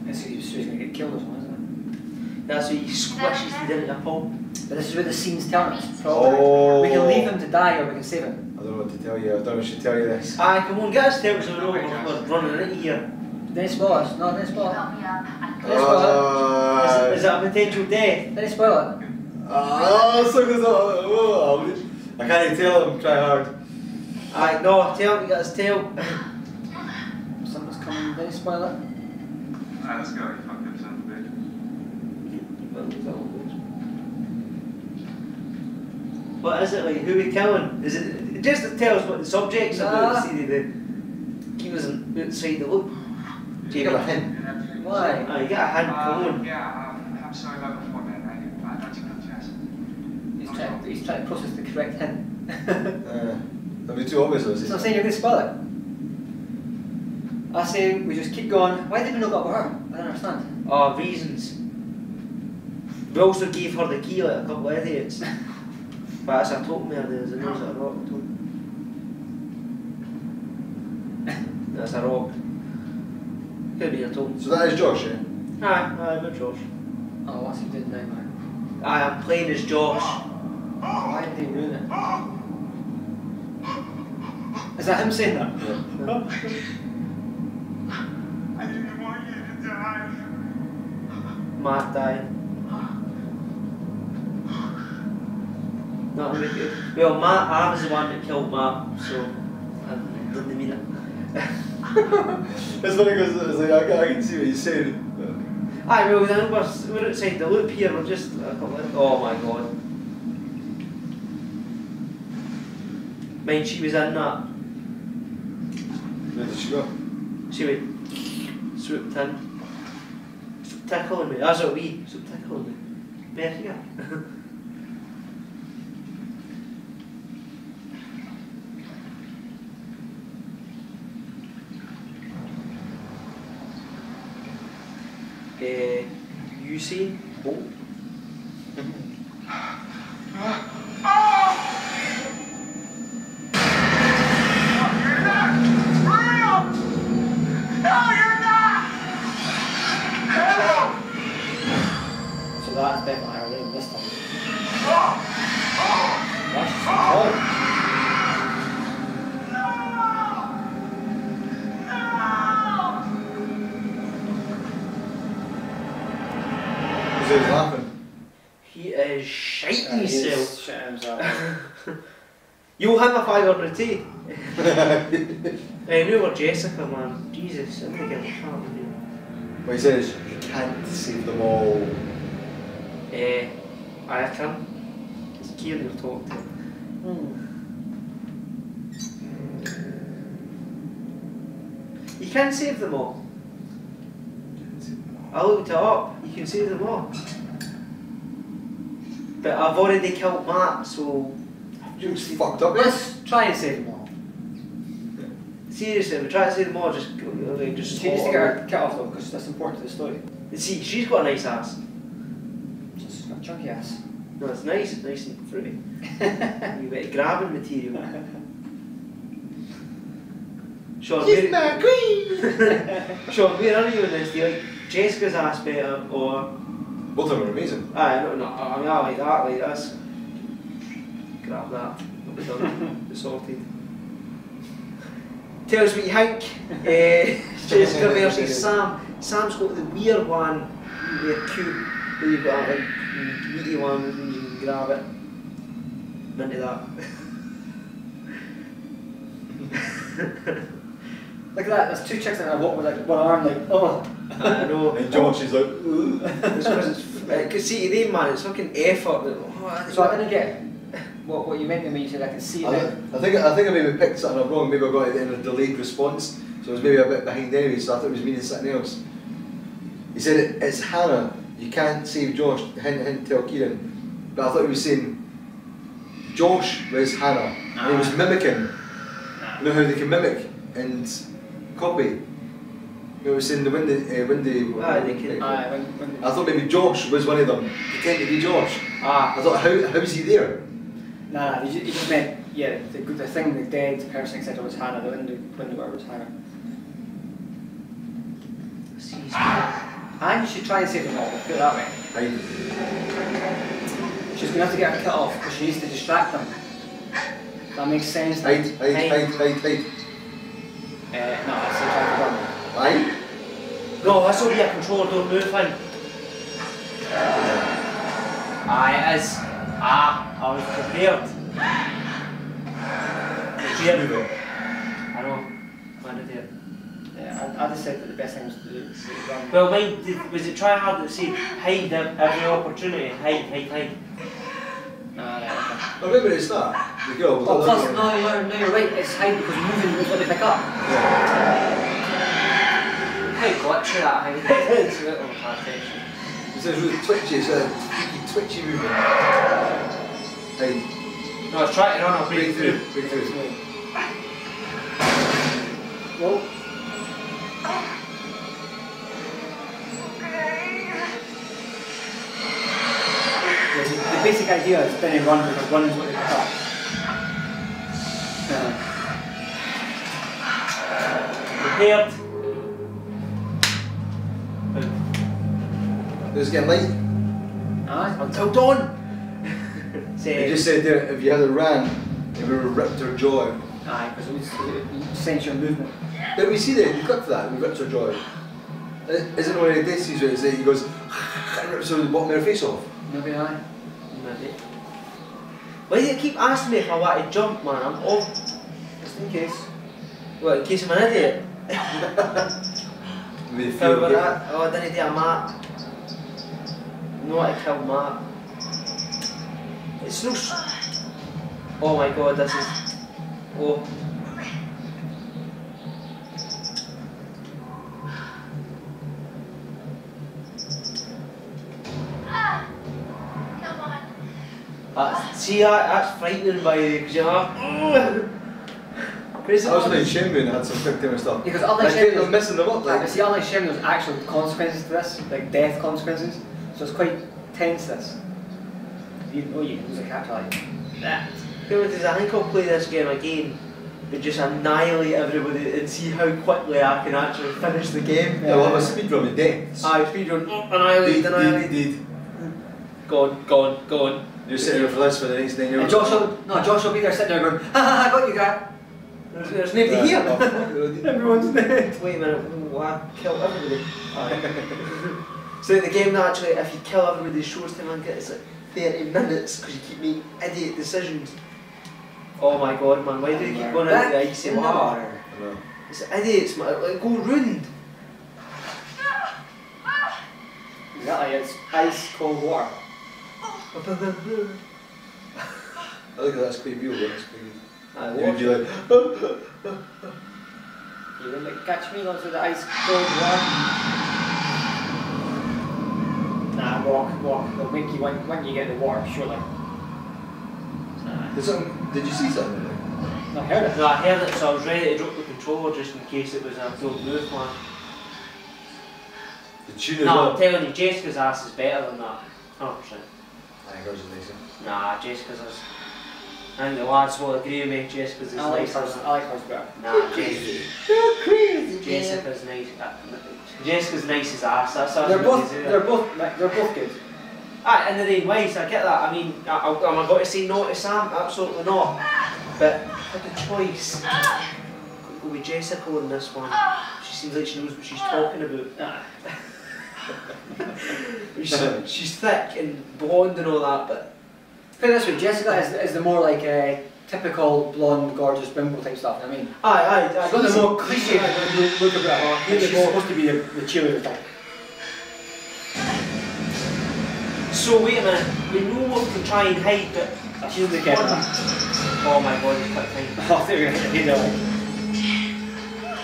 B: It's he's going to get killed or something, isn't
A: That's what he squishes the into a pulp.
B: it? But this is where the scene's telling us.
E: Oh.
B: We can leave him to die or we can save him.
E: I don't know what to tell you. I don't know if I should tell you this.
A: Aye, come on, get us tell us we're running into here.
B: Didn't spoil us. No, didn't
D: Can you
B: spoil it.
D: help me out?
B: Didn't spoil it.
A: Is that a potential death?
B: Didn't spoil it.
E: So good. I can't even tell him. Try hard.
A: Aye, no, tell him, you got his tail.
B: Something's coming. Didn't spoil it.
C: Alright, let's go, you fucked up son of a bitch.
A: What is it like? Who we killing? Is it just to tell us what the subjects are about?
B: Nah.
A: See the keep us outside the loop.
E: You got a hint.
B: Why?
A: Aye, you got a hand. Come on.
C: Yeah, I'm sorry about before, man. I thought you could just.
B: He's trying to process the correct hint.
E: That'd be too obvious.
B: So I'm saying you're going to spoil it. I say we just keep going. Why did we not go about her? I don't understand.
A: Oh, reasons. We also gave her the key like a couple of idiots. But as I told me, there's a nose at a rock. That's a rock. Could be a tool.
E: So that is Josh, yeah?
A: Aye, I'm a Josh.
B: Oh, what's he doing now, man?
A: Aye, I'm playing as Josh.
B: Why did he ruin it? Is that him saying that?
C: I didn't want you to die.
A: Matt died. Not really good. Well, Matt, I was the one that killed Matt, so don't mean it.
E: It's funny because it's like, I can see what he's saying.
A: Aye, well then we're outside the loop here, we're just... oh my god. Mind she was in that.
E: Where did she go?
A: She went swooped in. Tickling me, that's what we, swoop tickling me. Better here. Usain Bolt.
B: So that's definitely our name this time. That's
E: He was laughing.
A: He is shiting himself.
B: Shit himself.
A: You'll hang a 500 tea. I knew we're Jessica, man. Jesus, I'm gonna get a shot with you.
E: What he said is, you can't save them all.
A: I can. It's Kieran you've talked to. You can save them all. I looked it up, you can save them all. But I've already killed Matt, so...
E: You just fucked up.
B: Let's try and save them all.
A: Seriously, if we try to save them all, just...
B: She needs to get her cut off though, because that's important to the story.
A: See, she's got a nice ass.
B: She's got a chunky ass.
A: No, it's nice and fruity. You bit of grabbing material. Sean,
E: She's my queen!
A: Sean, where are you in this? Do you like Jessica's ass better, or...
E: Both of them are amazing.
A: Aye, no, I mean, I like that, like this. Grab that, it'll be done, it's sorted. Tell us what you think. Jessica versus Sam. Sam's got the weird one, they're cute, but you've got a like, meaty one, and you can grab it. I'm into that.
B: Look at that, there's two chicks that I walk with like one arm like, oh.
A: I know.
E: And Josh is like, ooh.
A: It's because see, to them, man, it's fucking effort.
B: So I didn't get what you meant when you said I can see it.
E: I think I maybe picked something up wrong, maybe I got it in a delayed response, so it was maybe a bit behind anyway, so I thought it was meaning something else. He said it's Hannah, you can't save Josh, hint tell Kieran. But I thought he was saying Josh was Hannah, and he was mimicking. You know how they can mimic and copy? It was in the windy.
A: Aye, they can.
E: I thought maybe Josh was one of them. Pretend to be Josh.
A: Ah.
E: I thought, how's he there?
B: Nah, he just meant, yeah, the thing, the dead person, etc. was Hannah, the window was Hannah. And you should try and save them all, put it that way.
E: Right.
B: She's going to have to get her cut off because she needs to distract them. That makes sense.
E: Hide.
B: No, I'll still try to run.
E: Aye?
A: No, this will be a controller, don't move him. Aye, it is. I was prepared. I know. Man, I did.
B: Yeah, I just said that the best thing was to do run.
A: Well, mine, was it try hard to say hide every opportunity? Hide.
B: No.
E: Oh, remember it's that. The girl was
B: Oh, plus, no, you're right, it's hide because moving is what they pick up.
A: How glitchy that hide is. It's a little attention.
E: It says really twitchy, it's a twitchy movement. Hide.
A: No, I was trying to run, I'll break through.
E: Break through.
B: Well, the basic idea is then you run because run is what they pick up.
A: Prepared.
E: Is it getting light?
B: Aye.
A: Until dawn.
E: They just said there, if you had ran, it would have ripped her jaw out.
B: Aye, because it sense your movement.
E: Did we see the clip for that? We ripped her jaw out. Isn't one of the death scenes where it's he goes, and rips her bottom of her face off?
B: Maybe aye.
A: Maybe. Why do you keep asking me if I want to jump, man? I'm off.
B: Just in case.
A: What, in case I'm an idiot?
E: With
A: How about that? Oh, I didn't do a map. No, I killed Matt. It's no. Oh my god, this is. Oh.
D: Come on.
A: See, that's frightening by you, because you're like, crazy.
E: I wasn't in Shenmue and I had some quick time stuff.
B: Because unlike Shenmue,
E: I'm missing them up.
B: like, see, unlike Shenmue, there's actual consequences to this, like death consequences. So it's quite tense. This. You know you can lose a character like that.
A: I think I'll play this game again, but just annihilate everybody and see how quickly I can actually finish the game.
E: Yeah, we'll have a speedrun with deaths.
A: Aye, speedrun, annihilate. Gone.
E: You're sitting there for this for the next 9
B: And
E: hours.
B: Josh will be there sitting there going, ha ha, I got you, guy. There's nobody here. Everyone's dead.
A: Wait a minute, I killed everybody. So the game actually, if you kill everybody, shows time and it's like 30 minutes because you keep making idiot decisions. Oh my god, man, why do you keep going into the icy water? It's idiots, man, like go round.
B: Exactly, it's ice cold water.
E: I think that's quite real, that's quite good.
A: You'd
E: be like,
B: You would like catch me onto the ice cold water. Nah, walk. They'll make you when you get the water, surely.
E: Did you see something?
B: I heard it.
A: No, I heard it, so I was ready to drop the controller just in case it was a full move, man.
E: The tune as
A: No,
E: well.
A: I'm telling you, Jessica's ass is better than that. 100%.
E: I think hers is nicer.
A: Nah, Jessica's is. I think the lads will agree with me, Jessica's is
B: I like
A: nicer
B: hers.
A: than
B: I like hers better.
A: Nah, Jessica's.
E: You're crazy.
A: Jessica's nice. Jessica's nice as ass. That's how
B: They're both good.
A: In their own ways, I get that. I mean, am I going to say no to Sam? Absolutely not. But I had the choice. Go with Jessica on this one. She seems like she knows what she's talking about. She's thick and blonde and all that, but
B: Put it this way, Jessica is the more like typical blonde, gorgeous bimbo type stuff. I mean,
A: aye.
B: she's got the more cliche look about her. She's supposed to be the cheerleader type.
A: So wait a minute, we know what we can try and hide, but
B: She's the camera.
A: oh my god, it's quite tight.
B: Oh, there you go.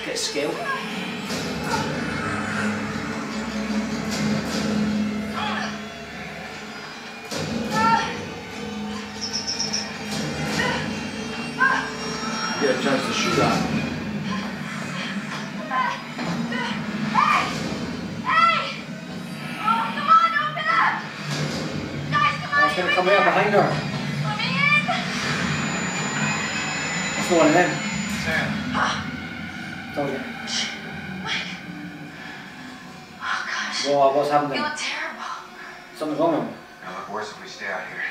A: Get scale.
E: Get a chance to shoot that.
B: It's going to come out behind her. It's the one of them.
C: Sam.
B: Told you.
D: Oh gosh.
B: What's happening?
D: You look terrible.
B: Something's wrong with him.
C: It'll look worse if we stay out here.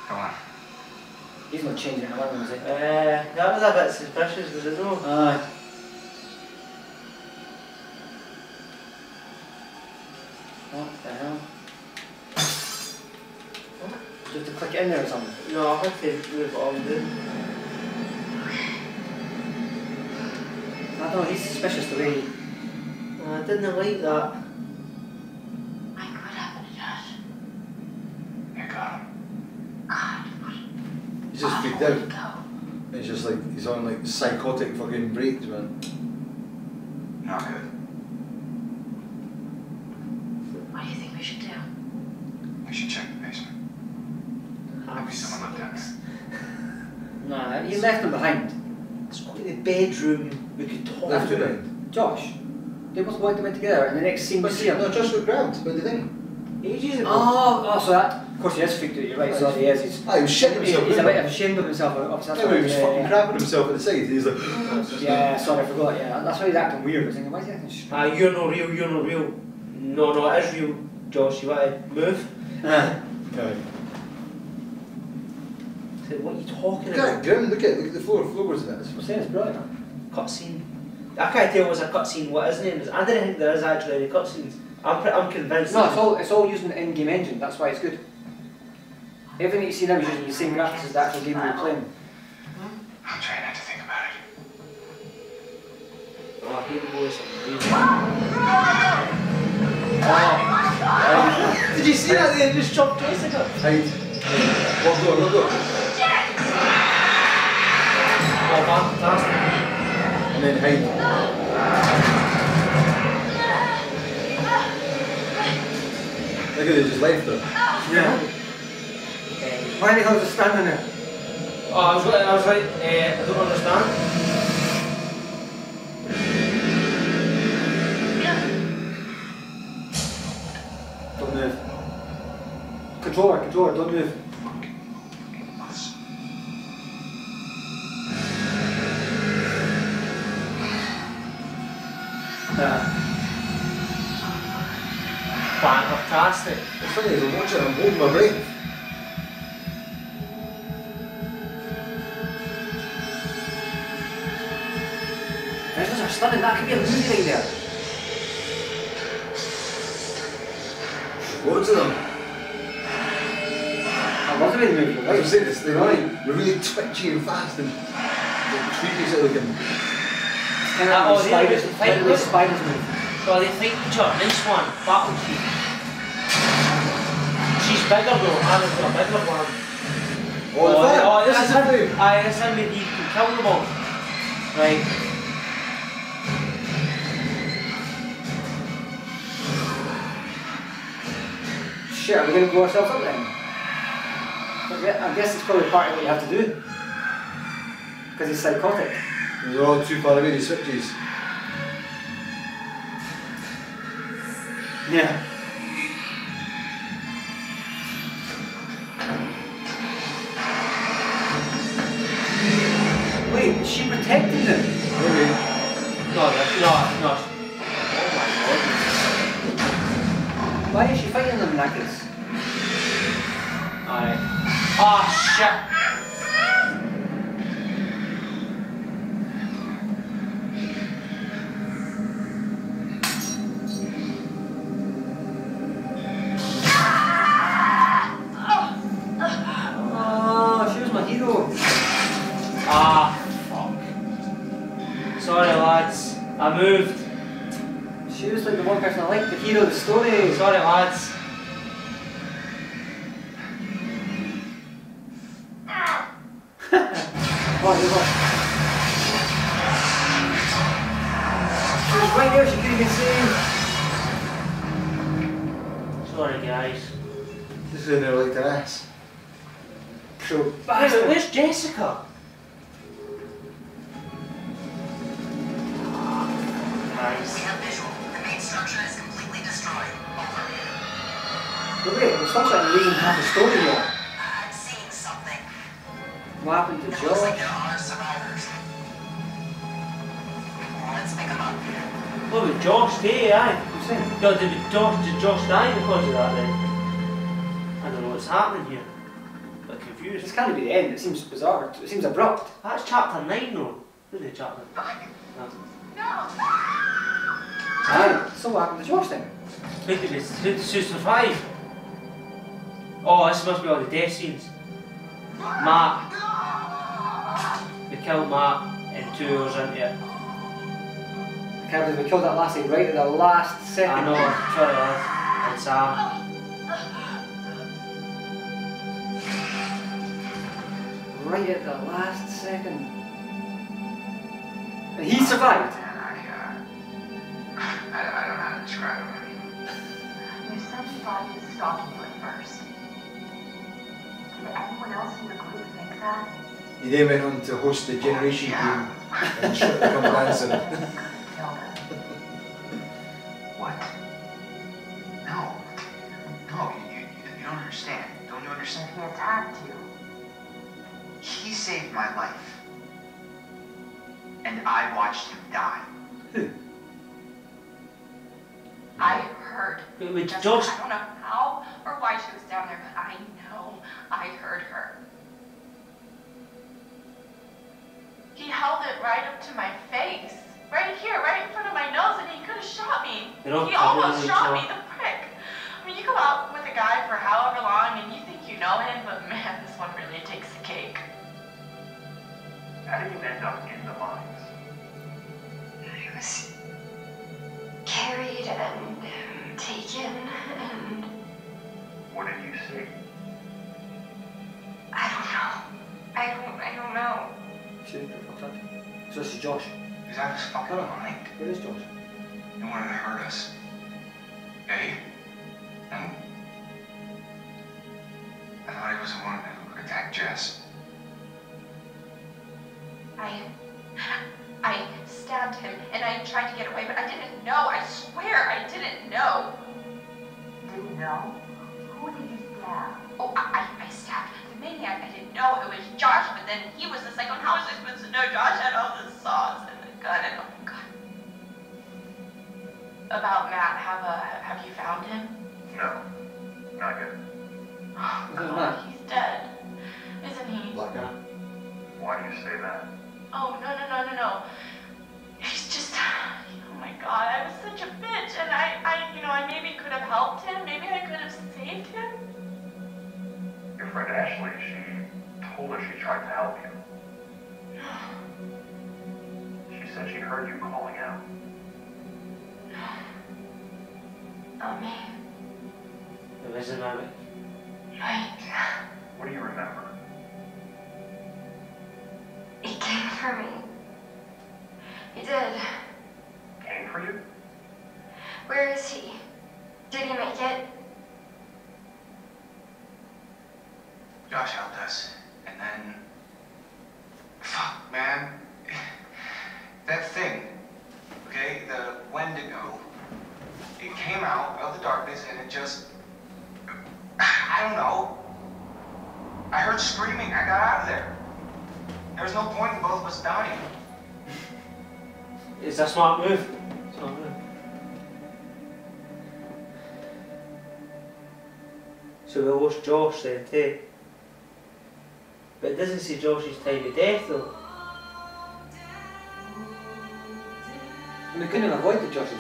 C: Come on.
B: He's not changing it, is he?
A: That was a bit suspicious, was it no?
B: Aye. What the hell? Do you have to click it in there or something?
A: No, I had to move it on, dude.
B: I don't know, he's suspicious the way he...
A: I didn't like that.
D: Mike, what happened to Josh?
C: I got him.
D: God, what
E: He's just freaked
D: awful way to
E: out.
D: go.
E: He's just like, he's on like psychotic fucking breaks, man.
C: Not good.
D: What do you think we should do?
C: We should check the basement. Maybe someone left down there.
B: Nah, he left him behind.
A: It's quite the bedroom we could talk
E: Left
A: about.
E: behind.
B: Josh, they both walked them in together and the next scene we see him.
E: No, Josh got grabbed by the thing.
A: Ages ago.
B: Oh, so that... Of course he is freaked out, you're right, so he is. He's
E: Ah, he was shitting himself.
B: a bit ashamed of himself, obviously.
E: Yeah, he was fucking crapping himself at the side. He's like,
B: Yeah, sorry, I forgot, yeah. That's why he's acting weird. I was thinking, why is he acting strange?
A: You're not real, you're not real. No, it is real, Josh. You want to move?
E: okay.
A: Said, what are you talking
E: Look
A: about?
E: at Grim, look at the floorboards of
B: I'm
E: that.
B: saying it's brilliant, man.
A: Cutscene. I can't tell what's a cutscene, what isn't it? I don't think there is actually any cutscenes. I'm convinced.
B: No, it's all using the in-game engine, that's why it's good. Everything that you see now is using the same graphics as the actual game we were playing.
C: I'm trying not to think about it.
A: capable of some music. Oh, did you see that? They just chopped Jessica.
E: Hide. Go.
A: Oh, fantastic.
E: And then hide. Look at it, just left her.
B: Yeah. Why the hell is it standing there?
A: Oh, I was like, I don't understand.
B: Don't move. Controller, don't move.
A: Fantastic.
E: It's funny, as I'm watching it, I'm holding my breath.
B: Visuals are stunning, that could be a movie right there.
E: Loads of them.
B: I love the way they move.
E: As I said, they're really twitchy and fast and creepy sort of looking.
B: Kind of spiders, literally spiders move.
A: Well, they think each other. This one, Battlefield. She's bigger though, Hannah's got a bigger one. This is how he can kill them all. Right.
B: Shit, are we going to blow ourselves up then? I guess it's probably part of what you have to do. Because he's psychotic.
E: They're all too far away, these switches.
B: Yeah. Wait, is she protecting them?
E: Maybe.
A: No.
B: Why is she fighting them in that case?
A: Alright. Oh shit!
B: Oh, she was my hero.
A: Ah, fuck. Sorry lads, I moved.
B: She was like the one person I liked, the hero of the story.
A: Sorry lads.
B: Oh, you what? She was right there, she couldn't even see.
A: Sorry guys.
E: This is in there like an ass.
B: So bastard.
A: Where's Jessica? Nice.
H: We have visual. The main structure is completely destroyed. Over.
B: But wait, there's some sort of reading half the story here.
H: I'm seeing something.
B: What happened to
H: It looks like
B: Josh?
H: there are survivors. Let's pick them up.
A: What with Josh too, aye?
B: I'm saying.
A: God, did Josh die because of that then? I don't know what's happening here. A bit confused.
B: This can't be the end, it seems bizarre, it seems abrupt.
A: That's chapter 9 though. Isn't it chapter? No.
B: Aye, so what happened to Josh then?
A: Who survived? Oh, this must be all the death scenes. Matt. They killed Matt and 2 hours into it.
B: I can't believe we killed that lassie right at the last second.
A: I know, sorry lads. And Sam.
B: Right at the last second. And he survived.
C: I don't know how to describe it.
D: You said you thought he was stalking you at first. Did anyone else in your group think that?
E: He then went on to host the Generation Game and shit become dancing.
C: What? No. No, you don't understand. Don't you understand?
D: He attacked you.
C: He saved my life. And I watched him die.
E: Who?
D: I heard.
A: Wait,
D: Jessica,
A: Josh.
D: I don't know how or why she was down there, but I know I heard her. He held it right up to my face. Right here, right in front of my nose, and he could have shot me.
A: They're all
D: He almost
A: covering
D: shot
A: each
D: me, the prick. I mean, you go out with a guy for however long, and you think you know him, but man, this one really takes the cake.
C: How did you end up in the mines?
H: You
D: was carried and taken and...
F: What did you see?
D: I don't know. I don't know.
B: Shit, fucked up. So this is Josh.
C: He's out of his fucking mind.
B: Where is Josh?
C: He wanted to hurt us. Eh? And I thought he was the one who attacked Jess.
D: I stabbed him and I tried to get away, but I didn't know. I swear I didn't know.
I: Didn't know? Who did you stab?
D: Oh, I stabbed the maniac. I didn't know it was Josh, but then he was the psycho. How was I supposed to know Josh had all the saws and the gun and oh god. About Matt, have you found him?
F: No, not yet.
D: Oh
B: Who's
D: god,
B: Matt?
D: he's dead. Isn't he?
E: Black guy.
F: Why do you say that?
D: Oh, no. He's just, oh my god, I was such a bitch, and I maybe could have helped him, maybe I could have saved him.
F: Your friend Ashley, she told us she tried to help you. She said she heard you calling out.
D: Not me.
A: It wasn't Abby.
D: Right.
F: What do you remember?
D: He came for me. He did.
F: Came for you?
D: Where is he? Did he make it?
C: Josh helped us. And then... Fuck, man. That thing, okay, the Wendigo, it came out of the darkness and it just... I don't know. I heard screaming. I got out of there. There was no point in both of us dying.
A: It's a smart move. Smart move. So we lost Josh then too. But it doesn't say Josh's time of death though.
B: And we couldn't have avoided Josh's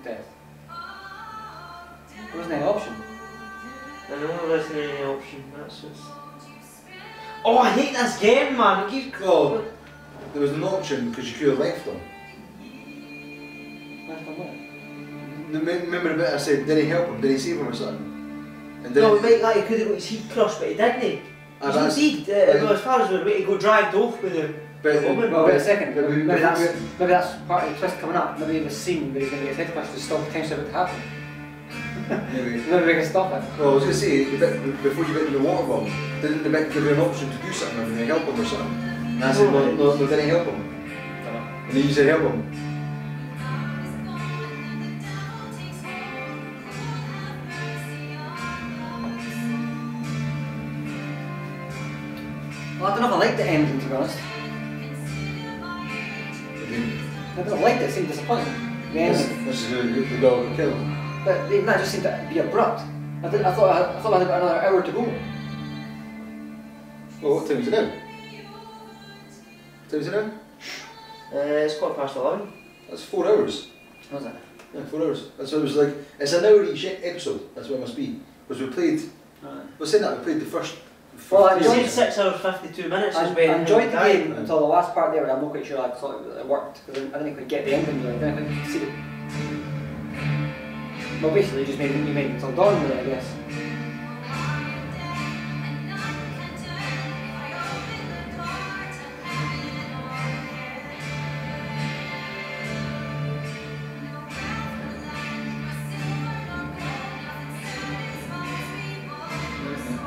B: death. There wasn't any option.
A: I know there wasn't any option, that's just... Oh, I hate this game, man! It keeps...
E: Oh, there was an option because you could have left them.
B: Left on what?
E: Remember the bit I said, did he help him? Did he save him or something? And
A: No, mate, like he could have got his heat crushed, but he didn't.
E: Ah,
A: He did. Well, as far as we were waiting to go dragged off with the woman.
B: Well, wait a second.
E: But we-
B: Maybe that's part of the twist coming up. Maybe the scene where he's going to get his head crushed is still potentially about to happen.
E: Maybe.
B: Maybe we can stop it.
E: Well, I was going to say, the bit before you went in the water bomb, didn't the bit give you an option to do something and they help him or something? And I said, no, didn't help him. And then you said help him.
B: Well, I don't know if I liked the ending, to be honest. I don't like it. It seemed disappointing. The ending.
E: This is the dog got killed.
B: But even that just seemed to be abrupt. I thought I had about another hour to go.
E: Well, what time is it now? What time is it now?
A: It's 11:15.
E: That's 4 hours.
B: What was that?
E: Yeah, 4 hours. That's what it was like. It's an hour each episode. That's what it must be. Because we played. We're saying that we played the first.
B: Well, I
A: It
B: enjoyed
A: said 6 hours 52 minutes.
B: I
A: is when
B: enjoyed the
A: he
B: game
A: died.
B: until the last part there, but I'm not quite sure I thought it worked because I didn't quite get the ending really. I didn't quite see it. Well, basically, you made it until dawn, really, I guess.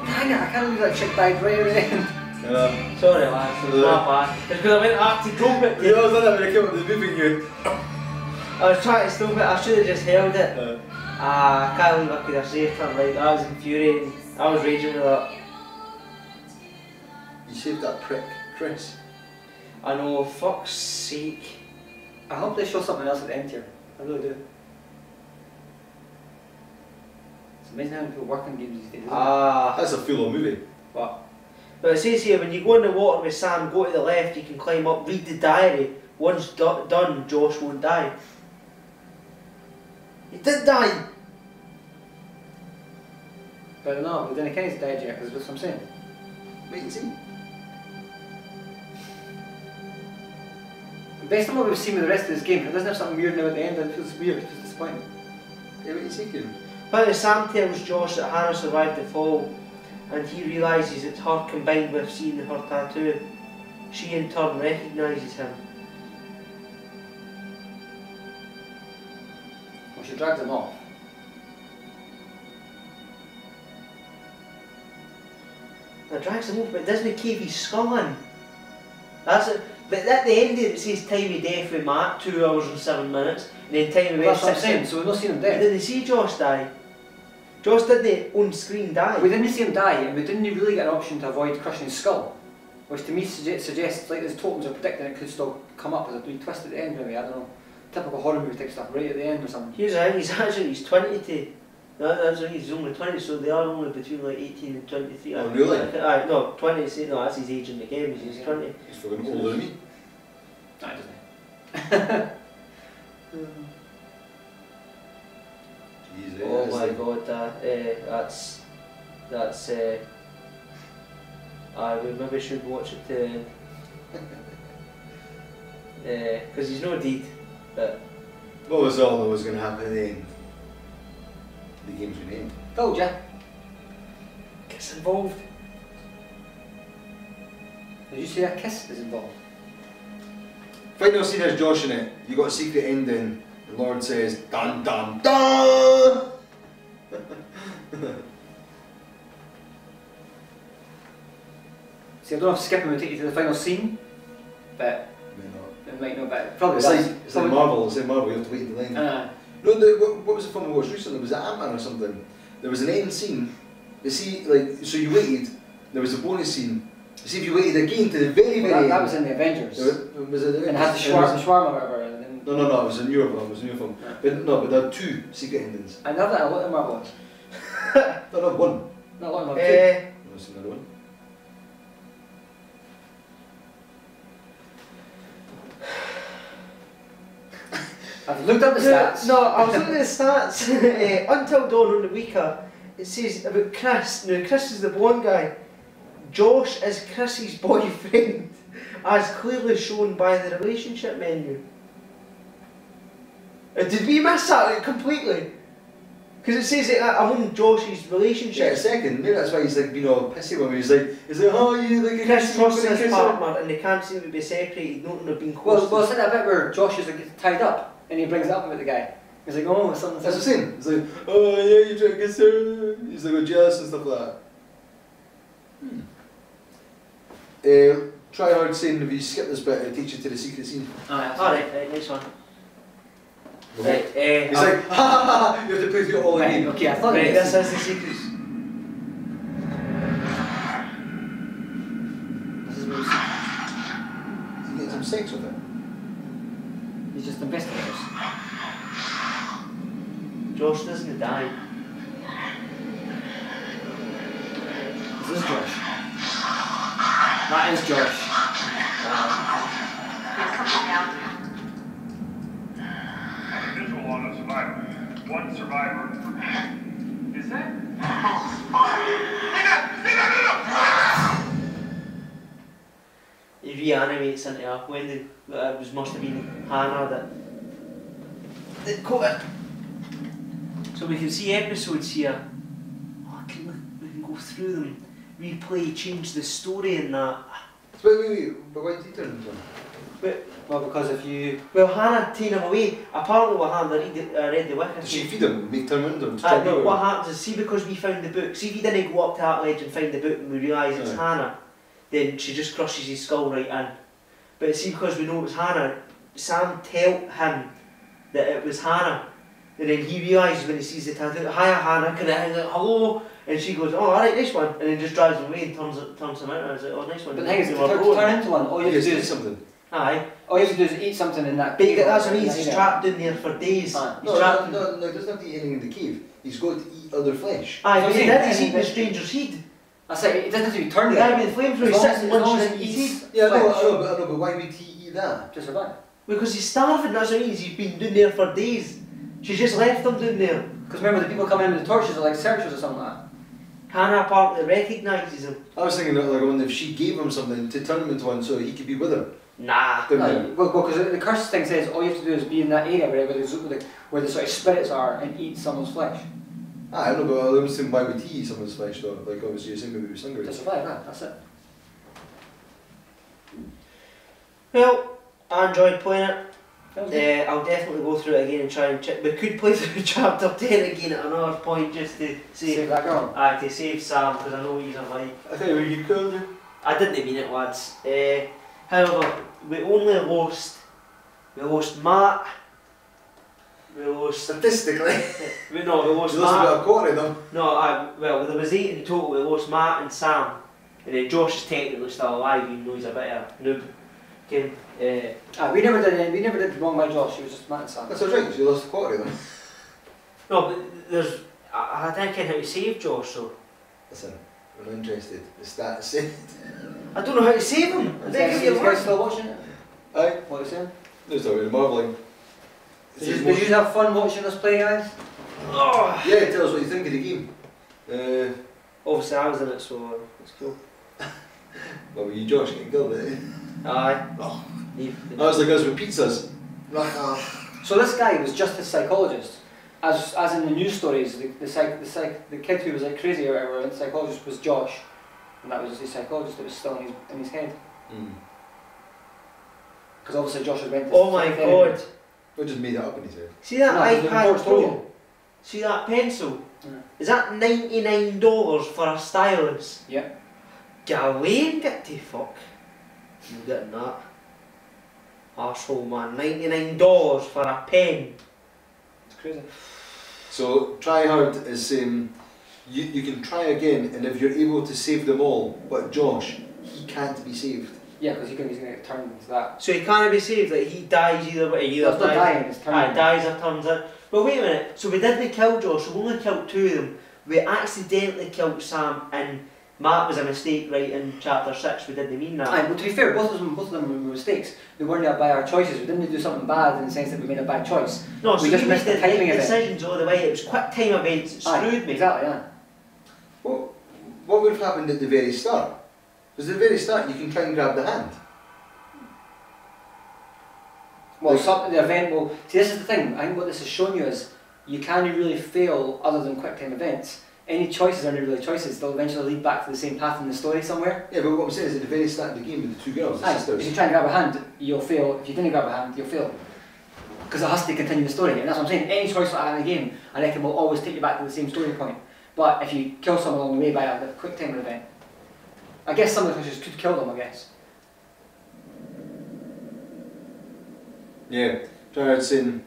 B: Dang it, I can't believe that chick died right at the end.
E: Yeah.
A: Sorry lads, it was my bad. It's because I went up to go it.
E: Yeah, I was like that when I came up with the moving you.
A: I was trying to stop it, I should have just held it. I can't believe I could have saved her, like that was infuriating. I was raging with that.
E: You saved that prick, Chris.
A: I know, fuck's sake.
B: I hope they show something else at the end here. I really do. It's amazing how many people work on games these days, isn't it?
E: That's a full-on movie.
A: But it says here, when you go in the water with Sam, go to the left, you can climb up, read the diary. Once done, Josh won't die. He did die!
B: But I don't know, but then Kenny's died yet, because that's what I'm saying.
E: Wait and see.
B: based on what we've seen with the rest of this game, it doesn't have something weird now at the end, and it feels weird, it feels disappointing.
E: Yeah, what are you thinking?
A: But Sam tells Josh that Hannah survived the fall, and he realises it's her combined with seeing her tattoo. She in turn recognises him.
B: Well, she drags him off.
A: It drags him off, but it doesn't cave his skull in. That's it. But at the end of it, it says time of death with Matt, 2 hours and 7 minutes, and then time of
B: Well, that's
A: death
B: what I'm
A: 6
B: saying, so we've not seen him
A: But
B: dead.
A: did they see Josh die? Josh didn't on screen die.
B: We didn't see him die, and we didn't really get an option to avoid crushing his skull. Which to me suggests, like these tokens are predicting it could still come up as a wee twist at the end, maybe, I don't know. Typical horror movie type stuff, right at the end or something.
A: Here's the thing, he's 20 that's what he's only 20, so they are only between like 18 and 23.
E: Oh, really?
A: No, 20, no, that's his age in the game, he's 20.
E: He's fucking older than me.
B: No, it doesn't.
E: Jesus.
A: Oh my god, that's we maybe should watch it to because he's no deed, but
E: What was all that was going to happen at the end? The game's going to end.
B: Told ya.
A: gets involved.
B: Did you say a kiss is involved?
E: Final scene has Josh in it. You got a secret ending. The Lord says, dun dun dun!
B: See, I don't know if skipping would take you to the final scene, but it might not, but probably
E: It's
B: does.
E: like Marvel, you have to wait until the end. No, what was the film we watched recently? Was it Ant-Man or something? There was an end scene. You see, like, so you waited, there was a bonus scene. You see, if you waited again to the very
B: that
E: end.
B: was in the Avengers.
E: Was it?
B: And it had the shawarma or whatever. And then
E: No, it was a newer film. It was a new film.
B: Yeah.
E: But there are 2 secret endings.
B: I love that. I love the Marvel ones.
E: No, 1.
B: Not long, but 2.
E: No, it's another one.
B: I've looked up the stats.
A: No, I was looking at the stats. Until Dawn on the Weaker, it says about Chris. Now, Chris is the blonde guy. Josh is Chrissy's boyfriend, as clearly shown by the relationship menu. Did we miss that completely? Because it says that I'm on Josh's relationship.
E: Yeah, a second. Maybe that's why he's like being all pissy when he's like, oh, you like a
A: Chris trusts
E: kiss
A: his
E: her?"
A: partner and they can't seem to be separated, noting they've been close.
B: Well, it's like that bit where Josh is like tied up and he brings it up about the guy. He's like, oh, something.
E: That's what I'm saying. It's like, oh yeah, you trying to kiss her. He's like, jealous and stuff like that. Try hard saying if you skip this bit, it'll teach you to the secret scene.
A: Alright, nice one.
E: Okay.
A: Right,
E: He's like, ha ha ha, you have to play through it all again.
B: Okay, I thought
A: right,
B: this
A: this is the secrets.
B: This is what he's
E: Is he getting some sex with it?
B: He's just investigators.
A: Josh doesn't die.
B: This is Josh. That is Josh.
I: There's something down here.
J: Visual on a survivor. 1 survivor. Is that?
A: He reanimates into her. When it must have been Hannah that caught it. So we can see episodes here. Oh, we can go through them, replay, change the story and that.
E: Wait, but why did he turn into him?
B: Well, because if you...
A: Well, Hannah taken him away. Apparently what happened, I read the wiki.
E: Did she feed him, make turn into him?
A: No, what happens is, see, because we found the book, see if you didn't go up to that ledge and find the book and we realise it's Hannah, then she just crushes his skull right in. But see, because we know it was Hannah, Sam tell him that it was Hannah, and then he realises when he sees the tattoo, hiya Hannah, can I, like, hello? And she goes, oh alright, nice one, and then just drives him away and turns him out, and I was like, oh nice one.
B: But the thing is, to turn into one, all you have to do is...
E: something.
A: Aye.
B: All you have to do is eat something in that
A: But
B: cave.
A: that's what I mean, he's trapped in there for days. He's trapped in...
E: No, he doesn't have to eat anything in the cave. He's got to eat other flesh.
A: Aye, but he did, he's
B: Anything
A: eating the
B: that-
A: stranger's head.
B: I say, it doesn't have to be turned
A: The guy with the flamethrower, he's sitting munching his head.
E: Yeah, I know, but why would he eat that?
B: To survive.
A: Because he's starving, that's what it means, he's been down there for days. She just left him down there.
B: Because remember, the people coming in with the torches are like searchers or something like that.
A: Hannah apparently recognises him.
E: I was thinking that like if she gave him something to turn him into one so he could be with her.
A: Nah.
E: Didn't
B: No,
E: they?
B: well, because the curse thing says all you have to do is be in that area where the sort of spirits are and eat someone's flesh.
E: I don't know, but I was thinking why would he eat someone's flesh though? Like obviously you're saying maybe he was hungry.
B: To survive, that's it.
A: Well, I enjoyed playing it.
B: That was good.
A: I'll definitely go through it again and try and check. We could play through chapter 10 again at another point just to see.
B: Save that girl.
A: To save Sam, because I know he's a like.
E: I tell you what you could do.
A: I didn't mean it, lads. However, we only lost. We lost Matt. We lost.
E: Statistically.
A: We lost
E: You lost
A: Matt.
E: about a quarter of them.
A: No, well, there was 8 in total. We lost Matt and Sam. And then Josh is technically still alive, even though he's a bit of a noob. Okay.
B: We never did wrong by Josh. It was just Matt and Sam.
E: That's right, you lost a quarter of them.
A: No, but there's. I don't know how to save Josh, so.
E: Listen, we're not interested. The stats say.
A: I don't know how to save him. I
B: Is
A: don't give you a
B: you guys
A: word.
B: still watching it?
E: Aye.
B: What are you saying?
E: There's already marvelling.
B: Did you have fun watching us play, guys?
A: Oh.
E: Yeah, tell us what you think of the game.
A: Obviously, I was in it, so it's cool.
E: Well, were you Josh getting killed, eh?
A: Aye.
E: Oh. I was like us with pizzas.
B: So this guy was just a psychologist, as in the news stories. The kid who was like crazy or whatever, the psychologist was Josh, and that was the psychologist that was still in his head. Because obviously Josh was went to.
A: Oh my god!
E: I just made that up in his head.
A: See that
B: No, the
A: iPad
B: reports told
A: Pro?
B: you.
A: See that pencil?
B: Yeah.
A: Is that $99 for a stylus?
B: Yeah.
A: Get away and get to fuck. I'm getting that. Arsehole man, $99 for a pen.
B: It's crazy.
E: So try hard is you can try again, and if you're able to save them all, but Josh, he can't be saved.
B: Yeah, because he's going to get turned into that.
A: So he can't be saved, like he dies either way. Either
B: Well, it's not dying, it's turning.
A: dies or turns in. But wait a minute, so we didn't kill Josh, we only killed 2 of them. We accidentally killed Sam, and Matt was a mistake right in chapter 6, we didn't mean that.
B: Aye, but to be fair, both of them were mistakes. They weren't by our choices. We didn't do something bad in the sense that we made a bad choice.
A: No, so
B: we just
A: we
B: missed
A: made
B: the timing of it.
A: decisions all the way, it was quick time events that screwed me.
B: Exactly, yeah.
E: What would have happened at the very start? Because at the very start you can try and grab the hand.
B: Well, the event will... See, this is the thing. I think what this has shown you is you can't really fail other than quick time events. Any choices aren't really choices. They'll eventually lead back to the same path in the story somewhere.
E: Yeah, but what I'm saying is at the very start of the game with the 2 girls, the
B: Aye,
E: sisters.
B: if you try and grab a hand, you'll fail. If you didn't grab a hand, you'll fail. Because it has to continue the story. And that's what I'm saying. Any choice like that in the game, I reckon, will always take you back to the same story point. But if you kill someone along the way by a quick time event, I guess some of the choices could kill them, I guess.
E: Yeah, try hard saying,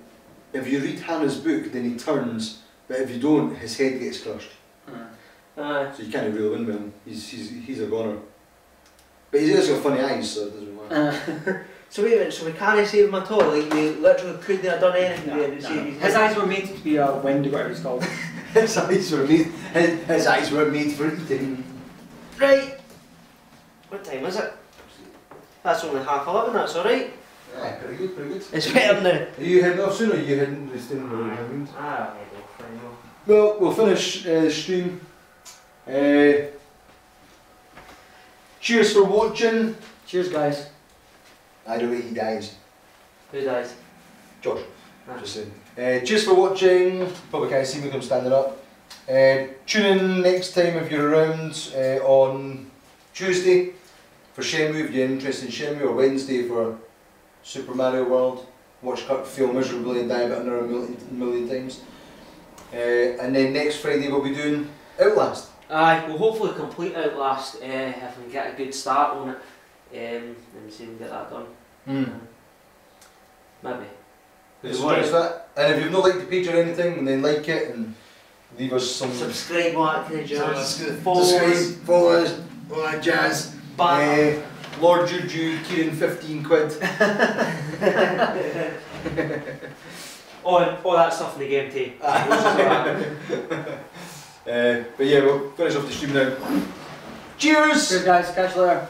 E: if you read Hannah's book, then he turns, but if you don't, his head gets crushed.
A: Aye.
E: So you can't really win with him. He's a goner. But he's also got funny eyes, so it doesn't matter.
A: So wait a minute, so we can't save him at all? Like we literally couldn't have done anything there to save his
B: His eyes were made to be a wind, whatever it's called.
E: His eyes were made for eating.
A: Right. What time is it? That's only 11:30, that's alright.
E: Aye, pretty good, pretty good.
A: It's better than the...
E: Are you heading off soon or are you heading to stay where you're heading?
A: Ah, I don't know.
E: Well, we'll finish the stream. Cheers for watching.
B: Cheers, guys.
E: Either way, he dies.
A: Who dies?
E: Josh.
A: Ah.
E: Just saying. Cheers for watching. Probably can't see me because I'm standing up. Tune in next time if you're around on Tuesday for Shenmue if you're interested in Shenmue, or Wednesday for Super Mario World. Watch Kurt fail miserably and die about another million times. And then next Friday we'll be doing Outlast.
A: Aye, we'll hopefully complete Outlast if we get a good start on it. Let me see if we can get that done. Maybe.
E: Suggest that. And if you've not liked the page or anything, then like it and leave us some...
A: Subscribe, like,
E: Subscribe,
A: follow us,
E: all that jazz.
A: Bye.
E: Lord Juju, Kieran 15 quid.
A: all that stuff in the game too.
E: But yeah, we'll finish off the stream now. Cheers!
B: Cheers, guys. Catch you later.